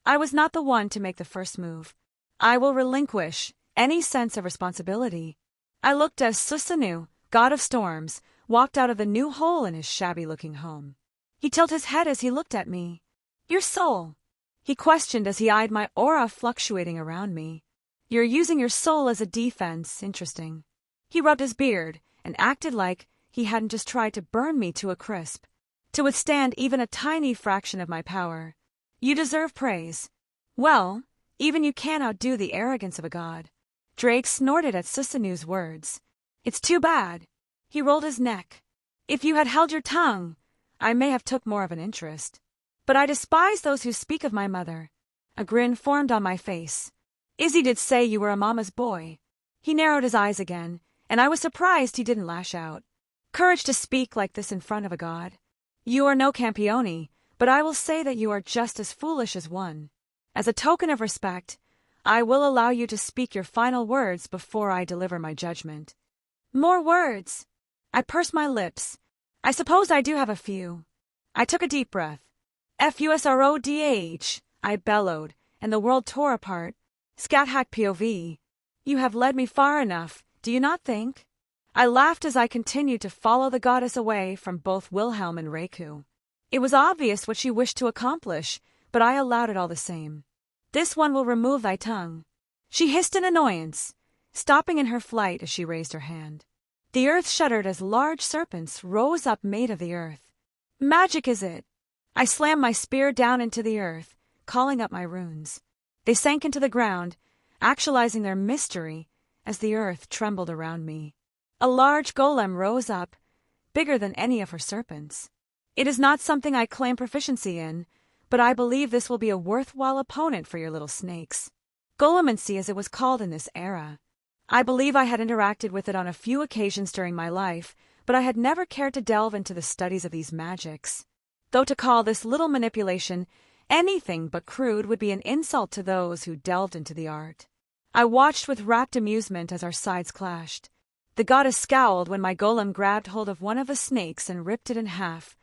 I was not the one to make the first move. I will relinquish any sense of responsibility. I looked as Susanoo, god of storms, walked out of the new hole in his shabby-looking home. He tilted his head as he looked at me. Your soul, he questioned as he eyed my aura fluctuating around me. You're using your soul as a defense, interesting. He rubbed his beard and acted like he hadn't just tried to burn me to a crisp, to withstand even a tiny fraction of my power. You deserve praise. Well, even you can't outdo the arrogance of a god. Drake snorted at Susanoo's words. It's too bad. He rolled his neck. If you had held your tongue, I may have took more of an interest. But I despise those who speak of my mother. A grin formed on my face. Izzy did say you were a mama's boy. He narrowed his eyes again, and I was surprised he didn't lash out. Courage to speak like this in front of a god. You are no Campione, but I will say that you are just as foolish as one. As a token of respect, I will allow you to speak your final words before I deliver my judgment. More words. I pursed my lips. I suppose I do have a few. I took a deep breath. FUSRODH, I bellowed, and the world tore apart. Scat-hack POV. You have led me far enough, do you not think? I laughed as I continued to follow the goddess away from both Wilhelm and Reiku. It was obvious what she wished to accomplish, but I allowed it all the same. This one will remove thy tongue. She hissed in annoyance, stopping in her flight as she raised her hand. The earth shuddered as large serpents rose up made of the earth. Magic is it? I slammed my spear down into the earth, calling up my runes. They sank into the ground, actualizing their mystery as the earth trembled around me. A large golem rose up, bigger than any of her serpents. It is not something I claim proficiency in, but I believe this will be a worthwhile opponent for your little snakes. Golemancy as it was called in this era. I believe I had interacted with it on a few occasions during my life, but I had never cared to delve into the studies of these magics. Though to call this little manipulation anything but crude would be an insult to those who delved into the art. I watched with rapt amusement as our sides clashed. The goddess scowled when my golem grabbed hold of one of the snakes and ripped it in half,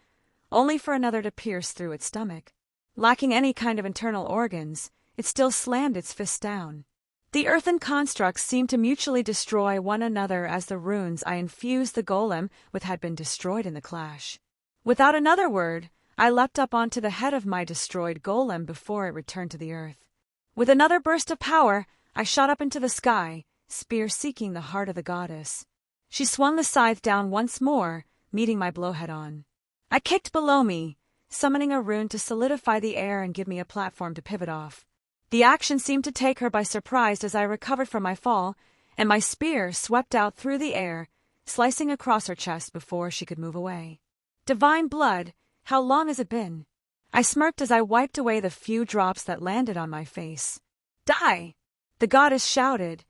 only for another to pierce through its stomach. Lacking any kind of internal organs, it still slammed its fist down. The earthen constructs seemed to mutually destroy one another as the runes I infused the golem with had been destroyed in the clash. Without another word, I leapt up onto the head of my destroyed golem before it returned to the earth. With another burst of power, I shot up into the sky, spear seeking the heart of the goddess. She swung the scythe down once more, meeting my blow head-on. I kicked below me, summoning a rune to solidify the air and give me a platform to pivot off. The action seemed to take her by surprise as I recovered from my fall, and my spear swept out through the air, slicing across her chest before she could move away. Divine blood, how long has it been? I smirked as I wiped away the few drops that landed on my face. Die! The goddess shouted,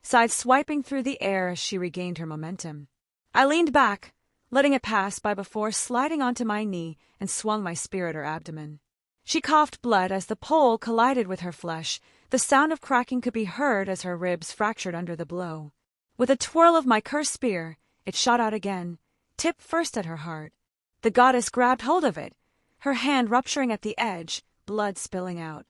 side-swiping through the air as she regained her momentum. I leaned back, letting it pass by before sliding onto my knee and swung my spear at her abdomen. She coughed blood as the pole collided with her flesh. The sound of cracking could be heard as her ribs fractured under the blow. With a twirl of my cursed spear, it shot out again, tipped first at her heart. The goddess grabbed hold of it, her hand rupturing at the edge, blood spilling out.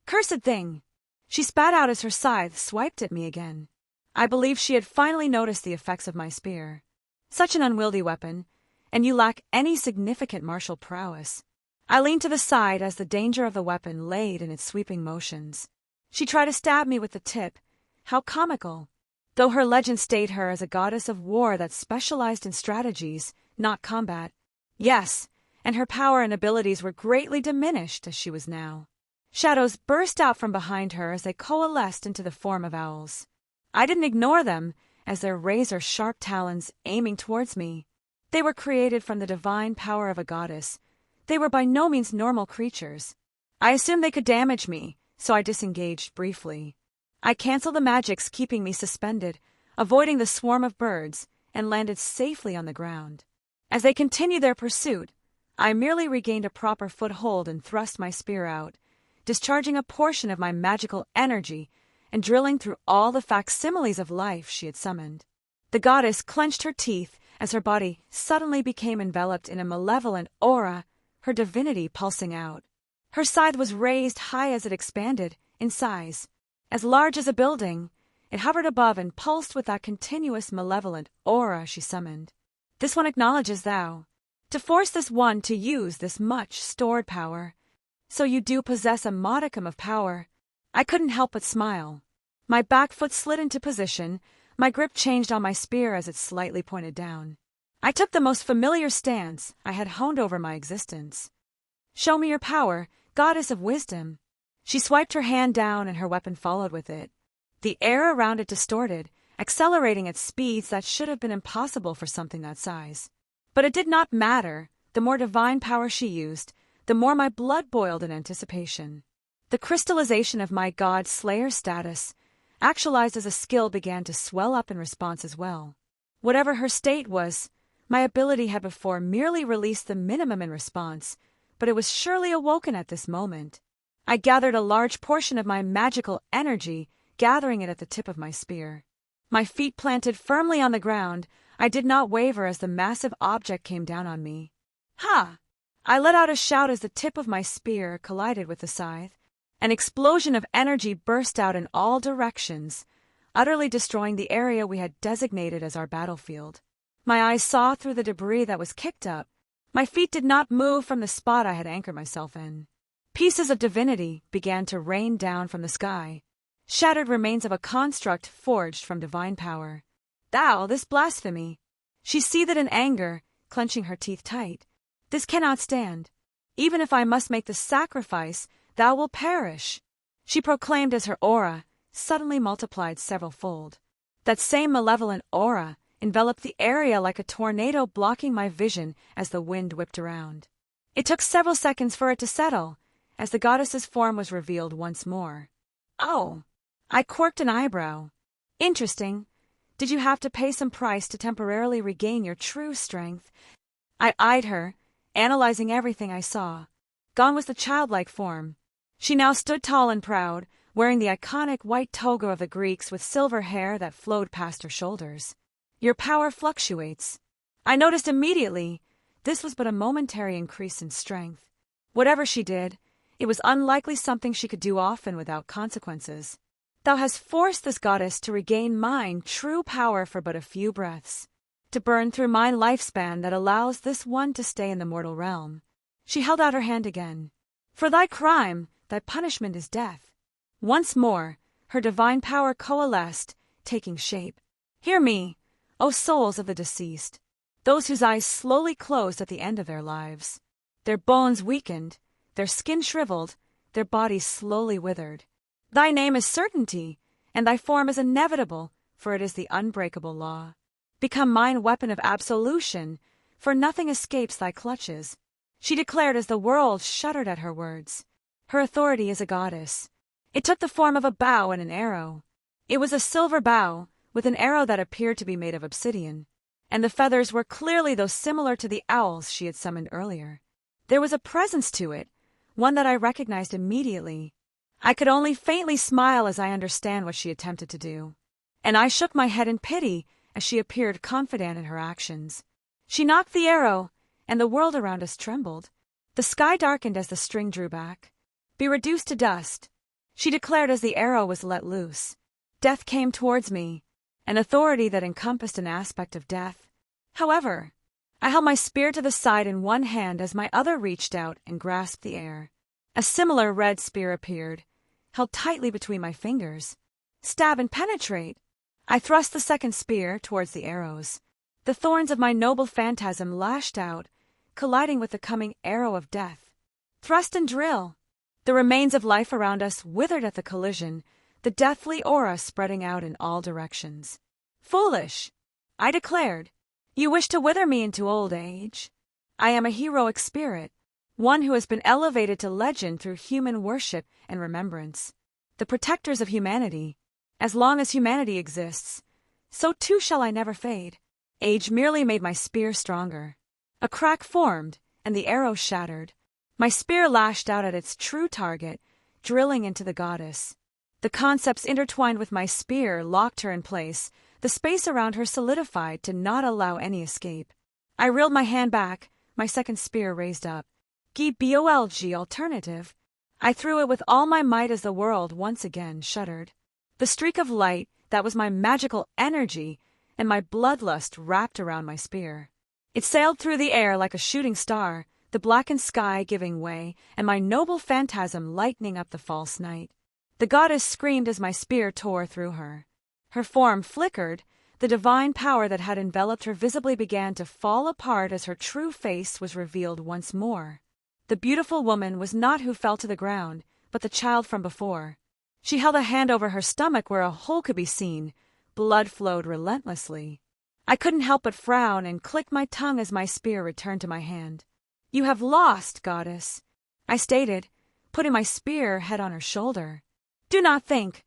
Cursed thing! She spat out as her scythe swiped at me again. I believed she had finally noticed the effects of my spear. Such an unwieldy weapon, and you lack any significant martial prowess. I leaned to the side as the danger of the weapon laid in its sweeping motions. She tried to stab me with the tip. How comical! Though her legend stayed her as a goddess of war that specialized in strategies, not combat. Yes, and her power and abilities were greatly diminished as she was now. Shadows burst out from behind her as they coalesced into the form of owls. I didn't ignore them, as their razor-sharp talons aiming towards me. They were created from the divine power of a goddess. They were by no means normal creatures. I assumed they could damage me, so I disengaged briefly. I canceled the magics keeping me suspended, avoiding the swarm of birds, and landed safely on the ground. As they continued their pursuit, I merely regained a proper foothold and thrust my spear out, discharging a portion of my magical energy and drilling through all the facsimiles of life she had summoned. The goddess clenched her teeth as her body suddenly became enveloped in a malevolent aura, her divinity pulsing out. Her scythe was raised high as it expanded, in size. As large as a building, it hovered above and pulsed with that continuous malevolent aura she summoned. This one acknowledges thou. To force this one to use this much stored power. So you do possess a modicum of power. I couldn't help but smile. My back foot slid into position, my grip changed on my spear as it slightly pointed down. I took the most familiar stance I had honed over my existence. Show me your power, goddess of wisdom. She swiped her hand down and her weapon followed with it. The air around it distorted, accelerating at speeds that should have been impossible for something that size. But it did not matter. The more divine power she used, the more my blood boiled in anticipation. The crystallization of my god slayer status, actualized as a skill, began to swell up in response as well. Whatever her state was, my ability had before merely released the minimum in response, but it was surely awoken at this moment. I gathered a large portion of my magical energy, gathering it at the tip of my spear. My feet planted firmly on the ground, I did not waver as the massive object came down on me. Ha! I let out a shout as the tip of my spear collided with the scythe. An explosion of energy burst out in all directions, utterly destroying the area we had designated as our battlefield. My eyes saw through the debris that was kicked up. My feet did not move from the spot I had anchored myself in. Pieces of divinity began to rain down from the sky, shattered remains of a construct forged from divine power. Thou, this blasphemy! She seethed in anger, clenching her teeth tight. This cannot stand. Even if I must make the sacrifice, thou wilt perish. She proclaimed as her aura suddenly multiplied several-fold. That same malevolent aura enveloped the area like a tornado, blocking my vision as the wind whipped around. It took several seconds for it to settle, as the goddess's form was revealed once more. Oh! I quirked an eyebrow. Interesting. Did you have to pay some price to temporarily regain your true strength? I eyed her, analyzing everything I saw. Gone was the childlike form. She now stood tall and proud, wearing the iconic white toga of the Greeks with silver hair that flowed past her shoulders. Your power fluctuates. I noticed immediately. This was but a momentary increase in strength. Whatever she did, it was unlikely something she could do often without consequences. Thou hast forced this goddess to regain mine true power for but a few breaths, to burn through mine lifespan that allows this one to stay in the mortal realm. She held out her hand again. For thy crime, thy punishment is death. Once more, her divine power coalesced, taking shape. Hear me, O souls of the deceased, those whose eyes slowly closed at the end of their lives. Their bones weakened, their skin shriveled, their bodies slowly withered. Thy name is certainty, and thy form is inevitable, for it is the unbreakable law. Become mine weapon of absolution, for nothing escapes thy clutches. She declared as the world shuddered at her words. Her authority is a goddess. It took the form of a bow and an arrow. It was a silver bow, with an arrow that appeared to be made of obsidian, and the feathers were clearly those similar to the owls she had summoned earlier. There was a presence to it, one that I recognized immediately. I could only faintly smile as I understand what she attempted to do, and I shook my head in pity as she appeared confident in her actions. She knocked the arrow, and the world around us trembled. The sky darkened as the string drew back. Be reduced to dust, she declared as the arrow was let loose. Death came towards me, an authority that encompassed an aspect of death. However, I held my spear to the side in one hand as my other reached out and grasped the air. A similar red spear appeared, held tightly between my fingers. Stab and penetrate! I thrust the second spear towards the arrows. The thorns of my noble phantasm lashed out, colliding with the coming arrow of death. Thrust and drill! The remains of life around us withered at the collision, the deathly aura spreading out in all directions. Foolish! I declared. You wish to wither me into old age. I am a heroic spirit, one who has been elevated to legend through human worship and remembrance. The protectors of humanity. As long as humanity exists, so too shall I never fade. Age merely made my spear stronger. A crack formed, and the arrow shattered. My spear lashed out at its true target, drilling into the goddess. The concepts intertwined with my spear locked her in place, the space around her solidified to not allow any escape. I reeled my hand back, my second spear raised up. Bolg alternative. I threw it with all my might as the world once again shuddered. The streak of light, that was my magical energy, and my bloodlust wrapped around my spear. It sailed through the air like a shooting star, the blackened sky giving way, and my noble phantasm lightening up the false night. The goddess screamed as my spear tore through her. Her form flickered, the divine power that had enveloped her visibly began to fall apart as her true face was revealed once more. The beautiful woman was not who fell to the ground, but the child from before. She held a hand over her stomach where a hole could be seen. Blood flowed relentlessly. I couldn't help but frown and click my tongue as my spear returned to my hand. You have lost, goddess, I stated, putting my spear head on her shoulder. Do not think.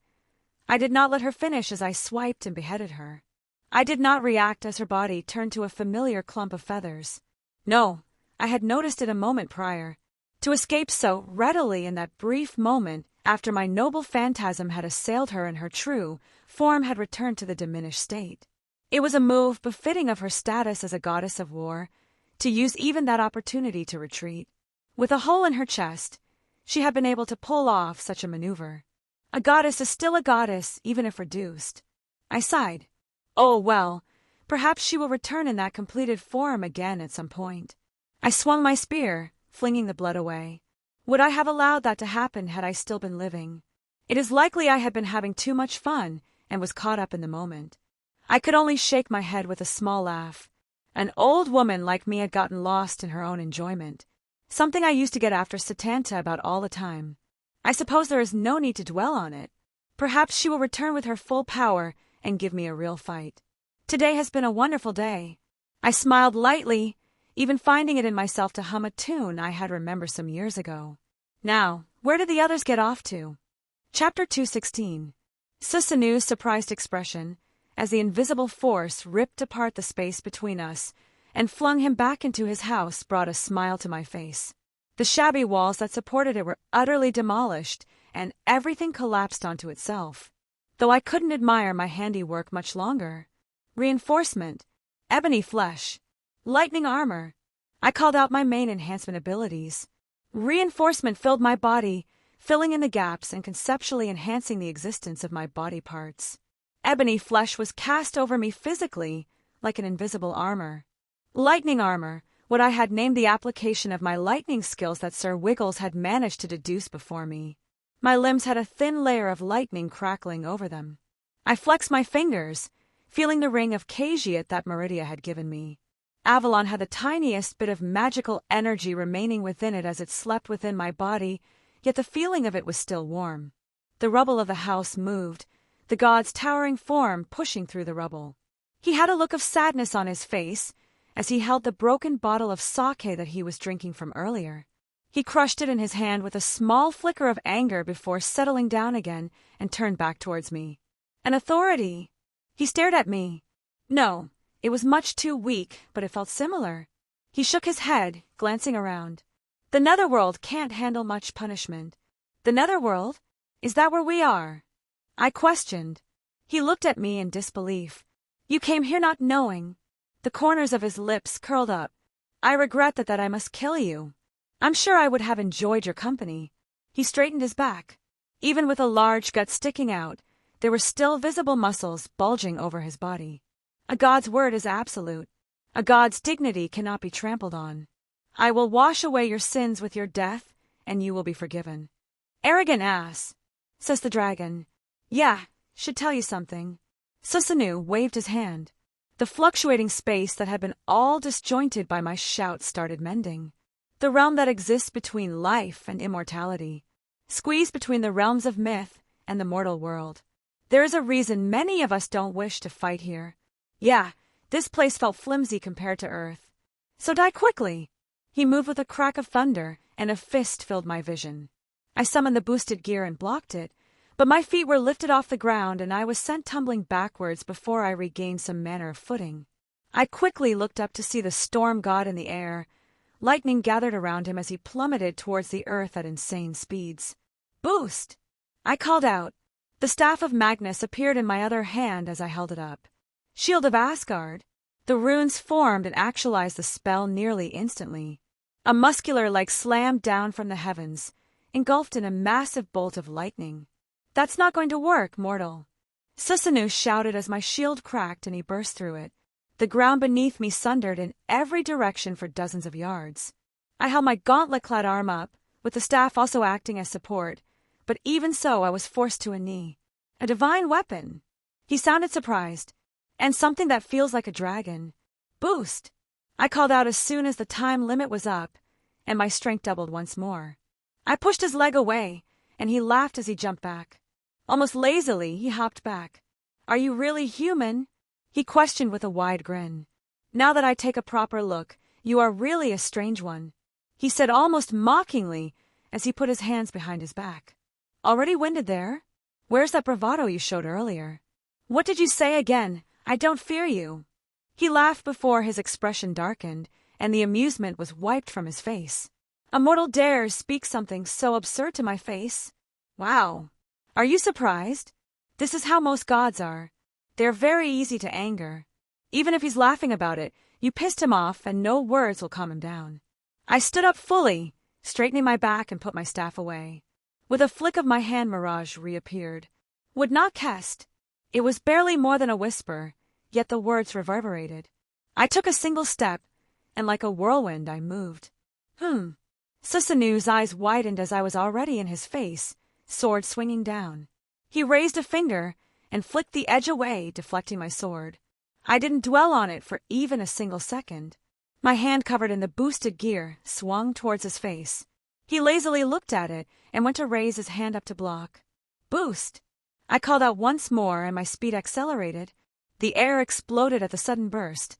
I did not let her finish as I swiped and beheaded her. I did not react as her body turned to a familiar clump of feathers. No, I had noticed it a moment prior. To escape so readily in that brief moment after my noble phantasm had assailed her and her true form had returned to the diminished state. It was a move befitting of her status as a goddess of war, to use even that opportunity to retreat. With a hole in her chest, she had been able to pull off such a maneuver. A goddess is still a goddess, even if reduced. I sighed. Oh, well, perhaps she will return in that completed form again at some point. I swung my spear, flinging the blood away. Would I have allowed that to happen had I still been living? It is likely I had been having too much fun and was caught up in the moment. I could only shake my head with a small laugh. An old woman like me had gotten lost in her own enjoyment, something I used to get after Satanta about all the time. I suppose there is no need to dwell on it. Perhaps she will return with her full power and give me a real fight. Today has been a wonderful day. I smiled lightly, even finding it in myself to hum a tune I had remembered some years ago. Now, where did the others get off to? Chapter 216. Susanu's surprised expression, as the invisible force ripped apart the space between us and flung him back into his house, brought a smile to my face. The shabby walls that supported it were utterly demolished, and everything collapsed onto itself. Though I couldn't admire my handiwork much longer. Reinforcement, ebony flesh, lightning armor. I called out my main enhancement abilities. Reinforcement filled my body, filling in the gaps and conceptually enhancing the existence of my body parts. Ebony flesh was cast over me physically, like an invisible armor. Lightning armor, what I had named the application of my lightning skills that Sir Wiggles had managed to deduce before me. My limbs had a thin layer of lightning crackling over them. I flexed my fingers, feeling the ring of Cagiat that Meridia had given me. Avalon had the tiniest bit of magical energy remaining within it as it slept within my body, yet the feeling of it was still warm. The rubble of the house moved, the god's towering form pushing through the rubble. He had a look of sadness on his face as he held the broken bottle of sake that he was drinking from earlier. He crushed it in his hand with a small flicker of anger before settling down again and turned back towards me. An authority. He stared at me. No, it was much too weak, but it felt similar. He shook his head, glancing around. The Netherworld can't handle much punishment. The Netherworld? Is that where we are? I questioned. He looked at me in disbelief. You came here not knowing. The corners of his lips curled up. I regret that I must kill you. I'm sure I would have enjoyed your company. He straightened his back. Even with a large gut sticking out, there were still visible muscles bulging over his body. A god's word is absolute. A god's dignity cannot be trampled on. I will wash away your sins with your death, and you will be forgiven. Arrogant ass, says the dragon. Yeah, should tell you something. Susanu waved his hand. The fluctuating space that had been all disjointed by my shout started mending. The realm that exists between life and immortality, squeezed between the realms of myth and the mortal world. There is a reason many of us don't wish to fight here. Yeah, this place felt flimsy compared to Earth. So die quickly. He moved with a crack of thunder, and a fist filled my vision. I summoned the boosted gear and blocked it, but my feet were lifted off the ground and I was sent tumbling backwards before I regained some manner of footing. I quickly looked up to see the storm god in the air. Lightning gathered around him as he plummeted towards the earth at insane speeds. Boost! I called out. The staff of Magnus appeared in my other hand as I held it up. Shield of Asgard. The runes formed and actualized the spell nearly instantly. A muscular leg slammed down from the heavens, engulfed in a massive bolt of lightning. That's not going to work, mortal. Susanu shouted as my shield cracked and he burst through it. The ground beneath me sundered in every direction for dozens of yards. I held my gauntlet-clad arm up, with the staff also acting as support, but even so I was forced to a knee. A divine weapon. He sounded surprised. And something that feels like a dragon. Boost! I called out as soon as the time limit was up, and my strength doubled once more. I pushed his leg away, and he laughed as he jumped back. Almost lazily, he hopped back. Are you really human? He questioned with a wide grin. Now that I take a proper look, you are really a strange one, he said almost mockingly as he put his hands behind his back. Already winded there? Where's that bravado you showed earlier? What did you say again? I don't fear you. He laughed before his expression darkened, and the amusement was wiped from his face. A mortal dares speak something so absurd to my face? Wow. Are you surprised? This is how most gods are. They're very easy to anger. Even if he's laughing about it, you pissed him off and no words will calm him down. I stood up fully, straightening my back and put my staff away. With a flick of my hand, Mirage reappeared. Would not cast. It was barely more than a whisper, yet the words reverberated. I took a single step, and like a whirlwind I moved. Susanu's eyes widened as I was already in his face, sword swinging down. He raised a finger and flicked the edge away, deflecting my sword. I didn't dwell on it for even a single second. My hand covered in the boosted gear swung towards his face. He lazily looked at it and went to raise his hand up to block. Boost! I called out once more and my speed accelerated. The air exploded at the sudden burst.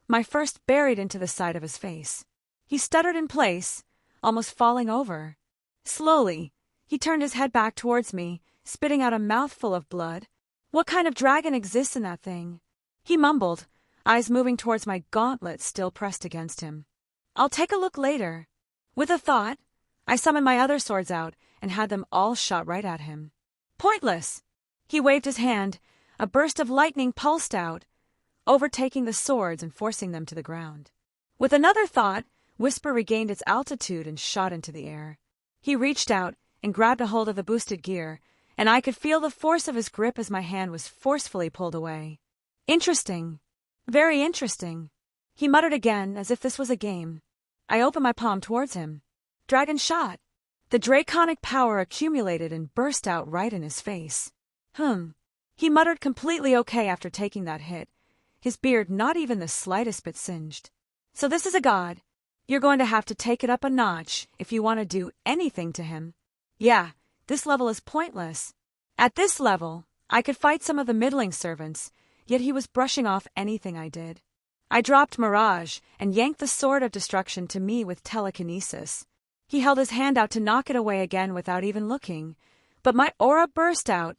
My first buried into the side of his face. He stuttered in place, almost falling over. Slowly, he turned his head back towards me, spitting out a mouthful of blood. What kind of dragon exists in that thing? He mumbled, eyes moving towards my gauntlet still pressed against him. I'll take a look later. With a thought, I summoned my other swords out and had them all shot right at him. Pointless! He waved his hand. A burst of lightning pulsed out, overtaking the swords and forcing them to the ground. With another thought, Whisper regained its altitude and shot into the air. He reached out and grabbed a hold of the boosted gear, and I could feel the force of his grip as my hand was forcefully pulled away. Interesting. Very interesting. He muttered again, as if this was a game. I opened my palm towards him. Dragon shot. The draconic power accumulated and burst out right in his face. He muttered, completely okay after taking that hit, his beard not even the slightest bit singed. So this is a god. You're going to have to take it up a notch if you want to do anything to him. Yeah, this level is pointless. At this level, I could fight some of the middling servants, yet he was brushing off anything I did. I dropped Mirage and yanked the sword of destruction to me with telekinesis. He held his hand out to knock it away again without even looking, but my aura burst out,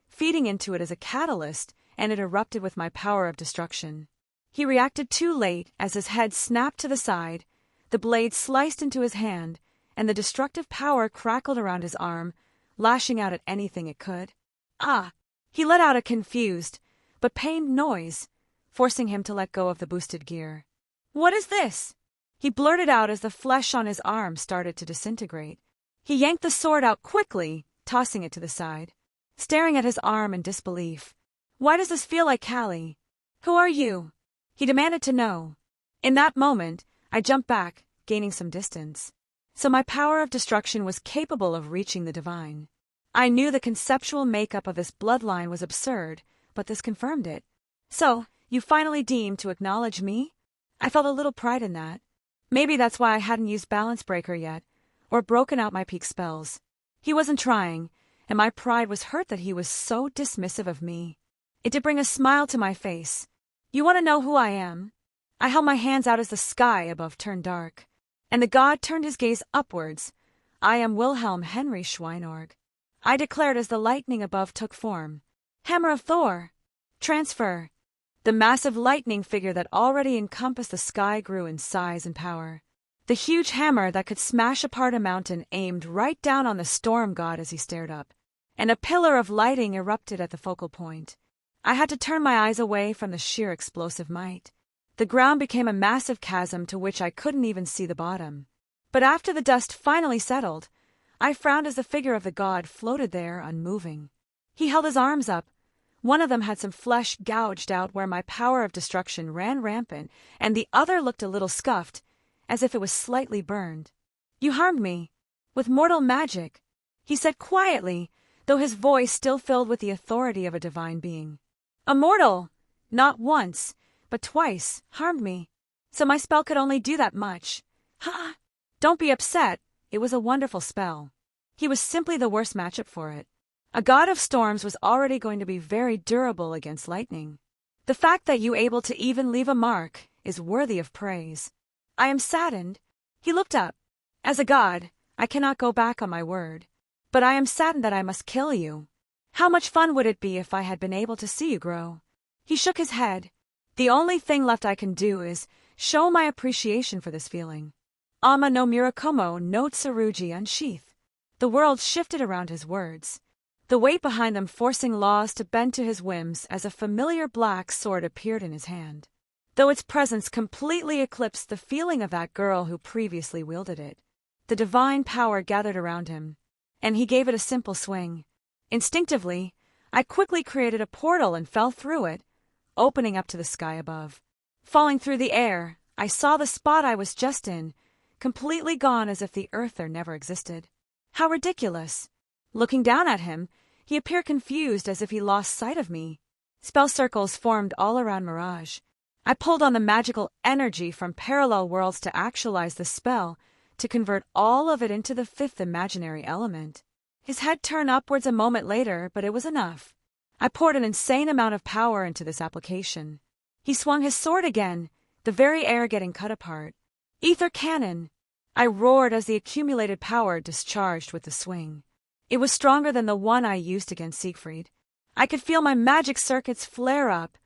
feeding into it as a catalyst, and it erupted with my power of destruction. He reacted too late as his head snapped to the side, the blade sliced into his hand, and the destructive power crackled around his arm, lashing out at anything it could. Ah! He let out a confused, but pained noise, forcing him to let go of the boosted gear. What is this? He blurted out as the flesh on his arm started to disintegrate. He yanked the sword out quickly, tossing it to the side, staring at his arm in disbelief. Why does this feel like Callie? Who are you? He demanded to know. In that moment, I jumped back, gaining some distance. So my power of destruction was capable of reaching the divine. I knew the conceptual makeup of this bloodline was absurd, but this confirmed it. So, you finally deemed to acknowledge me? I felt a little pride in that. Maybe that's why I hadn't used Balance Breaker yet, or broken out my peak spells. He wasn't trying, and my pride was hurt that he was so dismissive of me. It did bring a smile to my face. You want to know who I am? I held my hands out as the sky above turned dark, and the god turned his gaze upwards. I am Wilhelm Henry Schweinorg. I declared as the lightning above took form. Hammer of Thor! Transfer! The massive lightning figure that already encompassed the sky grew in size and power. The huge hammer that could smash apart a mountain aimed right down on the storm god as he stared up, and a pillar of lighting erupted at the focal point. I had to turn my eyes away from the sheer explosive might. The ground became a massive chasm to which I couldn't even see the bottom. But after the dust finally settled, I frowned as the figure of the god floated there unmoving. He held his arms up. One of them had some flesh gouged out where my power of destruction ran rampant, and the other looked a little scuffed, as if it was slightly burned. You harmed me. With mortal magic, he said quietly, though his voice still filled with the authority of a divine being. A mortal! Not once, but twice, harmed me. So my spell could only do that much. Ha! Don't be upset. It was a wonderful spell. He was simply the worst matchup for it. A god of storms was already going to be very durable against lightning. The fact that you able to even leave a mark is worthy of praise. I am saddened. He looked up. As a god, I cannot go back on my word. But I am saddened that I must kill you. How much fun would it be if I had been able to see you grow? He shook his head. The only thing left I can do is show my appreciation for this feeling. Ama no Murakomo no Tsurugi unsheath. The world shifted around his words, the weight behind them forcing laws to bend to his whims as a familiar black sword appeared in his hand. Though its presence completely eclipsed the feeling of that girl who previously wielded it, the divine power gathered around him, and he gave it a simple swing. Instinctively, I quickly created a portal and fell through it, opening up to the sky above. Falling through the air, I saw the spot I was just in, completely gone as if the earth there never existed. How ridiculous! Looking down at him, he appeared confused as if he lost sight of me. Spell circles formed all around Mirage. I pulled on the magical energy from parallel worlds to actualize the spell, to convert all of it into the fifth imaginary element. His head turned upwards a moment later, but it was enough. I poured an insane amount of power into this application. He swung his sword again, the very air getting cut apart. Ether cannon! I roared as the accumulated power discharged with the swing. It was stronger than the one I used against Siegfried. I could feel my magic circuits flare up,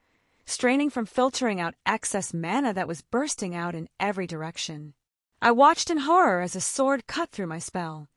straining from filtering out excess mana that was bursting out in every direction. I watched in horror as a sword cut through my spell.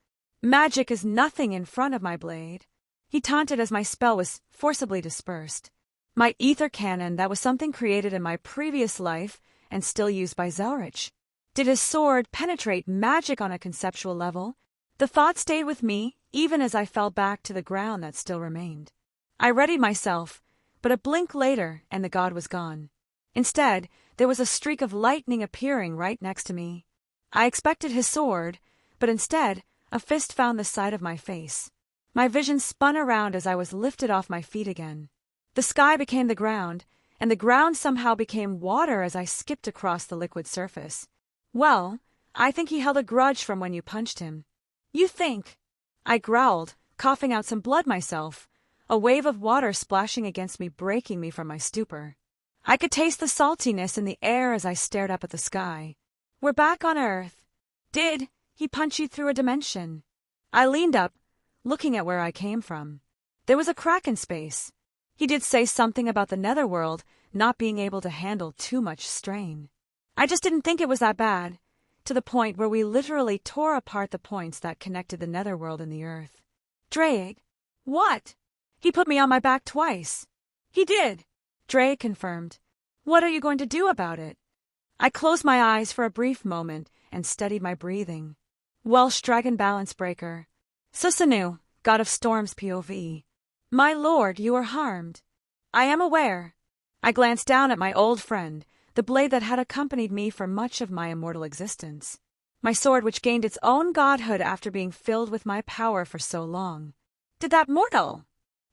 Magic is nothing in front of my blade. He taunted as my spell was forcibly dispersed. My ether cannon that was something created in my previous life and still used by Zelretch. Did his sword penetrate magic on a conceptual level? The thought stayed with me, even as I fell back to the ground that still remained. I readied myself, but a blink later and the god was gone. Instead, there was a streak of lightning appearing right next to me. I expected his sword, but instead, a fist found the side of my face. My vision spun around as I was lifted off my feet again. The sky became the ground, and the ground somehow became water as I skipped across the liquid surface. Well, I think he held a grudge from when you punched him. You think? I growled, coughing out some blood myself, a wave of water splashing against me, breaking me from my stupor. I could taste the saltiness in the air as I stared up at the sky. We're back on Earth. Did he punch you through a dimension? I leaned up, looking at where I came from. There was a crack in space. He did say something about the netherworld not being able to handle too much strain. I just didn't think it was that bad, to the point where we literally tore apart the points that connected the netherworld and the Earth. Drake. What? He put me on my back twice. He did, Drake confirmed. What are you going to do about it? I closed my eyes for a brief moment and steadied my breathing. Welsh Dragon Balance Breaker. Susanu, God of Storms POV. My lord, you are harmed. I am aware. I glanced down at my old friend, the blade that had accompanied me for much of my immortal existence. My sword which gained its own godhood after being filled with my power for so long. Did that mortal?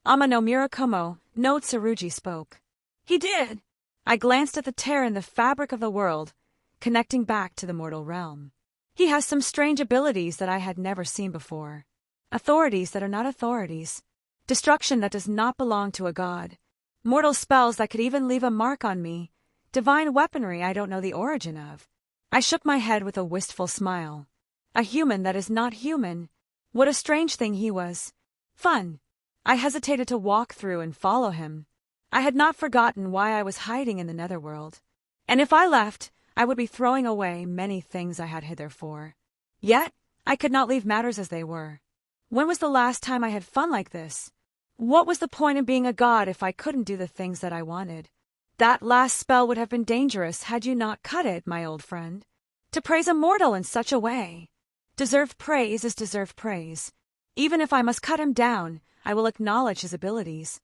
Ama no Murakumo, no Tsurugi spoke. He did. I glanced at the tear in the fabric of the world, connecting back to the mortal realm. He has some strange abilities that I had never seen before. Authorities that are not authorities. Destruction that does not belong to a god. Mortal spells that could even leave a mark on me. Divine weaponry I don't know the origin of. I shook my head with a wistful smile. A human that is not human. What a strange thing he was. Fun. I hesitated to walk through and follow him. I had not forgotten why I was hiding in the netherworld. And if I left, I would be throwing away many things I had hitherto. Yet, I could not leave matters as they were. When was the last time I had fun like this? What was the point in being a god if I couldn't do the things that I wanted? That last spell would have been dangerous had you not cut it, my old friend. To praise a mortal in such a way. Deserved praise is deserved praise. Even if I must cut him down, I will acknowledge his abilities.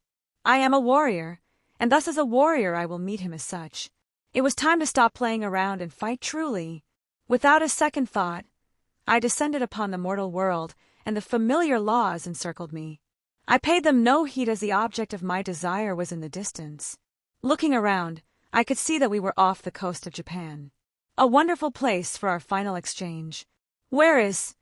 I am a warrior, and thus as a warrior I will meet him as such. It was time to stop playing around and fight truly. Without a second thought, I descended upon the mortal world, and the familiar laws encircled me. I paid them no heed as the object of my desire was in the distance. Looking around, I could see that we were off the coast of Japan. A wonderful place for our final exchange. Where is?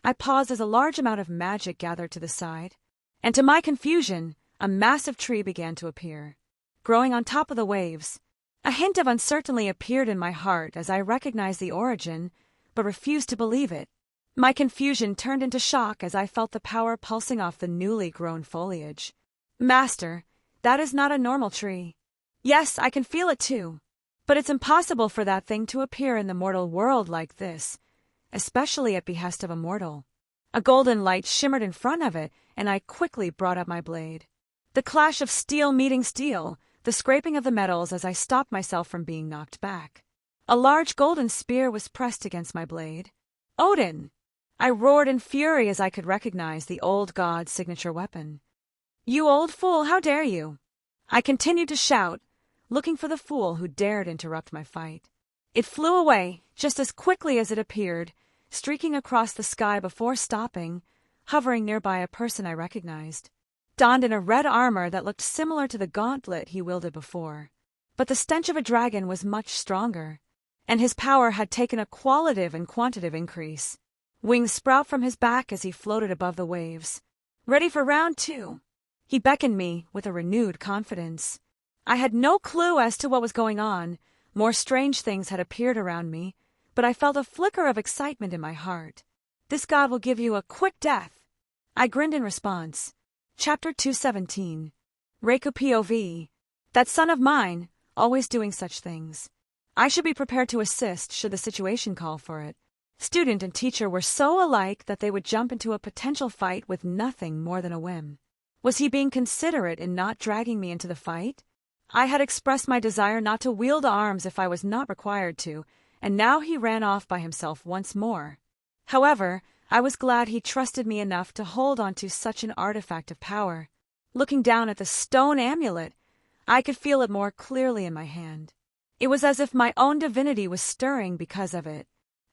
I paused as a large amount of magic gathered to the side, and to my confusion, a massive tree began to appear, growing on top of the waves. A hint of uncertainty appeared in my heart as I recognized the origin, but refused to believe it. My confusion turned into shock as I felt the power pulsing off the newly grown foliage. Master, that is not a normal tree. Yes, I can feel it too. But it's impossible for that thing to appear in the mortal world like this, especially at behest of a mortal. A golden light shimmered in front of it, and I quickly brought up my blade. The clash of steel meeting steel, the scraping of the metals as I stopped myself from being knocked back. A large golden spear was pressed against my blade. Odin! I roared in fury as I could recognize the old god's signature weapon. You old fool, how dare you! I continued to shout, looking for the fool who dared interrupt my fight. It flew away just as quickly as it appeared, streaking across the sky before stopping, hovering nearby a person I recognized, donned in a red armor that looked similar to the gauntlet he wielded before. But the stench of a dragon was much stronger, and his power had taken a qualitative and quantitative increase. Wings sprout from his back as he floated above the waves. Ready for round 2. He beckoned me with a renewed confidence. I had no clue as to what was going on. More strange things had appeared around me, but I felt a flicker of excitement in my heart. This god will give you a quick death. I grinned in response. Chapter 217. Reiku POV. That son of mine, always doing such things. I should be prepared to assist should the situation call for it. Student and teacher were so alike that they would jump into a potential fight with nothing more than a whim. Was he being considerate in not dragging me into the fight? I had expressed my desire not to wield arms if I was not required to, and now he ran off by himself once more. However, I was glad he trusted me enough to hold on to such an artifact of power. Looking down at the stone amulet, I could feel it more clearly in my hand. It was as if my own divinity was stirring because of it.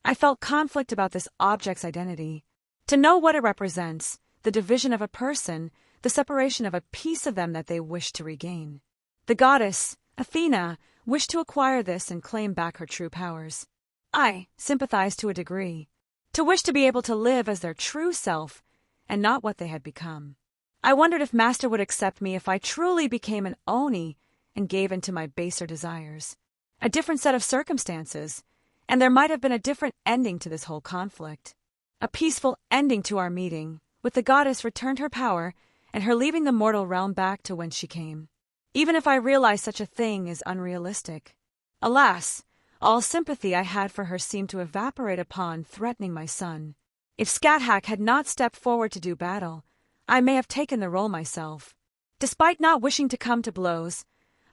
I felt conflict about this object's identity. To know what it represents, the division of a person, the separation of a piece of them that they wished to regain. The goddess, Athena, wished to acquire this and claim back her true powers. I sympathized to a degree. To wish to be able to live as their true self, and not what they had become. I wondered if Master would accept me if I truly became an Oni and gave in to my baser desires. A different set of circumstances, and there might have been a different ending to this whole conflict. A peaceful ending to our meeting, with the goddess returned her power and her leaving the mortal realm back to whence she came. Even if I realize such a thing is unrealistic. Alas, all sympathy I had for her seemed to evaporate upon threatening my son. If Scathach had not stepped forward to do battle, I may have taken the role myself. Despite not wishing to come to blows,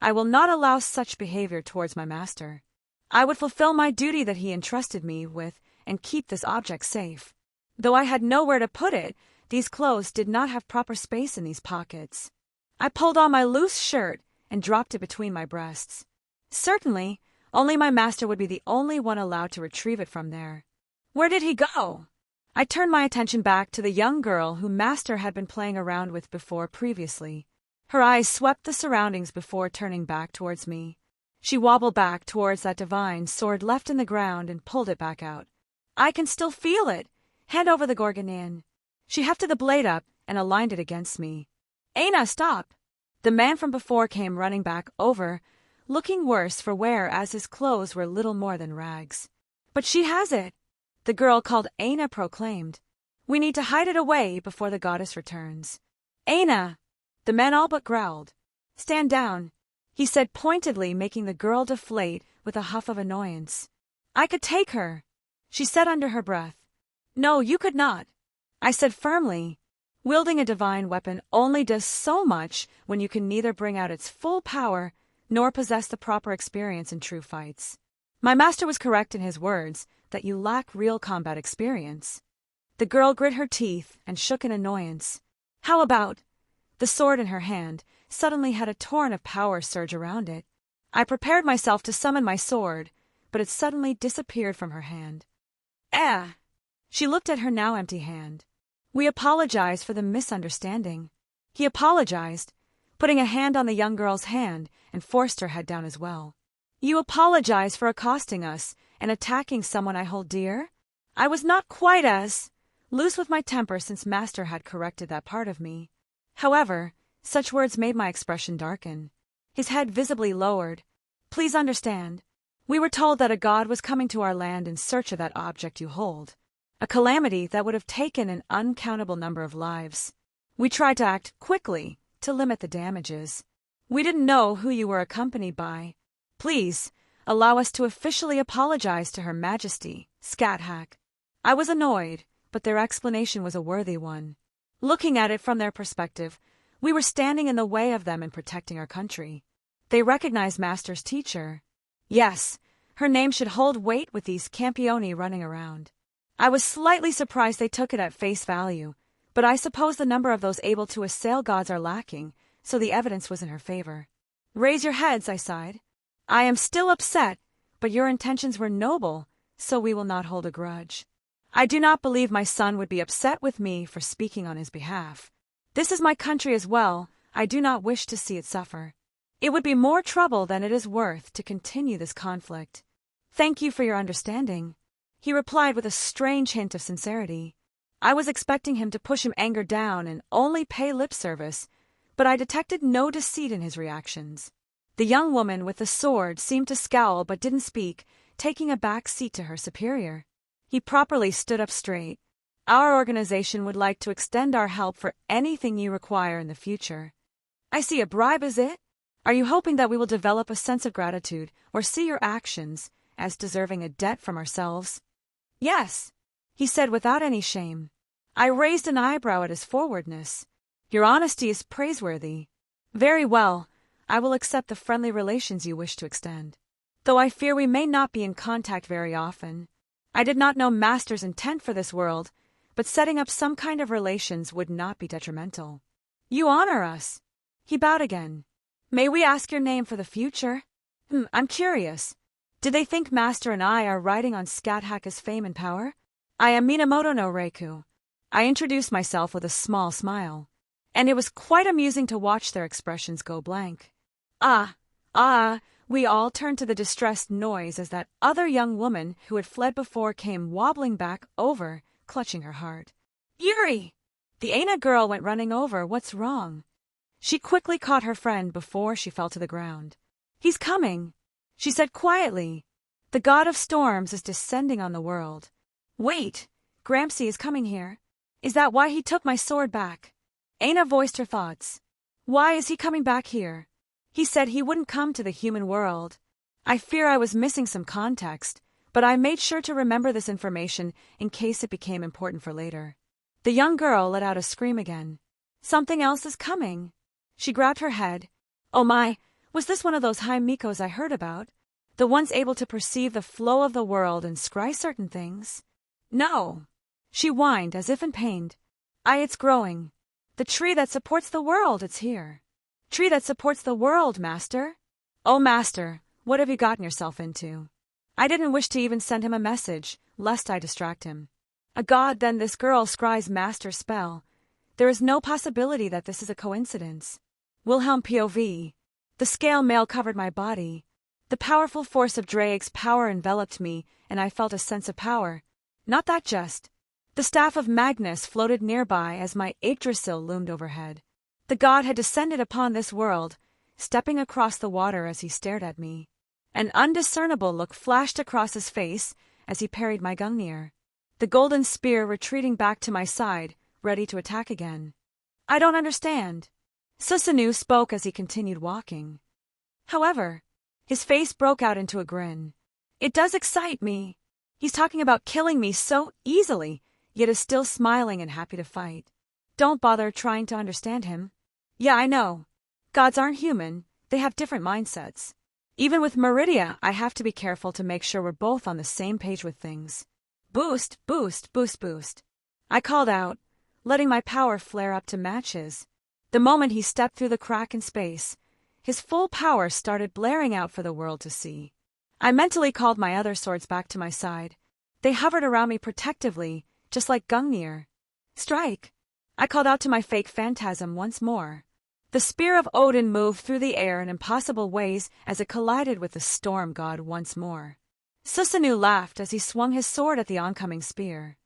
I will not allow such behavior towards my master. I would fulfill my duty that he entrusted me with and keep this object safe. Though I had nowhere to put it, these clothes did not have proper space in these pockets. I pulled on my loose shirt and dropped it between my breasts. Certainly, only my master would be the only one allowed to retrieve it from there. Where did he go? I turned my attention back to the young girl whom Master had been playing around with previously. Her eyes swept the surroundings before turning back towards me. She wobbled back towards that divine sword left in the ground and pulled it back out. I can still feel it. Hand over the Gorgonean. She hefted the blade up and aligned it against me. Aina, stop! The man from before came running back over, looking worse for wear as his clothes were little more than rags. But she has it, the girl called Aina proclaimed. We need to hide it away before the goddess returns. Aina! The man all but growled. Stand down, he said pointedly, making the girl deflate with a huff of annoyance. I could take her, she said under her breath. No, you could not, I said firmly. Wielding a divine weapon only does so much when you can neither bring out its full power nor possess the proper experience in true fights. My master was correct in his words that you lack real combat experience. The girl grit her teeth and shook in annoyance. How about? The sword in her hand suddenly had a torrent of power surge around it. I prepared myself to summon my sword, but it suddenly disappeared from her hand. She looked at her now empty hand. We apologized for the misunderstanding. He apologized, putting a hand on the young girl's hand and forced her head down as well. You apologize for accosting us and attacking someone I hold dear? I was not quite as loose with my temper since Master had corrected that part of me. However, such words made my expression darken. His head visibly lowered. Please understand. We were told that a god was coming to our land in search of that object you hold. A calamity that would have taken an uncountable number of lives. We tried to act quickly to limit the damages. We didn't know who you were accompanied by. Please, allow us to officially apologize to Her Majesty, Scathach. I was annoyed, but their explanation was a worthy one. Looking at it from their perspective, we were standing in the way of them in protecting our country. They recognized Master's teacher. Yes, her name should hold weight with these campioni running around. I was slightly surprised they took it at face value, but I suppose the number of those able to assail gods are lacking, so the evidence was in her favor. Raise your heads, I sighed. I am still upset, but your intentions were noble, so we will not hold a grudge. I do not believe my son would be upset with me for speaking on his behalf. This is my country as well. I do not wish to see it suffer. It would be more trouble than it is worth to continue this conflict. Thank you for your understanding, he replied with a strange hint of sincerity. I was expecting him to push his anger down and only pay lip service, but I detected no deceit in his reactions. The young woman with the sword seemed to scowl but didn't speak, taking a back seat to her superior. He properly stood up straight. Our organization would like to extend our help for anything you require in the future. I see, a bribe is it? Are you hoping that we will develop a sense of gratitude or see your actions as deserving a debt from ourselves? Yes, he said without any shame. I raised an eyebrow at his forwardness. Your honesty is praiseworthy. Very well, I will accept the friendly relations you wish to extend. Though I fear we may not be in contact very often. I did not know Master's intent for this world, but setting up some kind of relations would not be detrimental. You honor us. He bowed again. May we ask your name for the future? I'm curious. Did they think Master and I are riding on Scat Haka's fame and power? I am Minamoto no Reiku. I introduced myself with a small smile, and it was quite amusing to watch their expressions go blank. We all turned to the distressed noise as that other young woman who had fled before came wobbling back over, clutching her heart. Yuri! The Aina girl went running over. What's wrong? She quickly caught her friend before she fell to the ground. He's coming, she said quietly. The god of storms is descending on the world. Wait, Gramsci is coming here. Is that why he took my sword back? Aina voiced her thoughts. Why is he coming back here? He said he wouldn't come to the human world. I fear I was missing some context, but I made sure to remember this information in case it became important for later. The young girl let out a scream again. Something else is coming. She grabbed her head. Oh my, was this one of those high Mikos I heard about? The ones able to perceive the flow of the world and scry certain things? No. She whined as if in pain. It's growing. The tree that supports the world, it's here. Tree that supports the world, Master. Oh, Master, what have you gotten yourself into? I didn't wish to even send him a message, lest I distract him. A god, then this girl scries Master's spell. There is no possibility that this is a coincidence. Wilhelm POV. The scale mail covered my body. The powerful force of Drake's power enveloped me, and I felt a sense of power. Not that just. The staff of Magnus floated nearby as my Yggdrasil loomed overhead. The god had descended upon this world, stepping across the water as he stared at me. An undiscernible look flashed across his face as he parried my Gungnir. The golden spear retreating back to my side, ready to attack again. I don't understand. Susanoo spoke as he continued walking. However, his face broke out into a grin. It does excite me. He's talking about killing me so easily, yet is still smiling and happy to fight. Don't bother trying to understand him. Yeah, I know. Gods aren't human. They have different mindsets. Even with Meridia, I have to be careful to make sure we're both on the same page with things. Boost, boost, boost, boost. I called out, letting my power flare up to match his. The moment he stepped through the crack in space, his full power started blaring out for the world to see. I mentally called my other swords back to my side. They hovered around me protectively, just like Gungnir. Strike! I called out to my fake phantasm once more. The spear of Odin moved through the air in impossible ways as it collided with the storm god once more. Susanoo laughed as he swung his sword at the oncoming spear.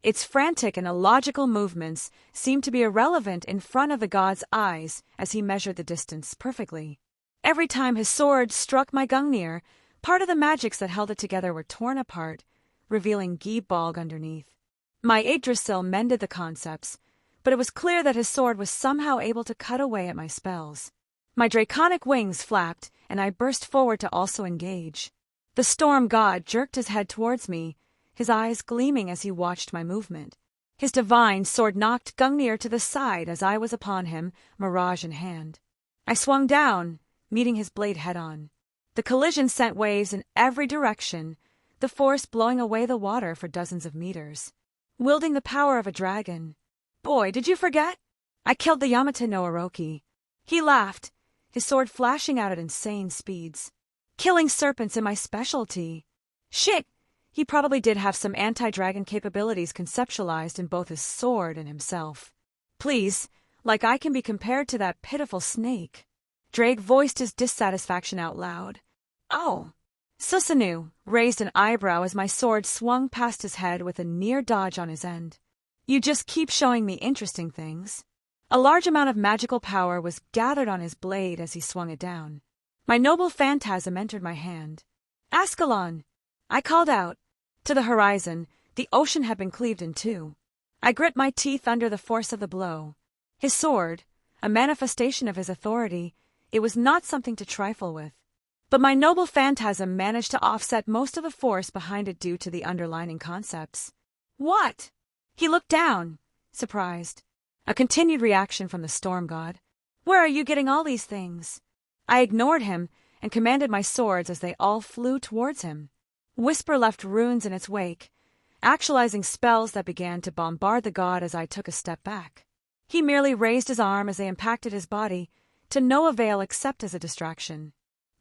Its frantic and illogical movements seemed to be irrelevant in front of the god's eyes as he measured the distance perfectly. Every time his sword struck my Gungnir, part of the magics that held it together were torn apart, revealing Gibolg underneath. My Yggdrasil mended the concepts, but it was clear that his sword was somehow able to cut away at my spells. My draconic wings flapped, and I burst forward to also engage. The storm god jerked his head towards me, his eyes gleaming as he watched my movement. His divine sword knocked Gungnir to the side as I was upon him, mirage in hand. I swung down, meeting his blade head-on. The collision sent waves in every direction, the force blowing away the water for dozens of meters. Wielding the power of a dragon. Boy, did you forget? I killed the Yamata no Orochi. He laughed, his sword flashing out at insane speeds. Killing serpents in my specialty. Shit! He probably did have some anti-dragon capabilities conceptualized in both his sword and himself. Please, like I can be compared to that pitiful snake. Drake voiced his dissatisfaction out loud. Oh. Susanoo raised an eyebrow as my sword swung past his head with a near dodge on his end. You just keep showing me interesting things. A large amount of magical power was gathered on his blade as he swung it down. My noble phantasm entered my hand. Ascalon! I called out. To the horizon, the ocean had been cleaved in two. I grit my teeth under the force of the blow. His sword, a manifestation of his authority, it was not something to trifle with. But my noble phantasm managed to offset most of the force behind it due to the underlying concepts. What? He looked down, surprised. A continued reaction from the storm god. Where are you getting all these things? I ignored him and commanded my swords as they all flew towards him. Whisper left runes in its wake, actualizing spells that began to bombard the god as I took a step back. He merely raised his arm as they impacted his body, to no avail except as a distraction.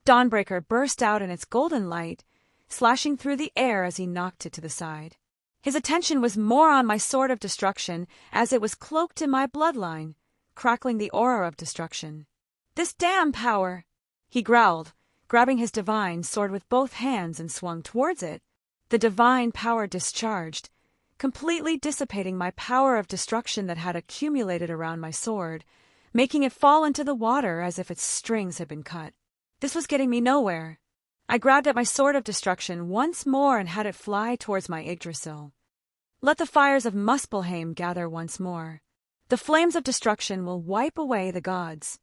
Dawnbreaker burst out in its golden light, slashing through the air as he knocked it to the side. His attention was more on my sword of destruction as it was cloaked in my bloodline, crackling the aura of destruction. This damn power! He growled, grabbing his divine sword with both hands and swung towards it. The divine power discharged, completely dissipating my power of destruction that had accumulated around my sword, making it fall into the water as if its strings had been cut. This was getting me nowhere. I grabbed at my sword of destruction once more and had it fly towards my Yggdrasil. Let the fires of Muspelheim gather once more. The flames of destruction will wipe away the gods,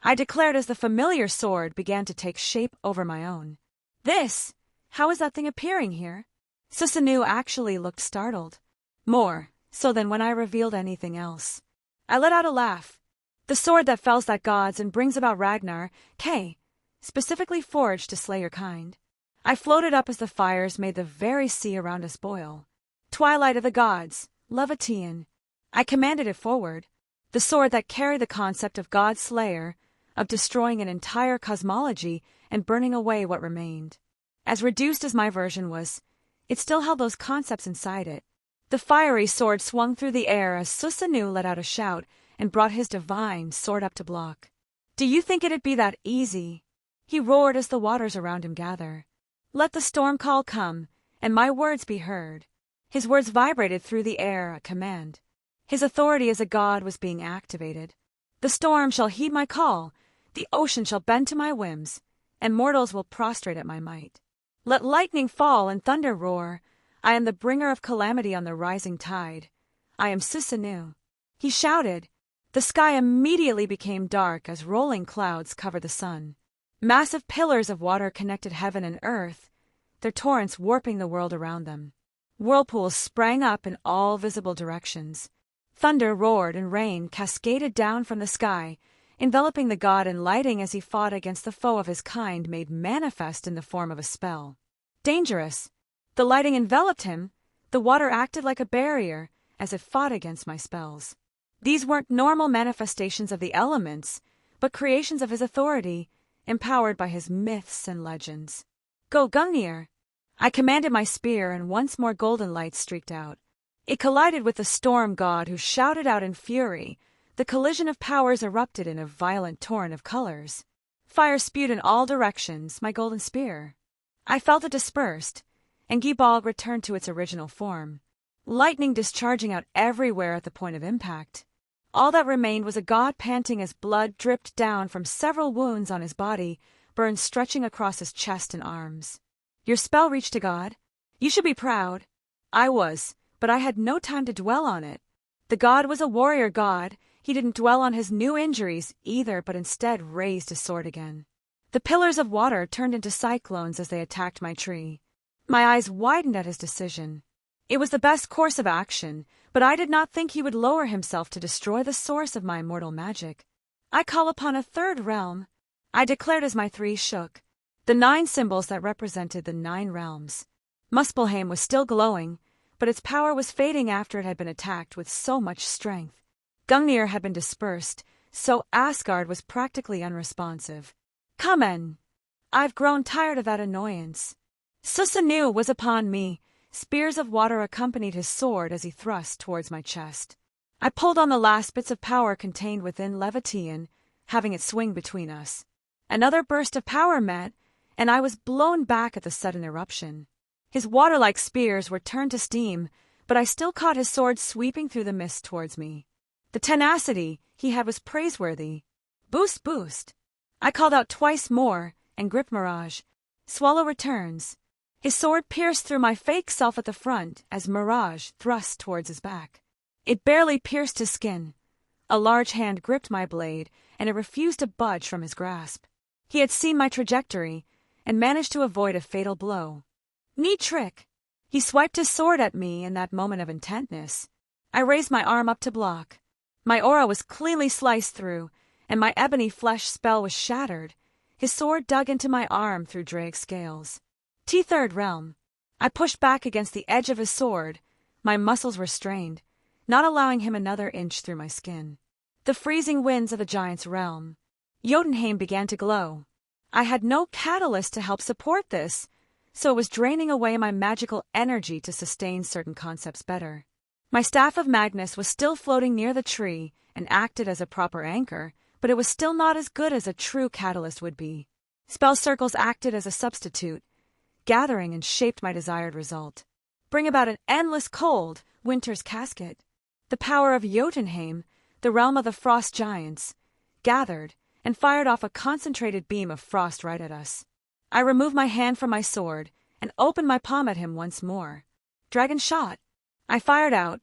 I declared as the familiar sword began to take shape over my own. This? How is that thing appearing here? Susanoo actually looked startled. More so than when I revealed anything else. I let out a laugh. The sword that fells that gods and brings about Ragnar, K, specifically forged to slay your kind. I floated up as the fires made the very sea around us boil. Twilight of the gods, Levitian. I commanded it forward. The sword that carried the concept of God Slayer, of destroying an entire cosmology and burning away what remained. As reduced as my version was, it still held those concepts inside it. The fiery sword swung through the air as Susanoo let out a shout and brought his divine sword up to block. Do you think it'd be that easy? He roared as the waters around him gather. Let the storm call come, and my words be heard. His words vibrated through the air, a command. His authority as a god was being activated. The storm shall heed my call, the ocean shall bend to my whims, and mortals will prostrate at my might. Let lightning fall and thunder roar. I am the bringer of calamity on the rising tide. I am Susanoo. He shouted. The sky immediately became dark as rolling clouds covered the sun. Massive pillars of water connected heaven and earth, their torrents warping the world around them. Whirlpools sprang up in all visible directions. Thunder roared and rain cascaded down from the sky, enveloping the god and lighting as he fought against the foe of his kind made manifest in the form of a spell. Dangerous. The lighting enveloped him. The water acted like a barrier as it fought against my spells. These weren't normal manifestations of the elements, but creations of his authority, empowered by his myths and legends. Go, Gungnir! I commanded my spear, and once more golden light streaked out. It collided with the storm god, who shouted out in fury. The collision of powers erupted in a violent torrent of colors. Fire spewed in all directions, my golden spear. I felt it dispersed, and Gibal returned to its original form. Lightning discharging out everywhere at the point of impact. All that remained was a god panting as blood dripped down from several wounds on his body, burns stretching across his chest and arms. Your spell reached a god? You should be proud. I was, but I had no time to dwell on it. The god was a warrior god. He didn't dwell on his new injuries either, but instead raised his sword again. The pillars of water turned into cyclones as they attacked my tree. My eyes widened at his decision. It was the best course of action, but I did not think he would lower himself to destroy the source of my immortal magic. I call upon a third realm, I declared as my three shook, the 9 symbols that represented the 9 realms. Muspelheim was still glowing, but its power was fading after it had been attacked with so much strength. Gungnir had been dispersed, so Asgard was practically unresponsive. Come in. I've grown tired of that annoyance. Susanoo was upon me. Spears of water accompanied his sword as he thrust towards my chest. I pulled on the last bits of power contained within Levitian, having it swing between us. Another burst of power met, and I was blown back at the sudden eruption. His water-like spears were turned to steam, but I still caught his sword sweeping through the mist towards me. The tenacity he had was praiseworthy. Boost, boost. I called out twice more, and gripped Mirage. Swallow returns. His sword pierced through my fake self at the front as Mirage thrust towards his back. It barely pierced his skin. A large hand gripped my blade, and it refused to budge from his grasp. He had seen my trajectory, and managed to avoid a fatal blow. Neat trick. He swiped his sword at me in that moment of intentness. I raised my arm up to block. My aura was cleanly sliced through, and my ebony flesh spell was shattered. His sword dug into my arm through Drake's scales. Third realm. I pushed back against the edge of his sword. My muscles were strained, not allowing him another inch through my skin. The freezing winds of the giant's realm. Jotunheim began to glow. I had no catalyst to help support this, so it was draining away my magical energy to sustain certain concepts better. My staff of Magnus was still floating near the tree and acted as a proper anchor, but it was still not as good as a true catalyst would be. Spell circles acted as a substitute, gathering and shaped my desired result. Bring about an endless cold, winter's casket. The power of Jotunheim, the realm of the frost giants, gathered and fired off a concentrated beam of frost right at us. I removed my hand from my sword and opened my palm at him once more. Dragon shot. I fired out,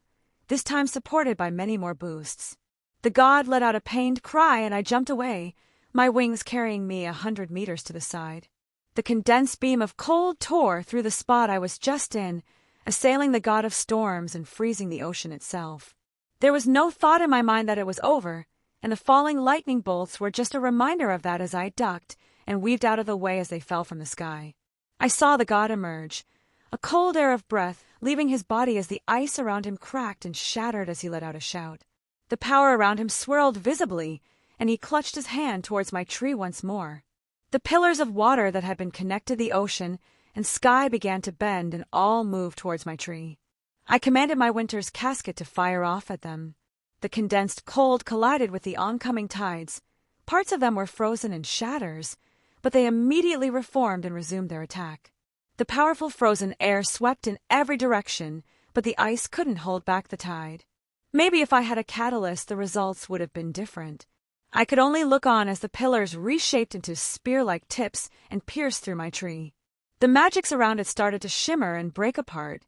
this time supported by many more boosts. The god let out a pained cry and I jumped away, my wings carrying me 100 meters to the side. The condensed beam of cold tore through the spot I was just in, assailing the god of storms and freezing the ocean itself. There was no thought in my mind that it was over, and the falling lightning bolts were just a reminder of that as I ducked and weaved out of the way as they fell from the sky. I saw the god emerge, a cold air of breath leaving his body as the ice around him cracked and shattered as he let out a shout. The power around him swirled visibly, and he clutched his hand towards my tree once more. The pillars of water that had been connected to the ocean and sky began to bend and all moved towards my tree. I commanded my winter's casket to fire off at them. The condensed cold collided with the oncoming tides. Parts of them were frozen in shatters, but they immediately reformed and resumed their attack. The powerful frozen air swept in every direction, but the ice couldn't hold back the tide. Maybe if I had a catalyst, the results would have been different. I could only look on as the pillars reshaped into spear-like tips and pierced through my tree. The magics around it started to shimmer and break apart,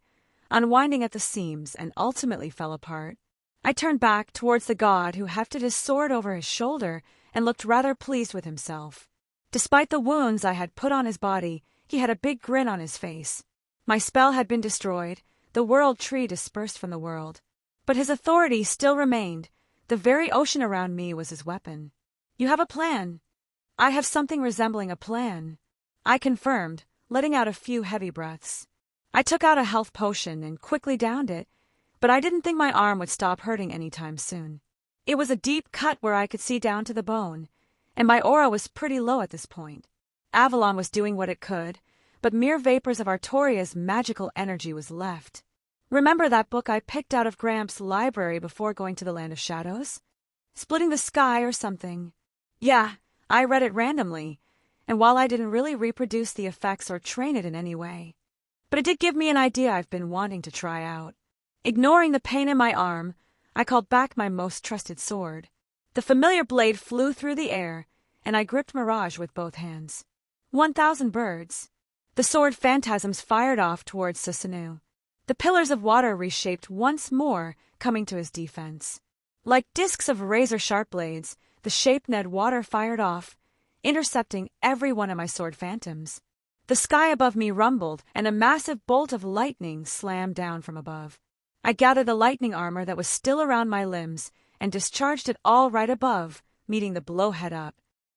unwinding at the seams, and ultimately fell apart. I turned back towards the god who hefted his sword over his shoulder and looked rather pleased with himself. Despite the wounds I had put on his body, he had a big grin on his face. My spell had been destroyed, the world tree dispersed from the world. But his authority still remained. The very ocean around me was his weapon. You have a plan. I have something resembling a plan, I confirmed, letting out a few heavy breaths. I took out a health potion and quickly downed it, but I didn't think my arm would stop hurting anytime soon. It was a deep cut where I could see down to the bone, and my aura was pretty low at this point. Avalon was doing what it could, but mere vapors of Artoria's magical energy was left. Remember that book I picked out of Gramps' library before going to the Land of Shadows? Splitting the Sky or something. Yeah, I read it randomly, and while I didn't really reproduce the effects or train it in any way, but it did give me an idea I've been wanting to try out. Ignoring the pain in my arm, I called back my most trusted sword. The familiar blade flew through the air, and I gripped Mirage with both hands. 1,000 birds. The sword phantasms fired off towards Susanu. The pillars of water reshaped once more, coming to his defense. Like discs of razor-sharp blades, the shape-Ned water fired off, intercepting every one of my sword phantoms. The sky above me rumbled, and a massive bolt of lightning slammed down from above. I gathered the lightning armor that was still around my limbs and discharged it all right above, meeting the blowhead up.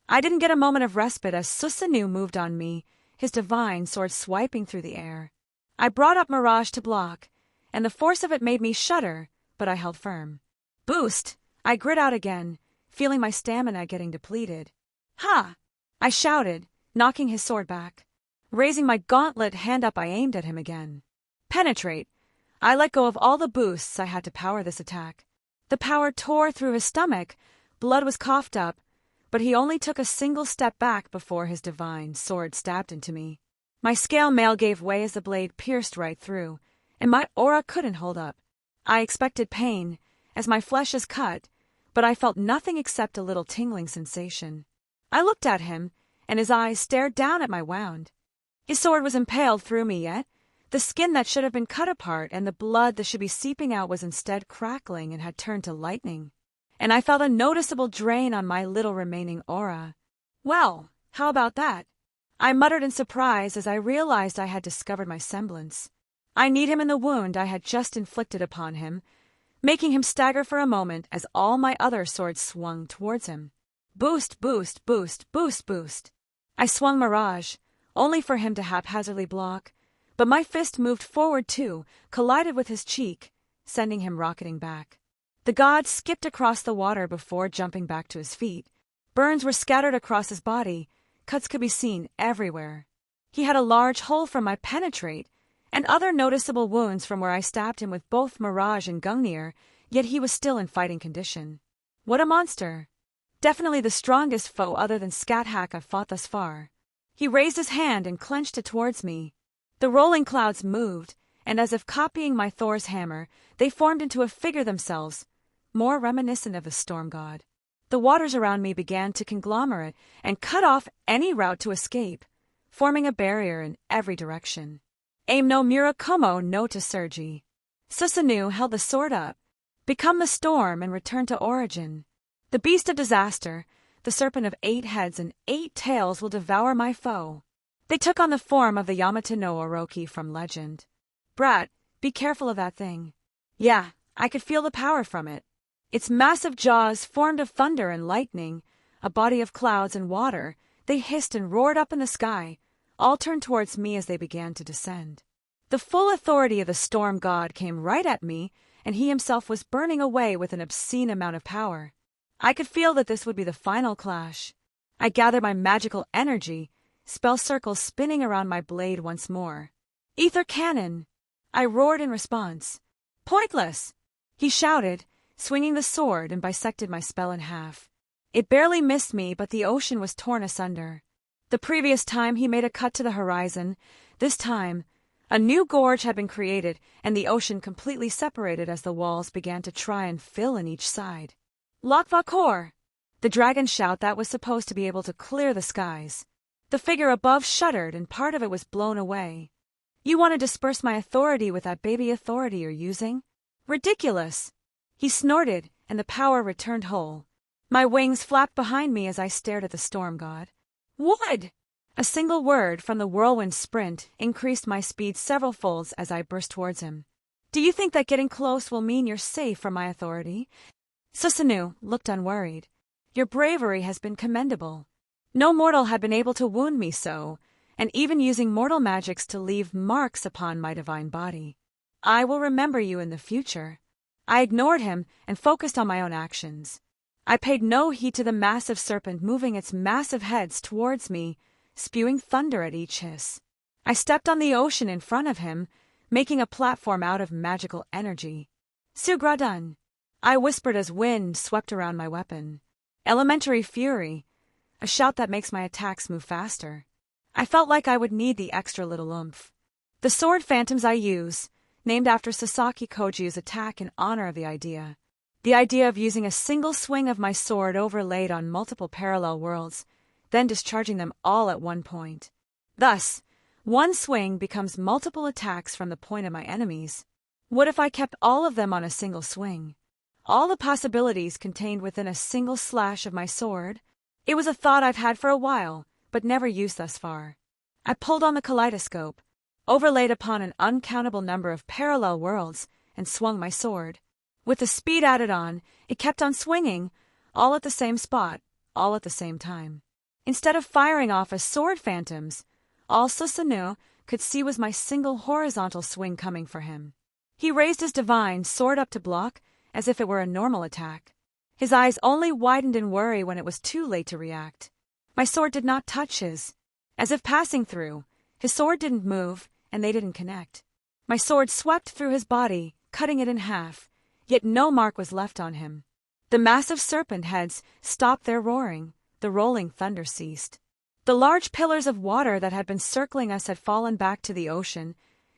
I didn't get a moment of respite as Susanu moved on me, his divine sword swiping through the air. I brought up Mirage to block, and the force of it made me shudder, but I held firm. Boost! I grit out again, feeling my stamina getting depleted. Ha! I shouted, knocking his sword back. Raising my gauntlet hand up, I aimed at him again. Penetrate! I let go of all the boosts I had to power this attack. The power tore through his stomach, blood was coughed up, but he only took a single step back before his divine sword stabbed into me. My scale mail gave way as the blade pierced right through, and my aura couldn't hold up. I expected pain, as my flesh is cut, but I felt nothing except a little tingling sensation. I looked at him, and his eyes stared down at my wound. His sword was impaled through me yet. The skin that should have been cut apart and the blood that should be seeping out was instead crackling and had turned to lightning. And I felt a noticeable drain on my little remaining aura. Well, how about that? I muttered in surprise as I realized I had discovered my semblance. I kneed him in the wound I had just inflicted upon him, making him stagger for a moment as all my other swords swung towards him. Boost, boost, boost, boost, boost. I swung Mirage, only for him to haphazardly block, but my fist moved forward too, collided with his cheek, sending him rocketing back. The god skipped across the water before jumping back to his feet. Burns were scattered across his body, cuts could be seen everywhere. He had a large hole from my penetrate, and other noticeable wounds from where I stabbed him with both Mirage and Gungnir, yet he was still in fighting condition. What a monster! Definitely the strongest foe other than Scat-Hack I've fought thus far. He raised his hand and clenched it towards me. The rolling clouds moved, and as if copying my Thor's hammer, they formed into a figure themselves, more reminiscent of the storm god. The waters around me began to conglomerate and cut off any route to escape, forming a barrier in every direction. Aim no Murakumo no Tsurgi. Susanoo held the sword up, become the storm and return to origin. The beast of disaster, the serpent of 8 heads and 8 tails will devour my foe. They took on the form of the Yamato no Orochi from legend. Brat, be careful of that thing. Yeah, I could feel the power from it. Its massive jaws formed of thunder and lightning, a body of clouds and water. They hissed and roared up in the sky, all turned towards me as they began to descend. The full authority of the storm god came right at me, and he himself was burning away with an obscene amount of power. I could feel that this would be the final clash. I gathered my magical energy, spell circles spinning around my blade once more. Ether cannon! I roared in response. Pointless! He shouted, swinging the sword, and bisected my spell in half. It barely missed me, but the ocean was torn asunder. The previous time he made a cut to the horizon. This time, a new gorge had been created, and the ocean completely separated as the walls began to try and fill in each side. Lokvakor! The dragon shout that was supposed to be able to clear the skies. The figure above shuddered, and part of it was blown away. You want to disperse my authority with that baby authority you're using? Ridiculous! He snorted, and the power returned whole. My wings flapped behind me as I stared at the storm god. Wood! A single word from the whirlwind sprint increased my speed several folds as I burst towards him. Do you think that getting close will mean you're safe from my authority? Susanoo looked unworried. Your bravery has been commendable. No mortal had been able to wound me so, and even using mortal magics to leave marks upon my divine body. I will remember you in the future. I ignored him and focused on my own actions. I paid no heed to the massive serpent moving its massive heads towards me, spewing thunder at each hiss. I stepped on the ocean in front of him, making a platform out of magical energy. Sugradun! I whispered as wind swept around my weapon. Elementary fury, a shout that makes my attacks move faster. I felt like I would need the extra little oomph. The sword phantoms I use, named after Sasaki Koji's attack in honor of the idea. The idea of using a single swing of my sword overlaid on multiple parallel worlds, then discharging them all at one point. Thus, one swing becomes multiple attacks from the point of my enemies. What if I kept all of them on a single swing? All the possibilities contained within a single slash of my sword? It was a thought I've had for a while, but never used thus far. I pulled on the kaleidoscope, overlaid upon an uncountable number of parallel worlds, and swung my sword. With the speed added on, it kept on swinging, all at the same spot, all at the same time. Instead of firing off as sword phantoms, all Susanoo could see was my single horizontal swing coming for him. He raised his divine sword up to block, as if it were a normal attack. His eyes only widened in worry when it was too late to react. My sword did not touch his. As if passing through, his sword didn't move, and they didn't connect. My sword swept through his body, cutting it in half, yet no mark was left on him. The massive serpent heads stopped their roaring. The rolling thunder ceased. The large pillars of water that had been circling us had fallen back to the ocean,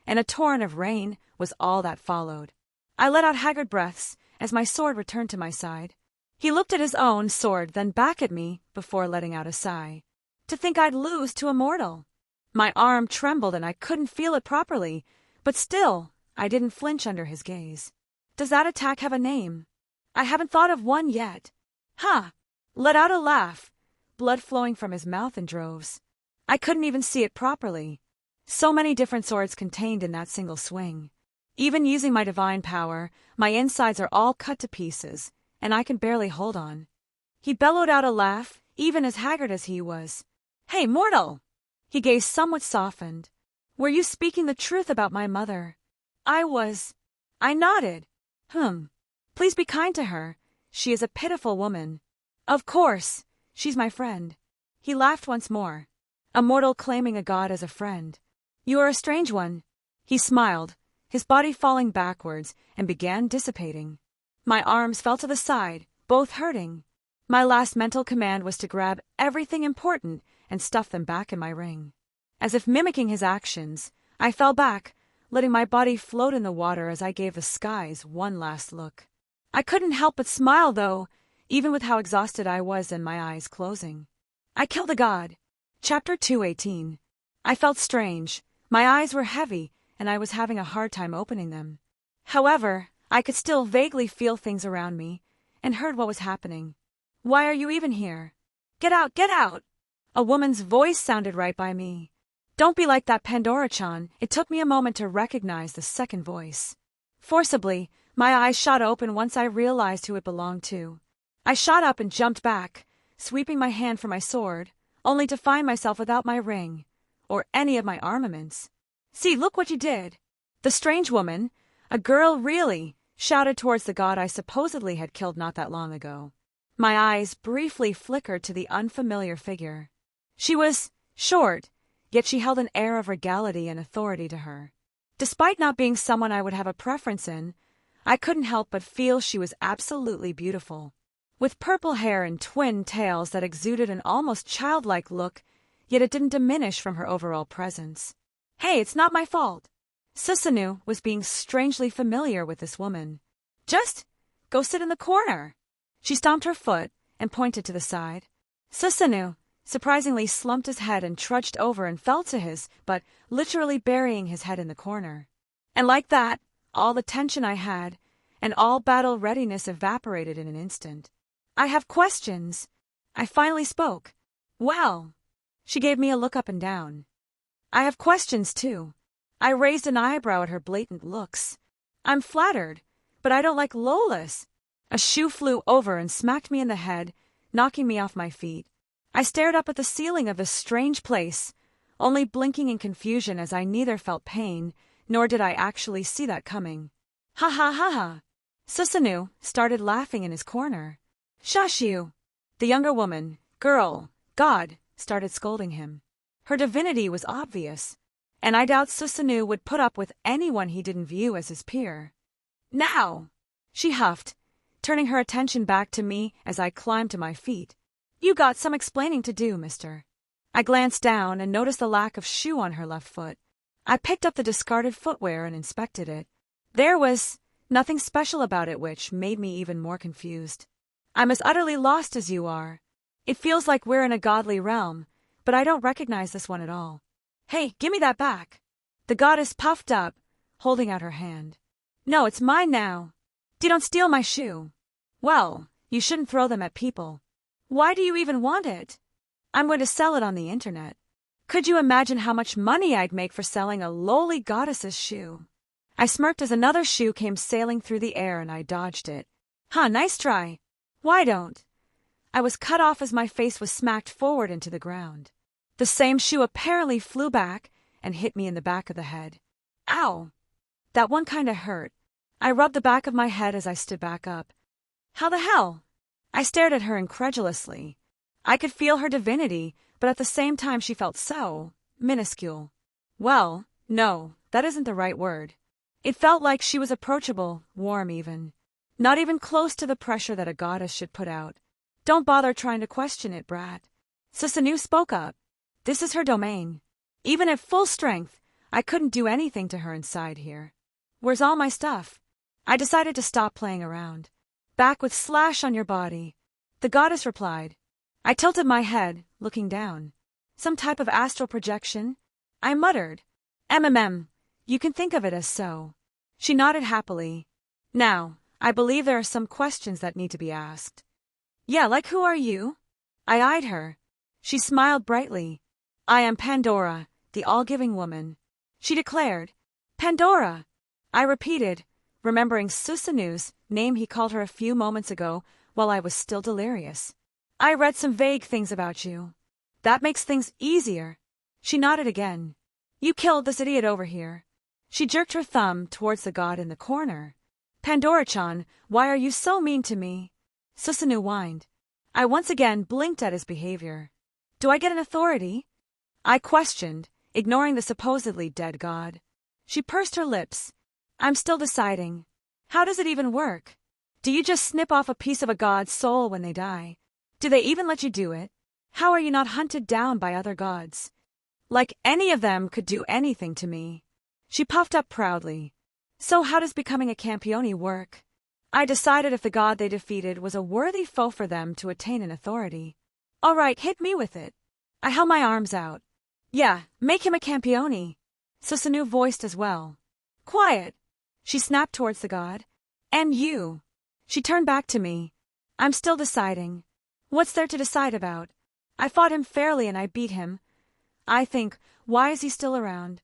and a torrent of rain was all that followed. I let out haggard breaths as my sword returned to my side. He looked at his own sword, then back at me, before letting out a sigh. To think I'd lose to a mortal. My arm trembled and I couldn't feel it properly, but still, I didn't flinch under his gaze. Does that attack have a name? I haven't thought of one yet. Ha! Let out a laugh, blood flowing from his mouth in droves. I couldn't even see it properly. So many different swords contained in that single swing. Even using my divine power, my insides are all cut to pieces, and I can barely hold on. He bellowed out a laugh, even as haggard as he was. "Hey, mortal!" He gazed somewhat softened. "Were you speaking the truth about my mother?" I nodded. Please be kind to her. She is a pitiful woman." "Of course. She's my friend." He laughed once more. A mortal claiming a god as a friend. "You are a strange one." He smiled, his body falling backwards, and began dissipating. My arms fell to the side, both hurting. My last mental command was to grab everything important and stuff them back in my ring. As if mimicking his actions, I fell back, letting my body float in the water as I gave the skies one last look. I couldn't help but smile, though, even with how exhausted I was and my eyes closing. I killed a god. Chapter 218. I felt strange. My eyes were heavy, and I was having a hard time opening them. However, I could still vaguely feel things around me, and heard what was happening. "Why are you even here?" "Get out, get out!" A woman's voice sounded right by me. "Don't be like that, Pandora-chan." It took me a moment to recognize the second voice. Forcibly, my eyes shot open once I realized who it belonged to. I shot up and jumped back, sweeping my hand for my sword, only to find myself without my ring, or any of my armaments. "See, look what you did!" The strange woman, a girl really, shouted towards the god I supposedly had killed not that long ago. My eyes briefly flickered to the unfamiliar figure. She was short, yet she held an air of regality and authority to her. Despite not being someone I would have a preference in, I couldn't help but feel she was absolutely beautiful. With purple hair and twin tails that exuded an almost childlike look, yet it didn't diminish from her overall presence. "Hey, it's not my fault." Susanoo was being strangely familiar with this woman. "Just go sit in the corner." She stomped her foot and pointed to the side. Susanoo surprisingly slumped his head and trudged over and fell to his, but literally burying his head in the corner. And like that, all the tension I had and all battle readiness evaporated in an instant. "I have questions." I finally spoke. "Well." She gave me a look up and down. "I have questions, too." I raised an eyebrow at her blatant looks. "I'm flattered, but I don't like Lolas." A shoe flew over and smacked me in the head, knocking me off my feet. I stared up at the ceiling of this strange place, only blinking in confusion as I neither felt pain, nor did I actually see that coming. "Ha ha ha ha!" Susanoo started laughing in his corner. "Shush you!" The younger woman, girl, god, started scolding him. Her divinity was obvious, and I doubt Susanoo would put up with anyone he didn't view as his peer. "Now!" she huffed, turning her attention back to me as I climbed to my feet. "You got some explaining to do, mister." I glanced down and noticed the lack of shoe on her left foot. I picked up the discarded footwear and inspected it. There was nothing special about it, which made me even more confused. "I'm as utterly lost as you are. It feels like we're in a godly realm, but I don't recognize this one at all." "Hey, give me that back." The goddess puffed up, holding out her hand. "No, it's mine now. You don't steal my shoe." "Well, you shouldn't throw them at people." "Why do you even want it?" "I'm going to sell it on the internet." Could you imagine how much money I'd make for selling a lowly goddess's shoe? I smirked as another shoe came sailing through the air and I dodged it. "Huh, nice try. Why don't?" I was cut off as my face was smacked forward into the ground. The same shoe apparently flew back and hit me in the back of the head. Ow! That one kinda hurt. I rubbed the back of my head as I stood back up. "How the hell?" I stared at her incredulously. I could feel her divinity, but at the same time she felt so minuscule. Well, no, that isn't the right word. It felt like she was approachable, warm even. Not even close to the pressure that a goddess should put out. "Don't bother trying to question it, brat." Susanoo spoke up. This is her domain. Even at full strength, I couldn't do anything to her inside here. "Where's all my stuff?" I decided to stop playing around. "Back with slash on your body," the goddess replied. I tilted my head, looking down. "Some type of astral projection?" I muttered. You can think of it as so." She nodded happily. "Now, I believe there are some questions that need to be asked." "Yeah, like who are you?" I eyed her. She smiled brightly. I am Pandora, the all-giving woman, she declared. Pandora, I repeated, remembering Susanu's name he called her a few moments ago while I was still delirious. I read some vague things about you. That makes things easier. She nodded again. You killed this idiot over here. She jerked her thumb towards the god in the corner. Pandora-chan, why are you so mean to me? Susanu whined. I once again blinked at his behavior. Do I get an authority? I questioned, ignoring the supposedly dead god. She pursed her lips. I'm still deciding. How does it even work? Do you just snip off a piece of a god's soul when they die? Do they even let you do it? How are you not hunted down by other gods? Like any of them could do anything to me. She puffed up proudly. So how does becoming a Campione work? I decided if the god they defeated was a worthy foe for them to attain an authority. All right, hit me with it. I held my arms out. Yeah, make him a Campione. Susanu voiced as well. Quiet. She snapped towards the god. And you. She turned back to me. I'm still deciding. What's there to decide about? I fought him fairly and I beat him. I think, why is he still around?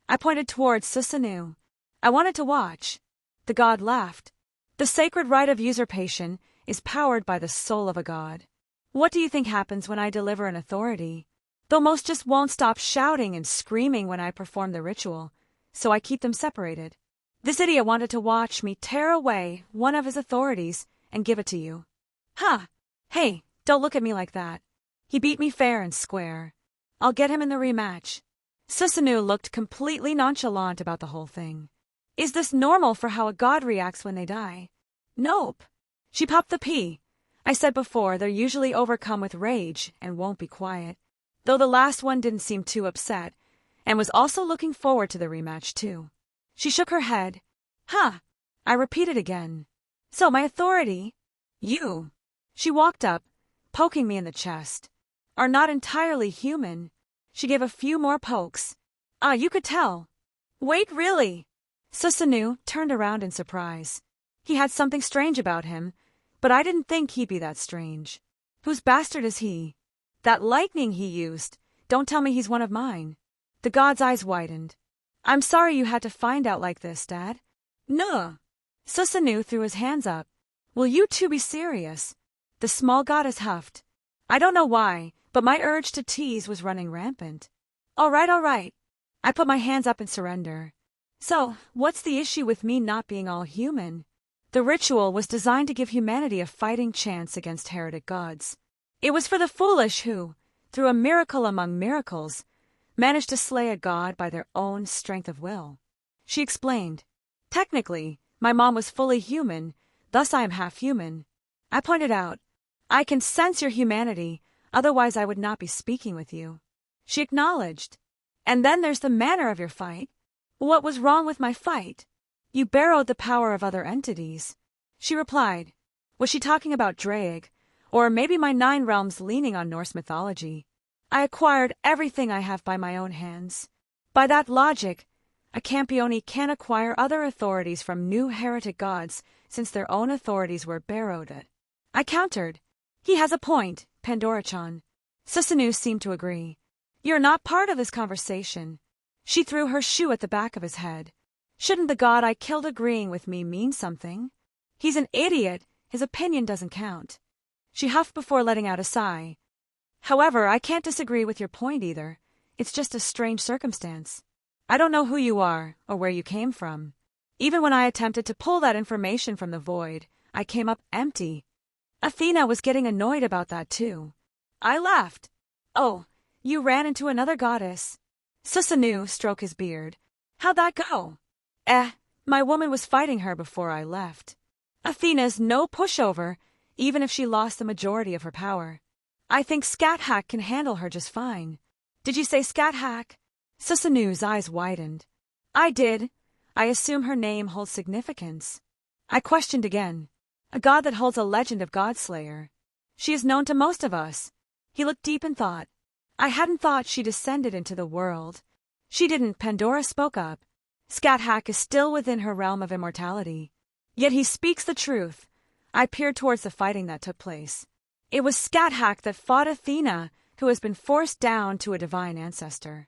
I pointed towards Susanu. I wanted to watch. The god laughed. The sacred right of usurpation is powered by the soul of a god. What do you think happens when I deliver an authority? Though most just won't stop shouting and screaming when I perform the ritual, so I keep them separated. This idiot wanted to watch me tear away one of his authorities and give it to you. Ha! Hey, don't look at me like that. He beat me fair and square. I'll get him in the rematch. Susanu looked completely nonchalant about the whole thing. Is this normal for how a god reacts when they die? Nope. She popped the pea. I said before, they're usually overcome with rage and won't be quiet. Though the last one didn't seem too upset, and was also looking forward to the rematch too. She shook her head. Huh. I repeated again. So my authority, you. She walked up, poking me in the chest. Are not entirely human. She gave a few more pokes. You could tell. Wait, really? Susanu turned around in surprise. He had something strange about him, but I didn't think he'd be that strange. Whose bastard is he? That lightning he used. Don't tell me he's one of mine. The god's eyes widened. I'm sorry you had to find out like this, Dad. No. Susanu threw his hands up. Will you two be serious? The small goddess huffed. I don't know why, but my urge to tease was running rampant. All right. I put my hands up in surrender. So, what's the issue with me not being all human? The ritual was designed to give humanity a fighting chance against heretic gods. It was for the foolish who, through a miracle among miracles, managed to slay a god by their own strength of will. She explained. Technically, my mom was fully human, thus I am half human. I pointed out. I can sense your humanity, otherwise I would not be speaking with you. She acknowledged. And then there's the manner of your fight. What was wrong with my fight? You borrowed the power of other entities. She replied. Was she talking about Draig, or maybe my 9 realms leaning on Norse mythology? I acquired everything I have by my own hands. By that logic, a Campione can't acquire other authorities from new heretic gods since their own authorities were borrowed. I countered. He has a point, Pandora-chan. Susanu seemed to agree. You're not part of this conversation. She threw her shoe at the back of his head. Shouldn't the god I killed agreeing with me mean something? He's an idiot. His opinion doesn't count. She huffed before letting out a sigh. However, I can't disagree with your point either. It's just a strange circumstance. I don't know who you are or where you came from. Even when I attempted to pull that information from the void, I came up empty. Athena was getting annoyed about that too. I laughed. Oh, you ran into another goddess. Susanu stroked his beard. How'd that go? My woman was fighting her before I left. Athena's no pushover, even if she lost the majority of her power. I think Scat Hack can handle her just fine. Did you say Scat Hack? Susanu's eyes widened. I did. I assume her name holds significance. I questioned again. A god that holds a legend of Godslayer. She is known to most of us. He looked deep in thought. I hadn't thought she descended into the world. She didn't, Pandora spoke up. Scat Hack is still within her realm of immortality. Yet he speaks the truth. I peered towards the fighting that took place. It was Scat Hack that fought Athena, who has been forced down to a divine ancestor.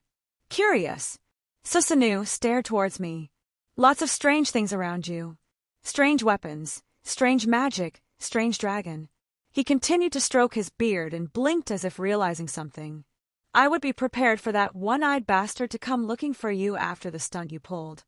Curious. Susanoo stared towards me. Lots of strange things around you. Strange weapons, strange magic, strange dragon. He continued to stroke his beard and blinked as if realizing something. I would be prepared for that one-eyed bastard to come looking for you after the stunt you pulled.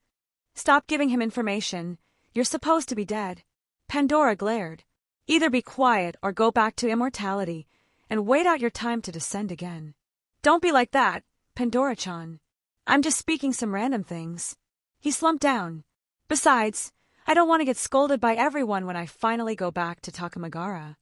Stop giving him information. You're supposed to be dead. Pandora glared. Either be quiet or go back to immortality and wait out your time to descend again. Don't be like that, Pandora-chan. I'm just speaking some random things. He slumped down. Besides, I don't want to get scolded by everyone when I finally go back to Takamagara.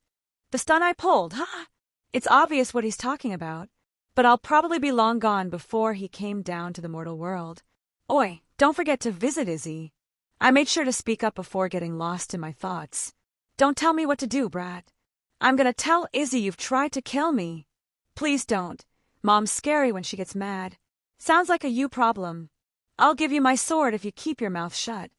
The stunt I pulled, huh? It's obvious what he's talking about, but I'll probably be long gone before he came down to the mortal world. Oi, don't forget to visit Izzy. I made sure to speak up before getting lost in my thoughts. Don't tell me what to do, brat. I'm gonna tell Izzy you've tried to kill me. Please don't. Mom's scary when she gets mad. Sounds like a you problem. I'll give you my sword if you keep your mouth shut.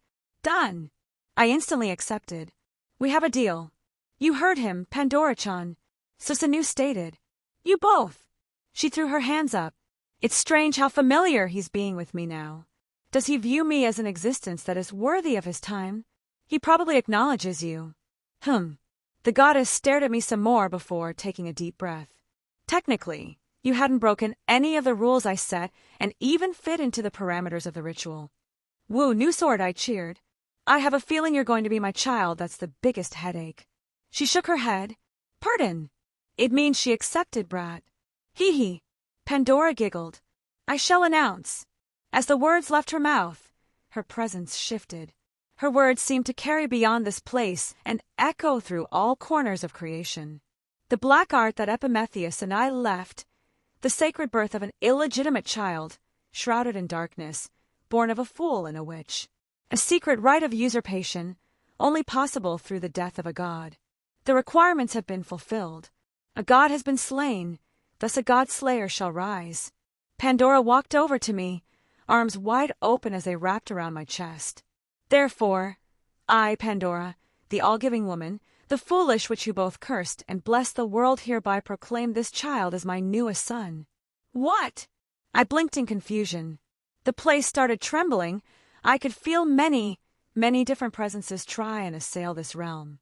Done. I instantly accepted. We have a deal. You heard him, Pandora-chan. Susanoo stated. You both. She threw her hands up. It's strange how familiar he's being with me now. Does he view me as an existence that is worthy of his time? He probably acknowledges you. The goddess stared at me some more before taking a deep breath. Technically, you hadn't broken any of the rules I set and even fit into the parameters of the ritual. Woo, new sword, I cheered. I have a feeling you're going to be my child. That's the biggest headache. She shook her head. Pardon. It means she accepted, brat. Hee hee. Pandora giggled. I shall announce. As the words left her mouth, her presence shifted. Her words seemed to carry beyond this place and echo through all corners of creation. The black art that Epimetheus and I left, the sacred birth of an illegitimate child, shrouded in darkness, born of a fool and a witch. A secret rite of usurpation, only possible through the death of a god. The requirements have been fulfilled. A god has been slain, thus a god-slayer shall rise. Pandora walked over to me, arms wide open as they wrapped around my chest. Therefore, I, Pandora, the all-giving woman, the foolish which you both cursed and blessed the world, hereby proclaim this child as my newest son. What? I blinked in confusion. The place started trembling. I could feel many, many different presences try and assail this realm.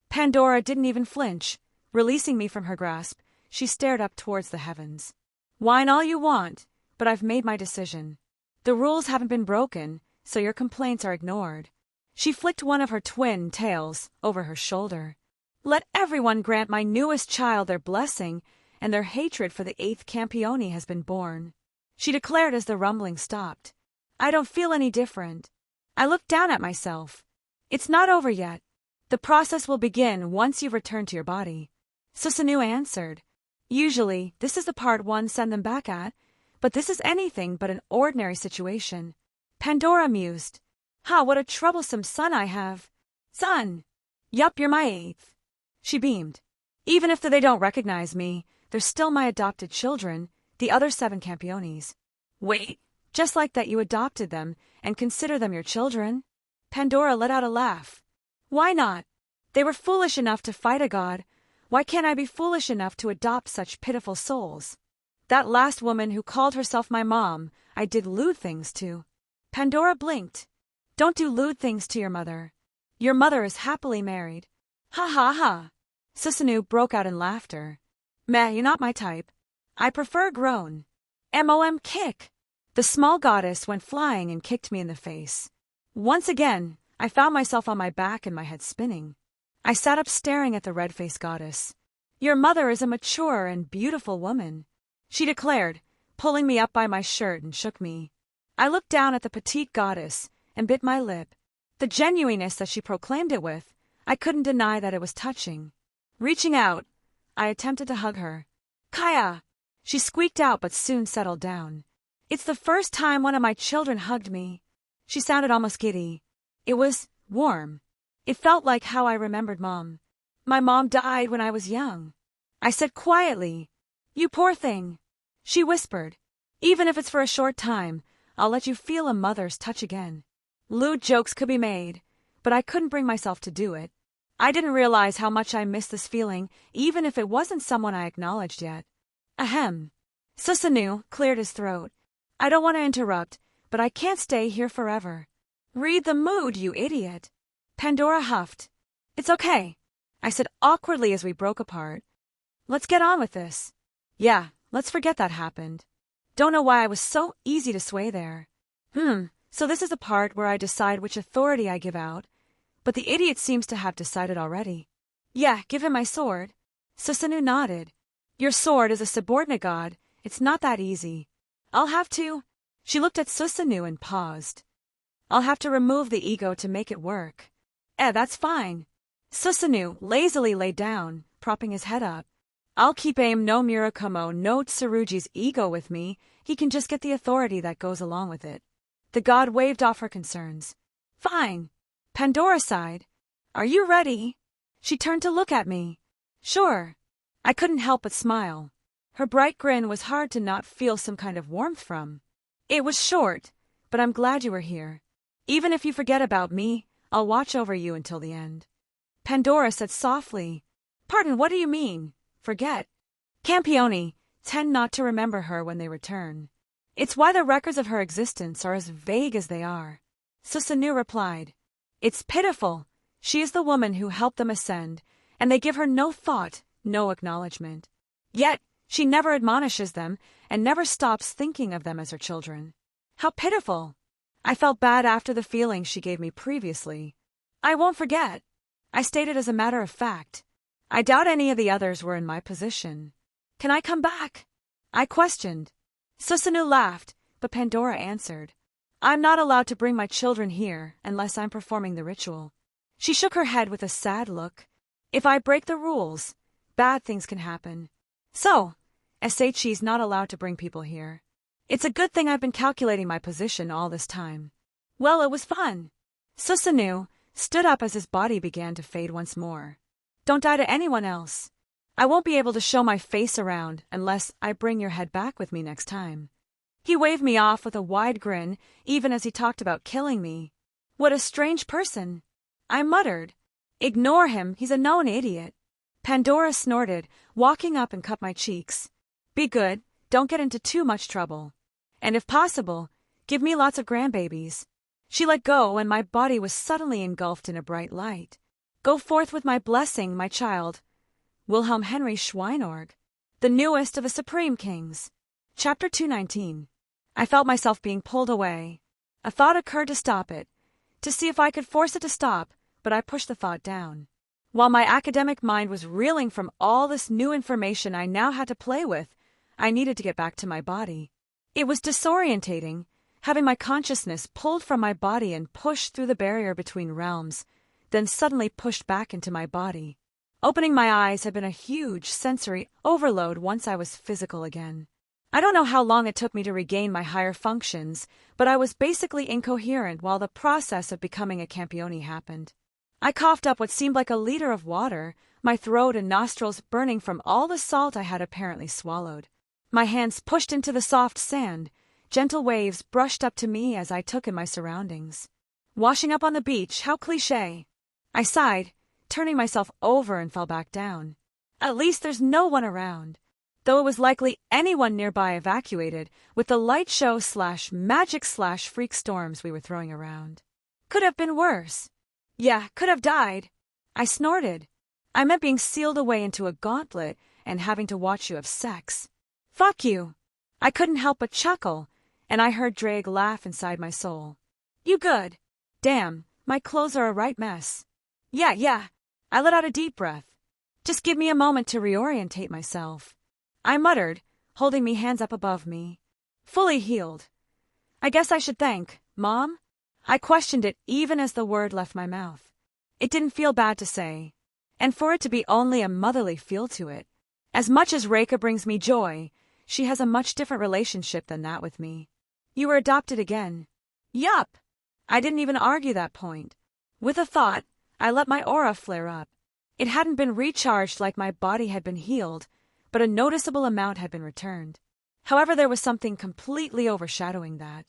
Pandora didn't even flinch. Releasing me from her grasp, she stared up towards the heavens. Whine all you want, but I've made my decision. The rules haven't been broken, so your complaints are ignored. She flicked one of her twin tails over her shoulder. Let everyone grant my newest child their blessing, and their hatred for the 8th Campione has been born. She declared as the rumbling stopped. I don't feel any different. I looked down at myself. It's not over yet. The process will begin once you return to your body. Susanoo answered. Usually, this is the part one send them back at, but this is anything but an ordinary situation. Pandora mused. What a troublesome son I have. Son! Yup, you're my 8th. She beamed. Even if they don't recognize me, they're still my adopted children, the other 7 Campiones. Wait, just like that you adopted them and consider them your children? Pandora let out a laugh. Why not? They were foolish enough to fight a god. Why can't I be foolish enough to adopt such pitiful souls? That last woman who called herself my mom, I did lewd things to. Pandora blinked. Don't do lewd things to your mother. Your mother is happily married. Ha ha ha. Susanoo broke out in laughter. Meh, you're not my type. I prefer grown. MOM kick. The small goddess went flying and kicked me in the face. Once again, I found myself on my back and my head spinning. I sat up staring at the red-faced goddess. Your mother is a mature and beautiful woman, she declared, pulling me up by my shirt and shook me. I looked down at the petite goddess and bit my lip. The genuineness that she proclaimed it with, I couldn't deny that it was touching. Reaching out, I attempted to hug her. Kaya! She squeaked out but soon settled down. It's the first time one of my children hugged me. She sounded almost giddy. It was warm. It felt like how I remembered Mom. My mom died when I was young. I said quietly, You poor thing. She whispered, Even if it's for a short time, I'll let you feel a mother's touch again. Lewd jokes could be made, but I couldn't bring myself to do it. I didn't realize how much I missed this feeling, even if it wasn't someone I acknowledged yet. Ahem. Susanoo cleared his throat. I don't want to interrupt, but I can't stay here forever. Read the mood, you idiot. Pandora huffed. It's okay, I said awkwardly as we broke apart. Let's get on with this. Yeah, let's forget that happened. Don't know why I was so easy to sway there. So this is the part where I decide which authority I give out, but the idiot seems to have decided already. Yeah, give him my sword. Susanoo nodded. Your sword is a subordinate god. It's not that easy. I'll have to... She looked at Susanoo and paused. I'll have to remove the ego to make it work. That's fine. Susanoo lazily lay down, propping his head up. I'll keep aim no Murakumo no Tsurugi's ego with me. He can just get the authority that goes along with it. The god waved off her concerns. Fine. Pandora sighed. Are you ready? She turned to look at me. Sure. I couldn't help but smile. Her bright grin was hard to not feel some kind of warmth from. It was short, but I'm glad you were here. Even if you forget about me, I'll watch over you until the end. Pandora said softly. Pardon, what do you mean? Forget. Campioni tend not to remember her when they return. It's why the records of her existence are as vague as they are. Susanoo replied. It's pitiful. She is the woman who helped them ascend, and they give her no thought, no acknowledgement. Yet, she never admonishes them and never stops thinking of them as her children. How pitiful! I felt bad after the feeling she gave me previously. I won't forget. I stated as a matter of fact. I doubt any of the others were in my position. Can I come back? I questioned. Susanoo laughed, but Pandora answered. I'm not allowed to bring my children here unless I'm performing the ritual. She shook her head with a sad look. If I break the rules, bad things can happen. So, Seichi's not allowed to bring people here. It's a good thing I've been calculating my position all this time. Well, it was fun. Susanoo stood up as his body began to fade once more. Don't die to anyone else. I won't be able to show my face around unless I bring your head back with me next time. He waved me off with a wide grin, even as he talked about killing me. What a strange person. I muttered. Ignore him, he's a known idiot. Pandora snorted, walking up and cut my cheeks. Be good, don't get into too much trouble. And if possible, give me lots of grandbabies. She let go and my body was suddenly engulfed in a bright light. Go forth with my blessing, my child. Wilhelm Henry Schweinorg, the newest of the Supreme Kings. Chapter 219. I felt myself being pulled away. A thought occurred to stop it, to see if I could force it to stop, but I pushed the thought down. While my academic mind was reeling from all this new information I now had to play with, I needed to get back to my body. It was disorientating, having my consciousness pulled from my body and pushed through the barrier between realms, then suddenly pushed back into my body. Opening my eyes had been a huge sensory overload once I was physical again. I don't know how long it took me to regain my higher functions, but I was basically incoherent while the process of becoming a Campioni happened. I coughed up what seemed like a liter of water, my throat and nostrils burning from all the salt I had apparently swallowed. My hands pushed into the soft sand. Gentle waves brushed up to me as I took in my surroundings. Washing up on the beach, how cliché. I sighed, turning myself over and fell back down. At least there's no one around. Though it was likely anyone nearby evacuated with the light show / magic / freak storms we were throwing around. Could have been worse. Yeah, could have died. I snorted. I meant being sealed away into a gauntlet and having to watch you have sex. Fuck you. I couldn't help but chuckle, and I heard Drake laugh inside my soul. You good? Damn, my clothes are a right mess. Yeah. I let out a deep breath. Just give me a moment to reorientate myself. I muttered, holding me hands up above me. Fully healed. I guess I should thank Mom? I questioned it even as the word left my mouth. It didn't feel bad to say, and for it to be only a motherly feel to it. As much as Reika brings me joy, she has a much different relationship than that with me. You were adopted again. Yup. I didn't even argue that point. With a thought, I let my aura flare up. It hadn't been recharged like my body had been healed, but a noticeable amount had been returned. However, there was something completely overshadowing that.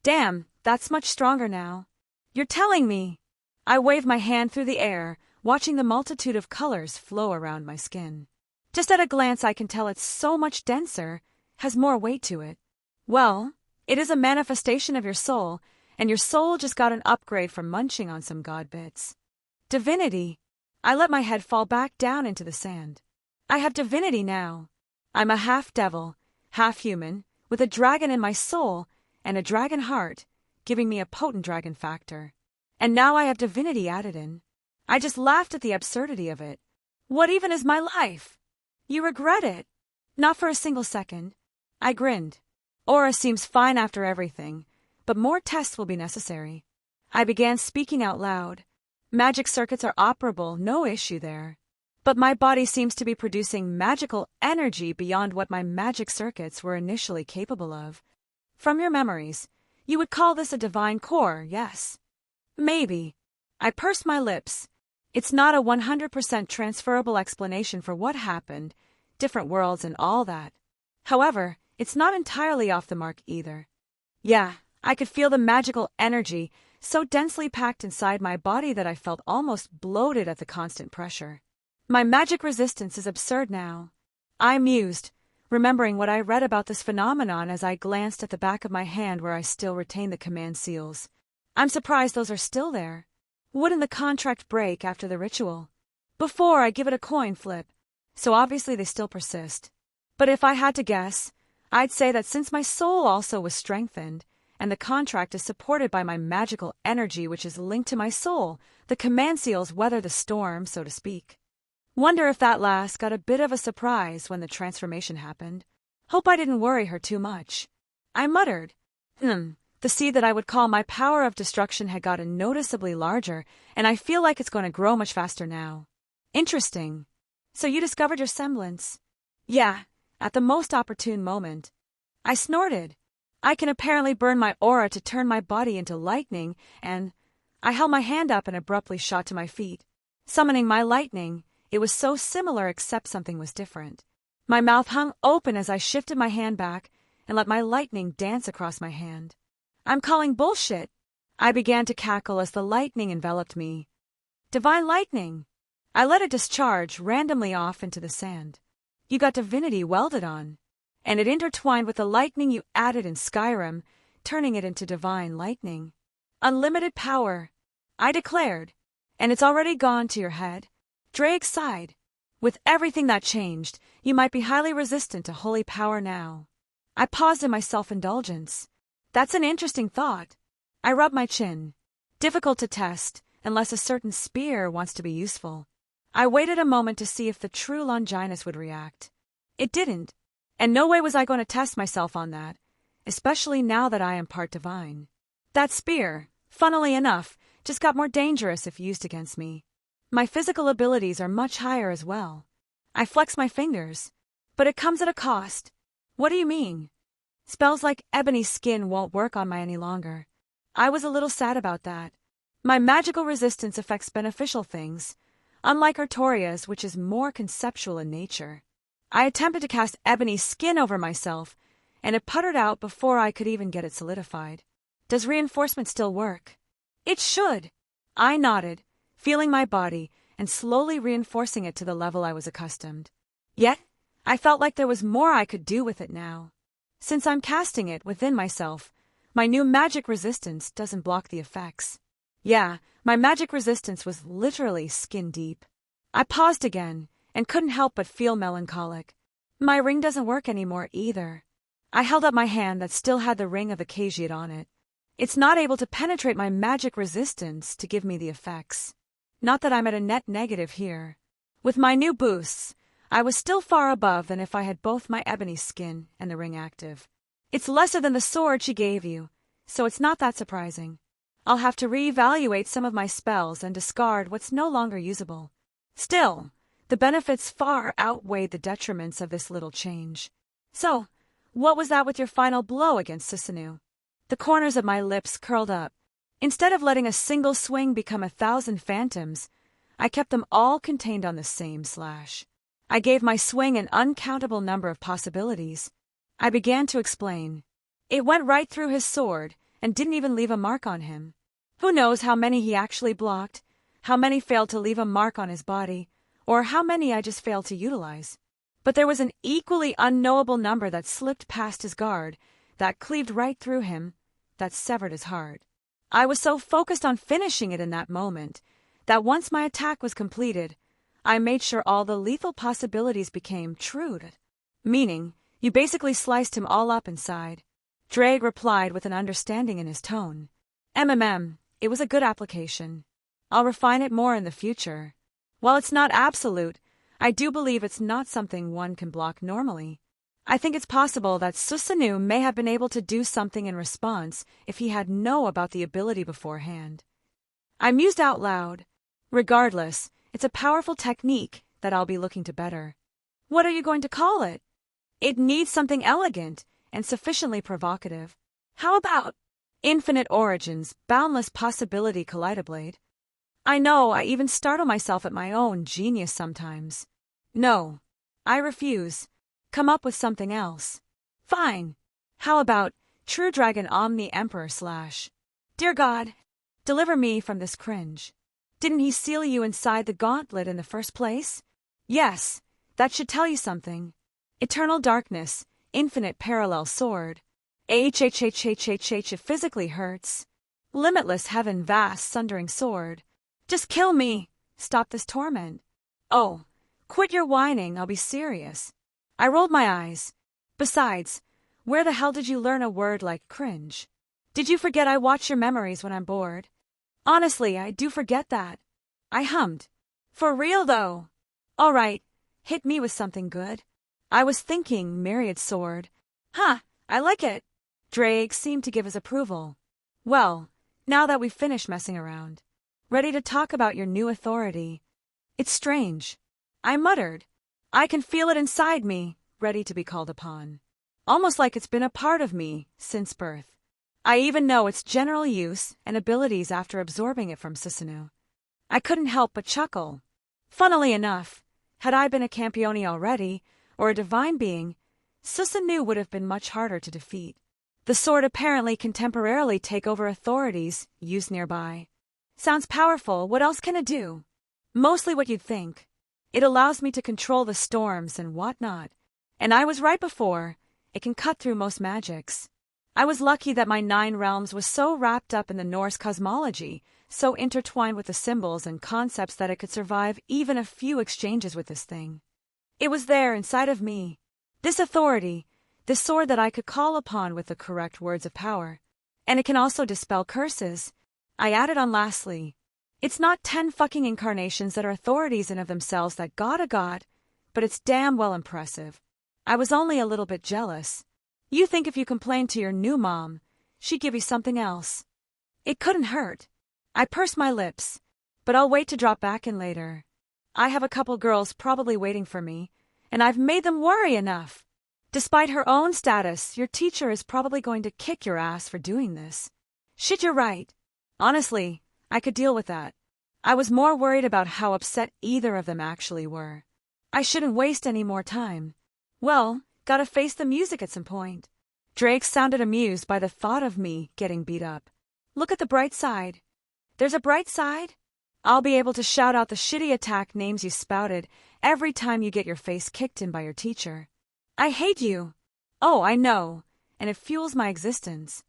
Damn, that's much stronger now. You're telling me. I waved my hand through the air, watching the multitude of colors flow around my skin. Just at a glance I can tell it's so much denser, has more weight to it. Well, it is a manifestation of your soul, and your soul just got an upgrade from munching on some god bits. Divinity. I let my head fall back down into the sand. I have divinity now. I'm a half devil, half human, with a dragon in my soul and a dragon heart, giving me a potent dragon factor. And now I have divinity added in. I just laughed at the absurdity of it. What even is my life? You regret it? Not for a single second. I grinned. Aura seems fine after everything, but more tests will be necessary. I began speaking out loud. Magic circuits are operable, no issue there. But my body seems to be producing magical energy beyond what my magic circuits were initially capable of. From your memories, you would call this a divine core, yes? Maybe. I pursed my lips. It's not a 100% transferable explanation for what happened, different worlds and all that. However, it's not entirely off the mark either. Yeah, I could feel the magical energy so densely packed inside my body that I felt almost bloated at the constant pressure. My magic resistance is absurd now. I mused, remembering what I read about this phenomenon as I glanced at the back of my hand where I still retained the command seals. I'm surprised those are still there. Wouldn't the contract break after the ritual? Before I give it a coin flip, so obviously they still persist. But if I had to guess, I'd say that since my soul also was strengthened, and the contract is supported by my magical energy which is linked to my soul, the command seals weather the storm, so to speak. Wonder if that lass got a bit of a surprise when the transformation happened. Hope I didn't worry her too much. I muttered. The seed that I would call my power of destruction had gotten noticeably larger, and I feel like it's going to grow much faster now. Interesting. So you discovered your semblance? Yeah, at the most opportune moment. I snorted. I can apparently burn my aura to turn my body into lightning, and I held my hand up and abruptly shot to my feet. Summoning my lightning, it was so similar except something was different. My mouth hung open as I shifted my hand back and let my lightning dance across my hand. I'm calling bullshit. I began to cackle as the lightning enveloped me. Divine lightning. I let it discharge randomly off into the sand. You got divinity welded on, and it intertwined with the lightning you added in Skyrim, turning it into divine lightning. Unlimited power, I declared, and it's already gone to your head. Drake sighed. With everything that changed, you might be highly resistant to holy power now. I paused in my self-indulgence. That's an interesting thought. I rubbed my chin. Difficult to test, unless a certain spear wants to be useful. I waited a moment to see if the true Longinus would react. It didn't, and no way was I going to test myself on that, especially now that I am part divine. That spear, funnily enough, just got more dangerous if used against me. My physical abilities are much higher as well. I flex my fingers, but it comes at a cost. What do you mean? Spells like ebony skin won't work on my any longer. I was a little sad about that. My magical resistance affects beneficial things, unlike Artoria's, which is more conceptual in nature. I attempted to cast ebony skin over myself, and it puttered out before I could even get it solidified. Does reinforcement still work? It should. I nodded, feeling my body and slowly reinforcing it to the level I was accustomed. Yet, I felt like there was more I could do with it now. Since I'm casting it within myself, my new magic resistance doesn't block the effects. Yeah, my magic resistance was literally skin deep. I paused again and couldn't help but feel melancholic. My ring doesn't work anymore either. I held up my hand that still had the ring of the Cagiate on it. It's not able to penetrate my magic resistance to give me the effects. Not that I'm at a net negative here. With my new boosts, I was still far above than if I had both my ebony skin and the ring active. It's lesser than the sword she gave you, so it's not that surprising. I'll have to reevaluate some of my spells and discard what's no longer usable. Still, the benefits far outweighed the detriments of this little change. So, what was that with your final blow against Sisanu? The corners of my lips curled up. Instead of letting a single swing become 1,000 phantoms, I kept them all contained on the same slash. I gave my swing an uncountable number of possibilities. I began to explain. It went right through his sword and didn't even leave a mark on him. Who knows how many he actually blocked, how many failed to leave a mark on his body, or how many I just failed to utilize. But there was an equally unknowable number that slipped past his guard, that cleaved right through him, that severed his heart. I was so focused on finishing it in that moment, that once my attack was completed, I made sure all the lethal possibilities became true. Meaning, you basically sliced him all up inside. Drake replied with an understanding in his tone. It was a good application. I'll refine it more in the future. While it's not absolute, I do believe it's not something one can block normally. I think it's possible that Susanoo may have been able to do something in response if he had known about the ability beforehand. I mused out loud. Regardless, it's a powerful technique that I'll be looking to better. What are you going to call it? It needs something elegant and sufficiently provocative. How about Infinite Origins, Boundless Possibility Kaleidoblade? I know I even startle myself at my own genius sometimes. No, I refuse. Come up with something else. Fine. How about True Dragon Omni Emperor / Dear God, deliver me from this cringe. Didn't he seal you inside the gauntlet in the first place? Yes, that should tell you something. Eternal Darkness, Infinite Parallel Sword. It physically hurts. Limitless Heaven, Vast Sundering Sword. Just kill me. Stop this torment. Oh, quit your whining, I'll be serious. I rolled my eyes. Besides, where the hell did you learn a word like cringe? Did you forget I watch your memories when I'm bored? Honestly, I do forget that. I hummed. For real, though. All right, hit me with something good. I was thinking Myriad Sword. Huh, I like it. Drake seemed to give his approval. Well, now that we've finished messing around, ready to talk about your new authority. It's strange. I muttered. I can feel it inside me, ready to be called upon. Almost like it's been a part of me since birth. I even know its general use and abilities after absorbing it from Susanoo. I couldn't help but chuckle. Funnily enough, had I been a Campione already, or a divine being, Susanoo would have been much harder to defeat. The sword apparently can temporarily take over authorities used nearby. Sounds powerful, what else can it do? Mostly what you'd think. It allows me to control the storms and whatnot. And I was right before, it can cut through most magics. I was lucky that my 9 realms was so wrapped up in the Norse cosmology, so intertwined with the symbols and concepts that it could survive even a few exchanges with this thing. It was there inside of me. This authority, this sword that I could call upon with the correct words of power. And it can also dispel curses. I added on lastly. It's not 10 fucking incarnations that are authorities in of themselves that got, but it's damn well impressive. I was only a little bit jealous. You think if you complained to your new mom, she'd give you something else. It couldn't hurt. I pursed my lips, but I'll wait to drop back in later. I have a couple girls probably waiting for me, and I've made them worry enough. Despite her own status, your teacher is probably going to kick your ass for doing this. Shit, you're right. Honestly, I could deal with that. I was more worried about how upset either of them actually were. I shouldn't waste any more time. Well, gotta face the music at some point. Drake sounded amused by the thought of me getting beat up. Look at the bright side. There's a bright side? I'll be able to shout out the shitty attack names you spouted every time you get your face kicked in by your teacher. I hate you. Oh, I know, and it fuels my existence.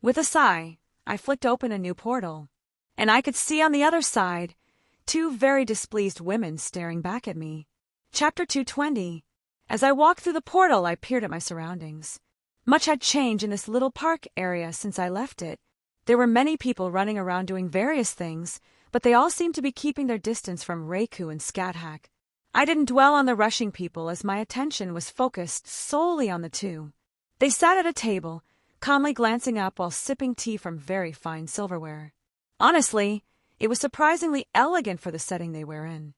With a sigh, I flicked open a new portal, and I could see on the other side 2 very displeased women staring back at me. Chapter 220. As I walked through the portal, I peered at my surroundings. Much had changed in this little park area since I left it. There were many people running around doing various things, but they all seemed to be keeping their distance from Reiku and Scathack. I didn't dwell on the rushing people as my attention was focused solely on the 2. They sat at a table, calmly glancing up while sipping tea from very fine silverware. Honestly, it was surprisingly elegant for the setting they were in.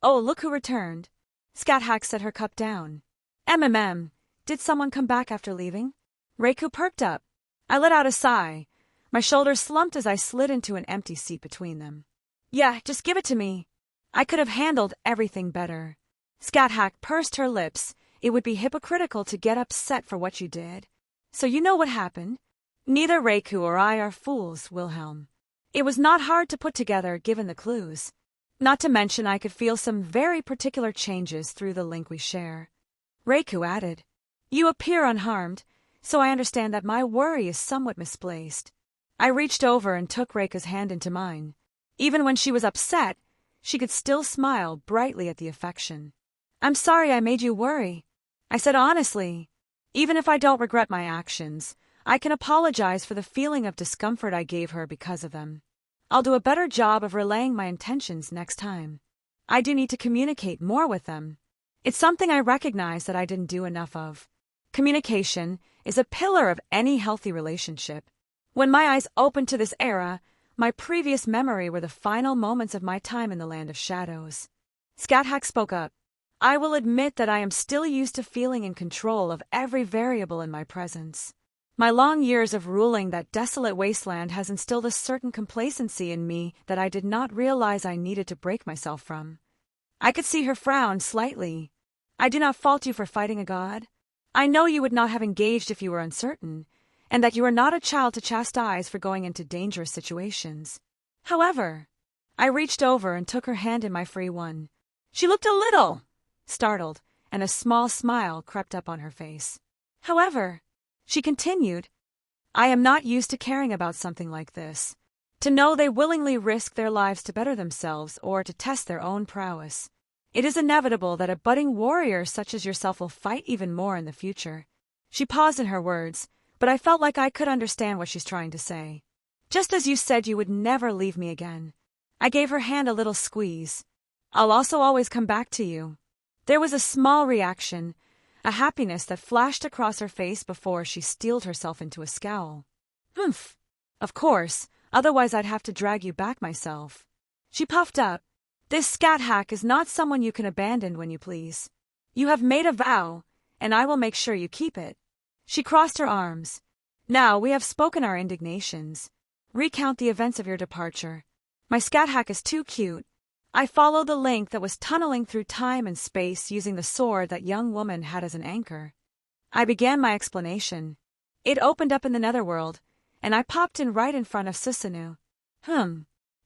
Oh, look who returned. Scathack set her cup down. Did someone come back after leaving? Reiku perked up. I let out a sigh. My shoulders slumped as I slid into an empty seat between them. Yeah, just give it to me. I could have handled everything better. Scathack pursed her lips. It would be hypocritical to get upset for what you did. So you know what happened. Neither Reiku or I are fools, Wilhelm. It was not hard to put together given the clues. Not to mention I could feel some very particular changes through the link we share. Reiku added. You appear unharmed, so I understand that my worry is somewhat misplaced. I reached over and took Reika's hand into mine. Even when she was upset, she could still smile brightly at the affection. I'm sorry I made you worry, I said honestly. Even if I don't regret my actions, I can apologize for the feeling of discomfort I gave her because of them. I'll do a better job of relaying my intentions next time. I do need to communicate more with them. It's something I recognize that I didn't do enough of. Communication is a pillar of any healthy relationship. When my eyes opened to this era, my previous memory were the final moments of my time in the land of shadows. Scathach spoke up. I will admit that I am still used to feeling in control of every variable in my presence. My long years of ruling that desolate wasteland has instilled a certain complacency in me that I did not realize I needed to break myself from. I could see her frown slightly. I do not fault you for fighting a god. I know you would not have engaged if you were uncertain, and that you are not a child to chastise for going into dangerous situations. However, I reached over and took her hand in my free one. She looked a little startled, and a small smile crept up on her face. However, she continued, I am not used to caring about something like this. To know they willingly risk their lives to better themselves or to test their own prowess. It is inevitable that a budding warrior such as yourself will fight even more in the future. She paused in her words, but I felt like I could understand what she's trying to say. Just as you said you would never leave me again. I gave her hand a little squeeze. I'll also always come back to you. There was a small reaction, a happiness that flashed across her face before she steeled herself into a scowl. Humph. Of course, otherwise I'd have to drag you back myself. She puffed up. This Scathach is not someone you can abandon when you please. You have made a vow, and I will make sure you keep it. She crossed her arms. Now we have spoken our indignations. Recount the events of your departure. My Scathach is too cute. I followed the link that was tunneling through time and space using the sword that young woman had as an anchor. I began my explanation. It opened up in the netherworld, and I popped in right in front of Susanoo.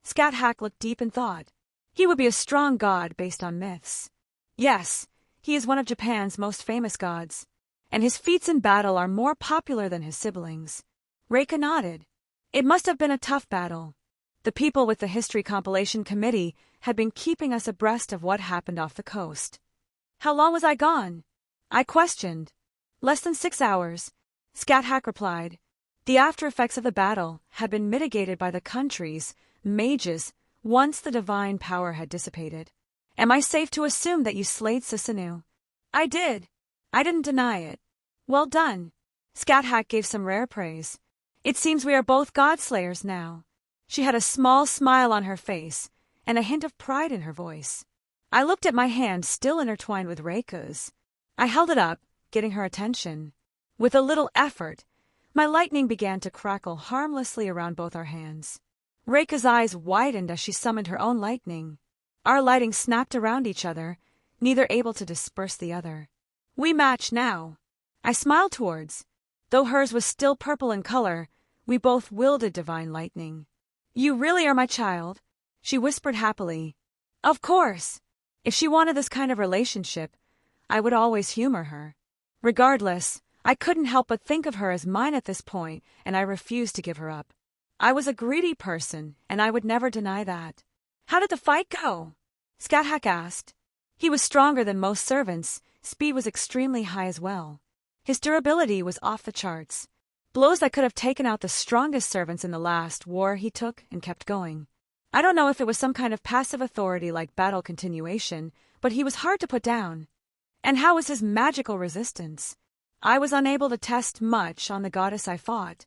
Scathach looked deep in thought. He would be a strong god based on myths. Yes, he is one of Japan's most famous gods, and his feats in battle are more popular than his siblings. Reika nodded. It must have been a tough battle. The people with the History Compilation Committee had been keeping us abreast of what happened off the coast. How long was I gone? I questioned. Less than 6 hours, Scathach replied. The after effects of the battle had been mitigated by the country's mages once the divine power had dissipated. Am I safe to assume that you slayed Susanoo? I did. I didn't deny it. Well done. Scathach gave some rare praise. It seems we are both god-slayers now. She had a small smile on her face and a hint of pride in her voice. I looked at my hand still intertwined with Reika's. I held it up, getting her attention. With a little effort, my lightning began to crackle harmlessly around both our hands. Reika's eyes widened as she summoned her own lightning. Our lighting snapped around each other, neither able to disperse the other. We match now. I smiled towards. Though hers was still purple in color, we both wielded divine lightning. You really are my child, she whispered happily. Of course. If she wanted this kind of relationship, I would always humor her. Regardless, I couldn't help but think of her as mine at this point, and I refused to give her up. I was a greedy person, and I would never deny that. How did the fight go? Scathach asked. He was stronger than most servants. Speed was extremely high as well. His durability was off the charts. Blows that could have taken out the strongest servants in the last war he took and kept going. I don't know if it was some kind of passive authority like battle continuation, but he was hard to put down. And how was his magical resistance? I was unable to test much on the goddess I fought.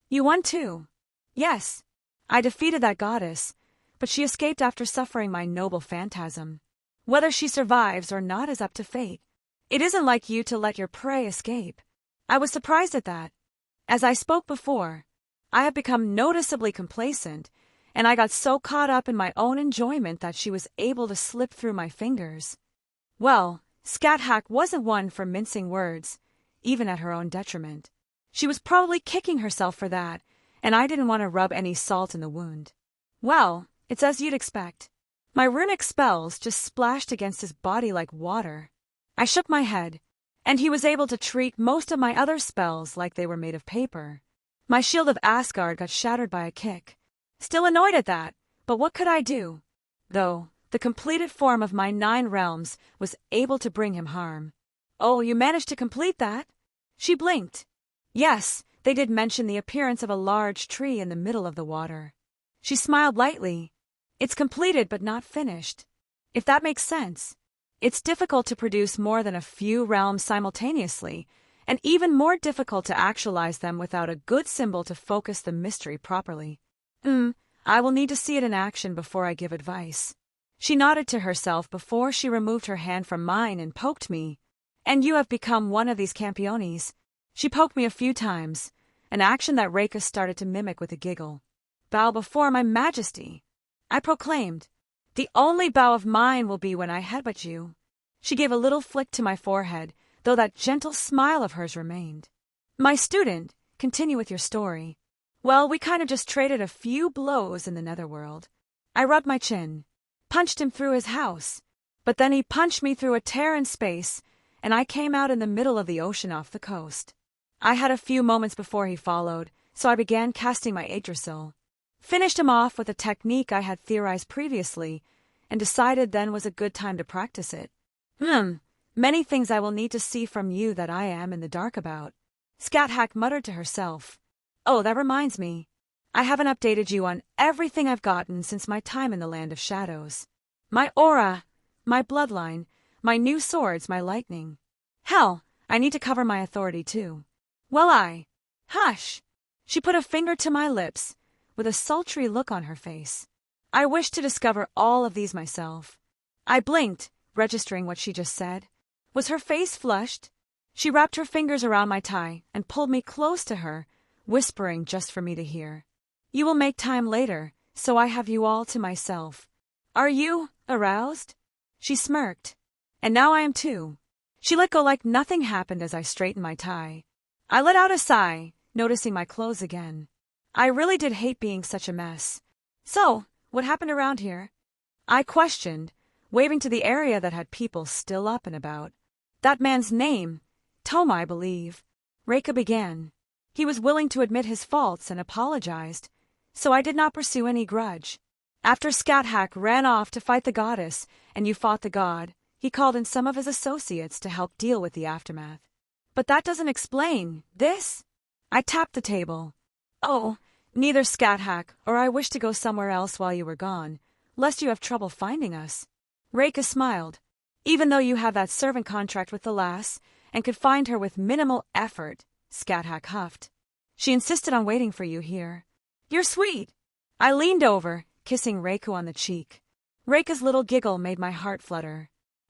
You won too. Yes, I defeated that goddess, but she escaped after suffering my noble phantasm. Whether she survives or not is up to fate. It isn't like you to let your prey escape. I was surprised at that. As I spoke before, I have become noticeably complacent, and I got so caught up in my own enjoyment that she was able to slip through my fingers. Well, Scathach wasn't one for mincing words, even at her own detriment. She was probably kicking herself for that, and I didn't want to rub any salt in the wound. Well, it's as you'd expect. My runic spells just splashed against his body like water. I shook my head. And he was able to treat most of my other spells like they were made of paper. My shield of Asgard got shattered by a kick. Still annoyed at that, but what could I do? Though, the completed form of my 9 realms was able to bring him harm. Oh, you managed to complete that? She blinked. Yes, they did mention the appearance of a large tree in the middle of the water. She smiled lightly. It's completed but not finished. If that makes sense. It's difficult to produce more than a few realms simultaneously, and even more difficult to actualize them without a good symbol to focus the mystery properly. I will need to see it in action before I give advice. She nodded to herself before she removed her hand from mine and poked me. And you have become one of these campiones. She poked me a few times, an action that Reika started to mimic with a giggle. Bow before my majesty, I proclaimed. The only bow of mine will be when I headbutt you. She gave a little flick to my forehead, though that gentle smile of hers remained. My student, continue with your story. Well, we kind of just traded a few blows in the netherworld. I rubbed my chin, punched him through his house, but then he punched me through a tear in space, and I came out in the middle of the ocean off the coast. I had a few moments before he followed, so I began casting my Yggdrasil. Finished him off with a technique I had theorized previously, and decided then was a good time to practice it. Many things I will need to see from you that I am in the dark about. Scat-Hack muttered to herself. Oh, that reminds me. I haven't updated you on everything I've gotten since my time in the Land of Shadows. My aura, my bloodline, my new swords, my lightning. Hell, I need to cover my authority too. Well, Hush! She put a finger to my lips, with a sultry look on her face. I wish to discover all of these myself. I blinked, registering what she just said. Was her face flushed? She wrapped her fingers around my tie and pulled me close to her, whispering just for me to hear. You will make time later, so I have you all to myself. Are you aroused? She smirked. And now I am too. She let go like nothing happened as I straightened my tie. I let out a sigh, noticing my clothes again. I really did hate being such a mess. So, what happened around here? I questioned, waving to the area that had people still up and about. That man's name, Toma, I believe. Reika began. He was willing to admit his faults and apologized, so I did not pursue any grudge. After Scat-Hack ran off to fight the goddess and you fought the god, he called in some of his associates to help deal with the aftermath. But that doesn't explain this. I tapped the table. Oh, neither Scat-Hack or I wish to go somewhere else while you were gone, lest you have trouble finding us. Reika smiled. Even though you have that servant contract with the lass and could find her with minimal effort, Scat-Hack huffed. She insisted on waiting for you here. You're sweet. I leaned over, kissing Reika on the cheek. Reika's little giggle made my heart flutter.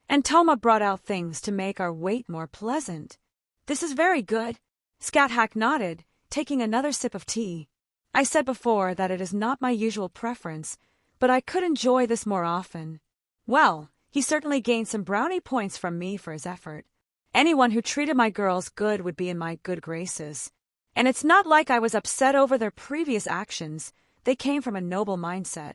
And Toma brought out things to make our wait more pleasant. This is very good. Scat-Hack nodded, taking another sip of tea. I said before that it is not my usual preference, but I could enjoy this more often. Well, he certainly gained some brownie points from me for his effort. Anyone who treated my girls good would be in my good graces. And it's not like I was upset over their previous actions. They came from a noble mindset.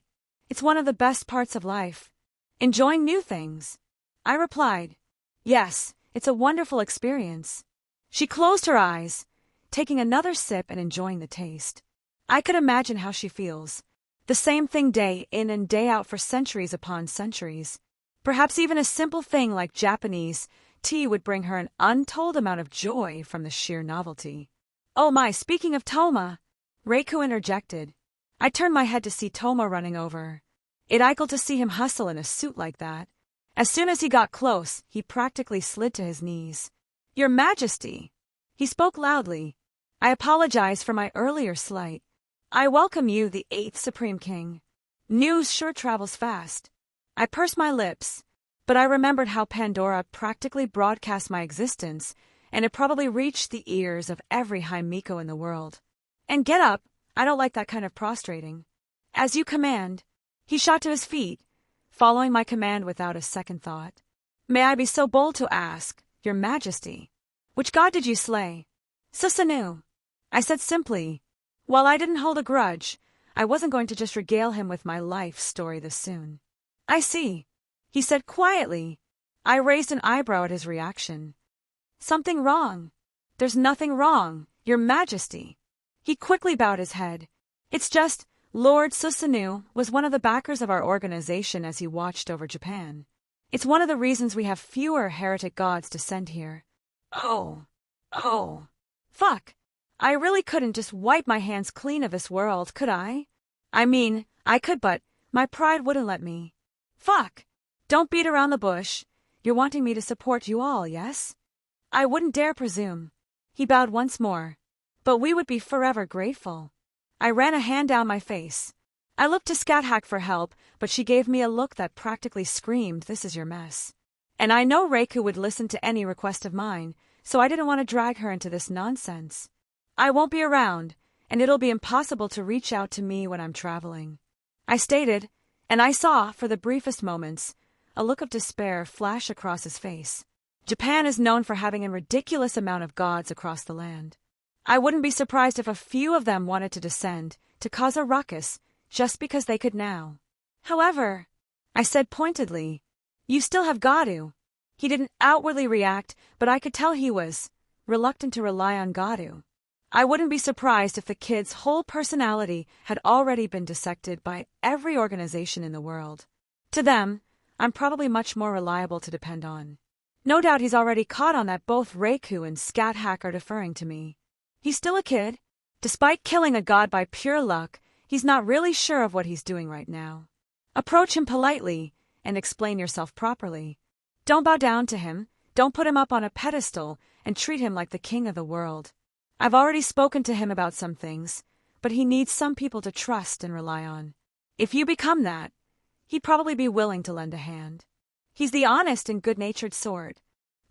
It's one of the best parts of life. Enjoying new things. I replied, yes, it's a wonderful experience. She closed her eyes, taking another sip and enjoying the taste. I could imagine how she feels. The same thing day in and day out for centuries upon centuries. Perhaps even a simple thing like Japanese tea would bring her an untold amount of joy from the sheer novelty. Oh my, speaking of Toma, Reiko interjected. I turned my head to see Toma running over. It ickled to see him hustle in a suit like that. As soon as he got close, he practically slid to his knees. Your Majesty! He spoke loudly. I apologize for my earlier slight. I welcome you, the 8th Supreme King. News sure travels fast. I pursed my lips, but I remembered how Pandora practically broadcast my existence, and it probably reached the ears of every High Miko in the world. And get up, I don't like that kind of prostrating. As you command. He shot to his feet, following my command without a second thought. May I be so bold to ask, Your Majesty, which god did you slay? Susanu. I said simply. While I didn't hold a grudge, I wasn't going to just regale him with my life story this soon. I see, he said quietly. I raised an eyebrow at his reaction. Something wrong? There's nothing wrong, Your Majesty. He quickly bowed his head. It's just, Lord Susanoo was one of the backers of our organization as he watched over Japan. It's one of the reasons we have fewer heretic gods to send here. Oh. Fuck. I really couldn't just wipe my hands clean of this world, could I? I mean, I could, but my pride wouldn't let me. Fuck. Don't beat around the bush. You're wanting me to support you all, yes? I wouldn't dare presume. He bowed once more. But we would be forever grateful. I ran a hand down my face. I looked to Scathach for help, but she gave me a look that practically screamed, "This is your mess." And I know Reiku would listen to any request of mine, so I didn't want to drag her into this nonsense. I won't be around, and it'll be impossible to reach out to me when I'm traveling, I stated, and I saw, for the briefest moments, a look of despair flash across his face. Japan is known for having a ridiculous amount of gods across the land. I wouldn't be surprised if a few of them wanted to descend, to cause a ruckus, just because they could now. However, I said pointedly, you still have Gadu. He didn't outwardly react, but I could tell he was reluctant to rely on Gadu. I wouldn't be surprised if the kid's whole personality had already been dissected by every organization in the world. To them, I'm probably much more reliable to depend on. No doubt he's already caught on that both Reiku and Scathach are deferring to me. He's still a kid. Despite killing a god by pure luck, he's not really sure of what he's doing right now. Approach him politely and explain yourself properly. Don't bow down to him, don't put him up on a pedestal, and treat him like the king of the world. I've already spoken to him about some things, but he needs some people to trust and rely on. If you become that, he'd probably be willing to lend a hand. He's the honest and good-natured sort.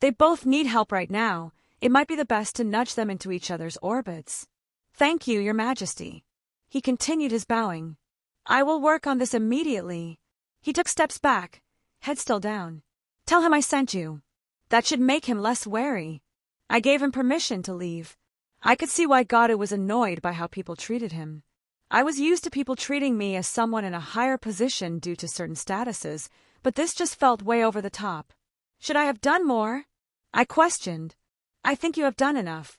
They both need help right now. It might be the best to nudge them into each other's orbits. Thank you, Your Majesty. He continued his bowing. I will work on this immediately. He took steps back, head still down. Tell him I sent you. That should make him less wary. I gave him permission to leave. I could see why Gadu was annoyed by how people treated him. I was used to people treating me as someone in a higher position due to certain statuses, but this just felt way over the top. Should I have done more? I questioned. I think you have done enough.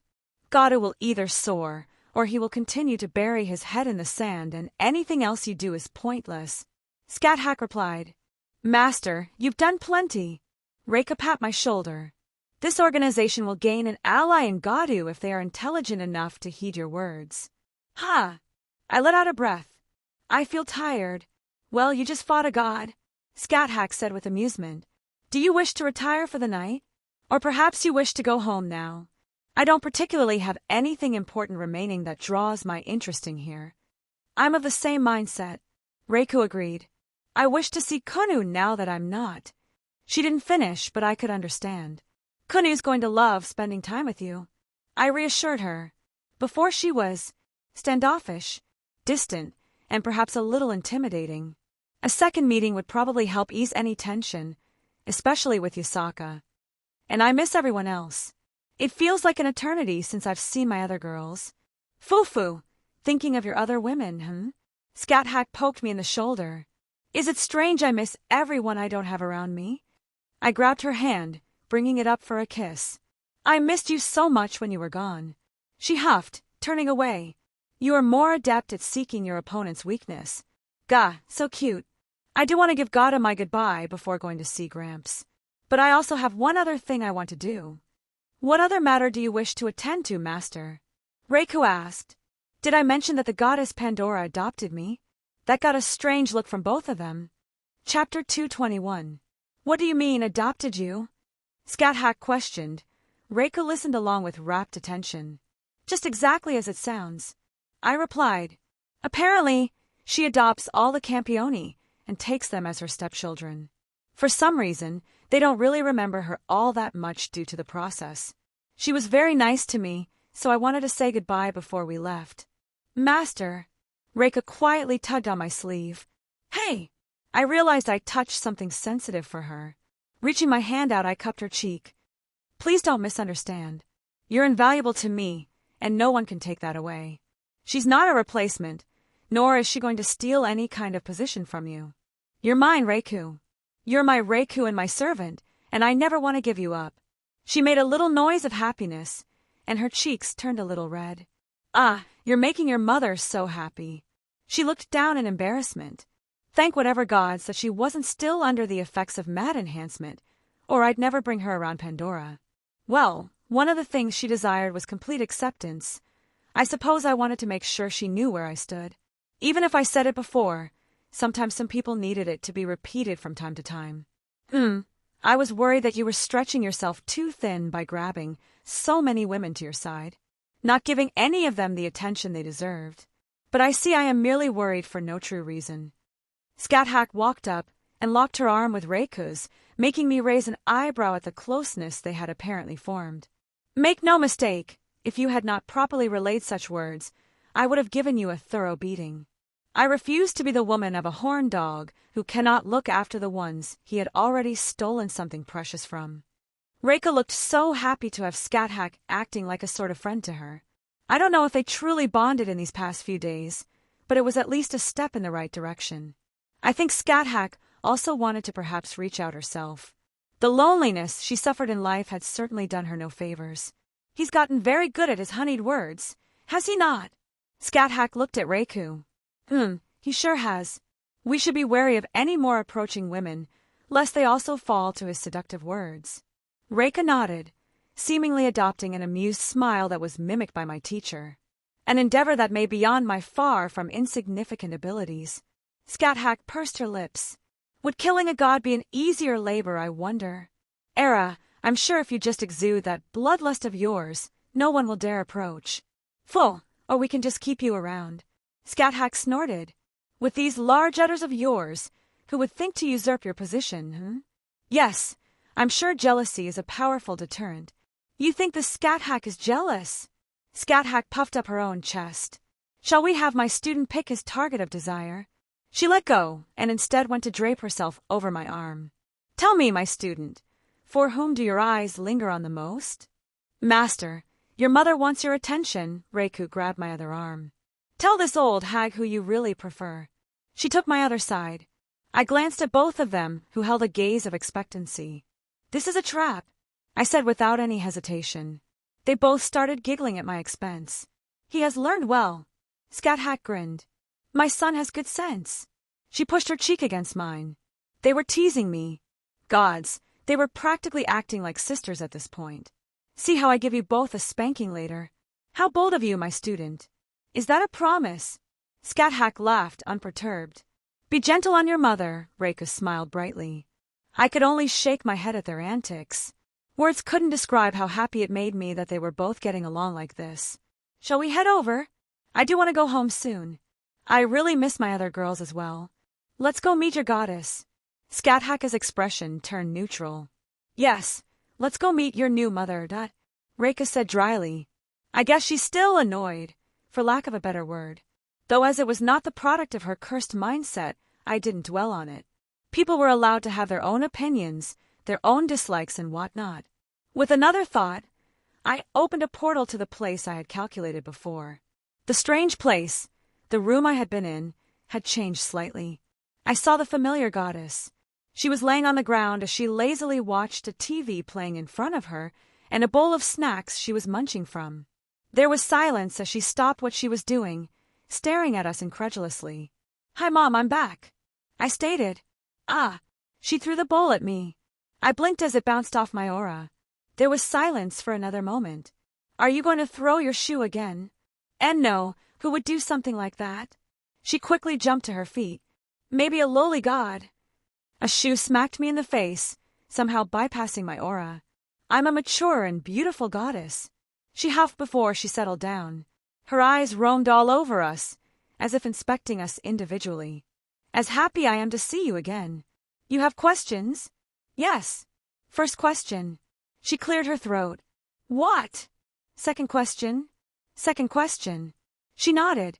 Gadu will either soar, or he will continue to bury his head in the sand, and anything else you do is pointless. Scathach replied, Master, you've done plenty. Reika pat my shoulder. This organization will gain an ally in Gadu if they are intelligent enough to heed your words. Ha! I let out a breath. I feel tired. Well, you just fought a god, Scathach said with amusement. Do you wish to retire for the night? Or perhaps you wish to go home now? I don't particularly have anything important remaining that draws my interest in here. I'm of the same mindset. Reiku agreed. I wish to see Kunu now that I'm not. She didn't finish, but I could understand. Kunu's going to love spending time with you. I reassured her. Before she was standoffish, distant, and perhaps a little intimidating. A second meeting would probably help ease any tension, especially with Yasaka. And I miss everyone else. It feels like an eternity since I've seen my other girls. Fufu, thinking of your other women, Scathach poked me in the shoulder. Is it strange I miss everyone I don't have around me? I grabbed her hand, bringing it up for a kiss. I missed you so much when you were gone. She huffed, turning away. You are more adept at seeking your opponent's weakness. Gah, so cute. I do want to give Gada my goodbye before going to see Gramps. But I also have one other thing I want to do. What other matter do you wish to attend to, Master? Reiku asked. Did I mention that the goddess Pandora adopted me? That got a strange look from both of them. Chapter 221. What do you mean, adopted you? Scathach questioned. Reiku listened along with rapt attention. Just exactly as it sounds. I replied. Apparently, she adopts all the Campioni and takes them as her stepchildren. For some reason, they don't really remember her all that much due to the process. She was very nice to me, so I wanted to say goodbye before we left. Master, Reika quietly tugged on my sleeve. Hey! I realized I touched something sensitive for her. Reaching my hand out, I cupped her cheek. Please don't misunderstand. You're invaluable to me, and no one can take that away. She's not a replacement, nor is she going to steal any kind of position from you. You're mine, Reiku. You're my Reiku and my servant, and I never want to give you up. She made a little noise of happiness, and her cheeks turned a little red. "Ah, you're making your mother so happy." She looked down in embarrassment. Thank whatever gods that she wasn't still under the effects of mad enhancement, or I'd never bring her around Pandora. Well, one of the things she desired was complete acceptance. I suppose I wanted to make sure she knew where I stood. Even if I said it before, sometimes some people needed it to be repeated from time to time. I was worried that you were stretching yourself too thin by grabbing so many women to your side, not giving any of them the attention they deserved. But I see I am merely worried for no true reason. Scat walked up and locked her arm with Reiku's, making me raise an eyebrow at the closeness they had apparently formed. Make no mistake, if you had not properly relayed such words, I would have given you a thorough beating. I refuse to be the woman of a horned dog who cannot look after the ones he had already stolen something precious from. Reika looked so happy to have Scat acting like a sort of friend to her. I don't know if they truly bonded in these past few days, but it was at least a step in the right direction. I think Scat also wanted to perhaps reach out herself. The loneliness she suffered in life had certainly done her no favors. He's gotten very good at his honeyed words, has he not? Scat looked at Reiku. He sure has. We should be wary of any more approaching women, lest they also fall to his seductive words. Reika nodded, seemingly adopting an amused smile that was mimicked by my teacher, an endeavor that may beyond my far from insignificant abilities. Scat pursed her lips. Would killing a god be an easier labor, I wonder? Era, I'm sure if you just exude that bloodlust of yours, no one will dare approach. Full, or we can just keep you around. Scat snorted. With these large udders of yours, who would think to usurp your position, Yes, I'm sure jealousy is a powerful deterrent. You think the Scat is jealous? Scat puffed up her own chest. Shall we have my student pick his target of desire? She let go, and instead went to drape herself over my arm. Tell me, my student, for whom do your eyes linger on the most? Master, your mother wants your attention. Reiku grabbed my other arm. Tell this old hag who you really prefer. She took my other side. I glanced at both of them, who held a gaze of expectancy. This is a trap, I said without any hesitation. They both started giggling at my expense. He has learned well. Scat grinned. My son has good sense. She pushed her cheek against mine. They were teasing me. Gods, they were practically acting like sisters at this point. See how I give you both a spanking later. How bold of you, my student. Is that a promise? Scat laughed, unperturbed. Be gentle on your mother, Reika smiled brightly. I could only shake my head at their antics. Words couldn't describe how happy it made me that they were both getting along like this. Shall we head over? I do want to go home soon. I really miss my other girls as well. Let's go meet your goddess. Scat expression turned neutral. Yes, let's go meet your new mother, Reika said dryly. I guess she's still annoyed, for lack of a better word. Though as it was not the product of her cursed mindset, I didn't dwell on it. People were allowed to have their own opinions, their own dislikes and whatnot. With another thought, I opened a portal to the place I had calculated before. The strange place, the room I had been in, had changed slightly. I saw the familiar goddess. She was laying on the ground as she lazily watched a TV playing in front of her and a bowl of snacks she was munching from. There was silence as she stopped what she was doing, staring at us incredulously. Hi, Mom, I'm back. I stated. Ah, she threw the bowl at me. I blinked as it bounced off my aura. There was silence for another moment. Are you going to throw your shoe again? And no, who would do something like that? She quickly jumped to her feet. Maybe a lowly god. A shoe smacked me in the face, somehow bypassing my aura. I'm a mature and beautiful goddess. She huffed before she settled down. Her eyes roamed all over us, as if inspecting us individually. As happy I am to see you again. You have questions? Yes. First question. She cleared her throat. What? Second question. Second question. She nodded.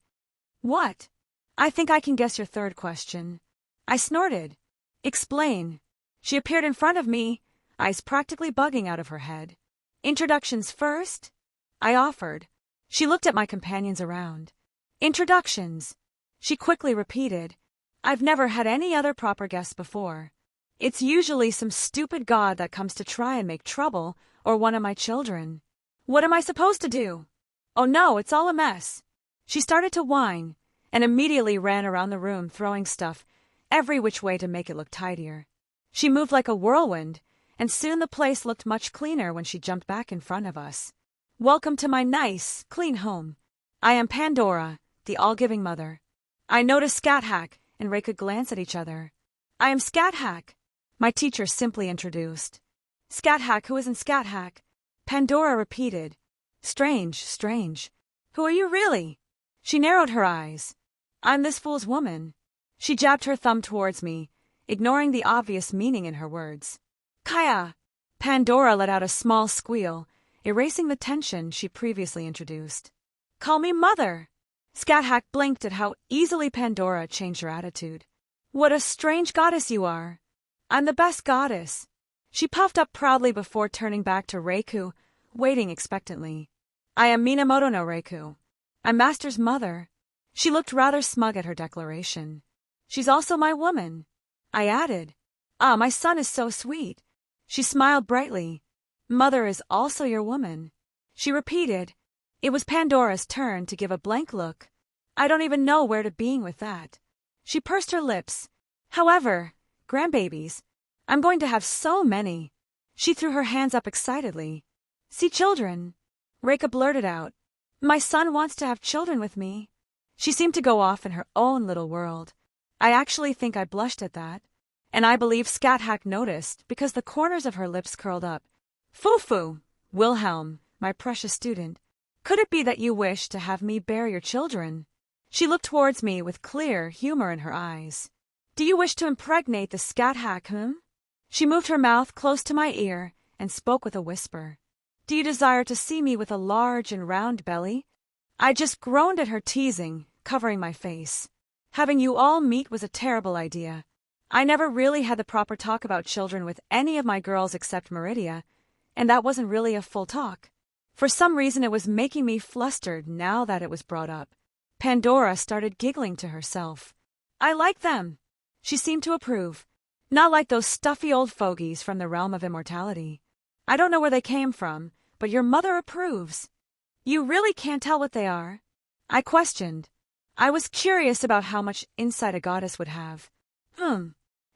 What? I think I can guess your third question. I snorted. Explain. She appeared in front of me, eyes practically bugging out of her head. Introductions first? I offered. She looked at my companions around. Introductions. She quickly repeated. I've never had any other proper guests before. It's usually some stupid god that comes to try and make trouble, or one of my children. What am I supposed to do? Oh no, it's all a mess. She started to whine, and immediately ran around the room throwing stuff every which way to make it look tidier. She moved like a whirlwind, and soon the place looked much cleaner when she jumped back in front of us. Welcome to my nice, clean home. I am Pandora, the all-giving mother. I noticed Scat-Hack and Reka glance at each other. I am Scat-Hack, my teacher simply introduced. Scat-Hack, who isn't Scat-Hack? Pandora repeated. Strange, strange. Who are you really? She narrowed her eyes. I'm this fool's woman. She jabbed her thumb towards me, ignoring the obvious meaning in her words. Kaya! Pandora let out a small squeal, erasing the tension she previously introduced. Call me mother! Scat-Hack blinked at how easily Pandora changed her attitude. What a strange goddess you are. I'm the best goddess. She puffed up proudly before turning back to Reiku, waiting expectantly. I am Minamoto no Reiku. I'm Master's mother. She looked rather smug at her declaration. She's also my woman. I added. Ah, my son is so sweet. She smiled brightly. Mother is also your woman. She repeated. It was Pandora's turn to give a blank look. I don't even know where to begin with that. She pursed her lips. However, grandbabies, I'm going to have so many. She threw her hands up excitedly. See children. Reka blurted out. My son wants to have children with me. She seemed to go off in her own little world. I actually think I blushed at that. And I believe Scat-Hack noticed because the corners of her lips curled up. Foo-foo, Wilhelm, my precious student. Could it be that you wish to have me bear your children? She looked towards me with clear humor in her eyes. Do you wish to impregnate the Scat-Hack, She moved her mouth close to my ear and spoke with a whisper. Do you desire to see me with a large and round belly? I just groaned at her teasing, covering my face. Having you all meet was a terrible idea. I never really had the proper talk about children with any of my girls except Meridia, and that wasn't really a full talk. For some reason it was making me flustered now that it was brought up. Pandora started giggling to herself. I like them. She seemed to approve. Not like those stuffy old fogies from the realm of immortality. I don't know where they came from, but your mother approves. You really can't tell what they are? I questioned. I was curious about how much insight a goddess would have.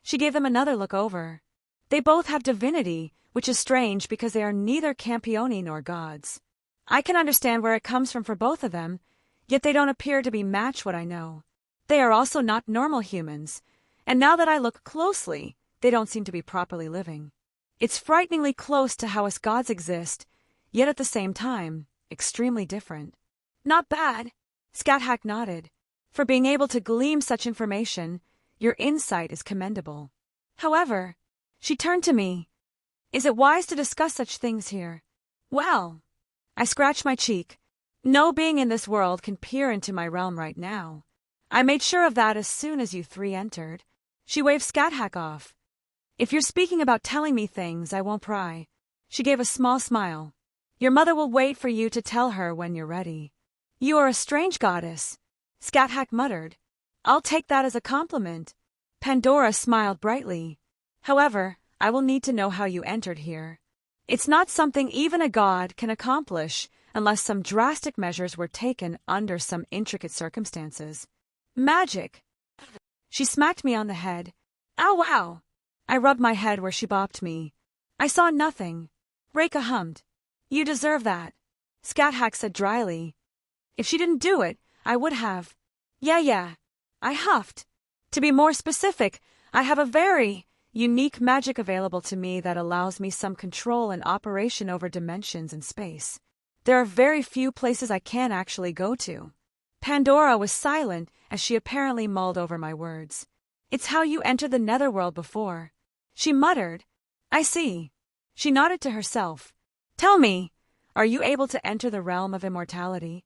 She gave them another look over. They both have divinity, which is strange because they are neither campioni nor gods. I can understand where it comes from for both of them, yet they don't appear to be match what I know. They are also not normal humans, and now that I look closely, they don't seem to be properly living. It's frighteningly close to how us gods exist, yet at the same time, extremely different. Not bad, Scat-Hack nodded. For being able to glean such information, your insight is commendable. However, she turned to me. Is it wise to discuss such things here? Well, I scratched my cheek. No being in this world can peer into my realm right now. I made sure of that as soon as you three entered. She waved Scat-Hack off. If you're speaking about telling me things, I won't pry. She gave a small smile. Your mother will wait for you to tell her when you're ready. You are a strange goddess, Scat-Hack muttered. I'll take that as a compliment. Pandora smiled brightly. However, I will need to know how you entered here. It's not something even a god can accomplish unless some drastic measures were taken under some intricate circumstances. Magic. She smacked me on the head. Ow, wow. I rubbed my head where she bopped me. I saw nothing. Reka hummed. You deserve that, Scat-Hack said dryly. If she didn't do it, I would have. Yeah. I huffed. To be more specific, I have a very unique magic available to me that allows me some control and operation over dimensions and space. There are very few places I can actually go to. Pandora was silent as she apparently mulled over my words. It's how you entered the netherworld before. She muttered. I see. She nodded to herself. Tell me, are you able to enter the realm of immortality?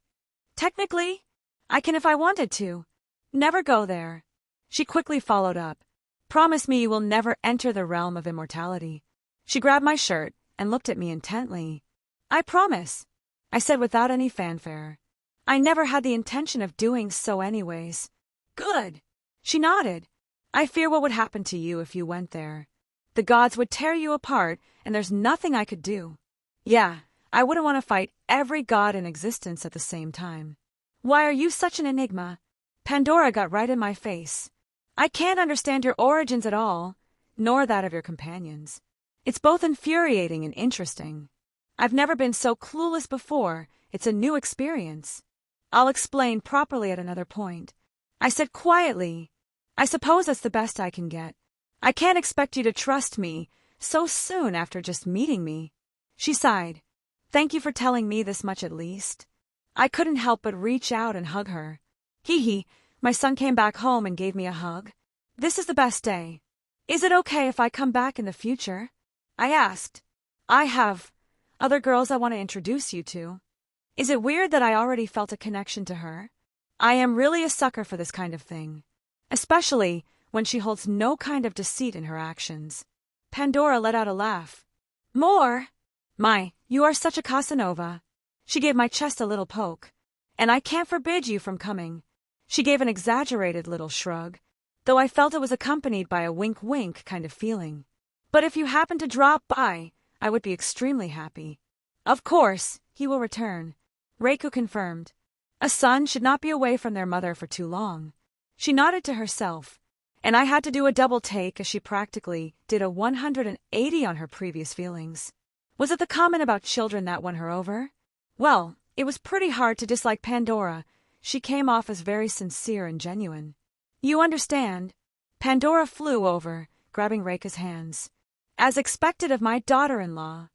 Technically, I can if I wanted to. Never go there. She quickly followed up. Promise me you will never enter the realm of immortality. She grabbed my shirt and looked at me intently. I promise, I said without any fanfare. I never had the intention of doing so anyways. Good. She nodded. I fear what would happen to you if you went there. The gods would tear you apart, and there's nothing I could do. Yeah, I wouldn't want to fight every god in existence at the same time. Why are you such an enigma? Pandora got right in my face. I can't understand your origins at all, nor that of your companions. It's both infuriating and interesting. I've never been so clueless before. It's a new experience. I'll explain properly at another point. I said quietly. I suppose that's the best I can get. I can't expect you to trust me so soon after just meeting me. She sighed. Thank you for telling me this much at least. I couldn't help but reach out and hug her. Hee, my son came back home and gave me a hug. This is the best day. Is it okay if I come back in the future? I asked. I have other girls I want to introduce you to. Is it weird that I already felt a connection to her? I am really a sucker for this kind of thing, especially when she holds no kind of deceit in her actions. Pandora let out a laugh. More? My, you are such a Casanova. She gave my chest a little poke. And I can't forbid you from coming. She gave an exaggerated little shrug, though I felt it was accompanied by a wink-wink kind of feeling. But if you happen to drop by, I would be extremely happy. Of course, he will return. Reiko confirmed. A son should not be away from their mother for too long. She nodded to herself, and I had to do a double take as she practically did a 180 on her previous feelings. Was it the comment about children that won her over? Well, it was pretty hard to dislike Pandora. She came off as very sincere and genuine. You understand? Pandora flew over, grabbing Reika's hands. As expected of my daughter-in-law.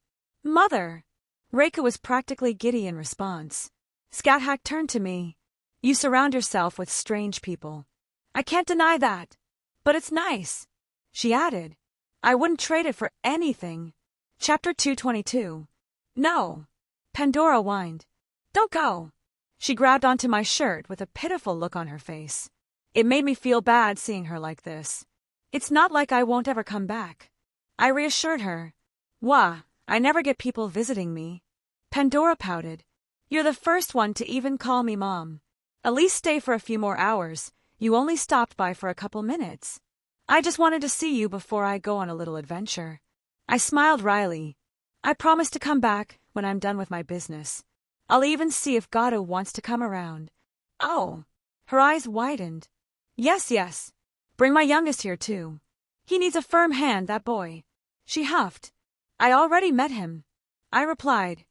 Mother! Reika was practically giddy in response. Scathach turned to me. You surround yourself with strange people. I can't deny that. But it's nice. She added. I wouldn't trade it for anything. Chapter 222. No. Pandora whined. Don't go. She grabbed onto my shirt with a pitiful look on her face. It made me feel bad seeing her like this. It's not like I won't ever come back. I reassured her. Wah, I never get people visiting me. Pandora pouted. You're the first one to even call me Mom. At least stay for a few more hours. You only stopped by for a couple minutes. I just wanted to see you before I go on a little adventure. I smiled wryly. I promise to come back when I'm done with my business. I'll even see if Gato wants to come around. Oh. Her eyes widened. Yes. Bring my youngest here too. He needs a firm hand, that boy. She huffed. I already met him. I replied.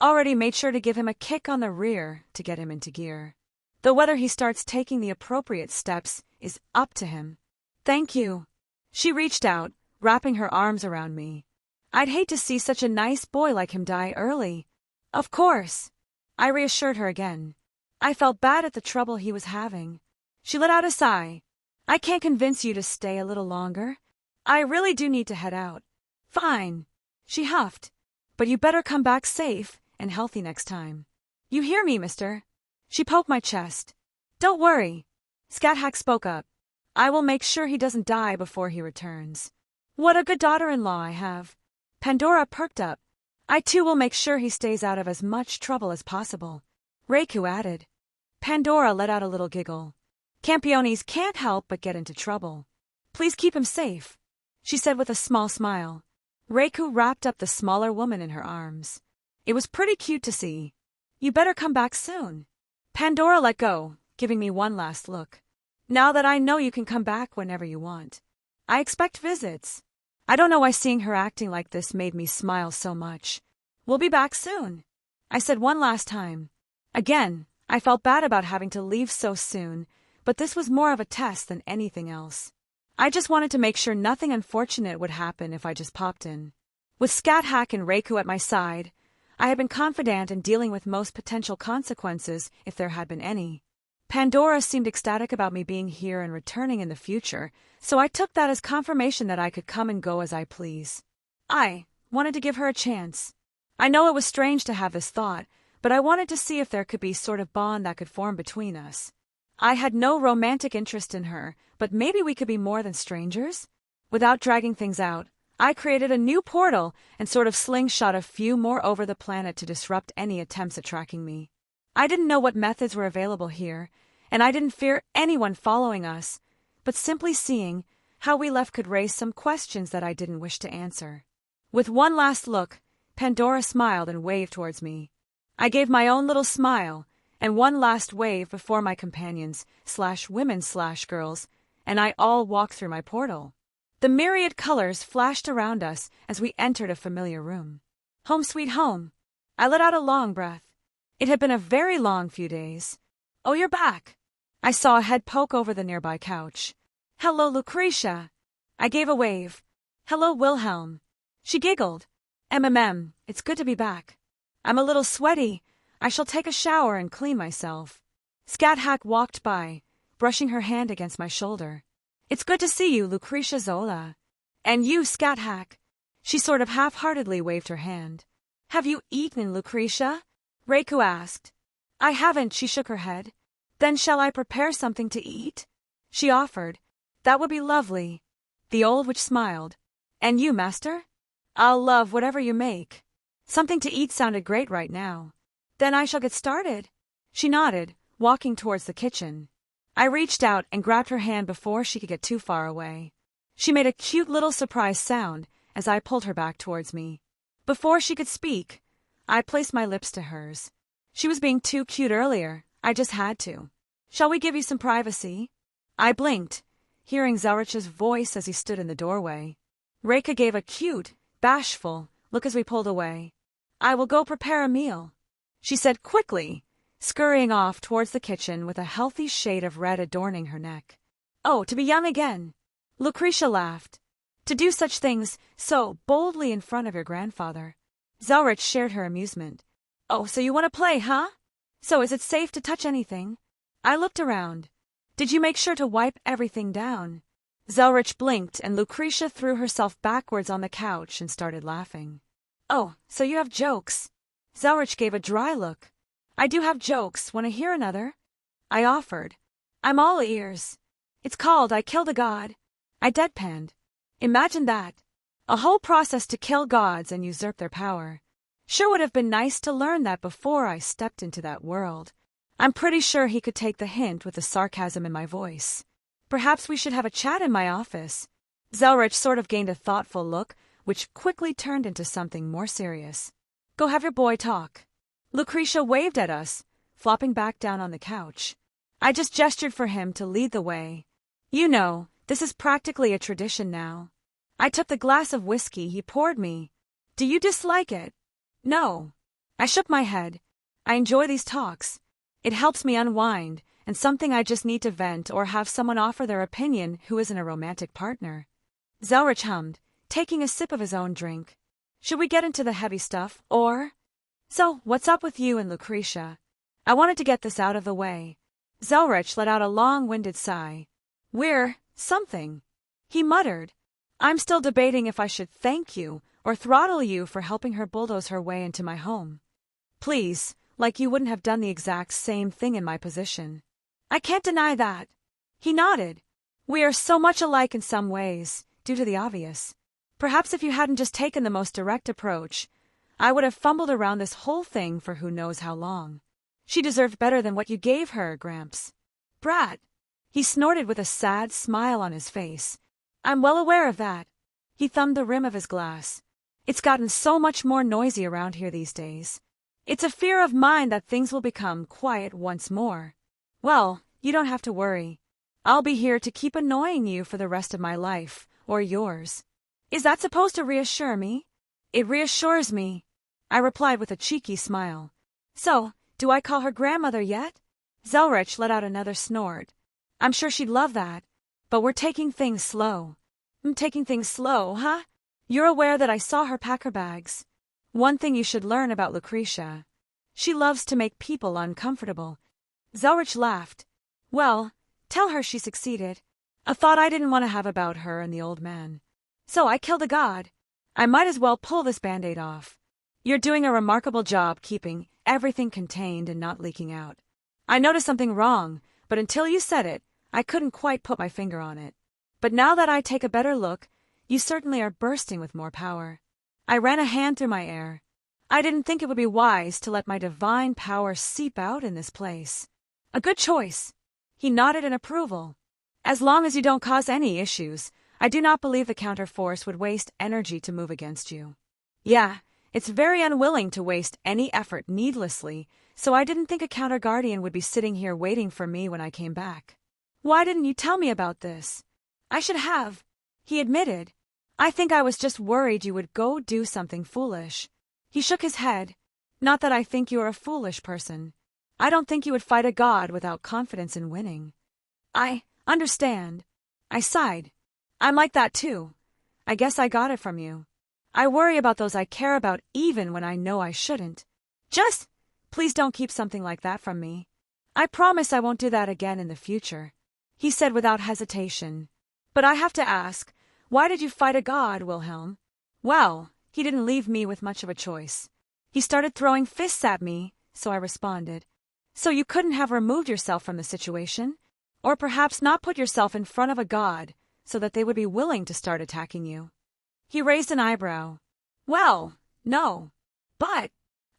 Already made sure to give him a kick on the rear to get him into gear. Though whether he starts taking the appropriate steps is up to him. Thank you. She reached out, wrapping her arms around me. I'd hate to see such a nice boy like him die early. Of course. I reassured her again. I felt bad at the trouble he was having. She let out a sigh. I can't convince you to stay a little longer. I really do need to head out. Fine. She huffed. But you better come back safe and healthy next time. You hear me, mister? She poked my chest. Don't worry. Scathach spoke up. I will make sure he doesn't die before he returns. What a good daughter-in-law I have. Pandora perked up. I too will make sure he stays out of as much trouble as possible. Reiku added. Pandora let out a little giggle. Campiones can't help but get into trouble. Please keep him safe, she said with a small smile. Reiku wrapped up the smaller woman in her arms. It was pretty cute to see. You better come back soon. Pandora let go, giving me one last look. Now that I know you can come back whenever you want. I expect visits. I don't know why seeing her acting like this made me smile so much. We'll be back soon, I said one last time. Again, I felt bad about having to leave so soon, but this was more of a test than anything else. I just wanted to make sure nothing unfortunate would happen if I just popped in. With Scathach and Reiku at my side, I had been confident in dealing with most potential consequences if there had been any. Pandora seemed ecstatic about me being here and returning in the future, so I took that as confirmation that I could come and go as I please. I wanted to give her a chance. I know it was strange to have this thought, but I wanted to see if there could be sort of bond that could form between us. I had no romantic interest in her, but maybe we could be more than strangers? Without dragging things out, I created a new portal and sort of slingshot a few more over the planet to disrupt any attempts at tracking me. I didn't know what methods were available here, and I didn't fear anyone following us, but simply seeing How we left could raise some questions that I didn't wish to answer. With one last look, Pandora smiled and waved towards me. I gave my own little smile, and one last wave before my companions/women/girls, and I all walked through my portal. The myriad colors flashed around us as we entered a familiar room. Home sweet home. I let out a long breath. It had been a very long few days. Oh, you're back. I saw a head poke over the nearby couch. Hello, Lucretia. I gave a wave. Hello, Wilhelm. She giggled. It's good to be back. I'm a little sweaty. I shall take a shower and clean myself. Scat Hack walked by, brushing her hand against my shoulder. It's good to see you, Lucretia Zola. And you, Scat Hack. She sort of half-heartedly waved her hand. Have you eaten, Lucretia? Reiku asked. I haven't, she shook her head. Then shall I prepare something to eat? She offered. That would be lovely. The old witch smiled. And you, master? I'll love whatever you make. Something to eat sounded great right now. Then I shall get started. She nodded, walking towards the kitchen. I reached out and grabbed her hand before she could get too far away. She made a cute little surprised sound as I pulled her back towards me. Before she could speak, I placed my lips to hers. She was being too cute earlier. I just had to. Shall we give you some privacy? I blinked, hearing Zelretch's voice as he stood in the doorway. Reika gave a cute, bashful look as we pulled away. I will go prepare a meal, she said quickly, scurrying off towards the kitchen with a healthy shade of red adorning her neck. Oh, to be young again! Lucretia laughed. To do such things so boldly in front of your grandfather. Zelretch shared her amusement. Oh, so you want to play, huh? So is it safe to touch anything? I looked around. Did you make sure to wipe everything down? Zelretch blinked and Lucretia threw herself backwards on the couch and started laughing. Oh, so you have jokes. Zelretch gave a dry look. I do have jokes. Want to hear another? I offered. I'm all ears. It's called I Killed a God. I deadpanned. Imagine that. A whole process to kill gods and usurp their power. Sure would have been nice to learn that before I stepped into that world. I'm pretty sure he could take the hint with the sarcasm in my voice. Perhaps we should have a chat in my office. Zelretch sort of gained a thoughtful look, which quickly turned into something more serious. Go have your boy talk. Lucretia waved at us, flopping back down on the couch. I just gestured for him to lead the way. You know, this is practically a tradition now. I took the glass of whiskey he poured me. Do you dislike it? No. I shook my head. I enjoy these talks. It helps me unwind, and something I just need to vent or have someone offer their opinion who isn't a romantic partner. Zelretch hummed, taking a sip of his own drink. Should we get into the heavy stuff, or? So, what's up with you and Lucretia? I wanted to get this out of the way. Zelretch let out a long-winded sigh. We're something, he muttered. I'm still debating if I should thank you or throttle you for helping her bulldoze her way into my home. Please, like you wouldn't have done the exact same thing in my position. I can't deny that. He nodded. We are so much alike in some ways, due to the obvious. Perhaps if you hadn't just taken the most direct approach, I would have fumbled around this whole thing for who knows how long. She deserved better than what you gave her, Gramps. Brat. He snorted with a sad smile on his face. I'm well aware of that. He thumbed the rim of his glass. It's gotten so much more noisy around here these days. It's a fear of mine that things will become quiet once more. Well, you don't have to worry. I'll be here to keep annoying you for the rest of my life, or yours. Is that supposed to reassure me? It reassures me, I replied with a cheeky smile. So, do I call her grandmother yet? Zelretch let out another snort. I'm sure she'd love that, but we're taking things slow. Taking things slow, huh? You're aware that I saw her pack her bags. One thing you should learn about Lucretia. She loves to make people uncomfortable. Zelretch laughed. Well, tell her she succeeded. A thought I didn't want to have about her and the old man. So I killed a god. I might as well pull this band-aid off. You're doing a remarkable job keeping everything contained and not leaking out. I noticed something wrong, but until you said it, I couldn't quite put my finger on it. But now that I take a better look, you certainly are bursting with more power. I ran a hand through my hair. I didn't think it would be wise to let my divine power seep out in this place. A good choice. He nodded in approval. As long as you don't cause any issues, I do not believe the counterforce would waste energy to move against you. Yeah, it's very unwilling to waste any effort needlessly, so I didn't think a counter-guardian would be sitting here waiting for me when I came back. Why didn't you tell me about this? I should have, he admitted. I think I was just worried you would go do something foolish. He shook his head. Not that I think you are a foolish person. I don't think you would fight a god without confidence in winning. I understand. I sighed. I'm like that too. I guess I got it from you. I worry about those I care about even when I know I shouldn't. Just, please don't keep something like that from me. I promise I won't do that again in the future, he said without hesitation. But I have to ask, why did you fight a god, Wilhelm? Well, he didn't leave me with much of a choice. He started throwing fists at me, so I responded. So you couldn't have removed yourself from the situation? Or perhaps not put yourself in front of a god, so that they would be willing to start attacking you? He raised an eyebrow. Well, no. But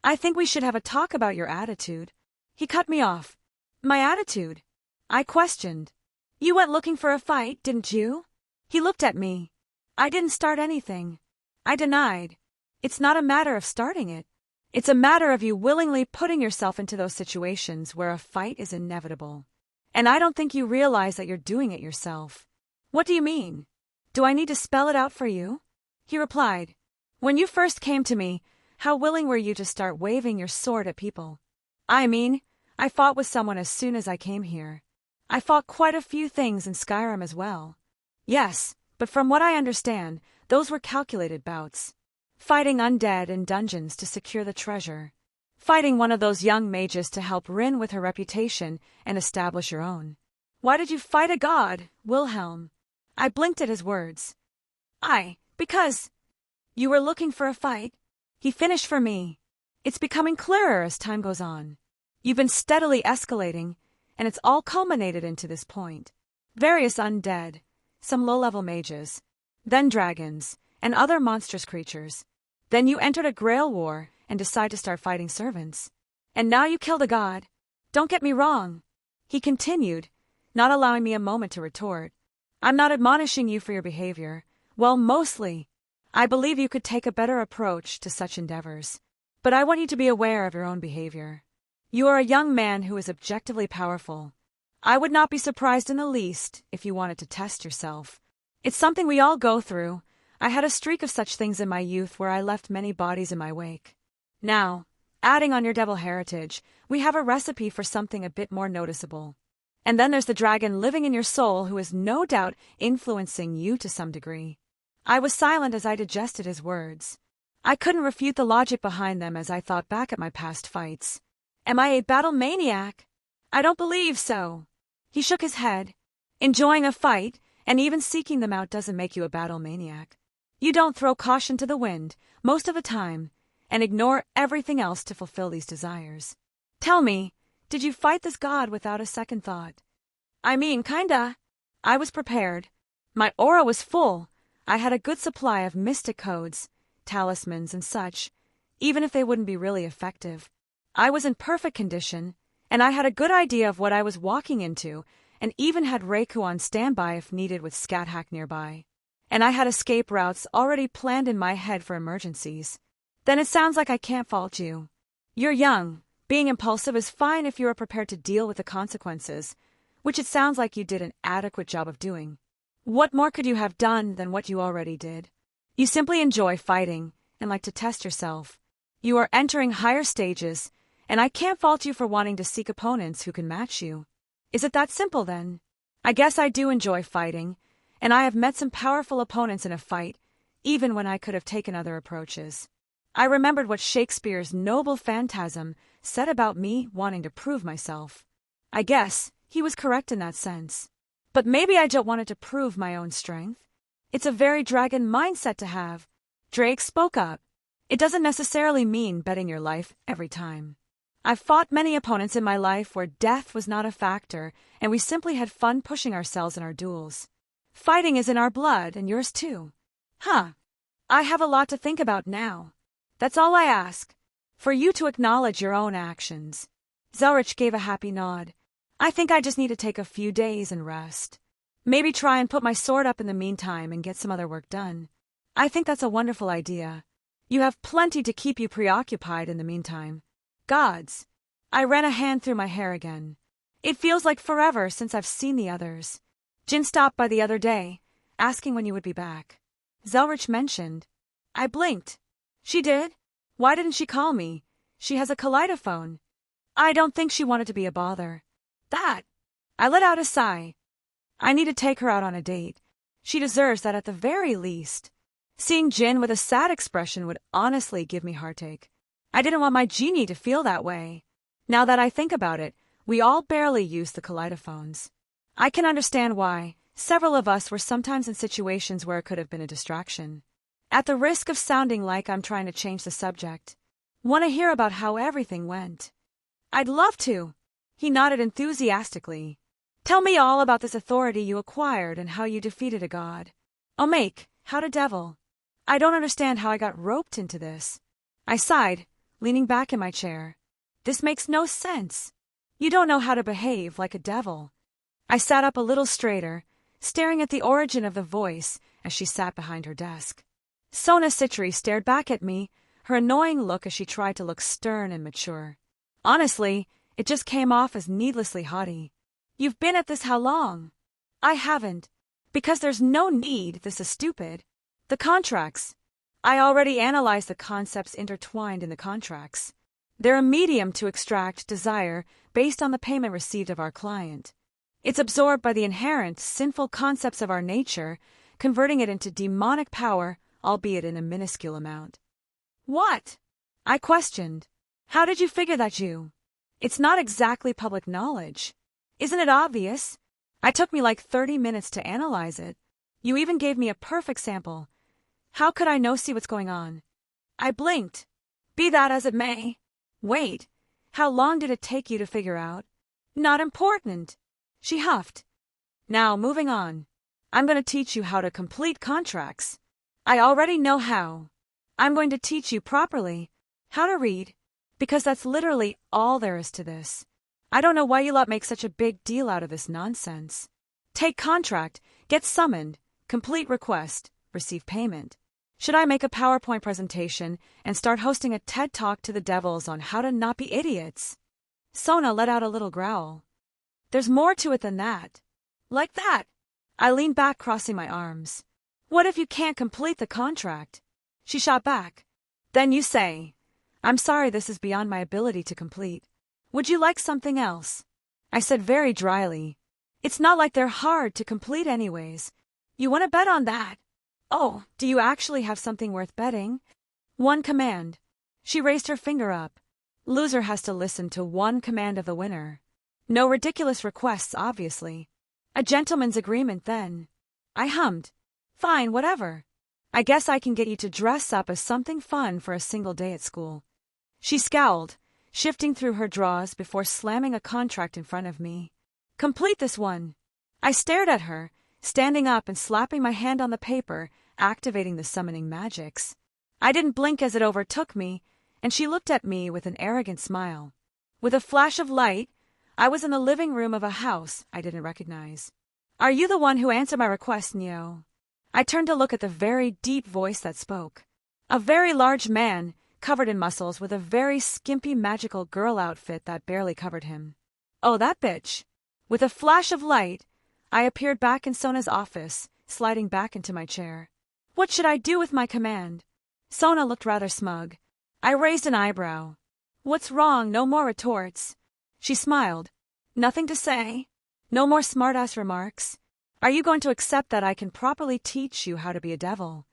I think we should have a talk about your attitude. He cut me off. My attitude? I questioned. You went looking for a fight, didn't you? He looked at me. I didn't start anything. I denied. It's not a matter of starting it. It's a matter of you willingly putting yourself into those situations where a fight is inevitable. And I don't think you realize that you're doing it yourself. What do you mean? Do I need to spell it out for you? He replied. When you first came to me, how willing were you to start waving your sword at people? I mean, I fought with someone as soon as I came here. I fought quite a few things in Skyrim as well. Yes, but from what I understand, those were calculated bouts. Fighting undead in dungeons to secure the treasure. Fighting one of those young mages to help Rin with her reputation and establish your own. Why did you fight a god, Wilhelm? I blinked at his words. Because you were looking for a fight. He finished for me. It's becoming clearer as time goes on. You've been steadily escalating, and it's all culminated into this point. Various undead, some low-level mages, then dragons, and other monstrous creatures. Then you entered a Grail war and decide to start fighting servants. And now you killed a god. Don't get me wrong, he continued, not allowing me a moment to retort. I'm not admonishing you for your behavior. Well, mostly. I believe you could take a better approach to such endeavors. But I want you to be aware of your own behavior. You are a young man who is objectively powerful. I would not be surprised in the least if you wanted to test yourself. It's something we all go through. I had a streak of such things in my youth where I left many bodies in my wake. Now, adding on your devil heritage, we have a recipe for something a bit more noticeable. And then there's the dragon living in your soul who is no doubt influencing you to some degree. I was silent as I digested his words. I couldn't refute the logic behind them as I thought back at my past fights. Am I a battle maniac? I don't believe so. He shook his head. Enjoying a fight, and even seeking them out doesn't make you a battle maniac. You don't throw caution to the wind, most of the time, and ignore everything else to fulfill these desires. Tell me, did you fight this god without a second thought? I mean, kinda. I was prepared. My aura was full. I had a good supply of mystic codes, talismans, and such, even if they wouldn't be really effective. I was in perfect condition, and I had a good idea of what I was walking into, and even had Reiku on standby if needed with Scat-Hack nearby. And I had escape routes already planned in my head for emergencies. Then it sounds like I can't fault you. You're young. Being impulsive is fine if you are prepared to deal with the consequences, which it sounds like you did an adequate job of doing. What more could you have done than what you already did? You simply enjoy fighting and like to test yourself. You are entering higher stages, and I can't fault you for wanting to seek opponents who can match you. Is it that simple, then? I guess I do enjoy fighting, and I have met some powerful opponents in a fight, even when I could have taken other approaches. I remembered what Shakespeare's noble phantasm said about me wanting to prove myself. I guess he was correct in that sense. But maybe I just wanted to prove my own strength. It's a very dragon mindset to have. Drake spoke up. It doesn't necessarily mean betting your life every time. I've fought many opponents in my life where death was not a factor, and we simply had fun pushing ourselves in our duels. Fighting is in our blood, and yours too. Huh. I have a lot to think about now. That's all I ask. For you to acknowledge your own actions. Zelretch gave a happy nod. I think I just need to take a few days and rest. Maybe try and put my sword up in the meantime and get some other work done. I think that's a wonderful idea. You have plenty to keep you preoccupied in the meantime. Gods. I ran a hand through my hair again. It feels like forever since I've seen the others. Jin stopped by the other day, asking when you would be back. Zelretch mentioned. I blinked. She did? Why didn't she call me? She has a kaleidophone. I don't think she wanted to be a bother. That. I let out a sigh. I need to take her out on a date. She deserves that at the very least. Seeing Jin with a sad expression would honestly give me heartache. I didn't want my genie to feel that way. Now that I think about it, we all barely use the kaleidophones. I can understand why. Several of us were sometimes in situations where it could have been a distraction. At the risk of sounding like I'm trying to change the subject, want to hear about how everything went? I'd love to. He nodded enthusiastically. Tell me all about this authority you acquired and how you defeated a god. How to devil. I don't understand how I got roped into this. I sighed, leaning back in my chair. This makes no sense. You don't know how to behave like a devil. I sat up a little straighter, staring at the origin of the voice as she sat behind her desk. Sona Citri stared back at me, her annoying look as she tried to look stern and mature. Honestly, it just came off as needlessly haughty. You've been at this how long? I haven't. Because there's no need, this is stupid. The contracts. I already analyzed the concepts intertwined in the contracts. They're a medium to extract desire based on the payment received of our client. It's absorbed by the inherent, sinful concepts of our nature, converting it into demonic power, albeit in a minuscule amount. What? I questioned. How did you figure that you? It's not exactly public knowledge. Isn't it obvious? It took me like 30 minutes to analyze it. You even gave me a perfect sample. How could I see what's going on? I blinked. Be that as it may. Wait, how long did it take you to figure out? Not important. She huffed. Now, moving on. I'm going to teach you how to complete contracts. I already know how. I'm going to teach you properly how to read, because that's literally all there is to this. I don't know why you lot make such a big deal out of this nonsense. Take contract, get summoned, complete request, receive payment. Should I make a PowerPoint presentation and start hosting a TED Talk to the devils on how to not be idiots? Sona let out a little growl. There's more to it than that. Like that. I leaned back, crossing my arms. What if you can't complete the contract? She shot back. Then you say, I'm sorry, this is beyond my ability to complete. Would you like something else? I said very dryly. It's not like they're hard to complete anyways. You want to bet on that? Oh, do you actually have something worth betting? One command. She raised her finger up. Loser has to listen to one command of the winner. No ridiculous requests, obviously. A gentleman's agreement, then. I hummed. Fine, whatever. I guess I can get you to dress up as something fun for a single day at school. She scowled, shifting through her drawers before slamming a contract in front of me. Complete this one. I stared at her, standing up and slapping my hand on the paper, activating the summoning magics. I didn't blink as it overtook me, and she looked at me with an arrogant smile. With a flash of light, I was in the living room of a house I didn't recognize. Are you the one who answered my request, Neo? I turned to look at the very deep voice that spoke. A very large man, covered in muscles, with a very skimpy magical girl outfit that barely covered him. Oh, that bitch. With a flash of light, I appeared back in Sona's office, sliding back into my chair. What should I do with my command? Sona looked rather smug. I raised an eyebrow. What's wrong? No more retorts. She smiled. Nothing to say. No more smart-ass remarks. Are you going to accept that I can properly teach you how to be a devil?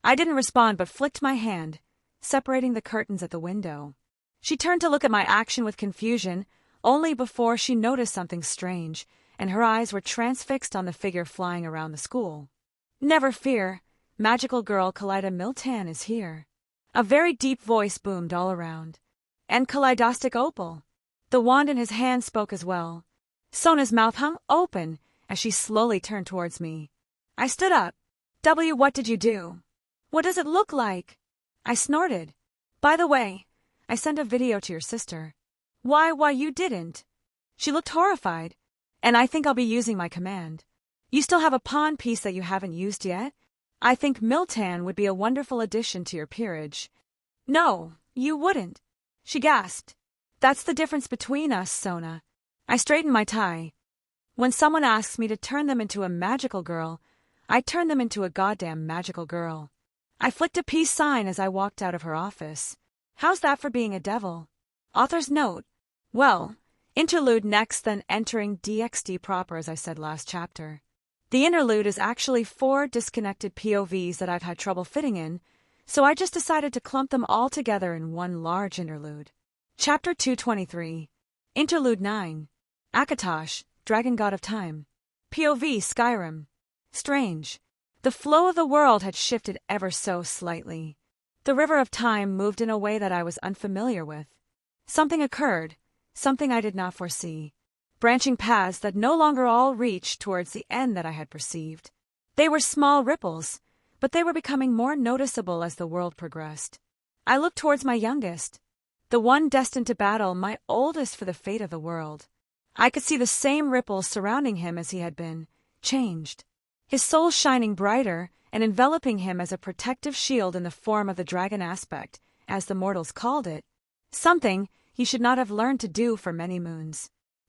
I didn't respond but flicked my hand, separating the curtains at the window. She turned to look at my action with confusion, only before she noticed something strange, and her eyes were transfixed on the figure flying around the school. Never fear, magical girl Kaleida Miltan is here. A very deep voice boomed all around. And Kaleidostic Opal. The wand in his hand spoke as well. Sona's mouth hung open as she slowly turned towards me. I stood up. What did you do? What does it look like? I snorted. By the way, I sent a video to your sister. Why, you didn't? She looked horrified. And I think I'll be using my command. You still have a pawn piece that you haven't used yet? I think Miltan would be a wonderful addition to your peerage. No, you wouldn't, she gasped. That's the difference between us, Sona. I straightened my tie. When someone asks me to turn them into a magical girl, I turn them into a goddamn magical girl. I flicked a peace sign as I walked out of her office. How's that for being a devil? Author's note. Well, interlude next, then entering DXD proper, as I said last chapter. The interlude is actually 4 disconnected POVs that I've had trouble fitting in, so I just decided to clump them all together in one large interlude. Chapter 223. Interlude 9. Akatosh, Dragon God of Time. POV Skyrim. Strange. The flow of the world had shifted ever so slightly. The river of time moved in a way that I was unfamiliar with. Something occurred, something I did not foresee. Branching paths that no longer all reached towards the end that I had perceived. They were small ripples, but they were becoming more noticeable as the world progressed. I looked towards my youngest, the one destined to battle my oldest for the fate of the world. I could see the same ripples surrounding him as he had been, changed. His soul shining brighter and enveloping him as a protective shield in the form of the dragon aspect, as the mortals called it, something he should not have learned to do for many moons.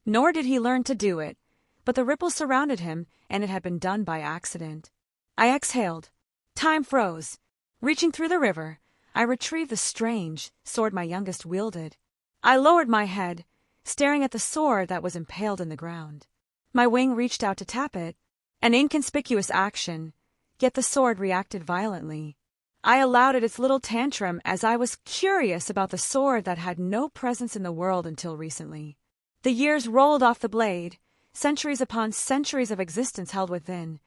Nor did he learn to do it, but the ripples surrounded him, and it had been done by accident. I exhaled. Time froze. Reaching through the river, I retrieved the strange sword my youngest wielded. I lowered my head, staring at the sword that was impaled in the ground. My wing reached out to tap it, an inconspicuous action, yet the sword reacted violently. I allowed it its little tantrum as I was curious about the sword that had no presence in the world until recently. The years rolled off the blade, centuries upon centuries of existence held within,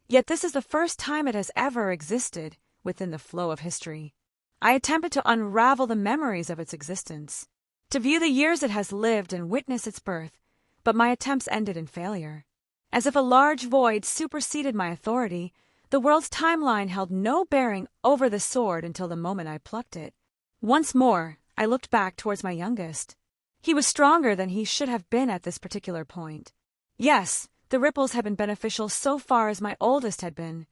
yet this is the first time it has ever existed within the flow of history. I attempted to unravel the memories of its existence, to view the years it has lived and witness its birth, but my attempts ended in failure. As if a large void superseded my authority, the world's timeline held no bearing over the sword until the moment I plucked it. Once more, I looked back towards my youngest. He was stronger than he should have been at this particular point. Yes, the ripples had been beneficial so far as my oldest had been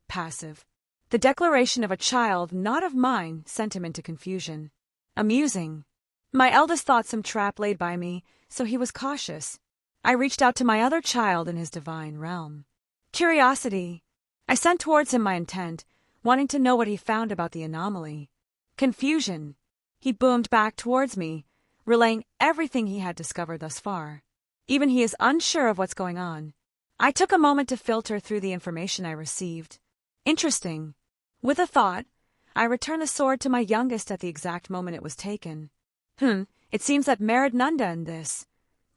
passive. The declaration of a child, not of mine, sent him into confusion. Amusing. My eldest thought some trap laid by me, so he was cautious. I reached out to my other child in his divine realm. Curiosity. I sent towards him my intent, wanting to know what he found about the anomaly. Confusion. He boomed back towards me, relaying everything he had discovered thus far. Even he is unsure of what's going on. I took a moment to filter through the information I received. Interesting. With a thought, I returned the sword to my youngest at the exact moment it was taken. It seems that Meridnunda and this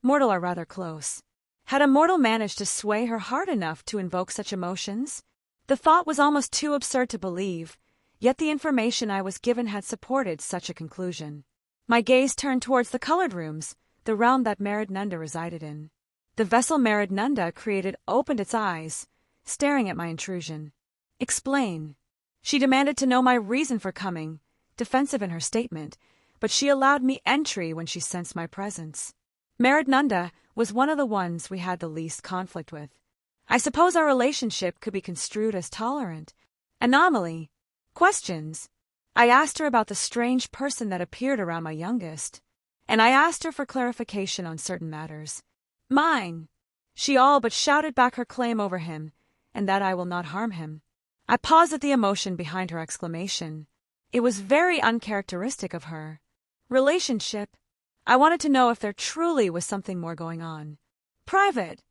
mortal are rather close. Had a mortal managed to sway her heart enough to invoke such emotions? The thought was almost too absurd to believe, yet the information I was given had supported such a conclusion. My gaze turned towards the colored rooms, the realm that Meridnunda resided in. The vessel Meridnunda created opened its eyes, staring at my intrusion. Explain. She demanded to know my reason for coming, defensive in her statement, but she allowed me entry when she sensed my presence. Meridnunda was one of the ones we had the least conflict with. I suppose our relationship could be construed as tolerant. Anomaly. Questions. I asked her about the strange person that appeared around my youngest, and I asked her for clarification on certain matters. Mine. She all but shouted back her claim over him, and that I will not harm him. I paused at the emotion behind her exclamation. It was very uncharacteristic of her. Relationship. I wanted to know if there truly was something more going on. Private.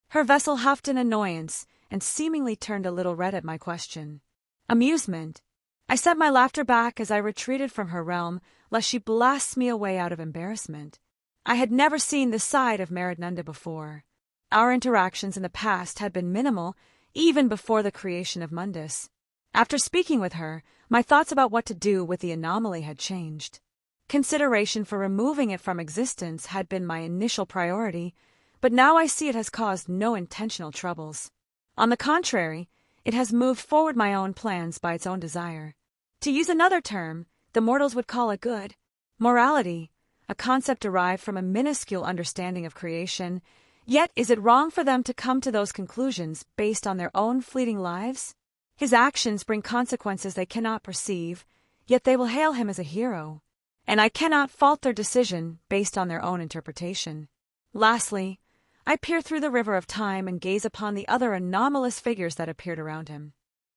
Her vessel huffed in annoyance and seemingly turned a little red at my question. Amusement. I set my laughter back as I retreated from her realm, lest she blasts me away out of embarrassment. I had never seen this side of Meridnunda before. Our interactions in the past had been minimal, even before the creation of Mundus. After speaking with her, my thoughts about what to do with the anomaly had changed. Consideration for removing it from existence had been my initial priority, but now I see it has caused no intentional troubles. On the contrary, it has moved forward my own plans by its own desire. To use another term, the mortals would call it good. Morality, a concept derived from a minuscule understanding of creation, Yet is it wrong for them to come to those conclusions based on their own fleeting lives? His actions bring consequences they cannot perceive, yet they will hail him as a hero. And I cannot fault their decision based on their own interpretation. Lastly, I peer through the river of time and gaze upon the other anomalous figures that appeared around him.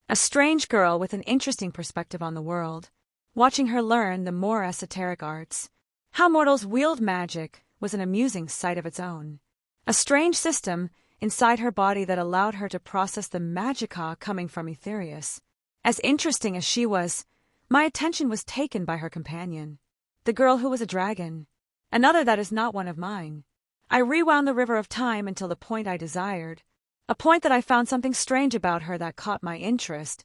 A strange girl with an interesting perspective on the world, watching her learn the more esoteric arts. How mortals wield magic was an amusing sight of its own. A strange system inside her body that allowed her to process the magica coming from Etherius. As interesting as she was, my attention was taken by her companion, the girl who was a dragon, another that is not one of mine. I rewound the river of time until the point I desired, a point that I found something strange about her that caught my interest,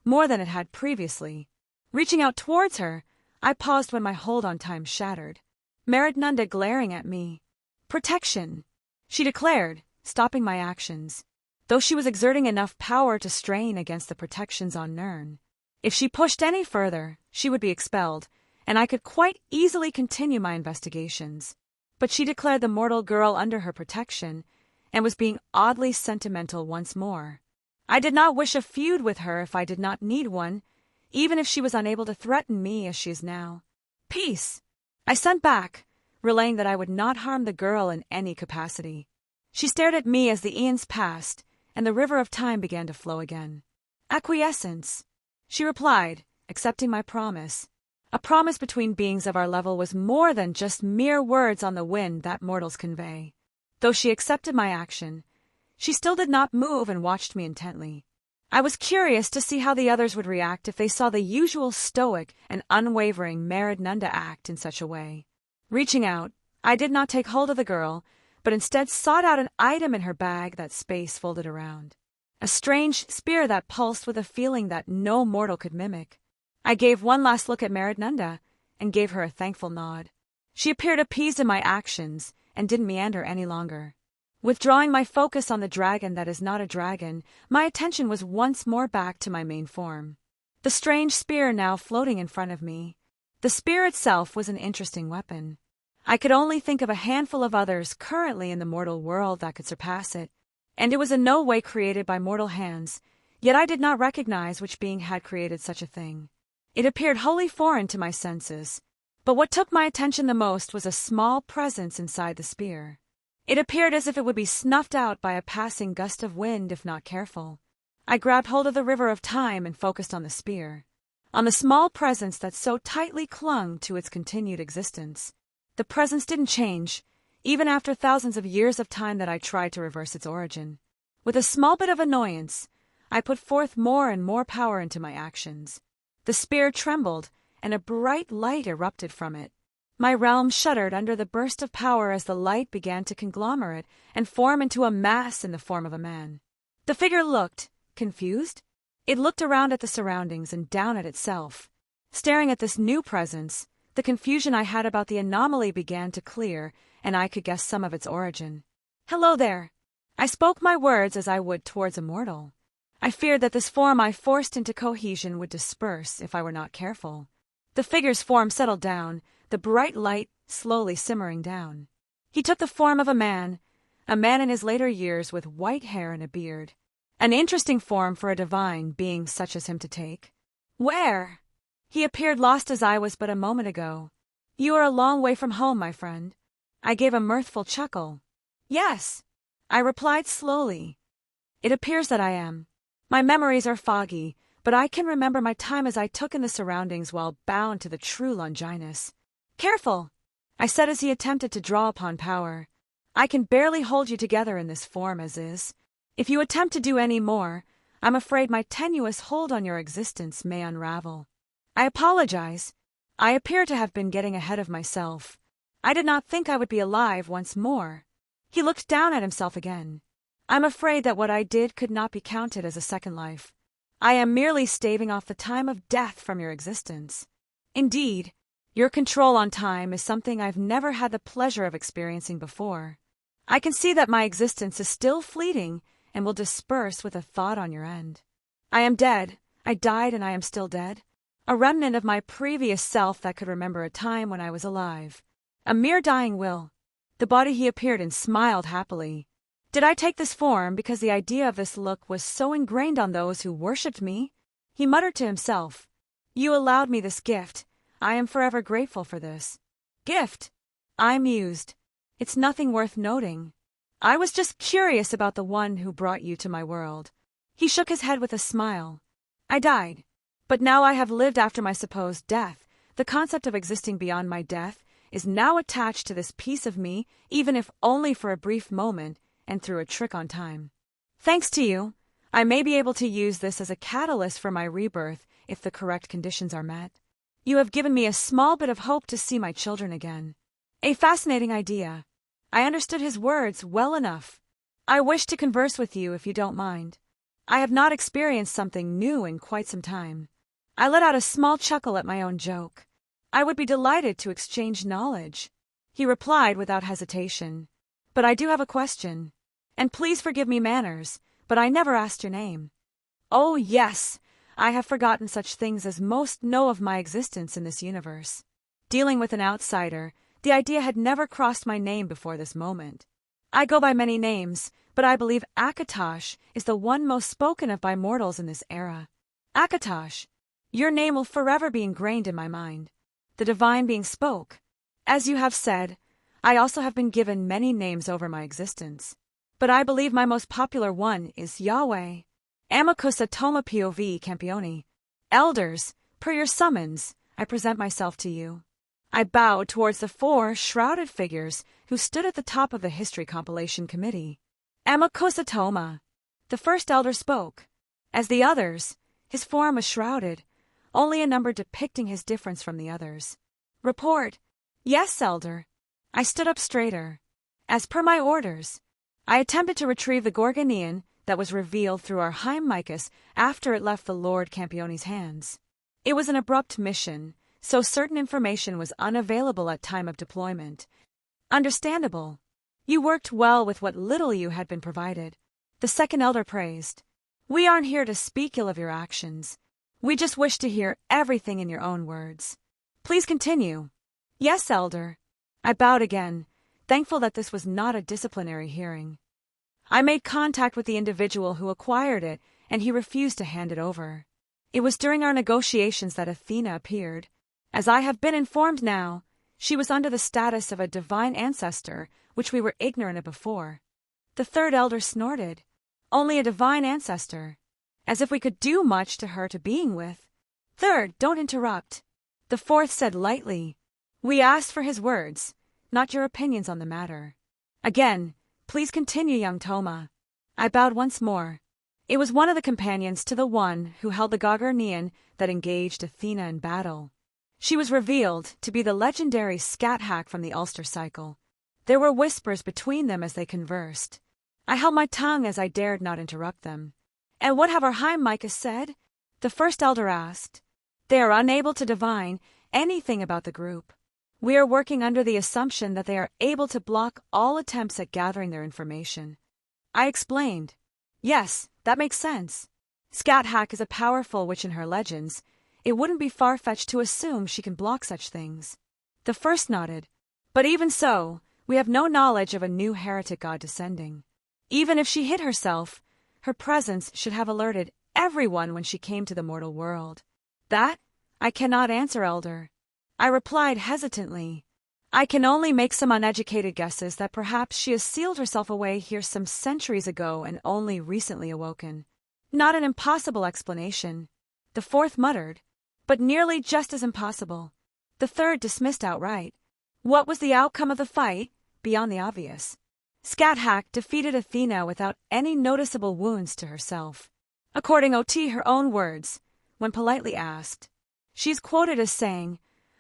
more than it had previously. Reaching out towards her, I paused when my hold on time shattered. Meridnunda glaring at me. Protection, she declared, stopping my actions, though she was exerting enough power to strain against the protections on Nirn. If she pushed any further, she would be expelled, and I could quite easily continue my investigations. But she declared the mortal girl under her protection, and was being oddly sentimental once more. I did not wish a feud with her if I did not need one, even if she was unable to threaten me as she is now. Peace, I sent back, relaying that I would not harm the girl in any capacity. She stared at me as the eons passed, and the river of time began to flow again. Acquiescence, she replied, accepting my promise. A promise between beings of our level was more than just mere words on the wind that mortals convey. Though she accepted my action, she still did not move and watched me intently. I was curious to see how the others would react if they saw the usual stoic and unwavering Meridnunda act in such a way. Reaching out, I did not take hold of the girl, but instead sought out an item in her bag that space folded around. A strange spear that pulsed with a feeling that no mortal could mimic. I gave one last look at Meridnunda and gave her a thankful nod. She appeared appeased in my actions and didn't meander any longer. Withdrawing my focus on the dragon that is not a dragon, my attention was once more back to my main form. The strange spear now floating in front of me. The spear itself was an interesting weapon. I could only think of a handful of others currently in the mortal world that could surpass it, and it was in no way created by mortal hands, yet I did not recognize which being had created such a thing. It appeared wholly foreign to my senses, but what took my attention the most was a small presence inside the spear. It appeared as if it would be snuffed out by a passing gust of wind if not careful. I grabbed hold of the river of time and focused on the spear, on the small presence that so tightly clung to its continued existence. The presence didn't change, even after thousands of years of time that I tried to reverse its origin. With a small bit of annoyance, I put forth more and more power into my actions. The spear trembled, and a bright light erupted from it. My realm shuddered under the burst of power as the light began to conglomerate and form into a mass in the form of a man. The figure looked confused. It looked around at the surroundings and down at itself. Staring at this new presence, the confusion I had about the anomaly began to clear, and I could guess some of its origin. "Hello there." I spoke my words as I would towards a mortal. I feared that this form I forced into cohesion would disperse if I were not careful. The figure's form settled down, the bright light slowly simmering down. He took the form of a man in his later years with white hair and a beard. An interesting form for a divine being such as him to take. "Where?" He appeared lost as I was but a moment ago. "You are a long way from home, my friend." I gave a mirthful chuckle. "Yes," I replied slowly. "It appears that I am. My memories are foggy, but I can remember my time as I took in the surroundings while bound to the true Longinus." "Careful," I said as he attempted to draw upon power. "I can barely hold you together in this form as is. If you attempt to do any more, I'm afraid my tenuous hold on your existence may unravel." "I apologize. I appear to have been getting ahead of myself. I did not think I would be alive once more." He looked down at himself again. "I'm afraid that what I did could not be counted as a second life. I am merely staving off the time of death from your existence. Indeed, your control on time is something I've never had the pleasure of experiencing before. I can see that my existence is still fleeting and will disperse with a thought on your end. I am dead. I died and I am still dead. A remnant of my previous self that could remember a time when I was alive. A mere dying will." The body he appeared in smiled happily. Did I take this form because the idea of this look was so ingrained on those who worshipped me? He muttered to himself. You allowed me this gift. I am forever grateful for this. Gift? I mused. It's nothing worth noting. I was just curious about the one who brought you to my world. He shook his head with a smile. I died. But now I have lived after my supposed death. The concept of existing beyond my death is now attached to this piece of me, even if only for a brief moment and through a trick on time. Thanks to you, I may be able to use this as a catalyst for my rebirth if the correct conditions are met. You have given me a small bit of hope to see my children again. A fascinating idea. I understood his words well enough. I wish to converse with you if you don't mind. I have not experienced something new in quite some time. I let out a small chuckle at my own joke. I would be delighted to exchange knowledge. He replied without hesitation. But I do have a question. And please forgive me manners, but I never asked your name. Oh, yes. I have forgotten such things as most know of my existence in this universe. Dealing with an outsider, the idea had never crossed my name before this moment. I go by many names, but I believe Akatosh is the one most spoken of by mortals in this era. Akatosh, your name will forever be ingrained in my mind. The divine being spoke. As you have said, I also have been given many names over my existence. But I believe my most popular one is Yahweh. Amakusa Toma Pov Campioni. Elders, per your summons, I present myself to you. I bowed towards the 4 shrouded figures who stood at the top of the history compilation committee. Amakusa Toma. The first elder spoke. As the others, his form was shrouded, only a number depicting his difference from the others. Report. Yes, elder. I stood up straighter. As per my orders, I attempted to retrieve the Gorgonian that was revealed through our Heimicus after it left the Lord Campioni's hands. It was an abrupt mission, so certain information was unavailable at time of deployment. Understandable. You worked well with what little you had been provided. The second elder praised. We aren't here to speak ill of your actions. We just wish to hear everything in your own words. Please continue. Yes, elder. I bowed again, thankful that this was not a disciplinary hearing. I made contact with the individual who acquired it, and he refused to hand it over. It was during our negotiations that Athena appeared. As I have been informed now, she was under the status of a divine ancestor, which we were ignorant of before. The third elder snorted. Only a divine ancestor. As if we could do much to her to being with. Third, don't interrupt. The fourth said lightly. We asked for his words, not your opinions on the matter. Again, please continue, young Toma. I bowed once more. It was one of the companions to the one who held the Gorgonian that engaged Athena in battle. She was revealed to be the legendary scat hack from the Ulster cycle. There were whispers between them as they conversed. I held my tongue as I dared not interrupt them. And what have our Heimicus said? The first elder asked. They are unable to divine anything about the group. We are working under the assumption that they are able to block all attempts at gathering their information. I explained. Yes, that makes sense. Scat Hack is a powerful witch in her legends. It wouldn't be far-fetched to assume she can block such things. The first nodded. But even so, we have no knowledge of a new heretic god descending. Even if she hid herself, her presence should have alerted everyone when she came to the mortal world. That I cannot answer, elder. I replied hesitantly. I can only make some uneducated guesses that perhaps she has sealed herself away here some centuries ago and only recently awoken. Not an impossible explanation. The fourth muttered, but nearly just as impossible. The third dismissed outright. What was the outcome of the fight, beyond the obvious? Scat Hack defeated Athena without any noticeable wounds to herself. According to her own words, when politely asked, she's quoted as saying,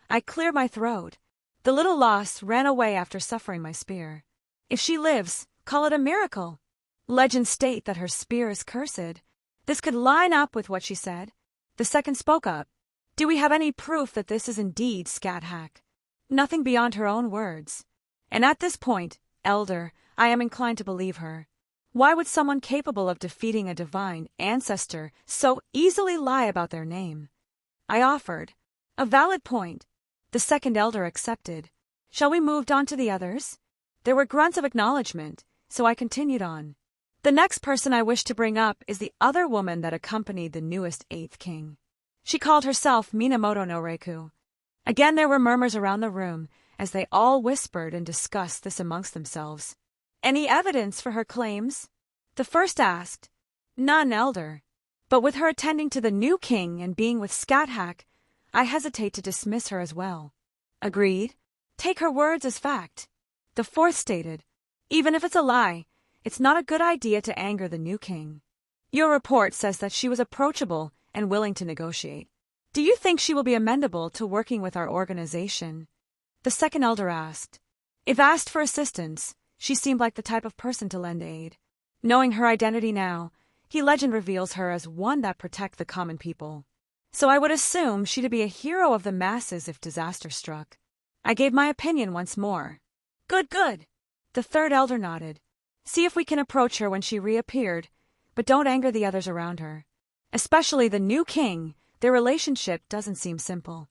I cleared my throat. The little loss ran away after suffering my spear. If she lives, call it a miracle. Legends state that her spear is cursed. This could line up with what she said. The second spoke up. Do we have any proof that this is indeed Scat Hack? Nothing beyond her own words. And at this point, elder, I am inclined to believe her. Why would someone capable of defeating a divine ancestor so easily lie about their name? I offered. A valid point. The second elder accepted. Shall we move on to the others? There were grunts of acknowledgement, so I continued on. The next person I wish to bring up is the other woman that accompanied the newest 8th king. She called herself Minamoto no Reiku. Again there were murmurs around the room as they all whispered and discussed this amongst themselves. Any evidence for her claims? The first asked. None, elder. But with her attending to the new king and being with Scat-Hack, I hesitate to dismiss her as well. Agreed. Take her words as fact. The fourth stated. Even if it's a lie, it's not a good idea to anger the new king. Your report says that she was approachable and willing to negotiate. Do you think she will be amenable to working with our organization? The second elder asked. If asked for assistance, she seemed like the type of person to lend aid. Knowing her identity now, legend reveals her as one that protect the common people. So I would assume she'd be a hero of the masses if disaster struck. I gave my opinion once more. Good, good. The third elder nodded. See if we can approach her when she reappeared, but don't anger the others around her. Especially the new king, their relationship doesn't seem simple.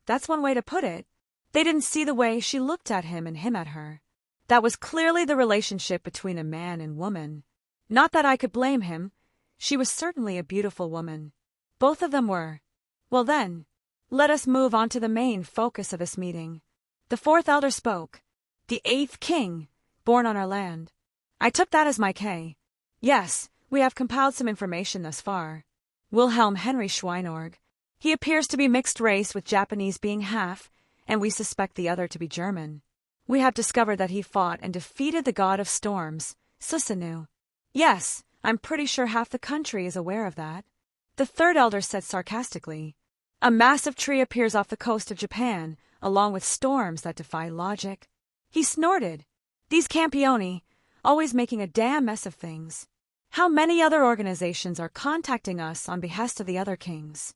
That's one way to put it. They didn't see the way she looked at him and him at her. That was clearly the relationship between a man and woman. Not that I could blame him. She was certainly a beautiful woman. Both of them were. Well then, let us move on to the main focus of this meeting. The fourth elder spoke. The 8th king, born on our land. I took that as my K. Yes, we have compiled some information thus far. Wilhelm Henry Schweinorg. He appears to be mixed race with Japanese being half, and we suspect the other to be German. We have discovered that he fought and defeated the god of storms, Susanoo. Yes, I'm pretty sure half the country is aware of that. The third elder said sarcastically. A massive tree appears off the coast of Japan, along with storms that defy logic. He snorted. These Campioni, always making a damn mess of things. How many other organizations are contacting us on behest of the other kings?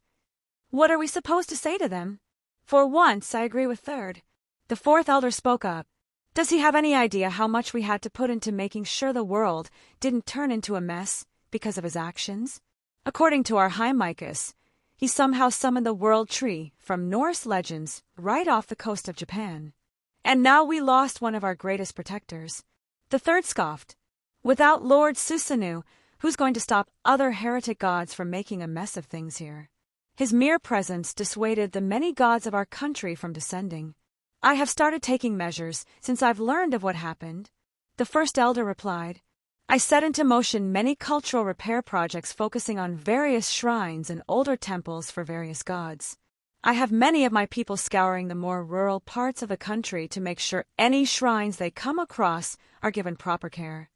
What are we supposed to say to them? For once, I agree with third. The fourth elder spoke up. Does he have any idea how much we had to put into making sure the world didn't turn into a mess because of his actions? According to our Heimaikus, he somehow summoned the world tree from Norse legends right off the coast of Japan. And now we lost one of our greatest protectors. The third scoffed. Without Lord Susanoo, who's going to stop other heretic gods from making a mess of things here? His mere presence dissuaded the many gods of our country from descending. I have started taking measures since I've learned of what happened. The first elder replied. I set into motion many cultural repair projects focusing on various shrines and older temples for various gods. I have many of my people scouring the more rural parts of the country to make sure any shrines they come across are given proper care.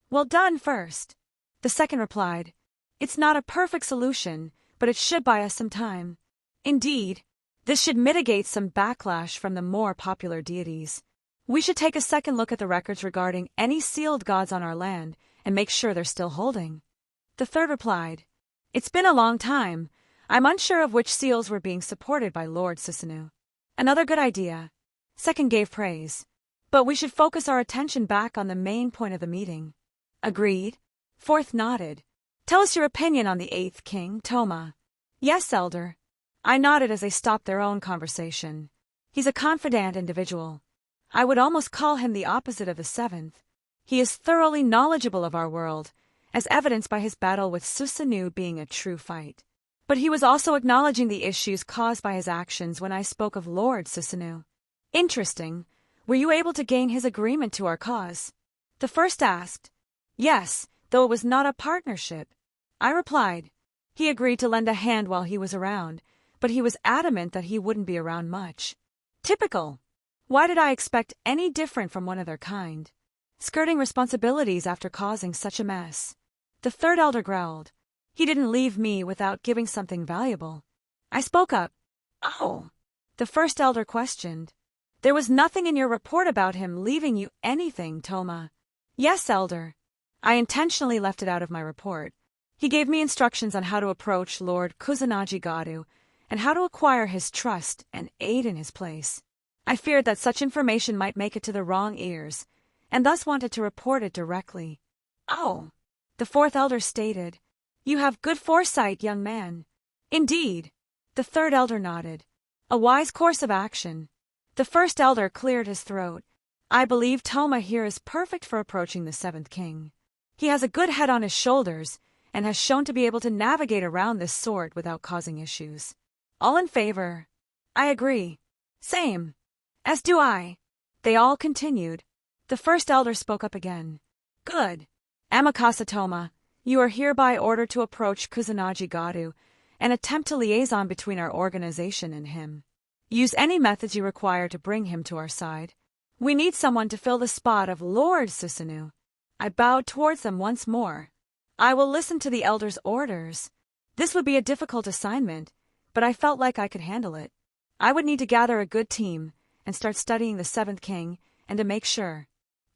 Well done, first. The second replied. It's not a perfect solution, but it should buy us some time. Indeed, this should mitigate some backlash from the more popular deities. We should take a second look at the records regarding any sealed gods on our land and make sure they're still holding. The third replied. It's been a long time. I'm unsure of which seals were being supported by Lord Susanoo. Another good idea. Second gave praise. But we should focus our attention back on the main point of the meeting. Agreed. Fourth nodded. Tell us your opinion on the 8th king, Toma. Yes, elder. I nodded as they stopped their own conversation. He's a confident individual. I would almost call him the opposite of the 7th. He is thoroughly knowledgeable of our world, as evidenced by his battle with Susanoo being a true fight. But he was also acknowledging the issues caused by his actions when I spoke of Lord Susanoo. Interesting. Were you able to gain his agreement to our cause? The first asked. Yes, though it was not a partnership. I replied. He agreed to lend a hand while he was around, but he was adamant that he wouldn't be around much. Typical. Why did I expect any different from one of their kind? Skirting responsibilities after causing such a mess. The third elder growled. He didn't leave me without giving something valuable. I spoke up. Oh. The first elder questioned. There was nothing in your report about him leaving you anything, Toma. Yes, elder. I intentionally left it out of my report. He gave me instructions on how to approach Lord Kusanagi Gadu and how to acquire his trust and aid in his place. I feared that such information might make it to the wrong ears, and thus wanted to report it directly. Oh, the fourth elder stated. You have good foresight, young man. Indeed. The third elder nodded. A wise course of action. The first elder cleared his throat. I believe Toma here is perfect for approaching the seventh king. He has a good head on his shoulders and has shown to be able to navigate around this sort without causing issues. All in favor? I agree. Same. As do I. They all continued. The first elder spoke up again. Good. Amakasa Toma, you are hereby ordered to approach Kusanagi Gadu and attempt a liaison between our organization and him. Use any methods you require to bring him to our side. We need someone to fill the spot of Lord Susanoo. I bowed towards them once more. I will listen to the elder's orders. This would be a difficult assignment, but I felt like I could handle it. I would need to gather a good team and start studying the seventh king and to make sure.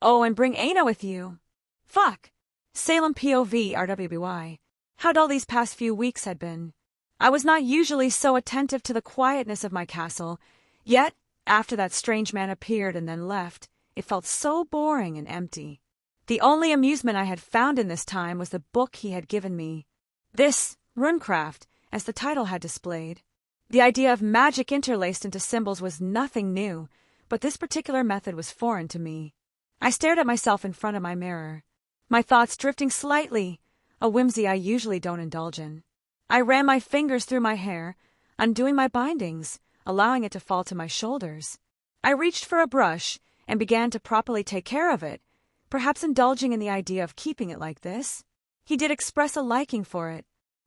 Oh, and bring Aina with you. Fuck. Salem POV RWBY. How dull these past few weeks had been. I was not usually so attentive to the quietness of my castle, yet, after that strange man appeared and then left, it felt so boring and empty. The only amusement I had found in this time was the book he had given me. This, Runecraft, as the title had displayed. The idea of magic interlaced into symbols was nothing new, but this particular method was foreign to me. I stared at myself in front of my mirror, my thoughts drifting slightly, a whimsy I usually don't indulge in. I ran my fingers through my hair, undoing my bindings, allowing it to fall to my shoulders. I reached for a brush and began to properly take care of it, perhaps indulging in the idea of keeping it like this. He did express a liking for it.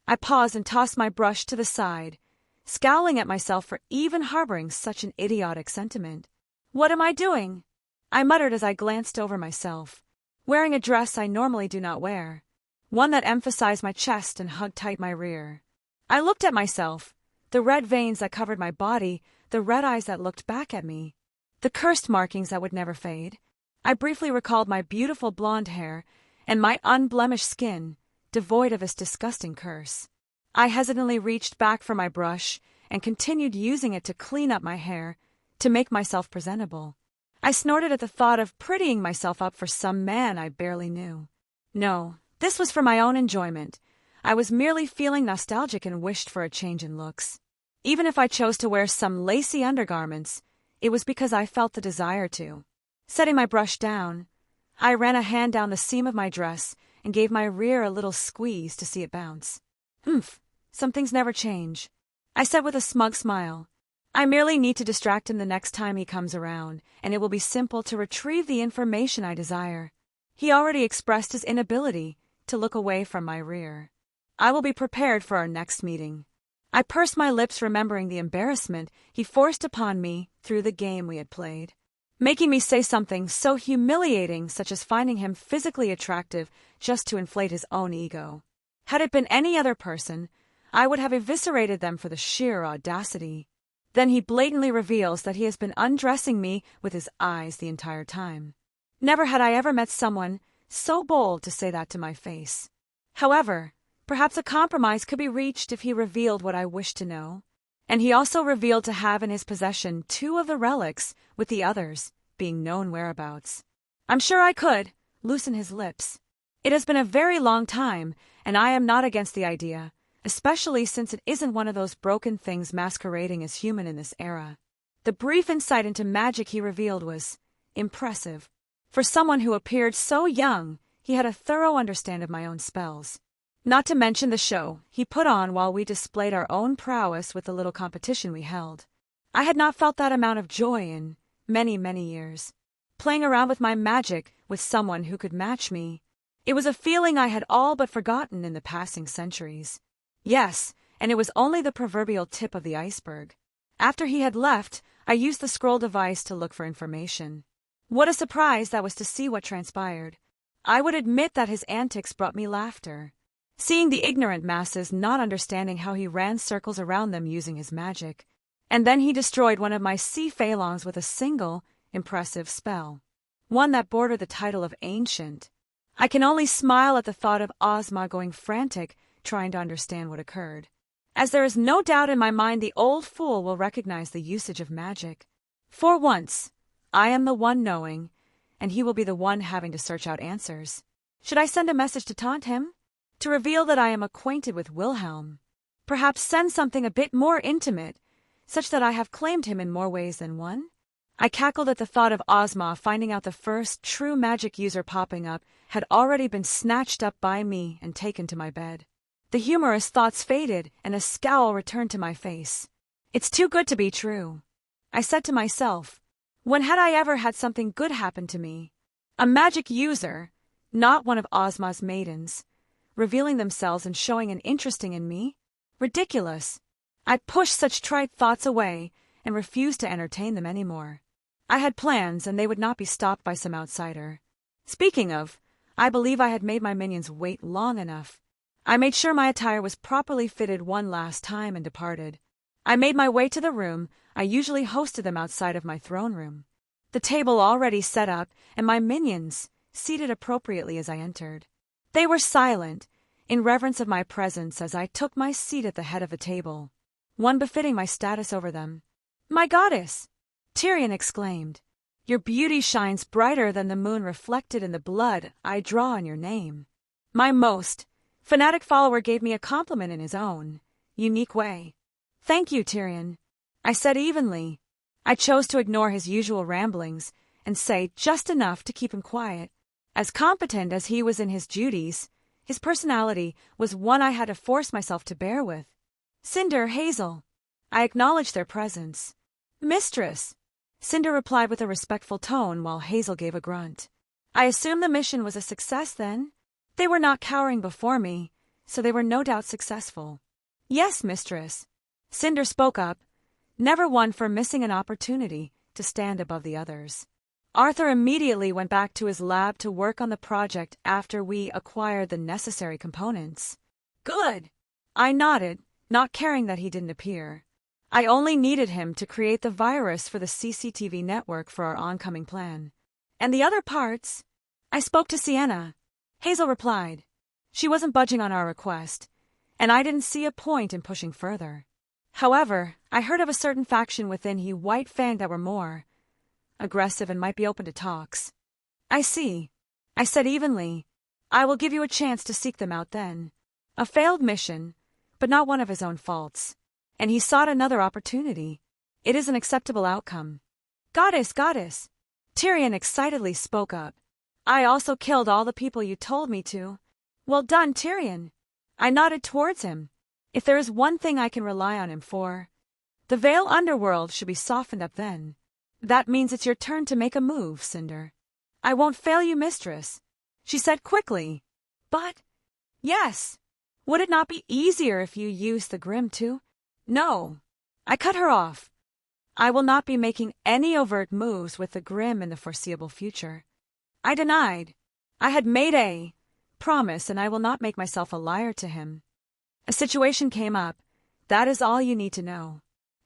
I paused and tossed my brush to the side, scowling at myself for even harboring such an idiotic sentiment. What am I doing? I muttered as I glanced over myself, wearing a dress I normally do not wear, one that emphasized my chest and hugged tight my rear. I looked at myself, the red veins that covered my body, the red eyes that looked back at me, the cursed markings that would never fade. I briefly recalled my beautiful blonde hair and my unblemished skin, devoid of its disgusting curse. I hesitantly reached back for my brush and continued using it to clean up my hair, to make myself presentable. I snorted at the thought of prettying myself up for some man I barely knew. No, this was for my own enjoyment. I was merely feeling nostalgic and wished for a change in looks. Even if I chose to wear some lacy undergarments, it was because I felt the desire to. Setting my brush down, I ran a hand down the seam of my dress and gave my rear a little squeeze to see it bounce. Humph, some things never change, I said with a smug smile. I merely need to distract him the next time he comes around, and it will be simple to retrieve the information I desire. He already expressed his inability to look away from my rear. I will be prepared for our next meeting. I pursed my lips, remembering the embarrassment he forced upon me through the game we had played, making me say something so humiliating, such as finding him physically attractive just to inflate his own ego. Had it been any other person, I would have eviscerated them for the sheer audacity. Then he blatantly reveals that he has been undressing me with his eyes the entire time. Never had I ever met someone so bold to say that to my face. However, perhaps a compromise could be reached if he revealed what I wished to know. And he also revealed to have in his possession 2 of the relics, with the others being known whereabouts. I'm sure I could loosen his lips. It has been a very long time, and I am not against the idea, especially since it isn't one of those broken things masquerading as human in this era. The brief insight into magic he revealed was impressive. For someone who appeared so young, he had a thorough understanding of my own spells. Not to mention the show he put on while we displayed our own prowess with the little competition we held. I had not felt that amount of joy in many, many years. Playing around with my magic with someone who could match me. It was a feeling I had all but forgotten in the passing centuries. Yes, and it was only the proverbial tip of the iceberg. After he had left, I used the scroll device to look for information. What a surprise that was to see what transpired. I would admit that his antics brought me laughter. Seeing the ignorant masses not understanding how he ran circles around them using his magic. And then he destroyed one of my sea phalanx with a single, impressive spell. One that bordered the title of ancient. I can only smile at the thought of Ozma going frantic, trying to understand what occurred. As there is no doubt in my mind the old fool will recognize the usage of magic. For once, I am the one knowing, and he will be the one having to search out answers. Should I send a message to taunt him? To reveal that I am acquainted with Wilhelm? Perhaps send something a bit more intimate, such that I have claimed him in more ways than one? I cackled at the thought of Ozma finding out the first true magic user popping up had already been snatched up by me and taken to my bed. The humorous thoughts faded and a scowl returned to my face. It's too good to be true. I said to myself, when had I ever had something good happen to me? A magic user, not one of Ozma's maidens, revealing themselves and showing an interest in me? Ridiculous. I pushed such trite thoughts away and refused to entertain them anymore. I had plans and they would not be stopped by some outsider. Speaking of, I believe I had made my minions wait long enough. I made sure my attire was properly fitted one last time and departed. I made my way to the room. I usually hosted them outside of my throne room. The table already set up and my minions seated appropriately as I entered. They were silent, in reverence of my presence as I took my seat at the head of the table, one befitting my status over them. "My goddess!" Tyrion exclaimed. "Your beauty shines brighter than the moon reflected in the blood I draw on your name." My most fanatic follower gave me a compliment in his own unique way. "Thank you, Tyrion," I said evenly. I chose to ignore his usual ramblings and say just enough to keep him quiet. As competent as he was in his duties, his personality was one I had to force myself to bear with. "Cinder, Hazel." I acknowledged their presence. "Mistress," Cinder replied with a respectful tone while Hazel gave a grunt. I assumed the mission was a success then. They were not cowering before me, so they were no doubt successful. "Yes, mistress," Cinder spoke up, never one for missing an opportunity to stand above the others. Arthur immediately went back to his lab to work on the project after we acquired the necessary components. "Good." I nodded, not caring that he didn't appear. I only needed him to create the virus for the CCTV network for our oncoming plan. "And the other parts?" I spoke to Sienna. Hazel replied. She wasn't budging on our request, and I didn't see a point in pushing further. However, I heard of a certain faction within White Fang that were more aggressive and might be open to talks. "I see," I said evenly. "I will give you a chance to seek them out then." A failed mission, but not one of his own faults. And he sought another opportunity. It is an acceptable outcome. Goddess! Tyrion excitedly spoke up. "I also killed all the people you told me to." "Well done, Tyrion." I nodded towards him. If there is one thing I can rely on him for, the Vale underworld should be softened up then. "That means it's your turn to make a move, Cinder." "I won't fail you, mistress," she said quickly. "But, yes, would it not be easier if you used the Grim too?" "No," I cut her off. "I will not be making any overt moves with the Grim in the foreseeable future." I denied. I had made a promise and I will not make myself a liar to him. A situation came up. That is all you need to know.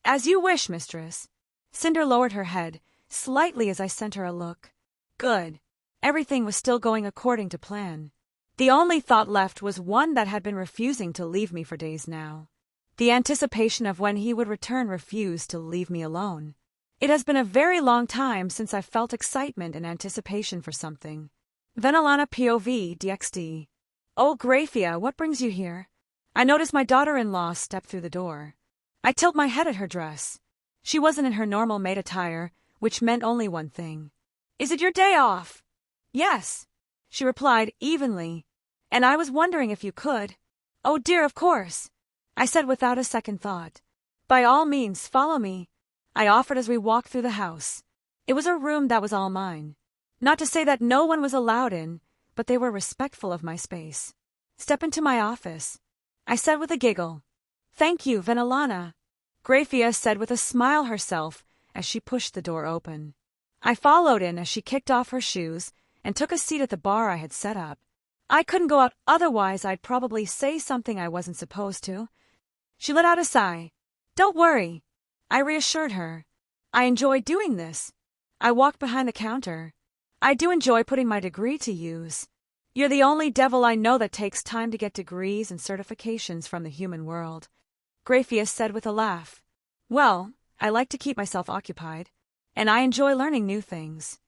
"As you wish, mistress." Cinder lowered her head slightly as I sent her a look. Good. Everything was still going according to plan. The only thought left was one that had been refusing to leave me for days now. The anticipation of when he would return refused to leave me alone. It has been a very long time since I felt excitement and anticipation for something. Venelana POV DXD. "Oh, Graphia, what brings you here?" I noticed my daughter-in-law step through the door. I tilt my head at her dress. She wasn't in her normal maid attire, which meant only one thing. "Is it your day off?" "Yes," she replied evenly. "And I was wondering if you could." "Oh dear, of course," I said without a second thought. "By all means, follow me," I offered as we walked through the house. It was a room that was all mine. Not to say that no one was allowed in, but they were respectful of my space. "Step into my office," I said with a giggle. "Thank you, Venelana," Graphia said with a smile herself as she pushed the door open. I followed in as she kicked off her shoes and took a seat at the bar I had set up. I couldn't go out, otherwise I'd probably say something I wasn't supposed to. She let out a sigh. "Don't worry," I reassured her. "I enjoy doing this." I walked behind the counter. "I do enjoy putting my degree to use. You're the only devil I know that takes time to get degrees and certifications from the human world," Graphia said with a laugh. "Well, I like to keep myself occupied, and I enjoy learning new things,"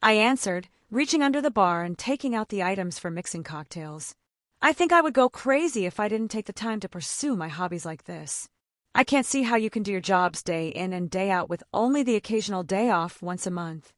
I answered, reaching under the bar and taking out the items for mixing cocktails. I think I would go crazy if I didn't take the time to pursue my hobbies like this. I can't see how you can do your jobs day in and day out with only the occasional day off once a month."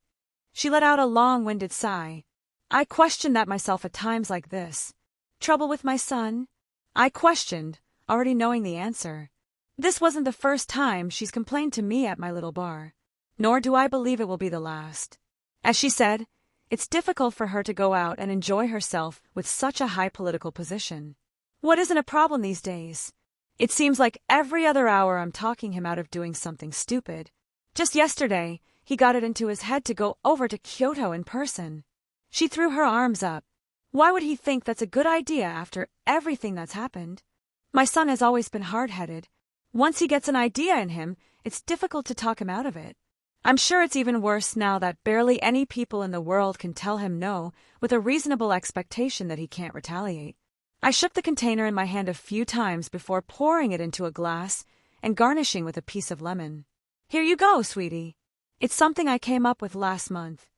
She let out a long-winded sigh. I questioned that myself at times like this. Trouble with my son? I questioned, already knowing the answer. This wasn't the first time she's complained to me at my little bar. Nor do I believe it will be the last. As she said, it's difficult for her to go out and enjoy herself with such a high political position. What isn't a problem these days? It seems like every other hour I'm talking him out of doing something stupid. Just yesterday, he got it into his head to go over to Kyoto in person. She threw her arms up. Why would he think that's a good idea after everything that's happened? My son has always been hard-headed. Once he gets an idea in him, it's difficult to talk him out of it. I'm sure it's even worse now that barely any people in the world can tell him no with a reasonable expectation that he can't retaliate. I shook the container in my hand a few times before pouring it into a glass and garnishing with a piece of lemon. "Here you go, sweetie. It's something I came up with last month."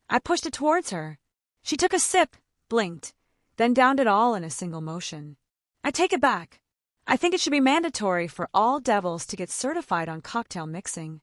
I pushed it towards her. She took a sip, blinked, then downed it all in a single motion. "I take it back. I think it should be mandatory for all devils to get certified on cocktail mixing."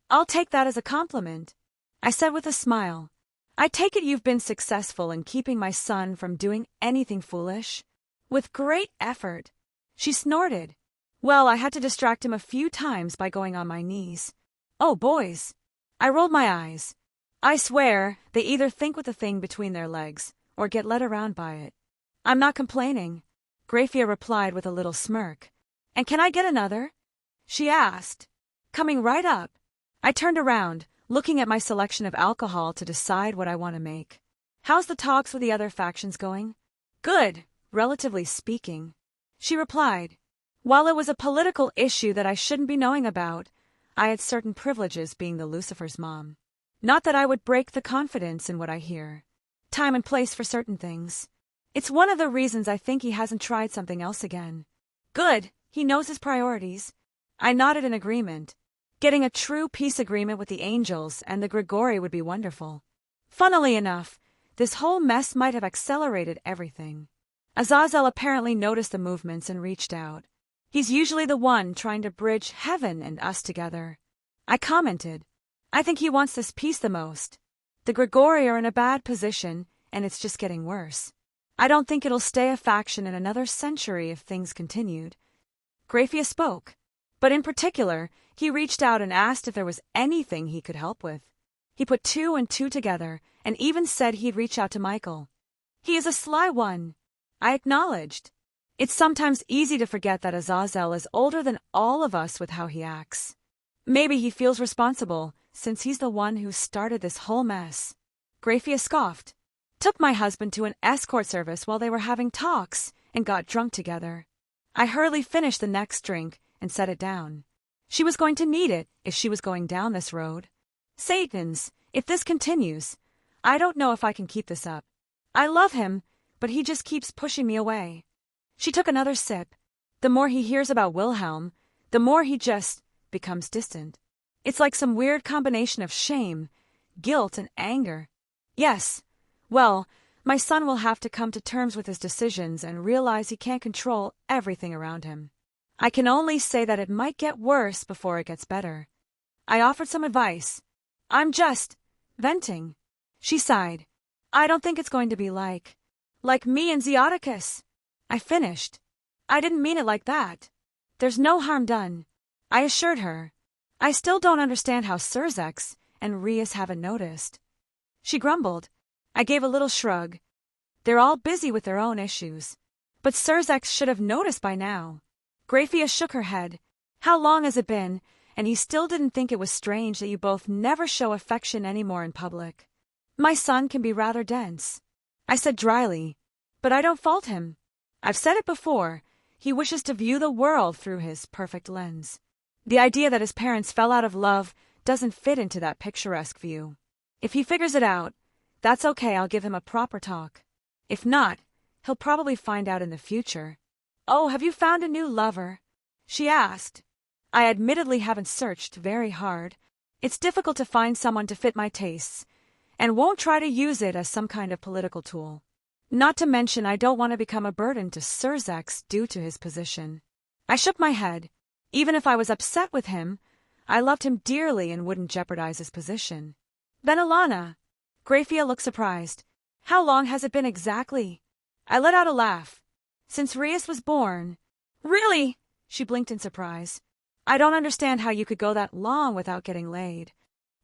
"I'll take that as a compliment," I said with a smile. "I take it you've been successful in keeping my son from doing anything foolish?" "With great effort." She snorted. "Well, I had to distract him a few times by going on my knees." "Oh, boys." I rolled my eyes. I swear, they either think with the thing between their legs or get led around by it. "I'm not complaining," Graphia replied with a little smirk. "And can I get another?" she asked, coming right up. I turned around, looking at my selection of alcohol to decide what I want to make. "How's the talks with the other factions going?" "Good, relatively speaking," she replied. While it was a political issue that I shouldn't be knowing about, I had certain privileges being the Lucifer's mom. Not that I would break the confidence in what I hear. Time and place for certain things. It's one of the reasons I think he hasn't tried something else again. Good, he knows his priorities. I nodded in agreement. Getting a true peace agreement with the angels and the Grigori would be wonderful. Funnily enough, this whole mess might have accelerated everything. Azazel apparently noticed the movements and reached out. He's usually the one trying to bridge heaven and us together. I commented. I think he wants this peace the most. The Grigori are in a bad position, and it's just getting worse. I don't think it'll stay a faction in another century if things continued. Graphia spoke, but in particular, he reached out and asked if there was anything he could help with. He put 2 and 2 together and even said he'd reach out to Michael. He is a sly one, I acknowledged. It's sometimes easy to forget that Azazel is older than all of us with how he acts. Maybe he feels responsible, since he's the one who started this whole mess. Graphia scoffed. Took my husband to an escort service while they were having talks and got drunk together. I hurriedly finished the next drink and set it down. She was going to need it if she was going down this road. Satans, if this continues, I don't know if I can keep this up. I love him, but he just keeps pushing me away. She took another sip. The more he hears about Wilhelm, the more he just becomes distant. It's like some weird combination of shame, guilt, and anger. Yes, well, my son will have to come to terms with his decisions and realize he can't control everything around him. I can only say that it might get worse before it gets better. I offered some advice. I'm just venting. She sighed. I don't think it's going to be like me and Zeoticus. I finished. I didn't mean it like that. There's no harm done, I assured her. I still don't understand how Surzex and Rias haven't noticed. She grumbled. I gave a little shrug. They're all busy with their own issues. But Surzex should have noticed by now. Graphia shook her head. How long has it been, and he still didn't think it was strange that you both never show affection anymore in public? My son can be rather dense, I said dryly, but I don't fault him. I've said it before, he wishes to view the world through his perfect lens. The idea that his parents fell out of love doesn't fit into that picturesque view. If he figures it out, that's okay, I'll give him a proper talk. If not, he'll probably find out in the future. Oh, have you found a new lover? She asked. I admittedly haven't searched very hard. It's difficult to find someone to fit my tastes, and won't try to use it as some kind of political tool. Not to mention I don't want to become a burden to Surzex due to his position. I shook my head. Even if I was upset with him, I loved him dearly and wouldn't jeopardize his position. Then Alana. Graphia looked surprised. How long has it been exactly? I let out a laugh. Since Rias was born. Really? She blinked in surprise. I don't understand how you could go that long without getting laid.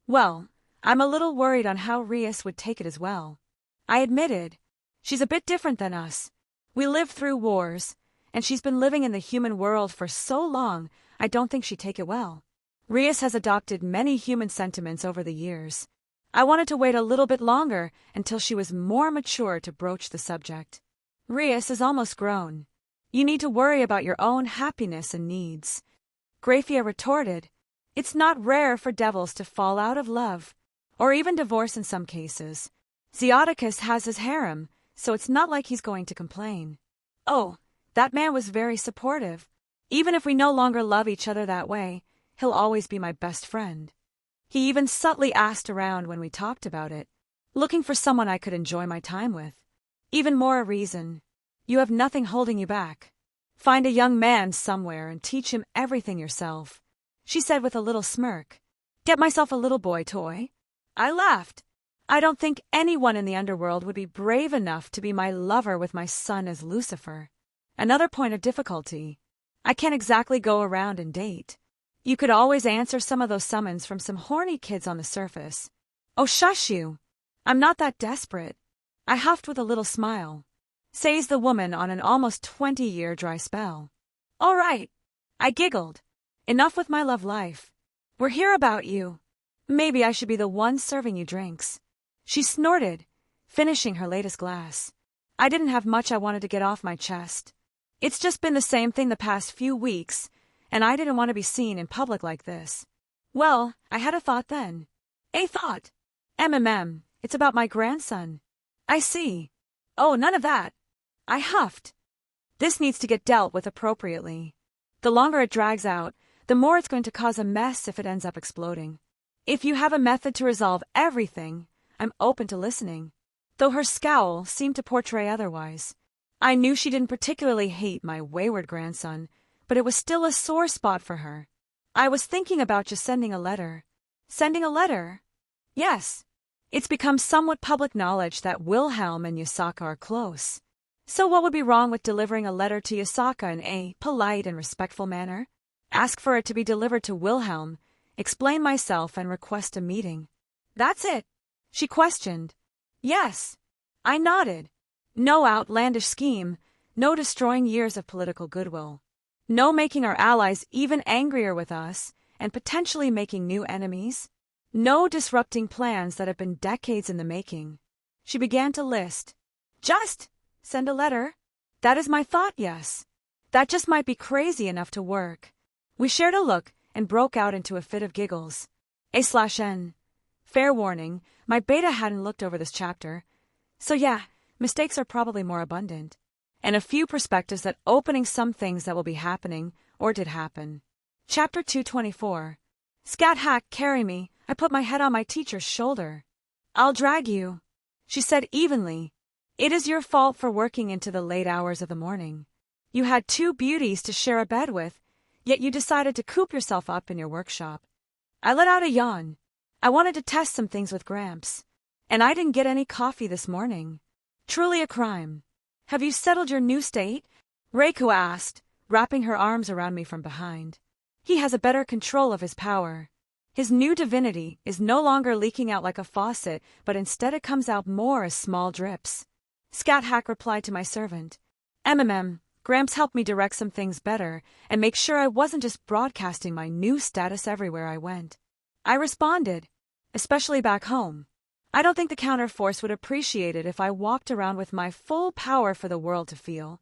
Well, I'm a little worried on how Rias would take it as well. I admitted. She's a bit different than us. We lived through wars, and she's been living in the human world for so long, I don't think she'd take it well. Rias has adopted many human sentiments over the years. I wanted to wait a little bit longer until she was more mature to broach the subject. Rias is almost grown. You need to worry about your own happiness and needs. Graphia retorted, It's not rare for devils to fall out of love, or even divorce in some cases. Zeodicus has his harem, so it's not like he's going to complain. Oh, that man was very supportive. Even if we no longer love each other that way, he'll always be my best friend. He even subtly asked around when we talked about it, looking for someone I could enjoy my time with. Even more a reason. You have nothing holding you back. Find a young man somewhere and teach him everything yourself, she said with a little smirk. Get myself a little boy toy? I laughed. I don't think anyone in the underworld would be brave enough to be my lover with my son as Lucifer. Another point of difficulty. I can't exactly go around and date. You could always answer some of those summons from some horny kids on the surface. Oh, shush you. I'm not that desperate. I huffed with a little smile. Says the woman on an almost 20-year dry spell. All right. I giggled. Enough with my love life. We're here about you. Maybe I should be the one serving you drinks. She snorted, finishing her latest glass. I didn't have much I wanted to get off my chest. It's just been the same thing the past few weeks, and I didn't want to be seen in public like this. Well, I had a thought then. A thought? It's about my grandson. I see. Oh, none of that. I huffed. This needs to get dealt with appropriately. The longer it drags out, the more it's going to cause a mess if it ends up exploding. If you have a method to resolve everything, I'm open to listening. Though her scowl seemed to portray otherwise. I knew she didn't particularly hate my wayward grandson, but it was still a sore spot for her. I was thinking about just sending a letter. Sending a letter? Yes. It's become somewhat public knowledge that Wilhelm and Yasaka are close. So what would be wrong with delivering a letter to Yasaka in a polite and respectful manner? Ask for it to be delivered to Wilhelm, explain myself, and request a meeting. That's it? She questioned. Yes. I nodded. No outlandish scheme, no destroying years of political goodwill. No making our allies even angrier with us and potentially making new enemies. No disrupting plans that have been decades in the making. She began to list. Just send a letter. That is my thought, yes. That just might be crazy enough to work. We shared a look and broke out into a fit of giggles. A/N. Fair warning, my beta hadn't looked over this chapter. So yeah, mistakes are probably more abundant. And a few perspectives that opening some things that will be happening or did happen. Chapter 224. Scat hack, carry me. I put my head on my teacher's shoulder. I'll drag you, she said evenly. It is your fault for working into the late hours of the morning. You had two beauties to share a bed with, yet you decided to coop yourself up in your workshop. I let out a yawn. I wanted to test some things with Gramps. And I didn't get any coffee this morning. Truly a crime. Have you settled your new state? Reiku asked, wrapping her arms around me from behind. He has a better control of his power. His new divinity is no longer leaking out like a faucet, but instead it comes out more as small drips. Scat hack replied to my servant. Gramps helped me direct some things better and make sure I wasn't just broadcasting my new status everywhere I went. I responded, especially back home. I don't think the counterforce would appreciate it if I walked around with my full power for the world to feel.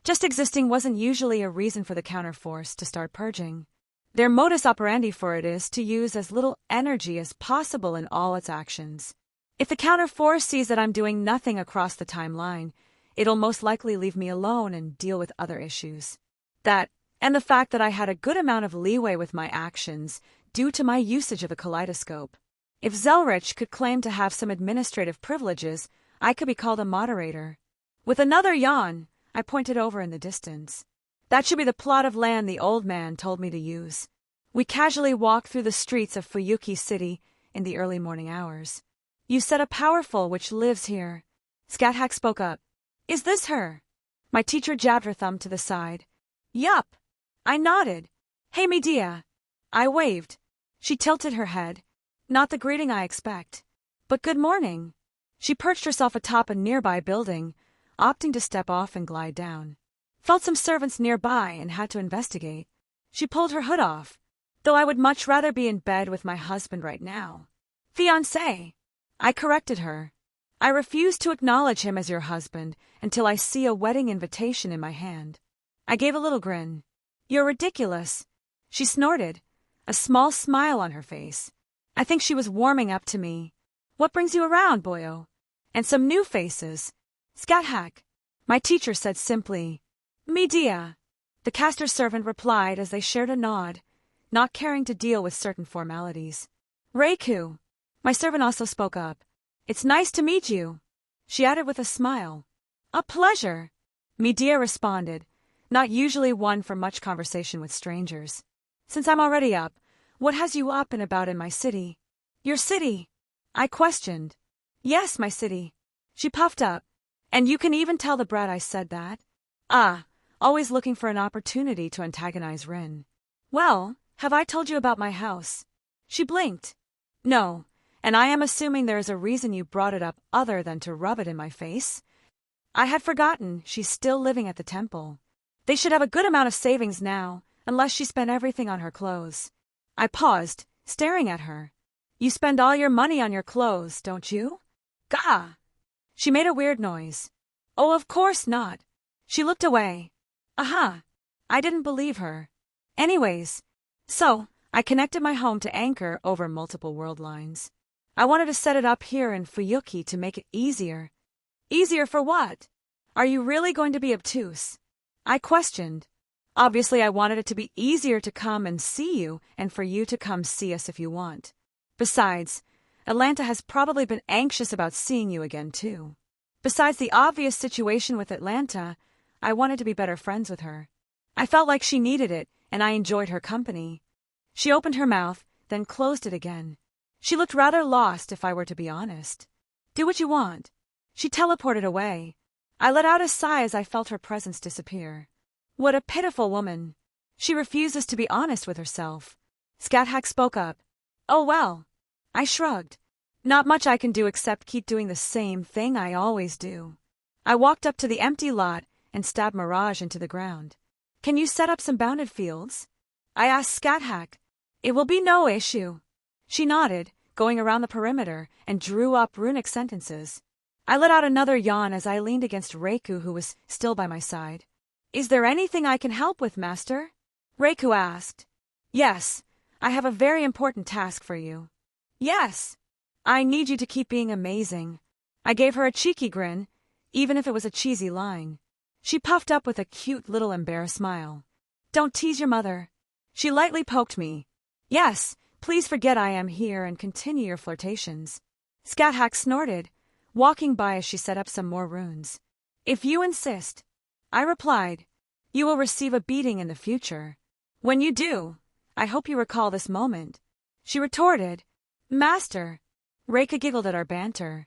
Just existing wasn't usually a reason for the counterforce to start purging. Their modus operandi for it is to use as little energy as possible in all its actions. If the counterforce sees that I'm doing nothing across the timeline, it'll most likely leave me alone and deal with other issues. That, and the fact that I had a good amount of leeway with my actions due to my usage of the kaleidoscope. If Zelretch could claim to have some administrative privileges, I could be called a moderator. With another yawn, I pointed over in the distance. That should be the plot of land the old man told me to use. We casually walked through the streets of Fuyuki City in the early morning hours. You said a powerful witch lives here. Scathach spoke up. Is this her? My teacher jabbed her thumb to the side. Yup. I nodded. Hey, Medea. I waved. She tilted her head. Not the greeting I expect. But good morning. She perched herself atop a nearby building, opting to step off and glide down. Felt some servants nearby and had to investigate. She pulled her hood off. Though I would much rather be in bed with my husband right now. Fiancé. I corrected her. I refuse to acknowledge him as your husband until I see a wedding invitation in my hand. I gave a little grin. You're ridiculous. She snorted, a small smile on her face. I think she was warming up to me. What brings you around, boyo? And some new faces. Scathach. My teacher said simply. Medea. The caster's servant replied as they shared a nod, not caring to deal with certain formalities. Reiku. My servant also spoke up. It's nice to meet you. She added with a smile. A pleasure. Medea responded, not usually one for much conversation with strangers. Since I'm already up, what has you up and about in my city? Your city? I questioned. Yes, my city. She puffed up. And you can even tell the brat I said that. Always looking for an opportunity to antagonize Rin. Well, have I told you about my house? She blinked. No, and I am assuming there is a reason you brought it up other than to rub it in my face. I had forgotten she's still living at the temple. They should have a good amount of savings now, unless she spent everything on her clothes. I paused, staring at her. You spend all your money on your clothes, don't you? Gah! She made a weird noise. Oh, of course not. She looked away. Aha! I didn't believe her. Anyways, so, I connected my home to Anchor over multiple world lines. I wanted to set it up here in Fuyuki to make it easier. Easier for what? Are you really going to be obtuse? I questioned. Obviously, I wanted it to be easier to come and see you and for you to come see us if you want. Besides, Atlanta has probably been anxious about seeing you again, too. Besides the obvious situation with Atlanta, I wanted to be better friends with her. I felt like she needed it, and I enjoyed her company. She opened her mouth, then closed it again. She looked rather lost, if I were to be honest. Do what you want. She teleported away. I let out a sigh as I felt her presence disappear. What a pitiful woman. She refuses to be honest with herself. Scathach spoke up. Oh well. I shrugged. Not much I can do except keep doing the same thing I always do. I walked up to the empty lot and stabbed Mirage into the ground. Can you set up some bounded fields? I asked Scathach. It will be no issue. She nodded, going around the perimeter, and drew up runic sentences. I let out another yawn as I leaned against Reiku, who was still by my side. Is there anything I can help with, Master? Reiku asked. Yes, I have a very important task for you. Yes. I need you to keep being amazing. I gave her a cheeky grin, even if it was a cheesy line. She puffed up with a cute little embarrassed smile. Don't tease your mother. She lightly poked me. Yes, please forget I am here and continue your flirtations. Scathach snorted, walking by as she set up some more runes. If you insist. I replied. You will receive a beating in the future. When you do, I hope you recall this moment. She retorted. Master. Reika giggled at our banter.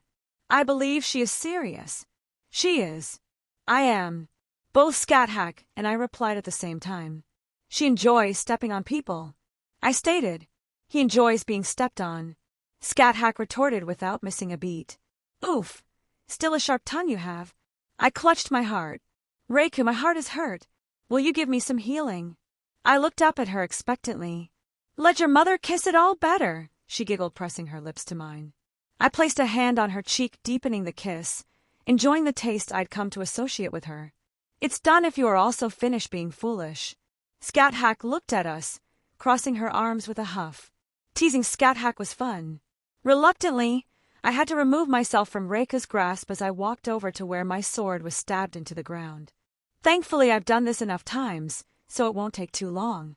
I believe she is serious. She is. I am. Both Scathach and I replied at the same time. She enjoys stepping on people. I stated. He enjoys being stepped on. Scathach retorted without missing a beat. Oof. Still a sharp tongue you have. I clutched my heart. Reiku, my heart is hurt. Will you give me some healing? I looked up at her expectantly. Let your mother kiss it all better, she giggled, pressing her lips to mine. I placed a hand on her cheek, deepening the kiss, enjoying the taste I'd come to associate with her. It's done if you are also finished being foolish. Scathach looked at us, crossing her arms with a huff. Teasing Scathach was fun. Reluctantly, I had to remove myself from Reika's grasp as I walked over to where my sword was stabbed into the ground. Thankfully, I've done this enough times, so it won't take too long.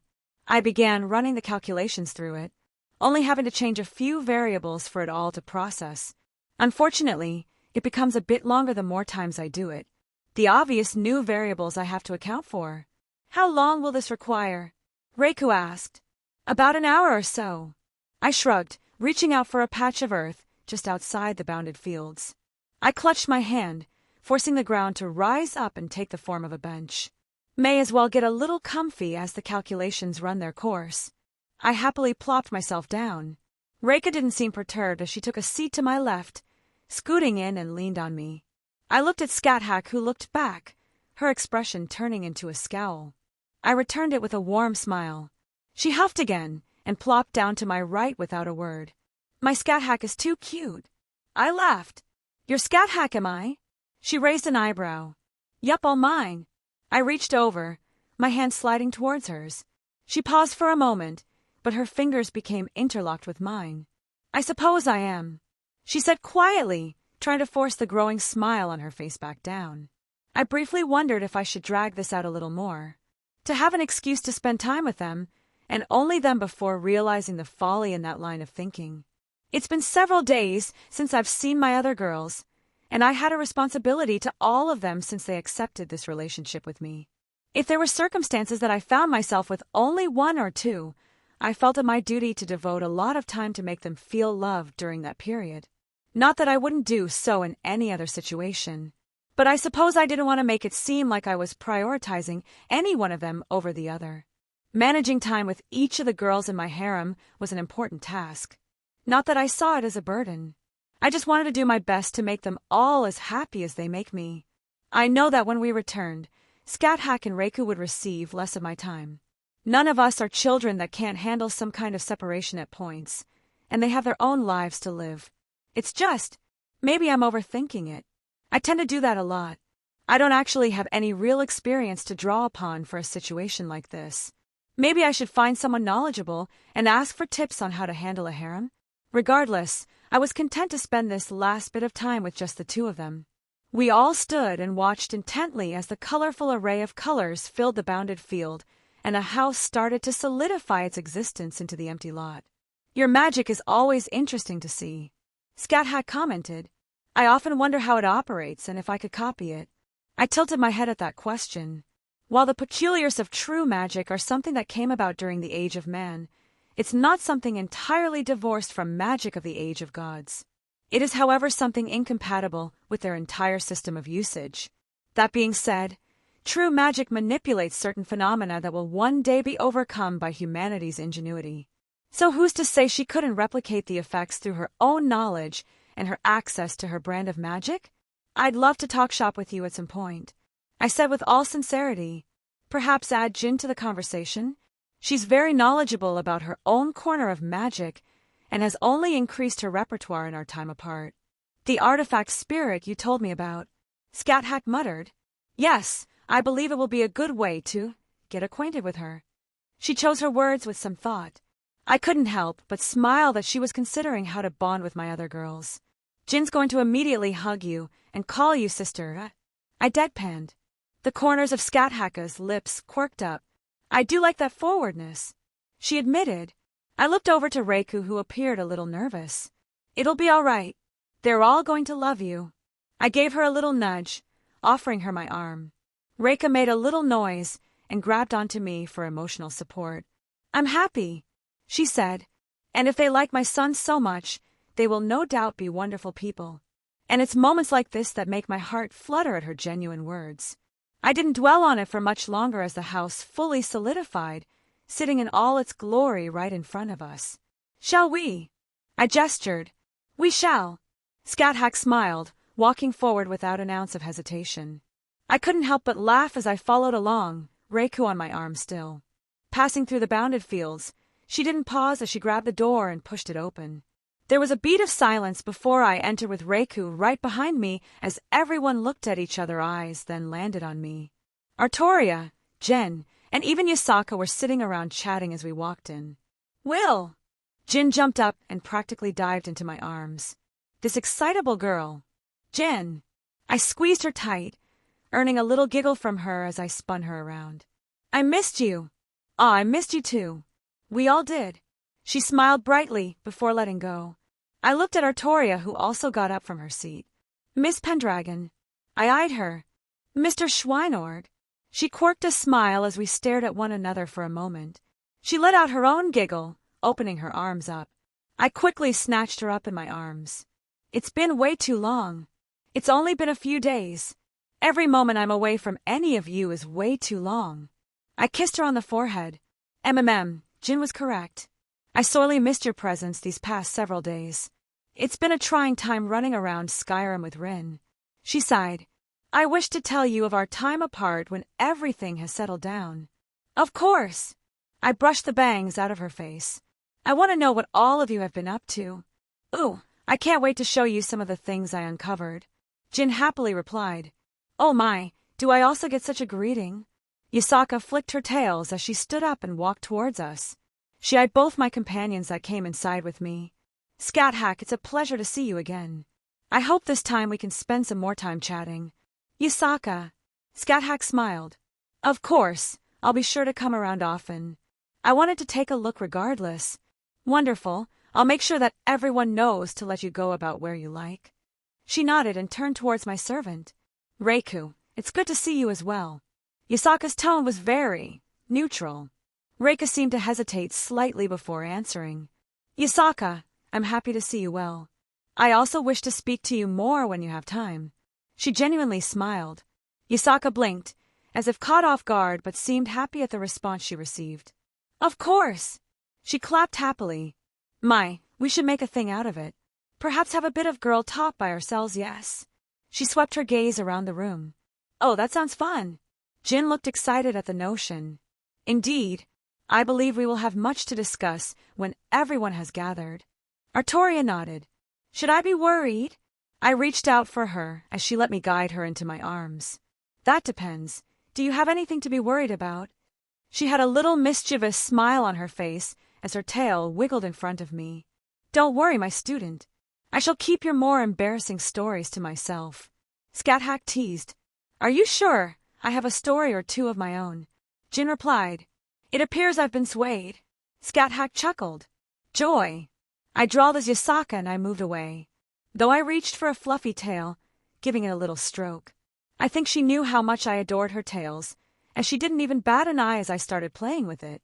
I began running the calculations through it, only having to change a few variables for it all to process. Unfortunately, it becomes a bit longer the more times I do it. The obvious new variables I have to account for. How long will this require? Reiku asked. About an hour or so. I shrugged, reaching out for a patch of earth just outside the bounded fields. I clutched my hand, forcing the ground to rise up and take the form of a bench. May as well get a little comfy as the calculations run their course. I happily plopped myself down. Reika didn't seem perturbed as she took a seat to my left, scooting in and leaned on me. I looked at Scat-Hack, who looked back, her expression turning into a scowl. I returned it with a warm smile. She huffed again and plopped down to my right without a word. My Scat-Hack is too cute. I laughed. Your Scat-Hack, am I? She raised an eyebrow. Yup, all mine. I reached over, my hand sliding towards hers. She paused for a moment, but her fingers became interlocked with mine. I suppose I am, she said quietly, trying to force the growing smile on her face back down. I briefly wondered if I should drag this out a little more. To have an excuse to spend time with them, and only then before realizing the folly in that line of thinking. It's been several days since I've seen my other girls, and I had a responsibility to all of them since they accepted this relationship with me. If there were circumstances that I found myself with only one or two, I felt it my duty to devote a lot of time to make them feel loved during that period. Not that I wouldn't do so in any other situation, but I suppose I didn't want to make it seem like I was prioritizing any one of them over the other. Managing time with each of the girls in my harem was an important task. Not that I saw it as a burden. I just wanted to do my best to make them all as happy as they make me. I know that when we returned, Scat-Hack and Reiku would receive less of my time. None of us are children that can't handle some kind of separation at points, and they have their own lives to live. It's just, maybe I'm overthinking it. I tend to do that a lot. I don't actually have any real experience to draw upon for a situation like this. Maybe I should find someone knowledgeable and ask for tips on how to handle a harem. Regardless, I was content to spend this last bit of time with just the two of them. We all stood and watched intently as the colorful array of colors filled the bounded field, and a house started to solidify its existence into the empty lot. Your magic is always interesting to see, Scat-Hack commented. I often wonder how it operates and if I could copy it. I tilted my head at that question. While the peculiars of true magic are something that came about during the Age of Man, it's not something entirely divorced from magic of the Age of Gods. It is, however, something incompatible with their entire system of usage. That being said, true magic manipulates certain phenomena that will one day be overcome by humanity's ingenuity. So who's to say she couldn't replicate the effects through her own knowledge and her access to her brand of magic? I'd love to talk shop with you at some point, I said with all sincerity. Perhaps add Jin to the conversation? She's very knowledgeable about her own corner of magic and has only increased her repertoire in our time apart. The artifact spirit you told me about, Scat-Hack muttered. Yes, I believe it will be a good way to get acquainted with her. She chose her words with some thought. I couldn't help but smile that she was considering how to bond with my other girls. Jin's going to immediately hug you and call you sister. I deadpanned. The corners of Scat-Hack's lips quirked up. I do like that forwardness, she admitted. I looked over to Reiku, who appeared a little nervous. It'll be all right. They're all going to love you. I gave her a little nudge, offering her my arm. Reika made a little noise and grabbed onto me for emotional support. I'm happy, she said, and if they like my son so much, they will no doubt be wonderful people. And it's moments like this that make my heart flutter at her genuine words. I didn't dwell on it for much longer as the house fully solidified, sitting in all its glory right in front of us. Shall we? I gestured. We shall. Scat-Hack smiled, walking forward without an ounce of hesitation. I couldn't help but laugh as I followed along, Reiku on my arm still. Passing through the bounded fields, she didn't pause as she grabbed the door and pushed it open. There was a beat of silence before I entered with Reiku right behind me as everyone looked at each other's eyes, then landed on me. Artoria, Jen, and even Yasaka were sitting around chatting as we walked in. Will! Jin jumped up and practically dived into my arms. This excitable girl. Jen! I squeezed her tight, earning a little giggle from her as I spun her around. I missed you. I missed you too. We all did. She smiled brightly before letting go. I looked at Artoria, who also got up from her seat. Miss Pendragon. I eyed her. Mr. Schweinord. She quirked a smile as we stared at one another for a moment. She let out her own giggle, opening her arms up. I quickly snatched her up in my arms. It's been way too long. It's only been a few days. Every moment I'm away from any of you is way too long. I kissed her on the forehead. Jin was correct. I sorely missed your presence these past several days. It's been a trying time running around Skyrim with Rin. She sighed. I wish to tell you of our time apart when everything has settled down. Of course. I brushed the bangs out of her face. I want to know what all of you have been up to. Ooh, I can't wait to show you some of the things I uncovered. Jin happily replied. Oh my, do I also get such a greeting? Yasaka flicked her tails as she stood up and walked towards us. She eyed both my companions that came inside with me. Scat-Hack, it's a pleasure to see you again. I hope this time we can spend some more time chatting. Yasaka. Scat-Hack smiled. Of course, I'll be sure to come around often. I wanted to take a look regardless. Wonderful, I'll make sure that everyone knows to let you go about where you like. She nodded and turned towards my servant. Reiku, it's good to see you as well. Yasaka's tone was very neutral. Reika seemed to hesitate slightly before answering. Yasaka, I'm happy to see you well. I also wish to speak to you more when you have time. She genuinely smiled. Yasaka blinked, as if caught off guard, but seemed happy at the response she received. Of course! She clapped happily. We should make a thing out of it. Perhaps have a bit of girl talk by ourselves, yes. She swept her gaze around the room. Oh, that sounds fun. Jin looked excited at the notion. Indeed, I believe we will have much to discuss when everyone has gathered. Artoria nodded. Should I be worried? I reached out for her as she let me guide her into my arms. That depends. Do you have anything to be worried about? She had a little mischievous smile on her face as her tail wiggled in front of me. Don't worry, my student. I shall keep your more embarrassing stories to myself. Scat-Hack teased. Are you sure? I have a story or two of my own. Jin replied. It appears I've been swayed. Scat-Hack chuckled. Joy. I drawled as Yasaka and I moved away, though I reached for a fluffy tail, giving it a little stroke. I think she knew how much I adored her tails, as she didn't even bat an eye as I started playing with it.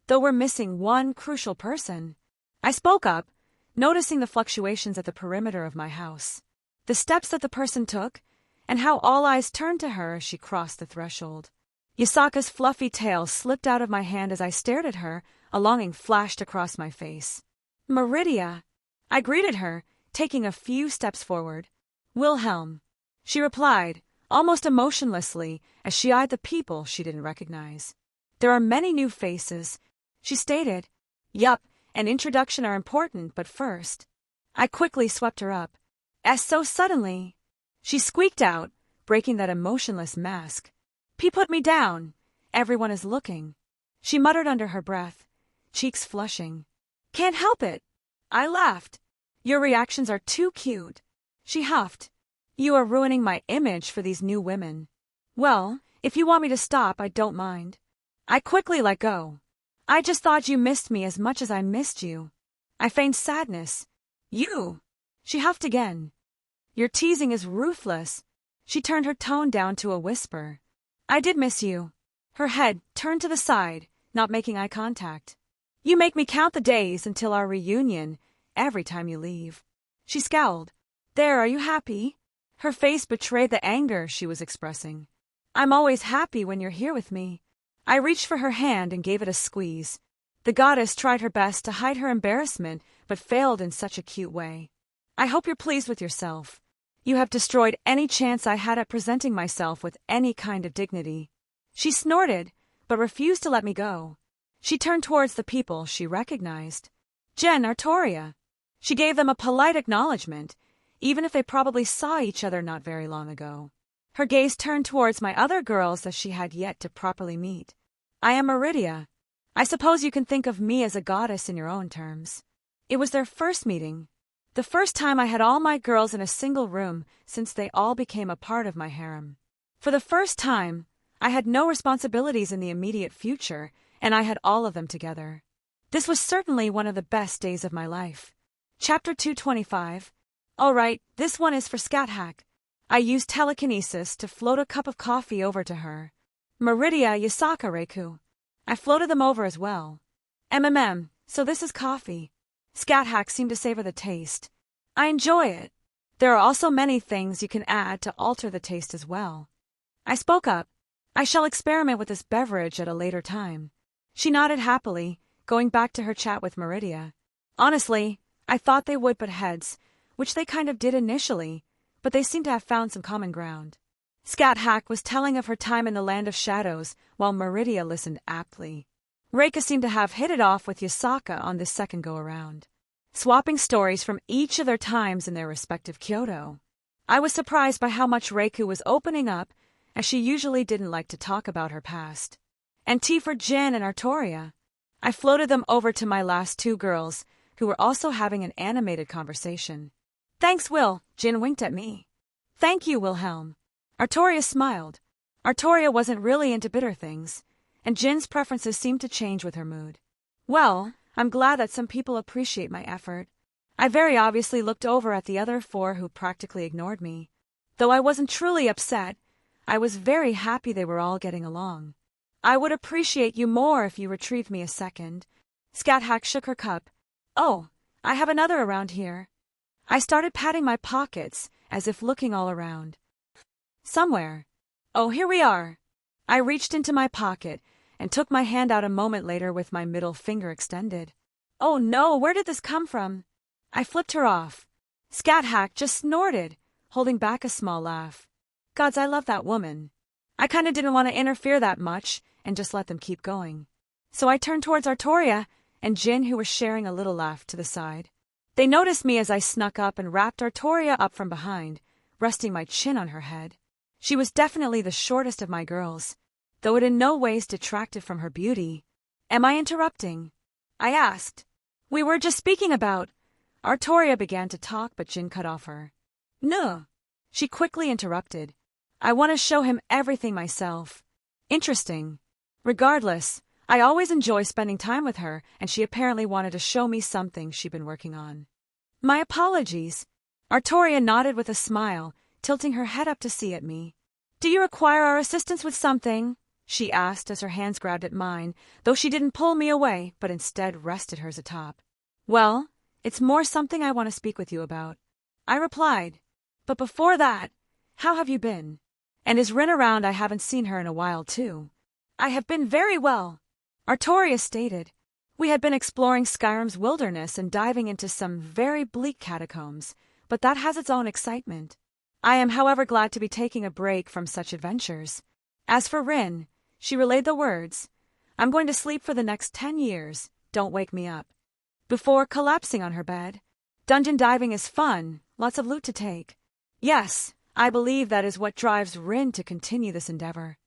Though we're missing one crucial person. I spoke up, noticing the fluctuations at the perimeter of my house, the steps that the person took, and how all eyes turned to her as she crossed the threshold. Yasaka's fluffy tail slipped out of my hand as I stared at her. A longing flashed across my face. Meridia. I greeted her, taking a few steps forward. Wilhelm. She replied, almost emotionlessly, as she eyed the people she didn't recognize. There are many new faces, she stated. Yup, an introduction are important, but first. I quickly swept her up. As so suddenly. She squeaked out, breaking that emotionless mask. P put me down. Everyone is looking. She muttered under her breath, cheeks flushing. Can't help it. I laughed. Your reactions are too cute. She huffed. You are ruining my image for these new women. Well, if you want me to stop, I don't mind. I quickly let go. I just thought you missed me as much as I missed you. I feigned sadness. You! She huffed again. Your teasing is ruthless. She turned her tone down to a whisper. I did miss you. Her head turned to the side, not making eye contact. You make me count the days until our reunion, every time you leave. She scowled. There, are you happy? Her face betrayed the anger she was expressing. I'm always happy when you're here with me. I reached for her hand and gave it a squeeze. The goddess tried her best to hide her embarrassment, but failed in such a cute way. I hope you're pleased with yourself. You have destroyed any chance I had at presenting myself with any kind of dignity. She snorted, but refused to let me go. She turned towards the people she recognized. Jen, Artoria. She gave them a polite acknowledgement, even if they probably saw each other not very long ago. Her gaze turned towards my other girls that she had yet to properly meet. I am Meridia. I suppose you can think of me as a goddess in your own terms. It was their first meeting. The first time I had all my girls in a single room since they all became a part of my harem. For the first time, I had no responsibilities in the immediate future, and I had all of them together. This was certainly one of the best days of my life. Chapter 225. All right, this one is for Scat-Hack. I used telekinesis to float a cup of coffee over to her. Meridia, Yasaka, Reiku. I floated them over as well. So this is coffee. Scat Hack seemed to savor the taste. I enjoy it. There are also many things you can add to alter the taste as well. I spoke up. I shall experiment with this beverage at a later time. She nodded happily, going back to her chat with Meridia. Honestly, I thought they would butt heads, which they kind of did initially, but they seemed to have found some common ground. Scat Hack was telling of her time in the Land of Shadows, while Meridia listened aptly. Reika seemed to have hit it off with Yasaka on this second go-around, swapping stories from each of their times in their respective Kyoto. I was surprised by how much Reiku was opening up, as she usually didn't like to talk about her past. And tea for Jin and Artoria. I floated them over to my last two girls, who were also having an animated conversation. Thanks, Will, Jin winked at me. Thank you, Wilhelm. Artoria smiled. Artoria wasn't really into bitter things, and Jin's preferences seemed to change with her mood. Well, I'm glad that some people appreciate my effort. I very obviously looked over at the other four who practically ignored me. Though I wasn't truly upset, I was very happy they were all getting along. I would appreciate you more if you retrieved me a second. Scat Hack shook her cup. Oh, I have another around here. I started patting my pockets, as if looking all around. Somewhere. Oh, here we are. I reached into my pocket and took my hand out a moment later with my middle finger extended. Oh no, where did this come from? I flipped her off. Scat Hack just snorted, holding back a small laugh. Gods, I love that woman. I kinda didn't want to interfere that much and just let them keep going. So I turned towards Artoria and Jin, who were sharing a little laugh, to the side. They noticed me as I snuck up and wrapped Artoria up from behind, resting my chin on her head. She was definitely the shortest of my girls, though it in no ways detracted from her beauty. Am I interrupting? I asked. We were just speaking about... Artoria began to talk, but Jin cut off her. No. She quickly interrupted. I want to show him everything myself. Interesting. Regardless, I always enjoy spending time with her, and she apparently wanted to show me something she'd been working on. My apologies. Artoria nodded with a smile, tilting her head up to see at me. Do you require our assistance with something? She asked as her hands grabbed at mine, though she didn't pull me away, but instead rested hers atop. Well, it's more something I want to speak with you about. I replied. But before that, how have you been? And is Rin around? I haven't seen her in a while, too. I have been very well, Artoria stated. We had been exploring Skyrim's wilderness and diving into some very bleak catacombs, but that has its own excitement. I am, however, glad to be taking a break from such adventures. As for Rin, she relayed the words, I'm going to sleep for the next 10 years, don't wake me up. Before collapsing on her bed. Dungeon diving is fun, lots of loot to take. Yes, I believe that is what drives Rin to continue this endeavor.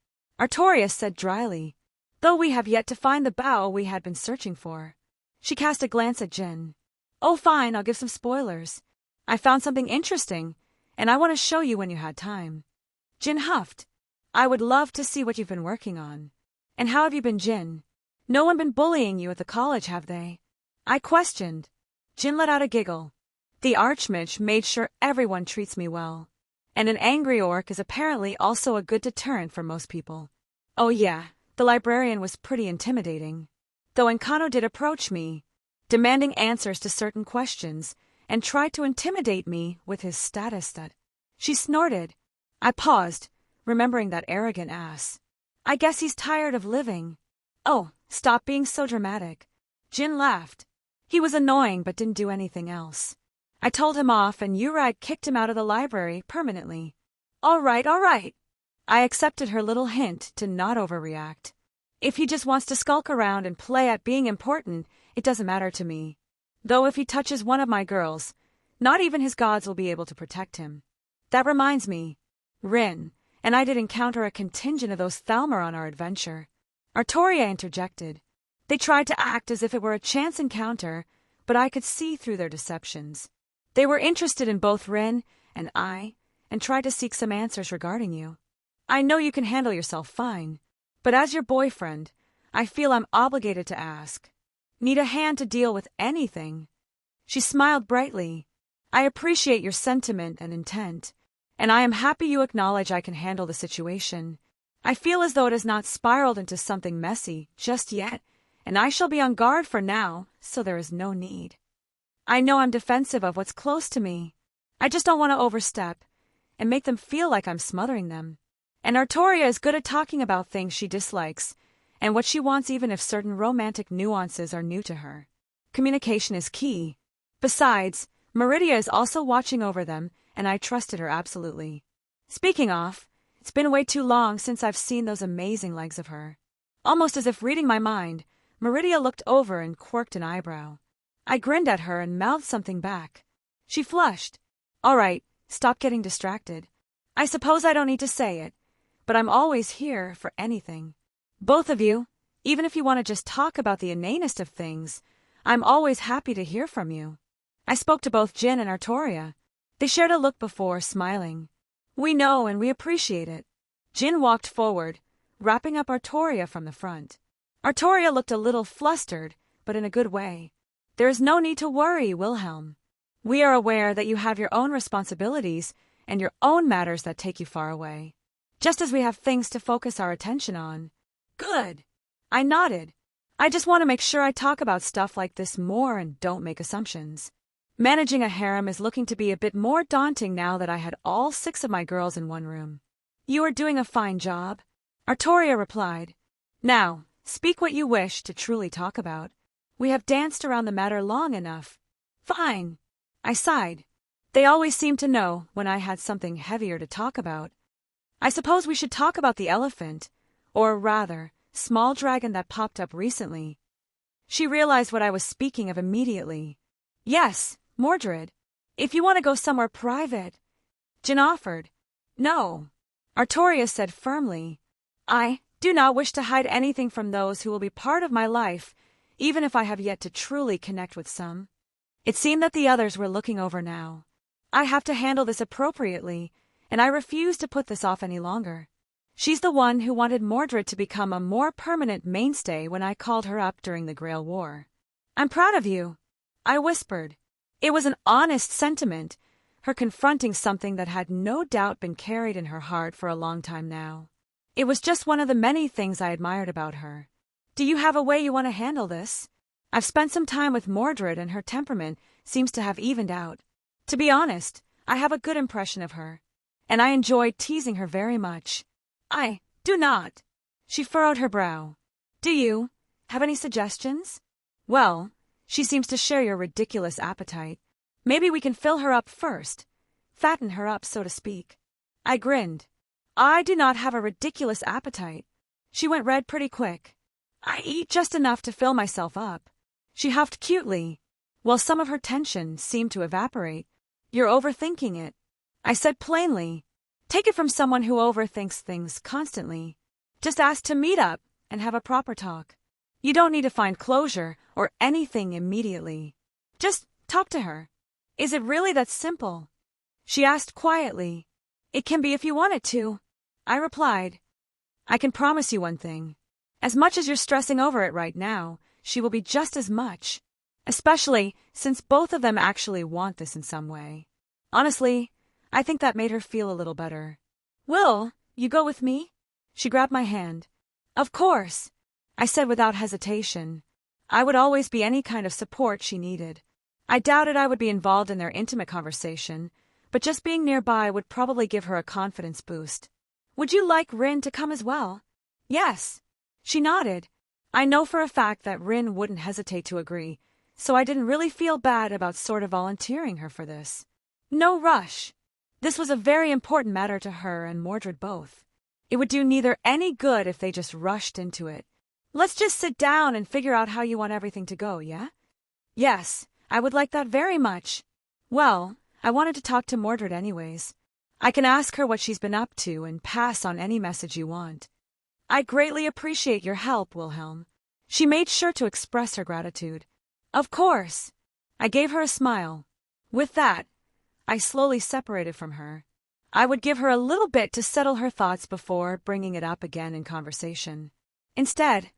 Artoria said dryly, though we have yet to find the bow we had been searching for. She cast a glance at Jin. Oh fine, I'll give some spoilers. I found something interesting, and I want to show you when you had time. Jin huffed. I would love to see what you've been working on. And how have you been, Jin? No one been bullying you at the college, have they? I questioned. Jin let out a giggle. The Archmage made sure everyone treats me well. And an angry orc is apparently also a good deterrent for most people. Oh yeah, the librarian was pretty intimidating. Though Enkano did approach me, demanding answers to certain questions, and tried to intimidate me with his status that... She snorted. I paused, remembering that arrogant ass. I guess he's tired of living. Oh, stop being so dramatic. Jin laughed. He was annoying but didn't do anything else. I told him off and Urag kicked him out of the library permanently. All right. I accepted her little hint to not overreact. If he just wants to skulk around and play at being important, it doesn't matter to me. Though if he touches one of my girls, not even his gods will be able to protect him. That reminds me, Rin and I did encounter a contingent of those Thalmor on our adventure. Artoria interjected. They tried to act as if it were a chance encounter, but I could see through their deceptions. They were interested in both Rin and I, and tried to seek some answers regarding you. I know you can handle yourself fine, but as your boyfriend, I feel I'm obligated to ask. Need a hand to deal with anything? She smiled brightly. I appreciate your sentiment and intent, and I am happy you acknowledge I can handle the situation. I feel as though it has not spiraled into something messy just yet, and I shall be on guard for now, so there is no need. I know I'm defensive of what's close to me. I just don't want to overstep and make them feel like I'm smothering them. And Artoria is good at talking about things she dislikes and what she wants, even if certain romantic nuances are new to her. Communication is key. Besides, Meridia is also watching over them, and I trusted her absolutely. Speaking of, it's been way too long since I've seen those amazing legs of her. Almost as if reading my mind, Meridia looked over and quirked an eyebrow. I grinned at her and mouthed something back. She flushed. All right, stop getting distracted. I suppose I don't need to say it, but I'm always here for anything. Both of you, even if you want to just talk about the inanest of things, I'm always happy to hear from you. I spoke to both Jin and Artoria. They shared a look before smiling. We know and we appreciate it. Jin walked forward, wrapping up Artoria from the front. Artoria looked a little flustered, but in a good way. There is no need to worry, Wilhelm. We are aware that you have your own responsibilities and your own matters that take you far away, just as we have things to focus our attention on. Good. I nodded. I just want to make sure I talk about stuff like this more and don't make assumptions. Managing a harem is looking to be a bit more daunting now that I had all 6 of my girls in one room. You are doing a fine job, Artoria replied. Now, speak what you wish to truly talk about. We have danced around the matter long enough. Fine. I sighed. They always seemed to know when I had something heavier to talk about. I suppose we should talk about the elephant, or rather, small dragon that popped up recently. She realized what I was speaking of immediately. Yes, Mordred. If you want to go somewhere private. Jin offered. No. Artoria said firmly. I do not wish to hide anything from those who will be part of my life, even if I have yet to truly connect with some. It seemed that the others were looking over now. I have to handle this appropriately, and I refuse to put this off any longer. She's the one who wanted Mordred to become a more permanent mainstay when I called her up during the Grail War. I'm proud of you, I whispered. It was an honest sentiment, her confronting something that had no doubt been carried in her heart for a long time now. It was just one of the many things I admired about her. Do you have a way you want to handle this? I've spent some time with Mordred and her temperament seems to have evened out. To be honest, I have a good impression of her, and I enjoyed teasing her very much. I do not. She furrowed her brow. Do you have any suggestions? Well, she seems to share your ridiculous appetite. Maybe we can fill her up first. Fatten her up, so to speak. I grinned. I do not have a ridiculous appetite. She went red pretty quick. I eat just enough to fill myself up. She huffed cutely, while some of her tension seemed to evaporate. You're overthinking it, I said plainly. Take it from someone who overthinks things constantly. Just ask to meet up and have a proper talk. You don't need to find closure or anything immediately. Just talk to her. Is it really that simple? She asked quietly. It can be if you want it to, I replied. I can promise you one thing. As much as you're stressing over it right now, she will be just as much. Especially since both of them actually want this in some way. Honestly, I think that made her feel a little better. Will you go with me? She grabbed my hand. Of course, I said without hesitation. I would always be any kind of support she needed. I doubted I would be involved in their intimate conversation, but just being nearby would probably give her a confidence boost. Would you like Rin to come as well? Yes. She nodded. I know for a fact that Rin wouldn't hesitate to agree, so I didn't really feel bad about sort of volunteering her for this. No rush. This was a very important matter to her and Mordred both. It would do neither any good if they just rushed into it. Let's just sit down and figure out how you want everything to go, yeah? Yes, I would like that very much. Well, I wanted to talk to Mordred anyways. I can ask her what she's been up to and pass on any message you want. I greatly appreciate your help, Wilhelm. She made sure to express her gratitude. Of course. I gave her a smile. With that, I slowly separated from her. I would give her a little bit to settle her thoughts before bringing it up again in conversation. Instead,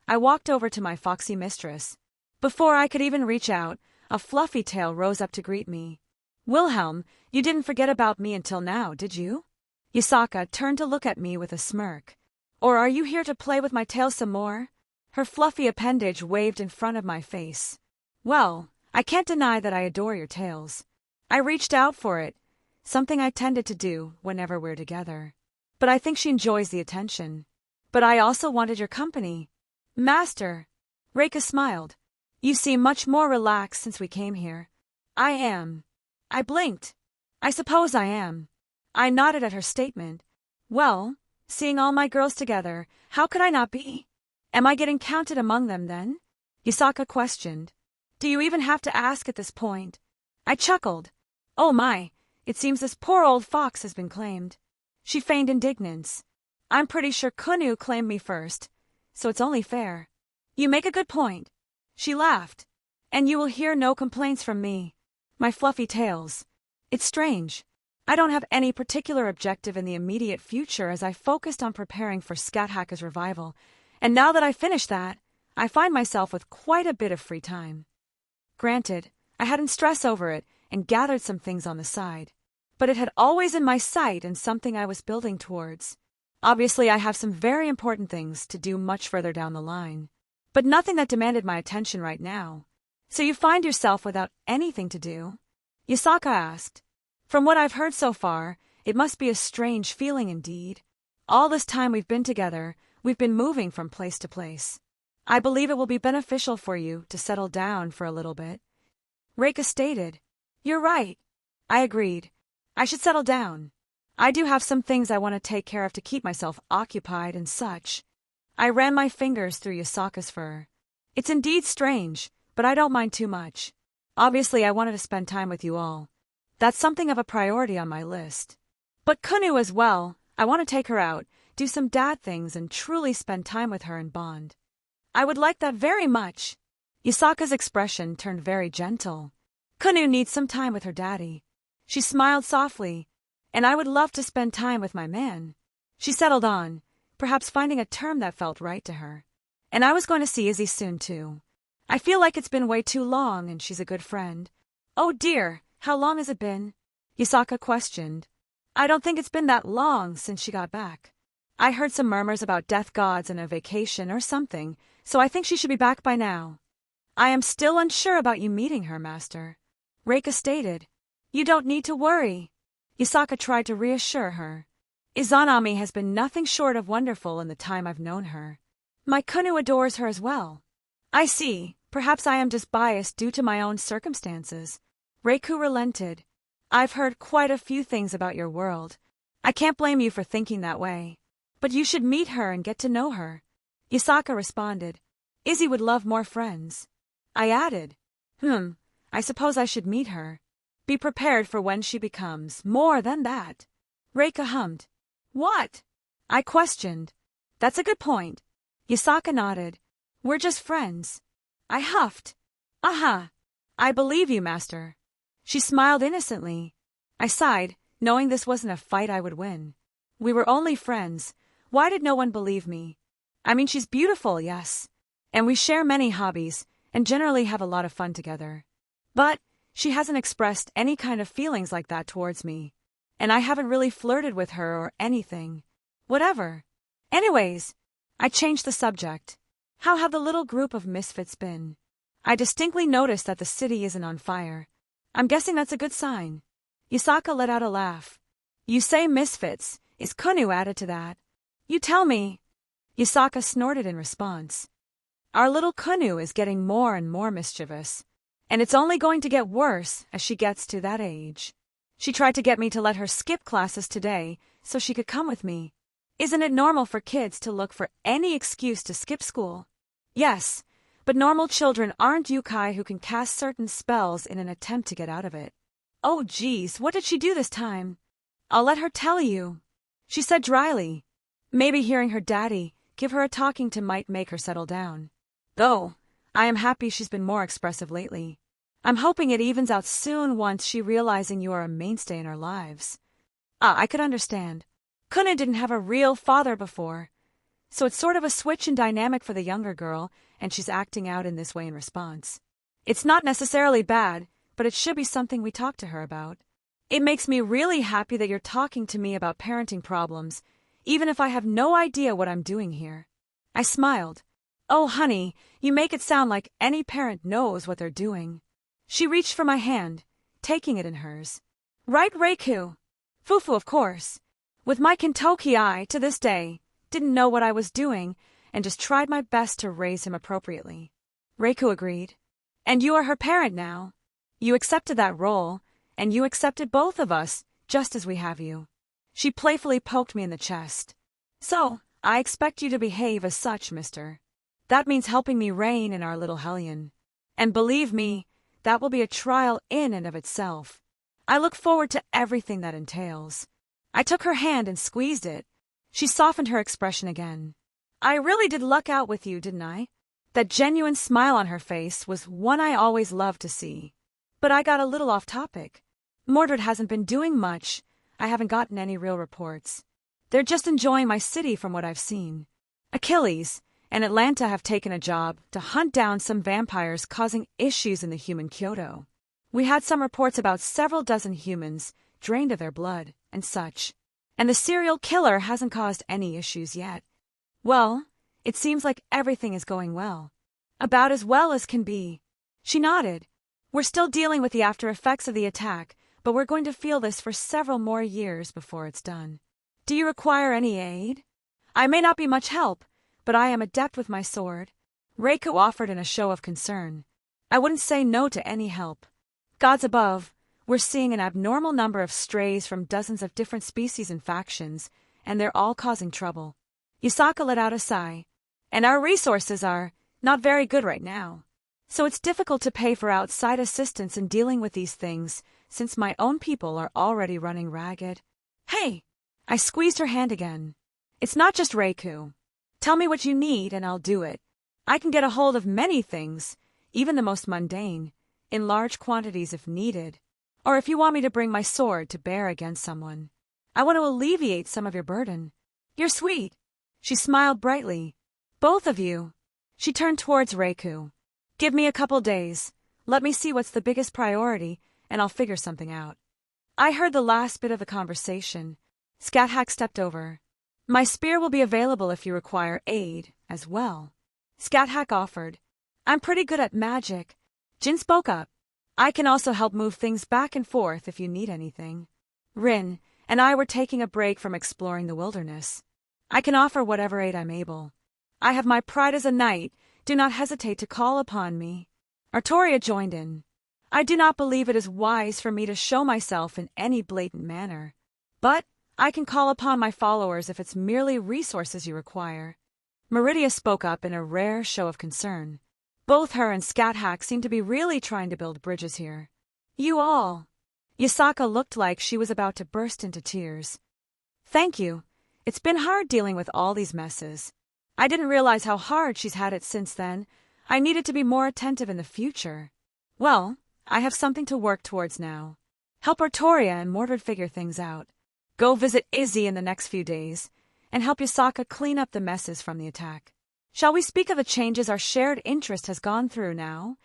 I walked over to my foxy mistress. Before I could even reach out, a fluffy tail rose up to greet me. Wilhelm, you didn't forget about me until now, did you? Yasaka turned to look at me with a smirk. Or are you here to play with my tail some more? Her fluffy appendage waved in front of my face. Well, I can't deny that I adore your tails. I reached out for it, something I tended to do whenever we're together. But I think she enjoys the attention. But I also wanted your company. Master. Reika smiled. You seem much more relaxed since we came here. I am. I blinked. I suppose I am. I nodded at her statement. Well, seeing all my girls together, how could I not be? Am I getting counted among them then? Yasaka questioned. Do you even have to ask at this point? I chuckled. Oh my, it seems this poor old fox has been claimed. She feigned indignance. I'm pretty sure Kunu claimed me first, so it's only fair. You make a good point. She laughed. And you will hear no complaints from me. My fluffy tails. It's strange. I don't have any particular objective in the immediate future as I focused on preparing for Scat Hacker's revival, and now that I finished that, I find myself with quite a bit of free time. Granted, I hadn't stressed over it and gathered some things on the side, but it had always in my sight and something I was building towards. Obviously, I have some very important things to do much further down the line, but nothing that demanded my attention right now. So you find yourself without anything to do? Yasaka asked. From what I've heard so far, it must be a strange feeling indeed. All this time we've been together, we've been moving from place to place. I believe it will be beneficial for you to settle down for a little bit. Reika stated. You're right. I agreed. I should settle down. I do have some things I want to take care of to keep myself occupied and such. I ran my fingers through Yasaka's fur. It's indeed strange, but I don't mind too much. Obviously, I wanted to spend time with you all. That's something of a priority on my list. But Kunu as well. I want to take her out, do some dad things, and truly spend time with her and bond. I would like that very much. Yasaka's expression turned very gentle. Kunu needs some time with her daddy. She smiled softly. And I would love to spend time with my man. She settled on, perhaps finding a term that felt right to her. And I was going to see Izzy soon, too. I feel like it's been way too long, and she's a good friend. Oh dear, how long has it been? Yasaka questioned. I don't think it's been that long since she got back. I heard some murmurs about death gods and a vacation or something, so I think she should be back by now. I am still unsure about you meeting her, Master. Reika stated. You don't need to worry. Yasaka tried to reassure her. Izanami has been nothing short of wonderful in the time I've known her. My Kunu adores her as well. I see. Perhaps I am just biased due to my own circumstances. Reiku relented. I've heard quite a few things about your world. I can't blame you for thinking that way. But you should meet her and get to know her. Yasaka responded. Izzy would love more friends. I added. I suppose I should meet her. Be prepared for when she becomes more than that. Reika hummed. What? I questioned. That's a good point. Yasaka nodded. We're just friends. I huffed. Aha! I believe you, Master. She smiled innocently. I sighed, knowing this wasn't a fight I would win. We were only friends. Why did no one believe me? I mean, she's beautiful, yes. And we share many hobbies, and generally have a lot of fun together. But she hasn't expressed any kind of feelings like that towards me. And I haven't really flirted with her or anything. Whatever. Anyways, I changed the subject. How have the little group of misfits been? I distinctly noticed that the city isn't on fire. I'm guessing that's a good sign. Yasaka let out a laugh. You say misfits. Is Kunu added to that? You tell me. Yasaka snorted in response. Our little Kunu is getting more and more mischievous. And it's only going to get worse as she gets to that age. She tried to get me to let her skip classes today so she could come with me. Isn't it normal for kids to look for any excuse to skip school? Yes, but normal children aren't yokai who can cast certain spells in an attempt to get out of it. Oh geez, what did she do this time? I'll let her tell you. She said dryly. Maybe hearing her daddy give her a talking to might make her settle down. Though, I am happy she's been more expressive lately. I'm hoping it evens out soon once she realizing you are a mainstay in our lives. I could understand. Kuna didn't have a real father before, so it's sort of a switch in dynamic for the younger girl, and she's acting out in this way in response. It's not necessarily bad, but it should be something we talk to her about. It makes me really happy that you're talking to me about parenting problems. even if I have no idea what I'm doing here. I smiled. Oh, honey, you make it sound like any parent knows what they're doing. She reached for my hand, taking it in hers. Right, Reiku? Fufu, of course. With my Kentucky eye, to this day, didn't know what I was doing and just tried my best to raise him appropriately. Reiku agreed. And you are her parent now. You accepted that role, and you accepted both of us, just as we have you. She playfully poked me in the chest. So, I expect you to behave as such, mister. That means helping me reign in our little hellion. And believe me, that will be a trial in and of itself. I look forward to everything that entails. I took her hand and squeezed it. She softened her expression again. I really did luck out with you, didn't I? That genuine smile on her face was one I always loved to see. But I got a little off topic. Mordred hasn't been doing much. I haven't gotten any real reports. They're just enjoying my city from what I've seen. Achilles and Atlanta have taken a job to hunt down some vampires causing issues in the human Kyoto. We had some reports about several dozen humans drained of their blood and such. And the serial killer hasn't caused any issues yet. Well, it seems like everything is going well. About as well as can be. She nodded. We're still dealing with the after effects of the attack, but we're going to feel this for several more years before it's done. Do you require any aid? I may not be much help, but I am adept with my sword. Reiku offered in a show of concern. I wouldn't say no to any help. Gods above, we're seeing an abnormal number of strays from dozens of different species and factions, and they're all causing trouble. Yusaka let out a sigh. And our resources are not very good right now. So it's difficult to pay for outside assistance in dealing with these things, since my own people are already running ragged. Hey! I squeezed her hand again. It's not just Reiku. Tell me what you need and I'll do it. I can get a hold of many things, even the most mundane, in large quantities if needed. Or if you want me to bring my sword to bear against someone. I want to alleviate some of your burden. You're sweet. She smiled brightly. Both of you. She turned towards Reiku. Give me a couple days. Let me see what's the biggest priority, and I'll figure something out. I heard the last bit of the conversation. Scat-Hack stepped over. My spear will be available if you require aid, as well. Scat-Hack offered. I'm pretty good at magic. Jin spoke up. I can also help move things back and forth if you need anything. Rin and I were taking a break from exploring the wilderness. I can offer whatever aid I'm able. I have my pride as a knight. Do not hesitate to call upon me. Artoria joined in. I do not believe it is wise for me to show myself in any blatant manner. But I can call upon my followers if it's merely resources you require. Meridia spoke up in a rare show of concern. Both her and Scat-Hack seemed to be really trying to build bridges here. You all. Yusaka looked like she was about to burst into tears. Thank you. It's been hard dealing with all these messes. I didn't realize how hard she's had it since then. I needed to be more attentive in the future. Well, I have something to work towards now. Help Artoria and Mordred figure things out. Go visit Izzy in the next few days, and help Yusaka clean up the messes from the attack. Shall we speak of the changes our shared interest has gone through now?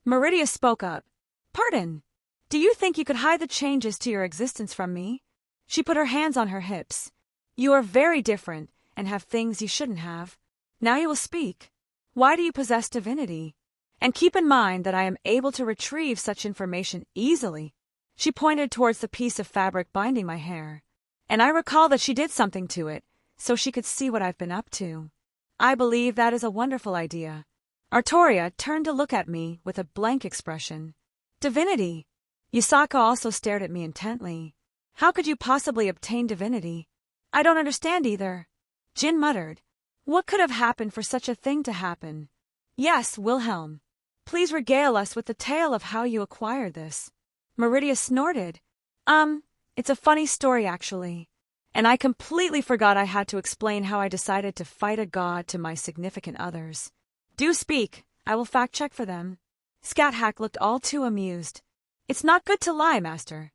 Meridia spoke up. Pardon. Do you think you could hide the changes to your existence from me? She put her hands on her hips. You are very different, and have things you shouldn't have. Now you will speak. Why do you possess divinity? And keep in mind that I am able to retrieve such information easily. She pointed towards the piece of fabric binding my hair. And I recall that she did something to it, so she could see what I've been up to. I believe that is a wonderful idea. Artoria turned to look at me with a blank expression. Divinity. Yusaka also stared at me intently. How could you possibly obtain divinity? I don't understand either. Jin muttered. What could have happened for such a thing to happen? Yes, Wilhelm. Please regale us with the tale of how you acquired this. Meridia snorted. It's a funny story actually. And I completely forgot I had to explain how I decided to fight a god to my significant others. Do speak. I will fact-check for them. Scat-Hack looked all too amused. It's not good to lie, master.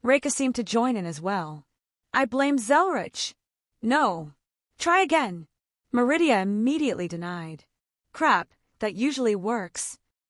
Reika seemed to join in as well. I blame Zelretch. No. Try again. Meridia immediately denied. Crap, that usually works.